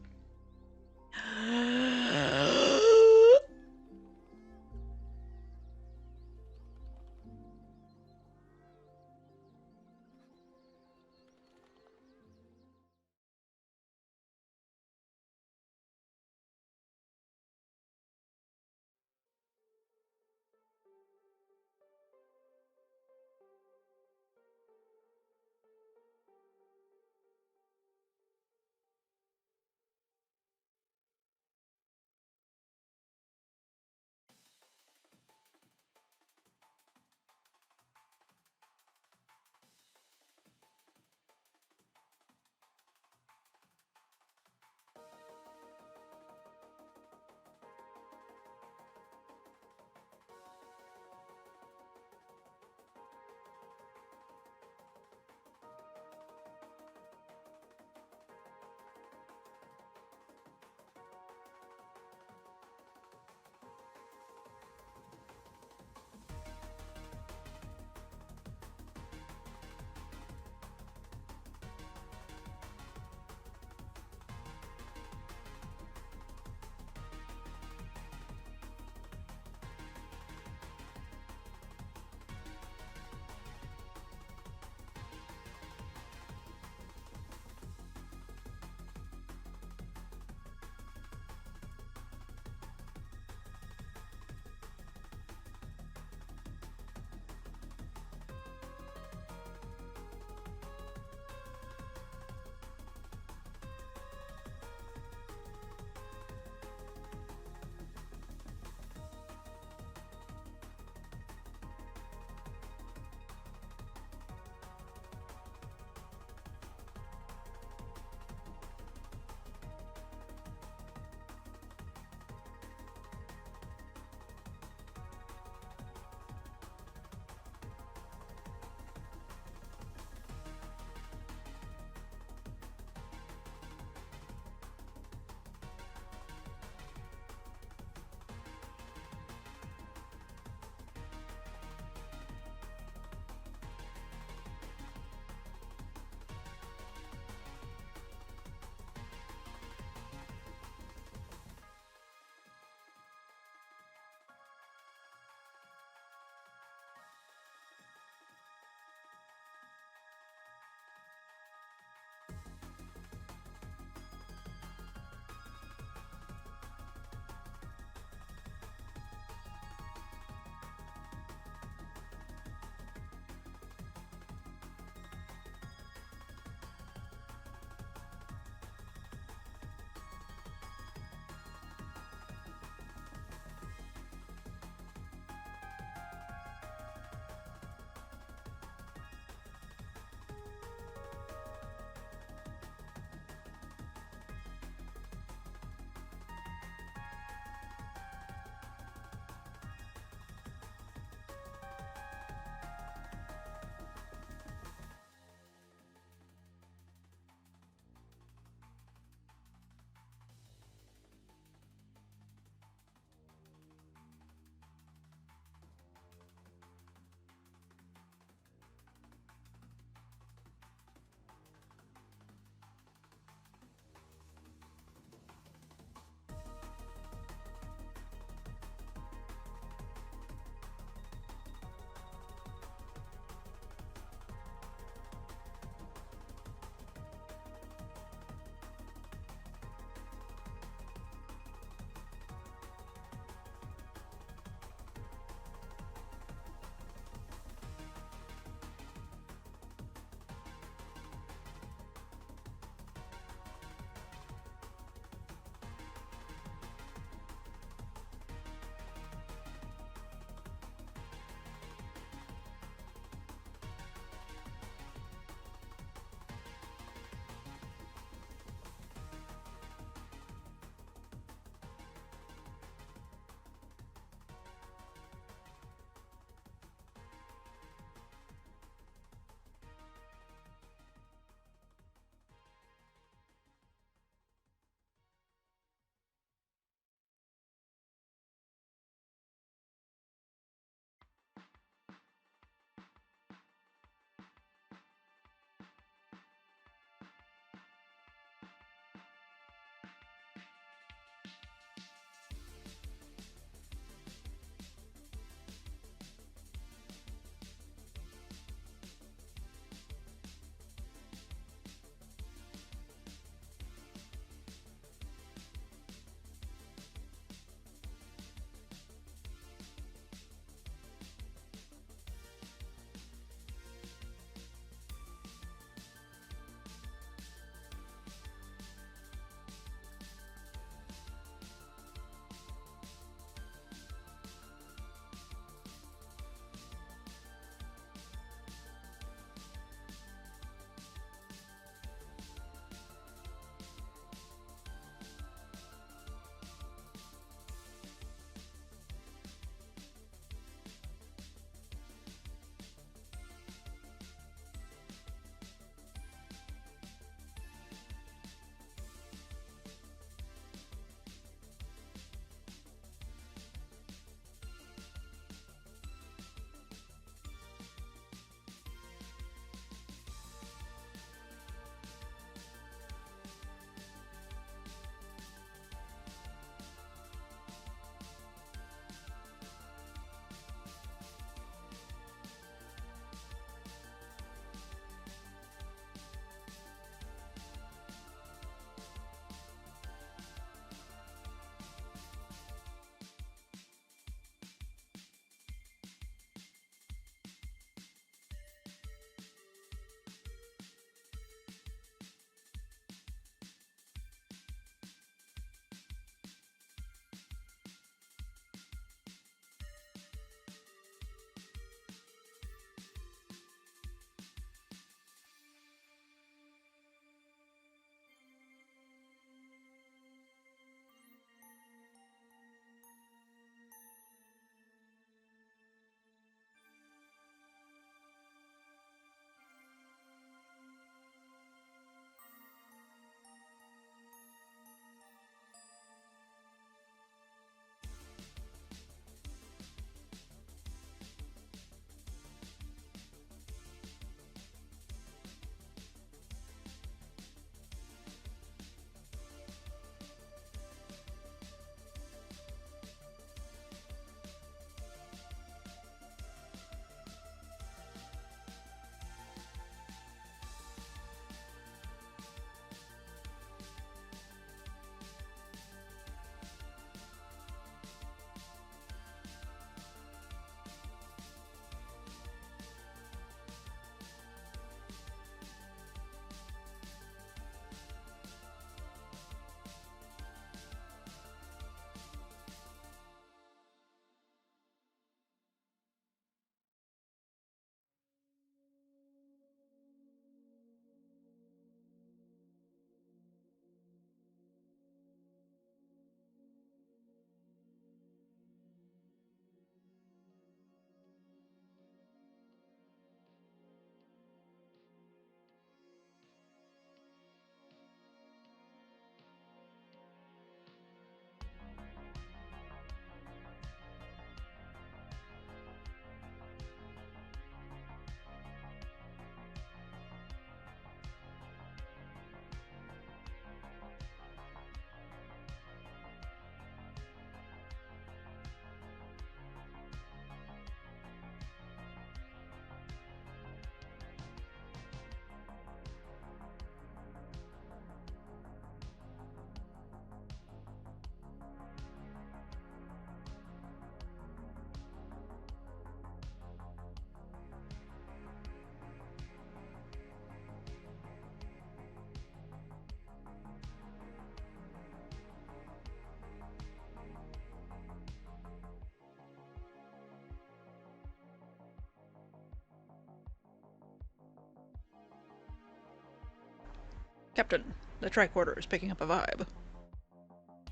Captain, the tricorder is picking up a vibe.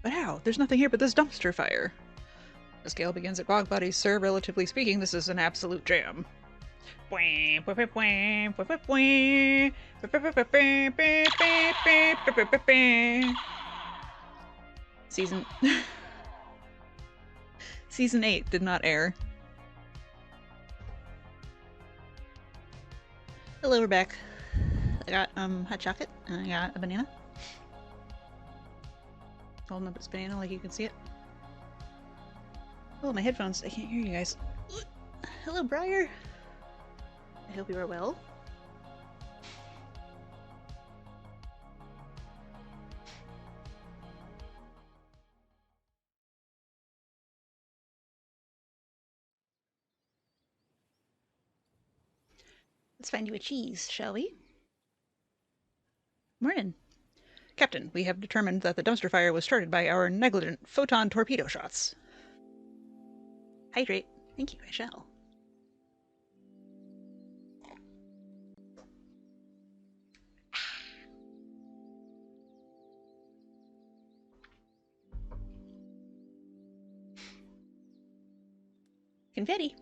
But how? There's nothing here but this dumpster fire. The scale begins at bog bodies, sir. Relatively speaking, this is an absolute jam. Season... Season 8 did not air. Hello, we're back. I got hot chocolate and I got a banana. Holding up this banana like you can see it. Oh, my headphones. I can't hear you guys. Hello, Briar. I hope you are well. Let's find you a cheese, shall we? Morning. Captain, we have determined that the dumpster fire was started by our negligent photon torpedo shots. Hydrate. Thank you, I shall. Confetti.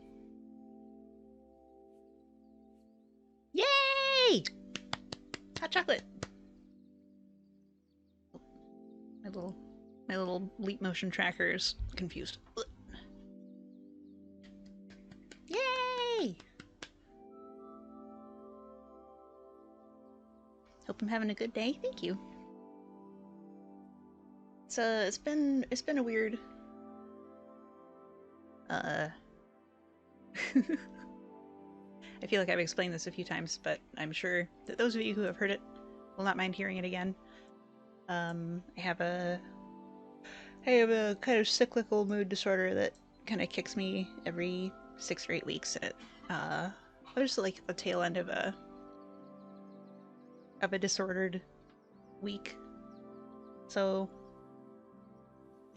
Yay! Hot chocolate. My little leap motion tracker is confused. Yay! Hope I'm having a good day. Thank you. It's been a weird I feel like I've explained this a few times, but I'm sure that those of you who have heard it will not mind hearing it again. I have a kind of cyclical mood disorder that kind of kicks me every 6 or 8 weeks. I was just like the tail end of a disordered week. So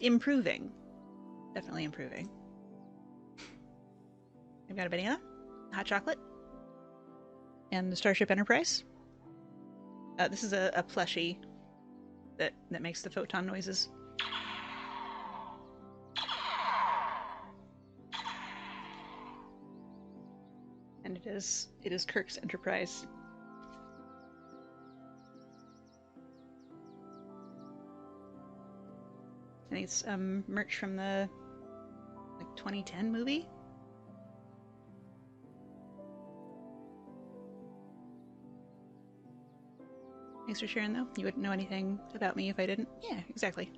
improving. Definitely improving. I've got a banana, hot chocolate, and the Starship Enterprise. This is a plushie that makes the photon noises. And it is Kirk's Enterprise. I think it's merch from the 2010 movie. Thanks for sharing, though. You wouldn't know anything about me if I didn't. Yeah, exactly.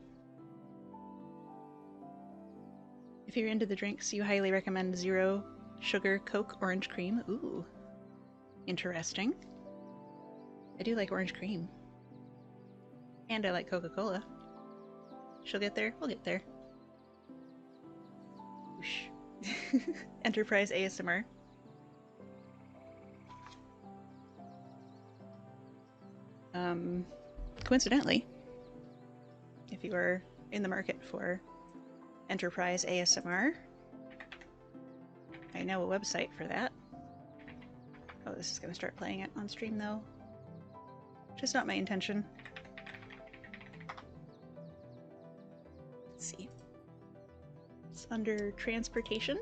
If you're into the drinks, you highly recommend Zero Sugar Coke Orange Cream. Ooh. Interesting. I do like orange cream. And I like Coca-Cola. She'll get there. We'll get there. Whoosh. Enterprise ASMR. Coincidentally, if you are in the market for Enterprise ASMR, I know a website for that. Oh, this is going to start playing it on stream, though. Just not my intention. Let's see. It's under transportation.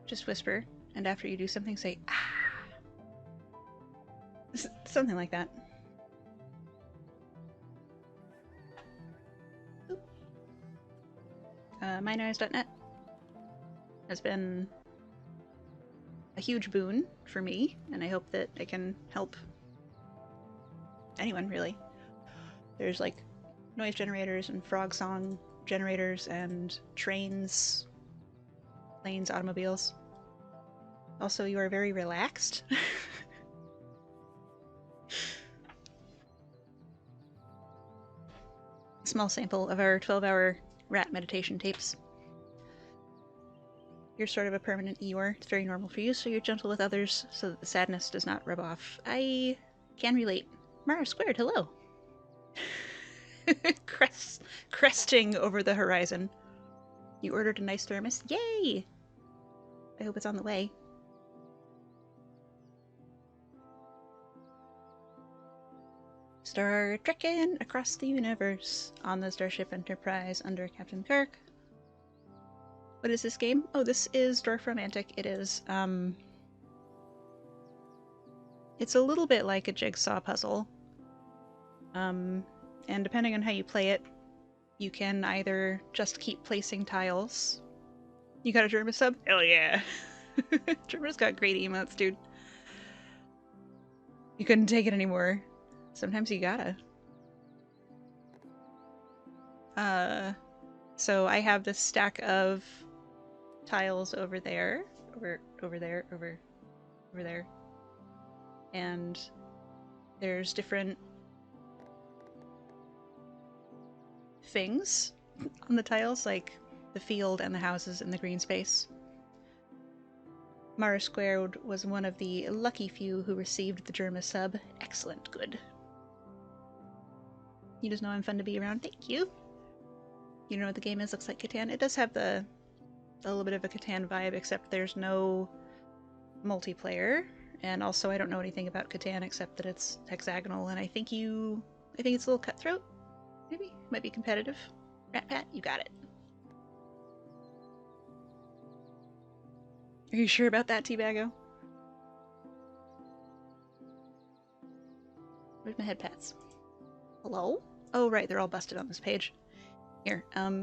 Just whisper, and after you do something, say, ah! Something like that. MyNoise.net has been a huge boon for me, and I hope that I can help anyone, really. There's like noise generators and frog song generators and trains, planes, automobiles. Also, you are very relaxed. Small sample of our 12-hour rat meditation tapes. You're sort of a permanent Eeyore. It's very normal for you, so you're gentle with others so that the sadness does not rub off. I can relate. Mara Squared, hello. Cresting over the horizon. You ordered a nice thermos? Yay! I hope it's on the way. Star Trekking across the universe on the Starship Enterprise under Captain Kirk. What is this game? Oh, this is Dwarf Romantic. It is, it's a little bit like a jigsaw puzzle. And depending on how you play it, you can either just keep placing tiles. You got a Germa sub? Hell yeah! Germa's got great emotes, dude. You couldn't take it anymore. Sometimes you gotta. So I have this stack of tiles over there, over there. And there's different things on the tiles, like the field and the houses and the green space. Mara Squared was one of the lucky few who received the Germa sub. Excellent, good. You just know I'm fun to be around. Thank you. You know what the game is? Looks like Catan. It does have a little bit of a Catan vibe, except there's no multiplayer. And also, I don't know anything about Catan except that it's hexagonal, and I think it's a little cutthroat. Maybe might be competitive. Rat Pat, you got it. Are you sure about that, Teabago? Where's my head pats? Hello? Oh, right, they're all busted on this page. Here, wait,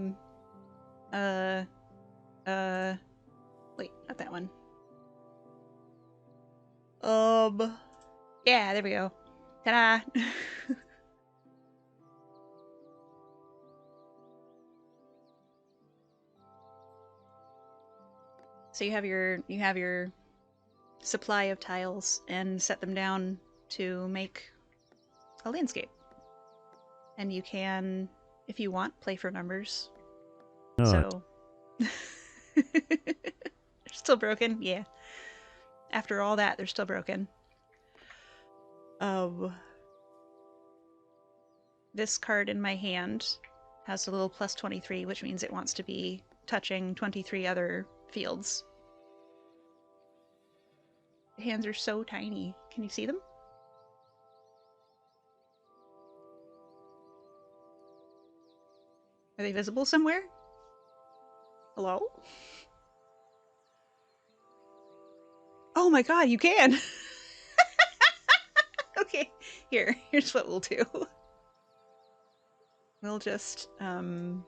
not that one. Yeah, there we go. Ta-da! So you have your supply of tiles and set them down to make a landscape. And you can, if you want, play for numbers. So they're still broken, yeah. After all that, they're still broken. This card in my hand has a little plus 23, which means it wants to be touching 23 other fields. The hands are so tiny. Can you see them? Are they visible somewhere? Hello? Oh my god, you can! Okay, here's what we'll do. We'll just, can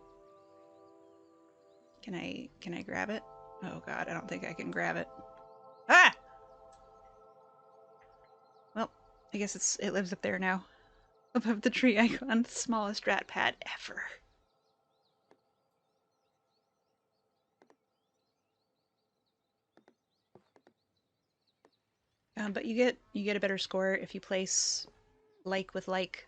I grab it? Oh god, I don't think I can grab it. Ah! Well, I guess it lives up there now. Above the tree icon, smallest rat pad ever. But you get a better score if you place like with like.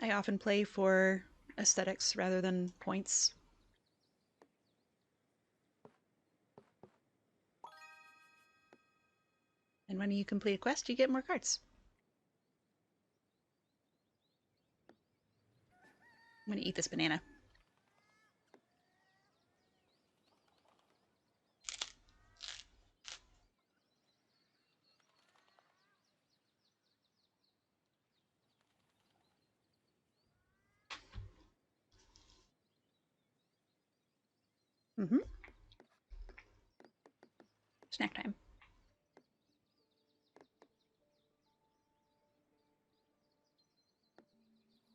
I often play for aesthetics rather than points. And when you complete a quest, you get more cards. I'm gonna eat this banana. Snack time.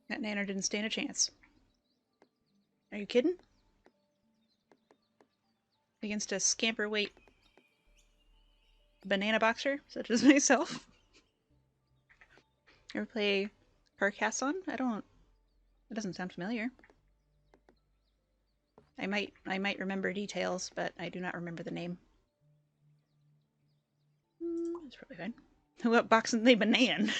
That Nanner didn't stand a chance. Are you kidding? Against a scamper weight banana boxer, such as myself. Ever play Carcassonne? It doesn't sound familiar. I might remember details, but I do not remember the name. That's probably fine. What boxing they banana?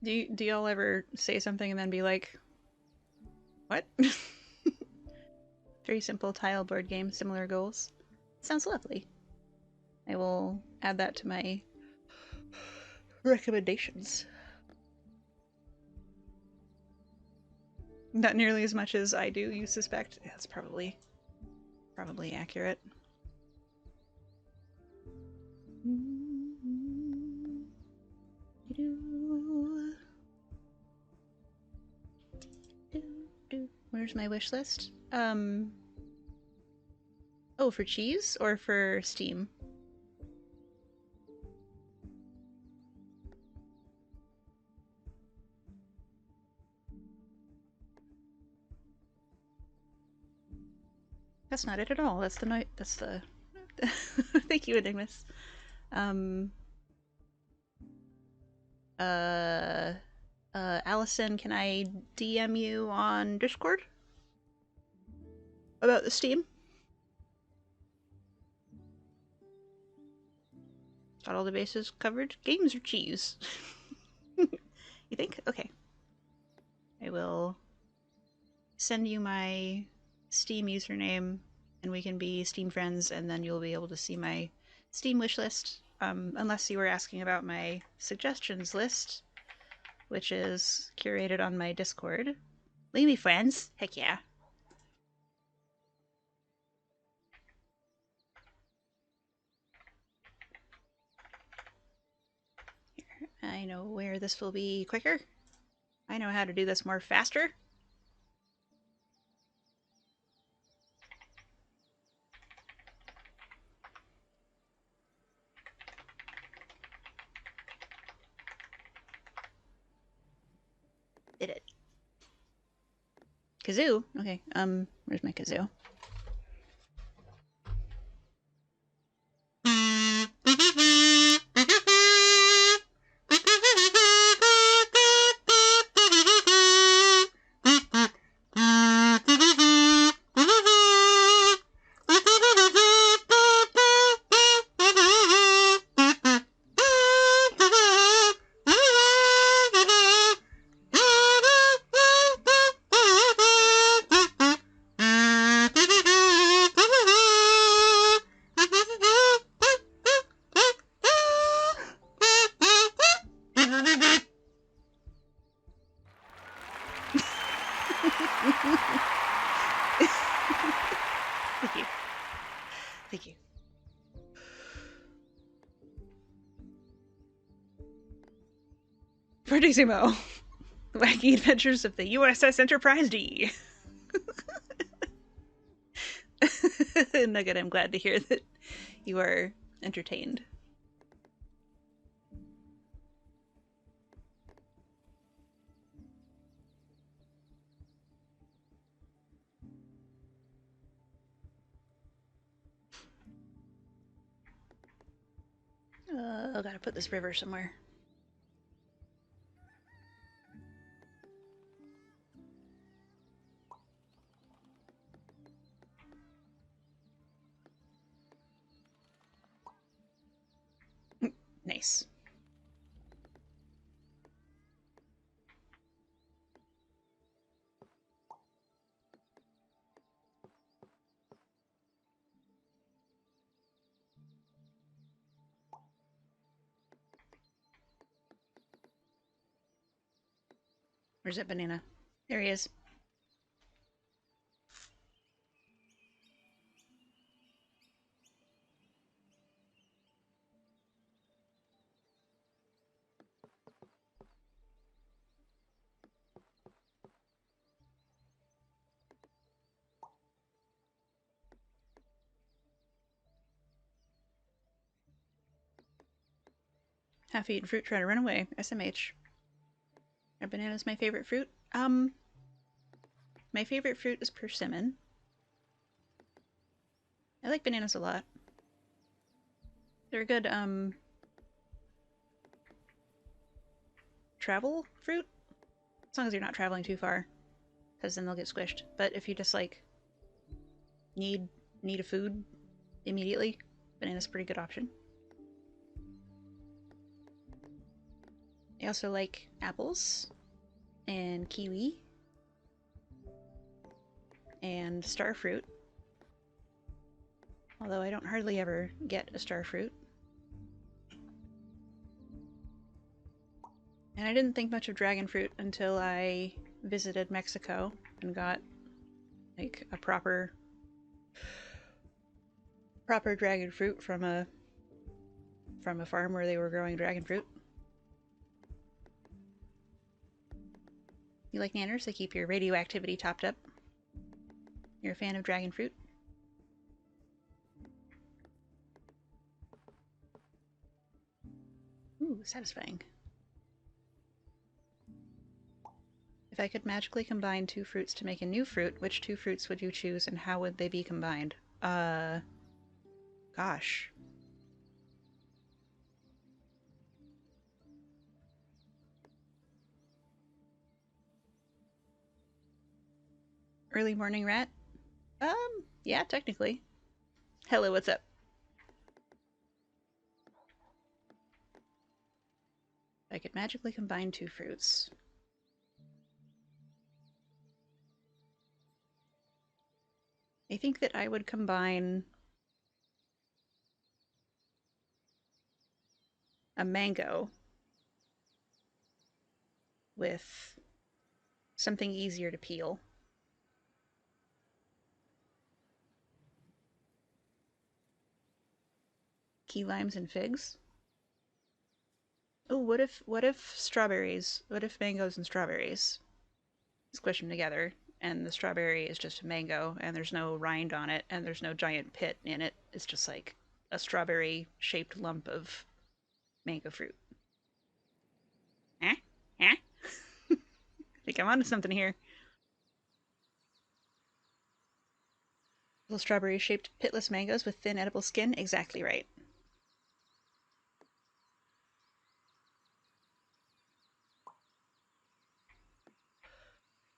Do y'all ever say something and then be like, what? Very simple tile board game, similar goals. Sounds lovely. I will add that to my recommendations. Not nearly as much as I do, you suspect. That's probably accurate. Where's my wish list? Oh, for cheese or for Steam? That's not it at all. That's the note. That's the. Thank you, Enigmas. Allison, can I DM you on Discord about the Steam? Got all the bases covered. Games or cheese? You think? Okay. I will send you my Steam username, and we can be Steam friends, and then you'll be able to see my Steam wishlist. Unless you were asking about my suggestions list, which is curated on my Discord. Will you be friends? Heck yeah. Here, I know where this will be quicker. I know how to do this more faster. Did it. Kazoo? Okay, where's my kazoo? Thank you. Thank you. Fortissimo. The wacky adventures of the USS Enterprise D. Nugget, I'm glad to hear that you are entertained. I gotta put this river somewhere. Nice. Where's that banana? There he is. Half-eaten fruit trying to run away. SMH. Are bananas my favorite fruit? My favorite fruit is persimmon. I like bananas a lot. They're a good, travel fruit? As long as you're not traveling too far. Because then they'll get squished. But if you just, like, need a food immediately, banana's a pretty good option. I also like apples and kiwi and starfruit. Although I don't hardly ever get a starfruit. And I didn't think much of dragon fruit until I visited Mexico and got like a proper dragon fruit from a farm where they were growing dragon fruit. You like nanners? They keep your radioactivity topped up. You're a fan of dragon fruit? Ooh, satisfying. If I could magically combine two fruits to make a new fruit, which two fruits would you choose and how would they be combined? Gosh. Early morning rat? Yeah, technically. Hello, what's up? I could magically combine two fruits. I think that I would combine a mango with something easier to peel. Key limes and figs? Oh, what if strawberries? What if mangoes and strawberries squish them together and the strawberry is just a mango and there's no rind on it and there's no giant pit in it. It's just like a strawberry shaped lump of mango fruit. Eh? I think I'm onto something here. Little strawberry shaped pitless mangoes with thin edible skin? Exactly right.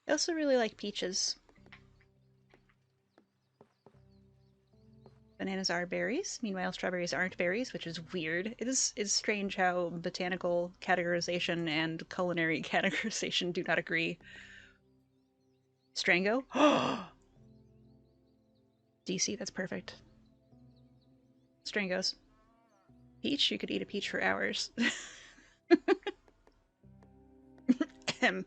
I also really like peaches. Bananas are berries. Meanwhile, strawberries aren't berries, which is weird. It's strange how botanical categorization and culinary categorization do not agree. Strango? DC, that's perfect. Strangos. Peach? You could eat a peach for hours. Ahem.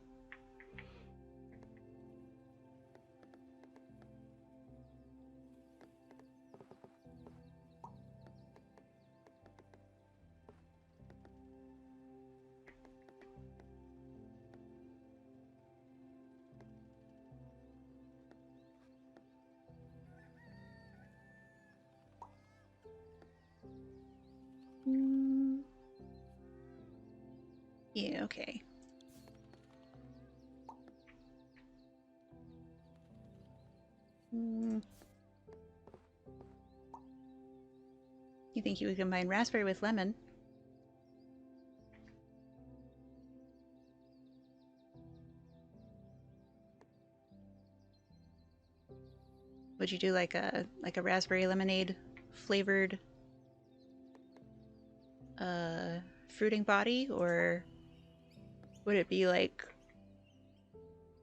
Yeah, okay. You think you would combine raspberry with lemon? Would you do like a raspberry lemonade flavored fruiting body, or would it be like,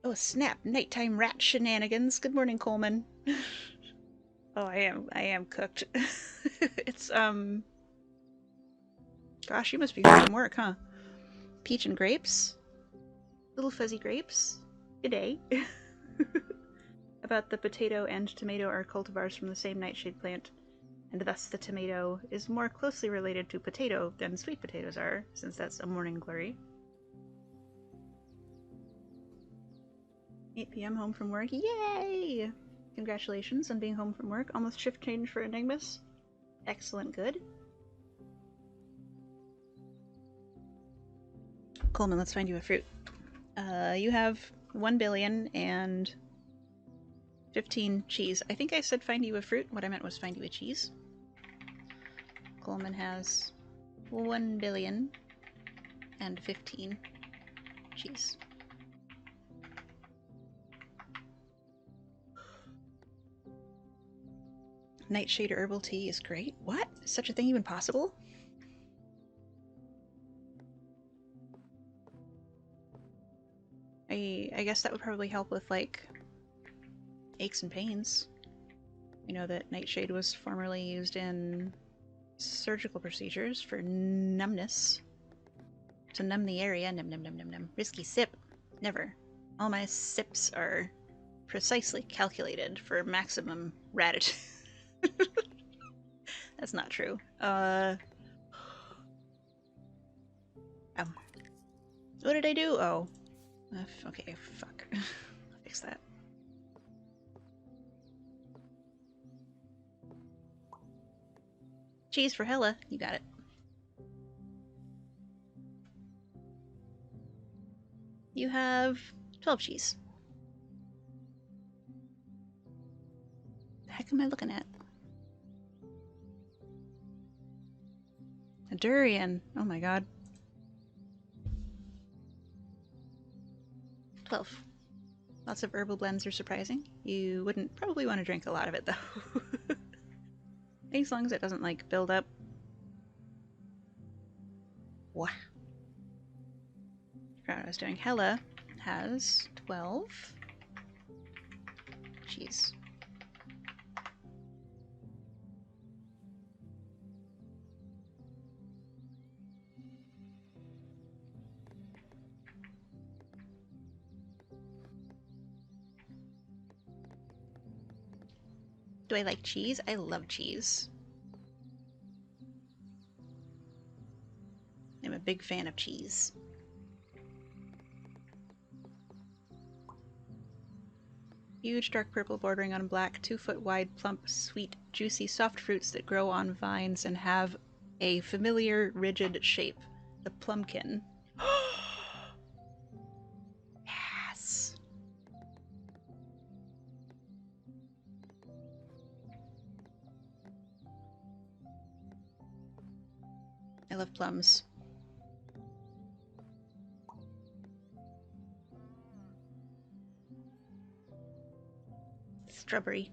oh snap, nighttime rat shenanigans? Good morning, Coleman. Oh, I am cooked. It's gosh, you must be doing some work, huh? Peach and grapes? Little fuzzy grapes? Good day. About the potato and tomato are cultivars from the same nightshade plant, and thus the tomato is more closely related to potato than sweet potatoes are, since that's a morning glory. 8 p.m. home from work. Yay! Congratulations on being home from work. Almost shift change for Enigmas. Excellent, good. Coleman, let's find you a fruit. You have 1 billion and 15 cheese. I think I said find you a fruit. What I meant was find you a cheese. Coleman has 1 billion and 15 cheese. Nightshade herbal tea is great. What? Is such a thing even possible? I guess that would probably help with, like, aches and pains. You know that Nightshade was formerly used in surgical procedures for numbness. To numb the area. Num num num num num. Risky sip. Never. All my sips are precisely calculated for maximum raditude. That's not true. What did I do? Oh. Okay, fuck. I'll fix that. Cheese for Hella. You got it. You have 12 cheese. The heck am I looking at? A durian. Oh my god. 12. Lots of herbal blends are surprising. You wouldn't probably want to drink a lot of it though. As long as it doesn't like build up. Wow. Forgot what I was doing. Hella has 12 cheese. Do I like cheese? I love cheese. I'm a big fan of cheese. Huge dark purple bordering on black, 2-foot wide, plump, sweet, juicy, soft fruits that grow on vines and have a familiar, rigid shape. The plumpkin. Yes! I love plums. Strawberry.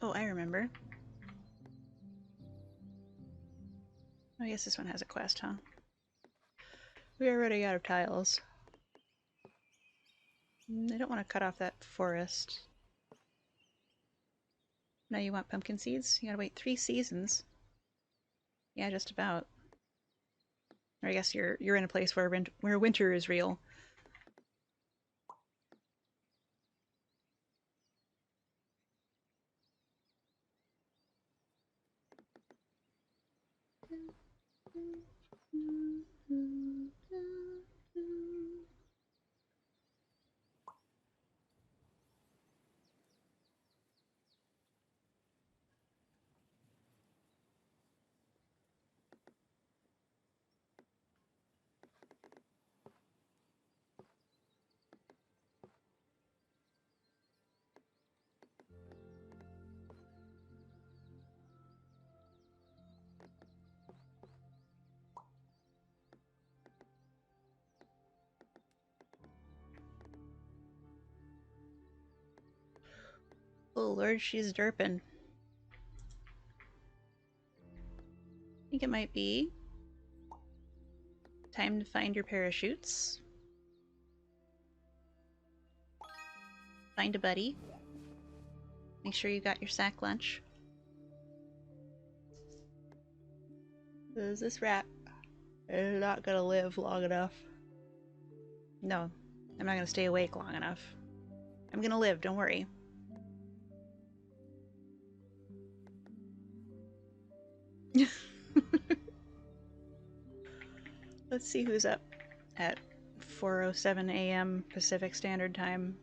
Oh, I remember. I guess this one has a quest, huh? We are running out of tiles. I don't want to cut off that forest. Now you want pumpkin seeds? You gotta wait 3 seasons. Yeah, just about. Or I guess you're in a place where winter is real. Oh lord, she's derping. I think it might be time to find your parachutes. Find a buddy. Make sure you got your sack lunch. This rat is not gonna live long enough. No, I'm not gonna stay awake long enough. I'm gonna live, don't worry. Let's see who's up at 4:07 a.m. Pacific Standard Time.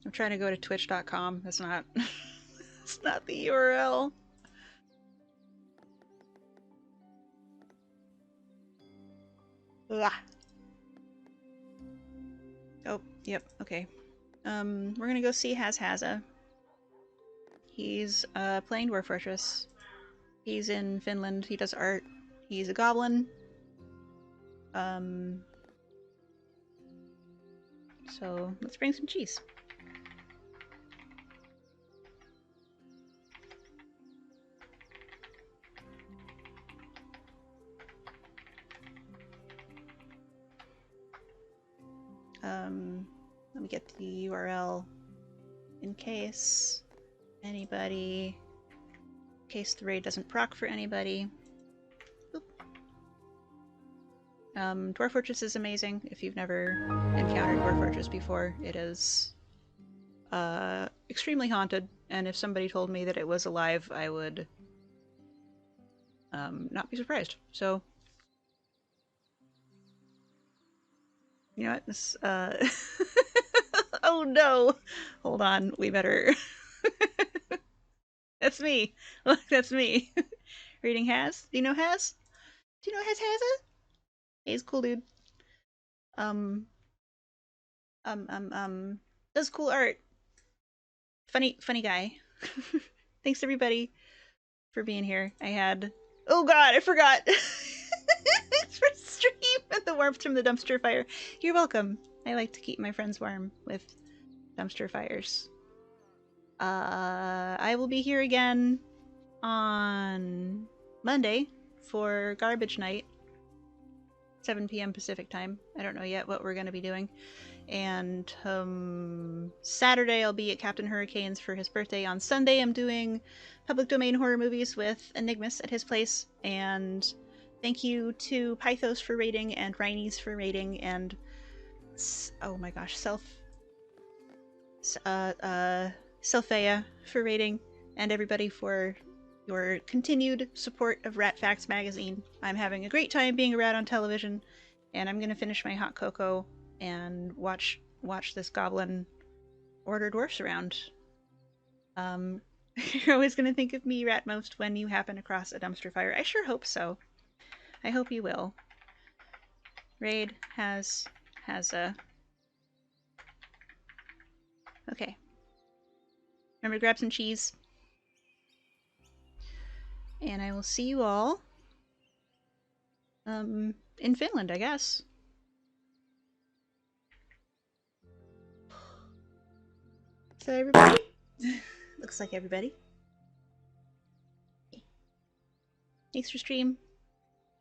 I'm trying to go to twitch.com. That's not that's not the URL. Ugh. Oh, yep, okay. We're gonna go see Hazhaza. He's playing Dwarf Fortress. He's in Finland. He does art. He's a goblin. So let's bring some cheese. Let me get the URL in case anybody, in case the raid doesn't proc for anybody. Boop. Dwarf Fortress is amazing. If you've never encountered Dwarf Fortress before, it is extremely haunted, and if somebody told me that it was alive, I would not be surprised. So, you know what, this, oh no! Hold on, we better... That's me! Look, that's me! Reading Haz? Do you know Haz? Do you know Hazhaza? He's cool dude. Does cool art. Funny guy. Thanks everybody for being here. I had... Oh god, I forgot! It's for stream and the warmth from the dumpster fire. You're welcome. I like to keep my friends warm with dumpster fires. I will be here again on Monday for Garbage Night. 7 p.m. Pacific time. I don't know yet what we're going to be doing. And Saturday I'll be at Captain Hurricane's for his birthday. On Sunday I'm doing public domain horror movies with Enigmus at his place. And thank you to Pythos for raiding and Rhineys for raiding and oh my gosh, Sylphea for raiding, and everybody for your continued support of Rat Facts magazine. I'm having a great time being a rat on television, and I'm gonna finish my hot cocoa and watch this goblin order dwarfs around. You're always gonna think of me, Ratmost, when you happen across a dumpster fire. I sure hope so. I hope you will. Raid has a... Okay. Remember to grab some cheese. And I will see you all in Finland, I guess. Is that everybody? Looks like everybody. Okay. Thanks for stream.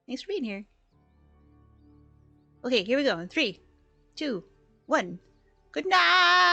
Thanks for being here. Okay, here we go. In 3, 2, 1. Good night!